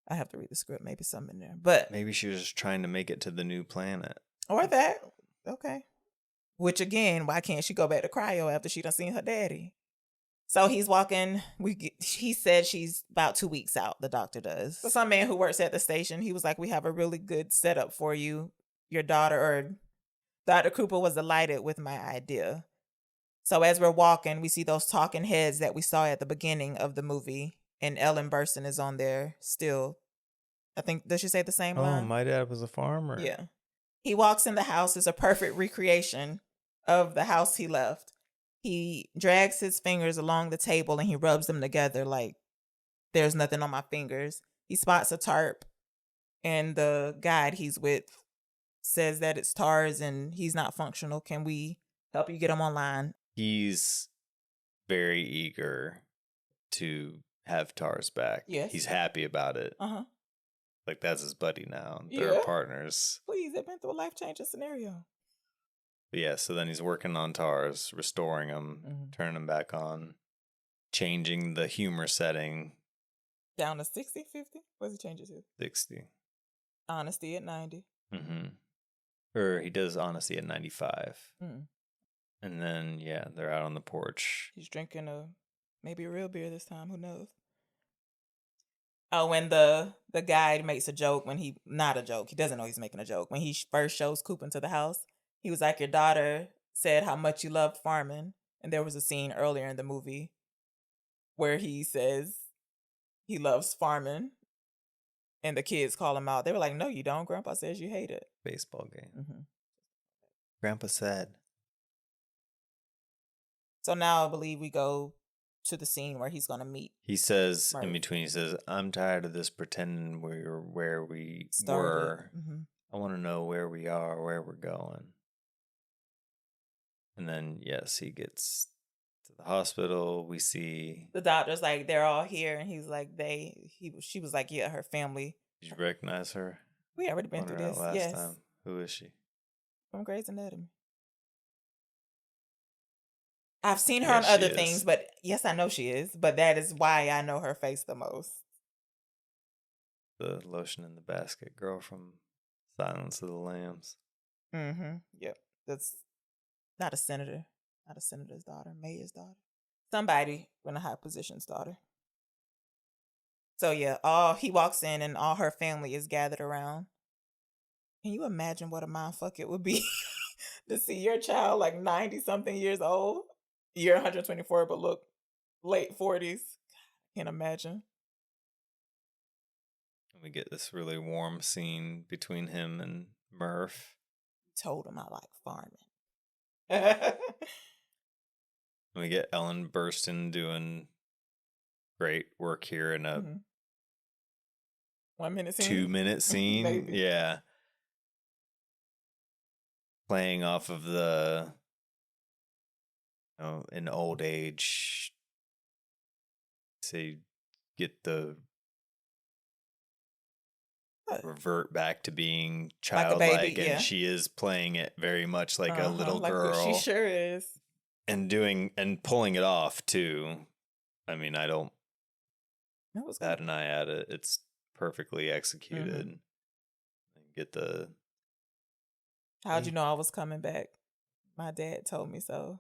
I have to read the script. Maybe something in there. But maybe she was just trying to make it to the new planet. Or that. Okay. Which again, why can't she go back to cryo after she done seen her daddy? So he's walking. He said she's about 2 weeks out, the doctor does. So some man who works at the station, he was like, "We have a really good setup for you. Your daughter," or Dr. Cooper was delighted with my idea. So as we're walking, we see those talking heads that we saw at the beginning of the movie. And Ellen Burstyn is on there still. I think, does she say the same line? Oh, my dad was a farmer. Yeah. He walks in the house. It's a perfect recreation of the house he left. He drags his fingers along the table and he rubs them together like there's nothing on my fingers. He spots a tarp and the guide he's with says that it's TARS and he's not functional. Can we help you get him online? He's very eager to have TARS back. Yes. He's happy about it. Uh-huh. Like that's his buddy now. They're partners. Please, they've been through a life-changing scenario. But yeah, so then he's working on TARS, restoring them, turning them back on, changing the humor setting. Down to 60, 50? What's he change it to? 60. Honesty at 90. Mm-hmm. Or he does honesty at 95. Mm. And then, yeah, they're out on the porch. He's drinking maybe a real beer this time. Who knows? Oh, when the guy makes a joke not a joke. He doesn't know he's making a joke. When he first shows Coop into the house, he was like, your daughter said how much you loved farming. And there was a scene earlier in the movie where he says he loves farming. And the kids call him out. They were like, no, you don't. Grandpa says you hate it. Baseball game. Mm-hmm. Grandpa said. So now I believe we go to the scene where he's going to meet. He says, Murph. in between, he says, I'm tired of this pretending we're where we Started. were. Mm-hmm. I want to know where we are, where we're going. And then, yes, he gets to the hospital. We see... The doctor's like, they're all here. And he's like, she was like, yeah, her family. Did you recognize her? We already been through this. Yes. Time. Who is she? From Grey's Anatomy. I've seen her on other things, but yes, I know she is. But that is why I know her face the most. The lotion in the basket girl from Silence of the Lambs. Mm-hmm. Yep. That's not a senator. Not a senator's daughter. Mayor's daughter. Somebody in a high position's daughter. So yeah, he walks in and all her family is gathered around. Can you imagine what a mindfuck it would be to see your child like 90-something years old? You're 124, but look, late 40s. Can't imagine. We get this really warm scene between him and Murph. Told him I like farming. We get Ellen Burstyn doing great work here in a 1 minute scene. 2 minute scene. Maybe. Yeah. Playing off of the, in old age, say, get the revert back to being childlike, like a baby, and she is playing it very much like a little girl. She sure is. And pulling it off too. I mean, I don't bat an eye at it. It's perfectly executed. Get the... How'd you know I was coming back? My dad told me so.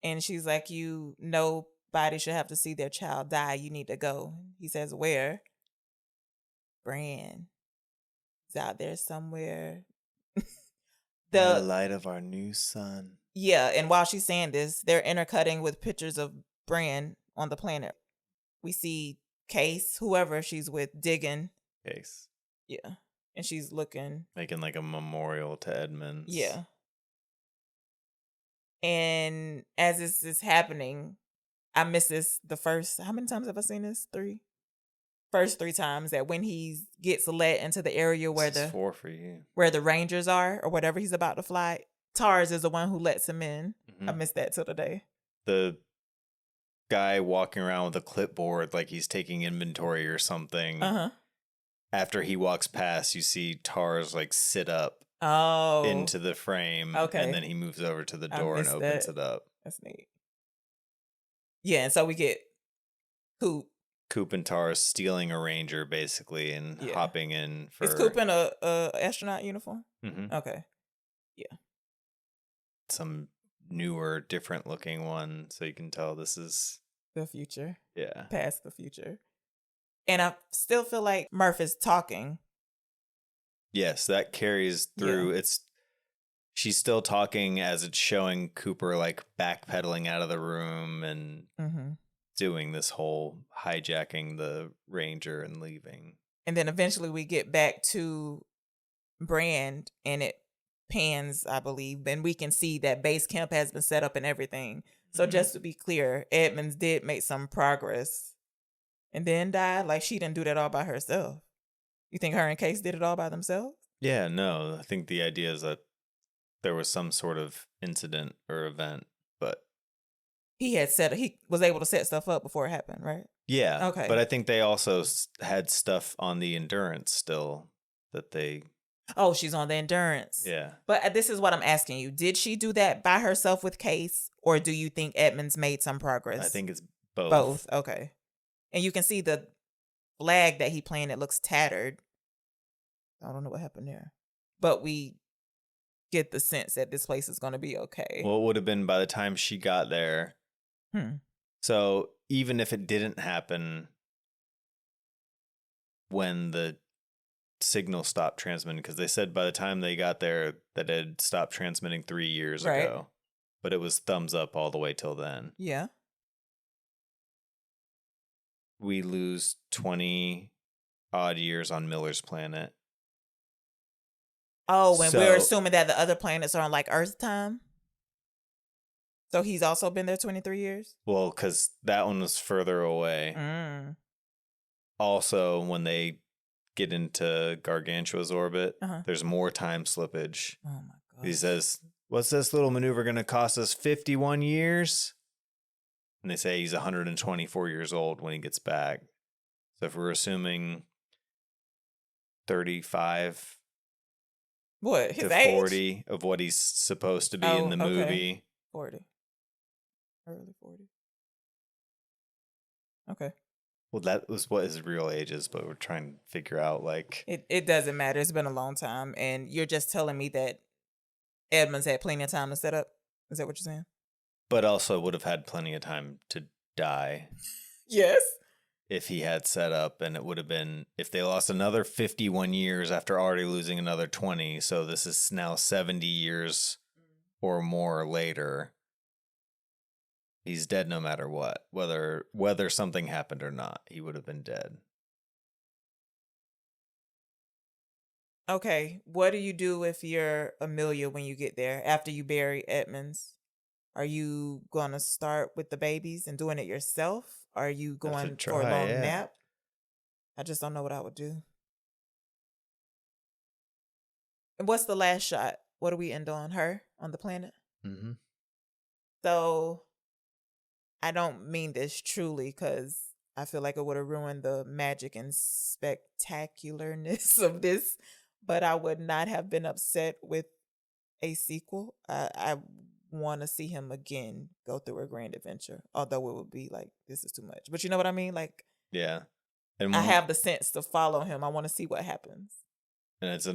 And she's like, nobody should have to see their child die. You need to go. He says, where? Bran. He's out there somewhere. The light of our new sun. Yeah, and while she's saying this, they're intercutting with pictures of Bran on the planet. We see Case, whoever she's with, digging. Case. Yeah. And she's looking. Making like a memorial to Edmonds. Yeah. And as this is happening, I miss this how many times have I seen this? 3? First 3 times that when he gets let into the area where this is 4 for you. Where the Rangers are or whatever he's about to fly, Tars is the one who lets him in. I missed that till today. The guy walking around with a clipboard like he's taking inventory or something. After he walks past, you see Tars like sit up into the frame. Okay. And then he moves over to the door and opens it up. That's neat. Yeah, and so we get Coop and Tars stealing a Ranger basically and hopping in for... Is Coop in a astronaut uniform? Mm-hmm. Okay. Yeah. Some newer, different looking one, so you can tell this is... the future. Yeah. Past the future. And I still feel like Murph is talking. Yes, that carries through. Yeah. She's still talking as it's showing Cooper like backpedaling out of the room and doing this whole hijacking the Ranger and leaving. And then eventually we get back to Brand and it pans, I believe, and we can see that base camp has been set up and everything. So just to be clear, Edmonds did make some progress and then died. Like she didn't do that all by herself. You think her and Case did it all by themselves? Yeah, no. I think the idea is that there was some sort of incident or event, but he was able to set stuff up before it happened, right? Yeah. Okay. But I think they also had stuff on the Endurance still that they... Oh, she's on the Endurance. Yeah. But this is what I'm asking you. Did she do that by herself with Case, or do you think Edmonds made some progress? I think it's both. Both. Okay. And you can see the flag that he planted looks tattered. I don't know what happened there. but we get the sense that this place is going to be okay. Well, it would have been by the time she got there. So even if it didn't happen when the signal stopped transmitting, because they said by the time they got there that it had stopped transmitting 3 years ago, but it was thumbs up all the way till then. Yeah. We lose 20 odd years on Miller's planet. Oh, when we're assuming that the other planets are on like Earth time? So he's also been there 23 years? Well, because that one was further away. Also, when they get into Gargantua's orbit, there's more time slippage. Oh my God. He says, what's this little maneuver going to cost us? 51 years? And they say he's 124 years old when he gets back. So if we're assuming 35 his to age? 40 of what he's supposed to be in the movie. 40. Early 40. Okay. Well, that was what his real age is, but we're trying to figure out, like... It doesn't matter. It's been a long time, and you're just telling me that Edmonds had plenty of time to set up? Is that what you're saying? But also would have had plenty of time to die. Yes. If he had set up, and it would have been... If they lost another 51 years after already losing another 20, so this is now 70 years or more later... He's dead no matter what. Whether something happened or not, he would have been dead. Okay, what do you do if you're Amelia when you get there after you bury Edmonds? Are you going to start with the babies and doing it yourself? Are you going for a long nap? I just don't know what I would do. And what's the last shot? What do we end on? Her on the planet? Mm-hmm. So... I don't mean this truly because I feel like it would have ruined the magic and spectacularness of this, but I would not have been upset with a sequel. I want to see him again go through a grand adventure, although it would be like, this is too much. But you know what I mean? Like, yeah. And I have the sense to follow him. I want to see what happens. And it's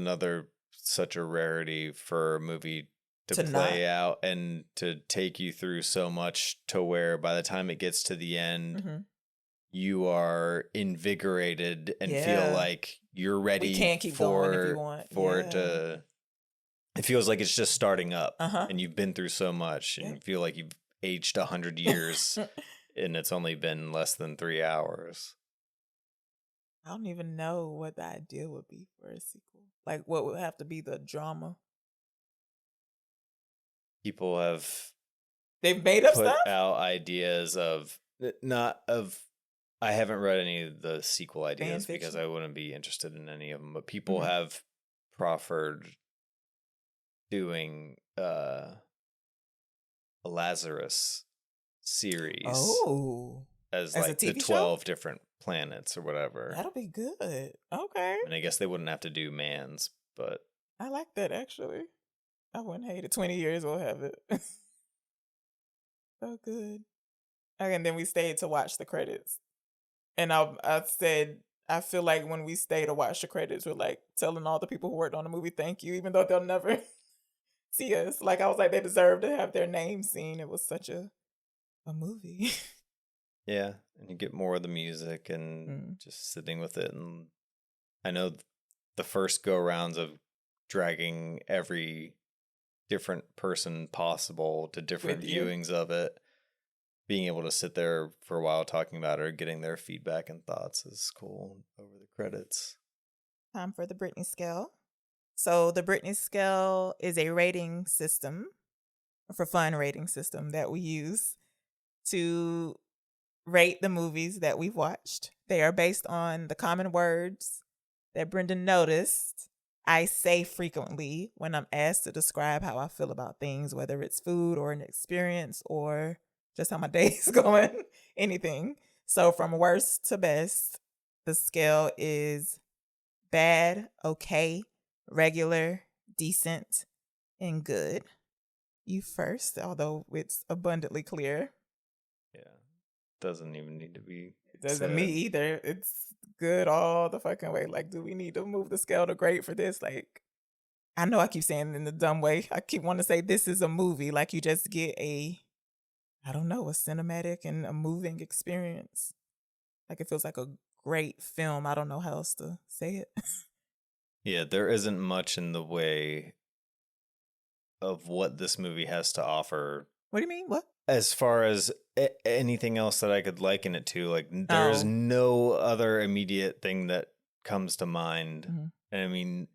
such a rarity for a movie to play out and to take you through so much to where by the time it gets to the end, you are invigorated and feel like you're ready. We can't keep going if you want. It to. It feels like it's just starting up, and you've been through so much, and you feel like you've aged 100 years, and it's only been less than 3 hours. I don't even know what the idea would be for a sequel. Like, what would have to be the drama? People they've made up put stuff out ideas of I haven't read any of the sequel ideas because I wouldn't be interested in any of them, but people have proffered doing a Lazarus series as like the 12 different planets or whatever. That'll be good. Okay. And I guess they wouldn't have to do Mann's, but I like that actually. I wouldn't hate it. 20 years we'll have it. So good. Okay, and then we stayed to watch the credits. And I said, I feel like when we stay to watch the credits, we're like telling all the people who worked on the movie thank you, even though they'll never see us. Like, I was like, they deserve to have their name seen. It was such a movie. Yeah, and you get more of the music and just sitting with it. And I know the first go-rounds of dragging every different person possible to different viewings of it, being able to sit there for a while talking about it or getting their feedback and thoughts is cool over the credits. Time for the Brittany scale. So the Brittany scale is a rating system, for fun rating system that we use to rate the movies that we've watched. They are based on the common words that Brendan noticed I say frequently when I'm asked to describe how I feel about things, whether it's food or an experience or just how my day is going, anything. So from worst to best, the scale is bad, okay, regular, decent, and good. You first, although it's abundantly clear. Yeah. Doesn't even need to be. It doesn't me either. It's good all the fucking way. Like, do we need to move the scale to great for this? Like, I know I keep saying it in the dumb way. I keep wanting to say this is a movie. Like you just get a cinematic and a moving experience. Like it feels like a great film. I don't know how else to say it. Yeah, there isn't much in the way of what this movie has to offer. What do you mean? What? As far as anything else that I could liken it to, like there's no other immediate thing that comes to mind. Mm-hmm. And I mean,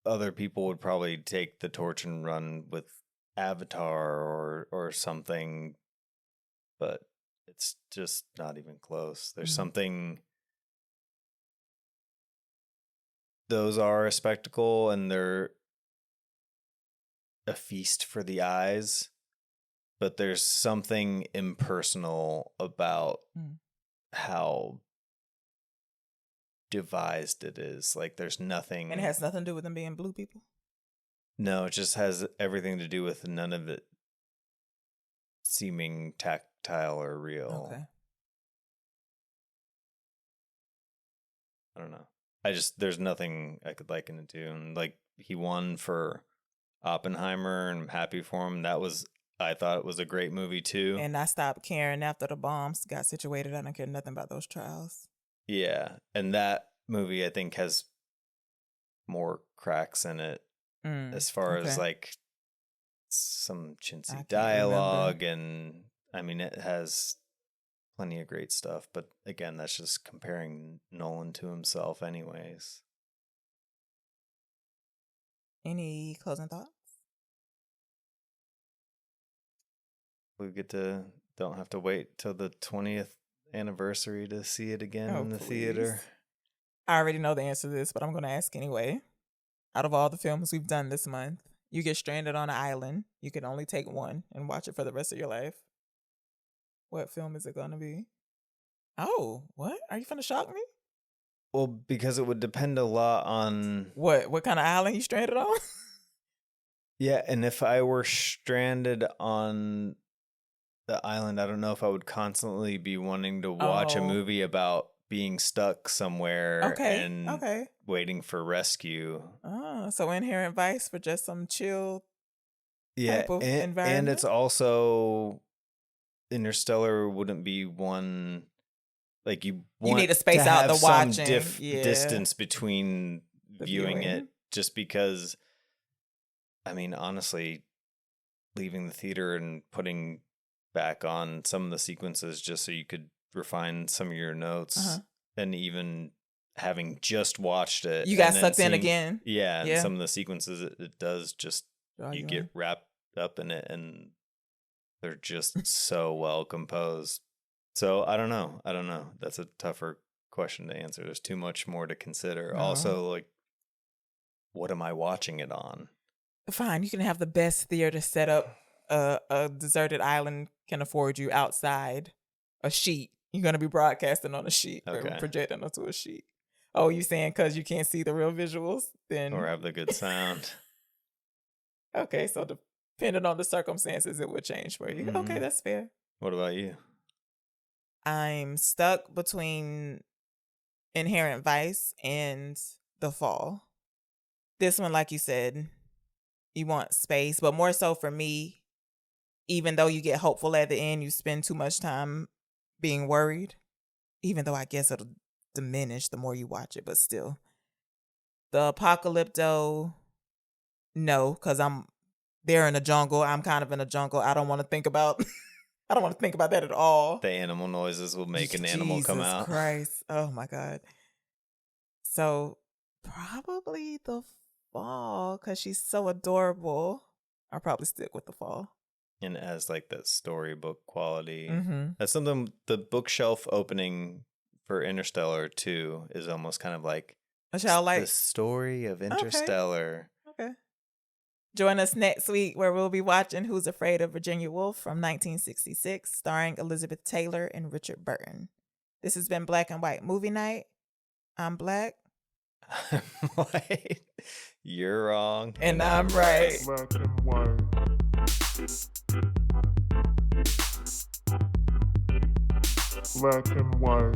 other people would probably take the torch and run with Avatar or something, but it's just not even close. There's something. Those are a spectacle and they're a feast for the eyes, but there's something impersonal about how devised it is. Like there's nothing. And it has nothing to do with them being blue people? No, it just has everything to do with none of it seeming tactile or real. Okay. I don't know. There's nothing I could liken it to. And like he won for Oppenheimer and I'm happy for him. I thought it was a great movie too. And I stopped caring after the bombs got situated. I don't care nothing about those trials. Yeah. And that movie I think has more cracks in it as far as like some chintzy dialogue. And I mean, it has plenty of great stuff, but again, that's just comparing Nolan to himself anyways. Any closing thoughts? We don't have to wait till the 20th anniversary to see it again in the theater. I already know the answer to this, but I'm going to ask anyway. Out of all the films we've done this month, you get stranded on an island. You can only take one and watch it for the rest of your life. What film is it going to be? Oh, what? Are you finna shock me? Well, because it would depend a lot on... What kind of island you stranded on? Yeah, and if I were stranded on the island, I don't know if I would constantly be wanting to watch a movie about being stuck somewhere and waiting for rescue. Oh, so Inherent Vice for just some chill type of environment? And it's also... Interstellar wouldn't be one... Like you need to space out the watching. Distance between viewing it, just because... I mean, honestly, leaving the theater and putting back on some of the sequences just so you could refine some of your notes, and even having just watched it, you got sucked in again. Yeah, and some of the sequences it does just you get wrapped up in it, and they're just so well composed. So I don't know. That's a tougher question to answer. There's too much more to consider. Also, like, what am I watching it on? Fine, you can have the best theater set up. A deserted island can afford you outside a sheet. You're going to be broadcasting on a sheet or projecting onto a sheet. Oh, you saying because you can't see the real visuals? Then or have the good sound. Okay, so depending on the circumstances, it would change for you. Okay, that's fair. What about you? I'm stuck between Inherent Vice and The Fall. This one, like you said, you want space, but more so for me, even though you get hopeful at the end, you spend too much time being worried, even though I guess it'll diminish the more you watch it, but still. The Apocalypto, no, because they're in a jungle. I'm kind of in a jungle. I don't want to think about that at all. The animal noises will make an animal come out. Jesus Christ. Oh my God. So probably The Fall, because she's so adorable. I'll probably stick with The Fall. And it has like that storybook quality. Mm-hmm. That's something, the bookshelf opening for Interstellar 2 is almost kind of like the story of Interstellar. Okay. Join us next week where we'll be watching Who's Afraid of Virginia Woolf from 1966, starring Elizabeth Taylor and Richard Burton. This has been Black and White Movie Night. I'm Black. I'm white. You're wrong. And I'm right. Black and white. Black and white.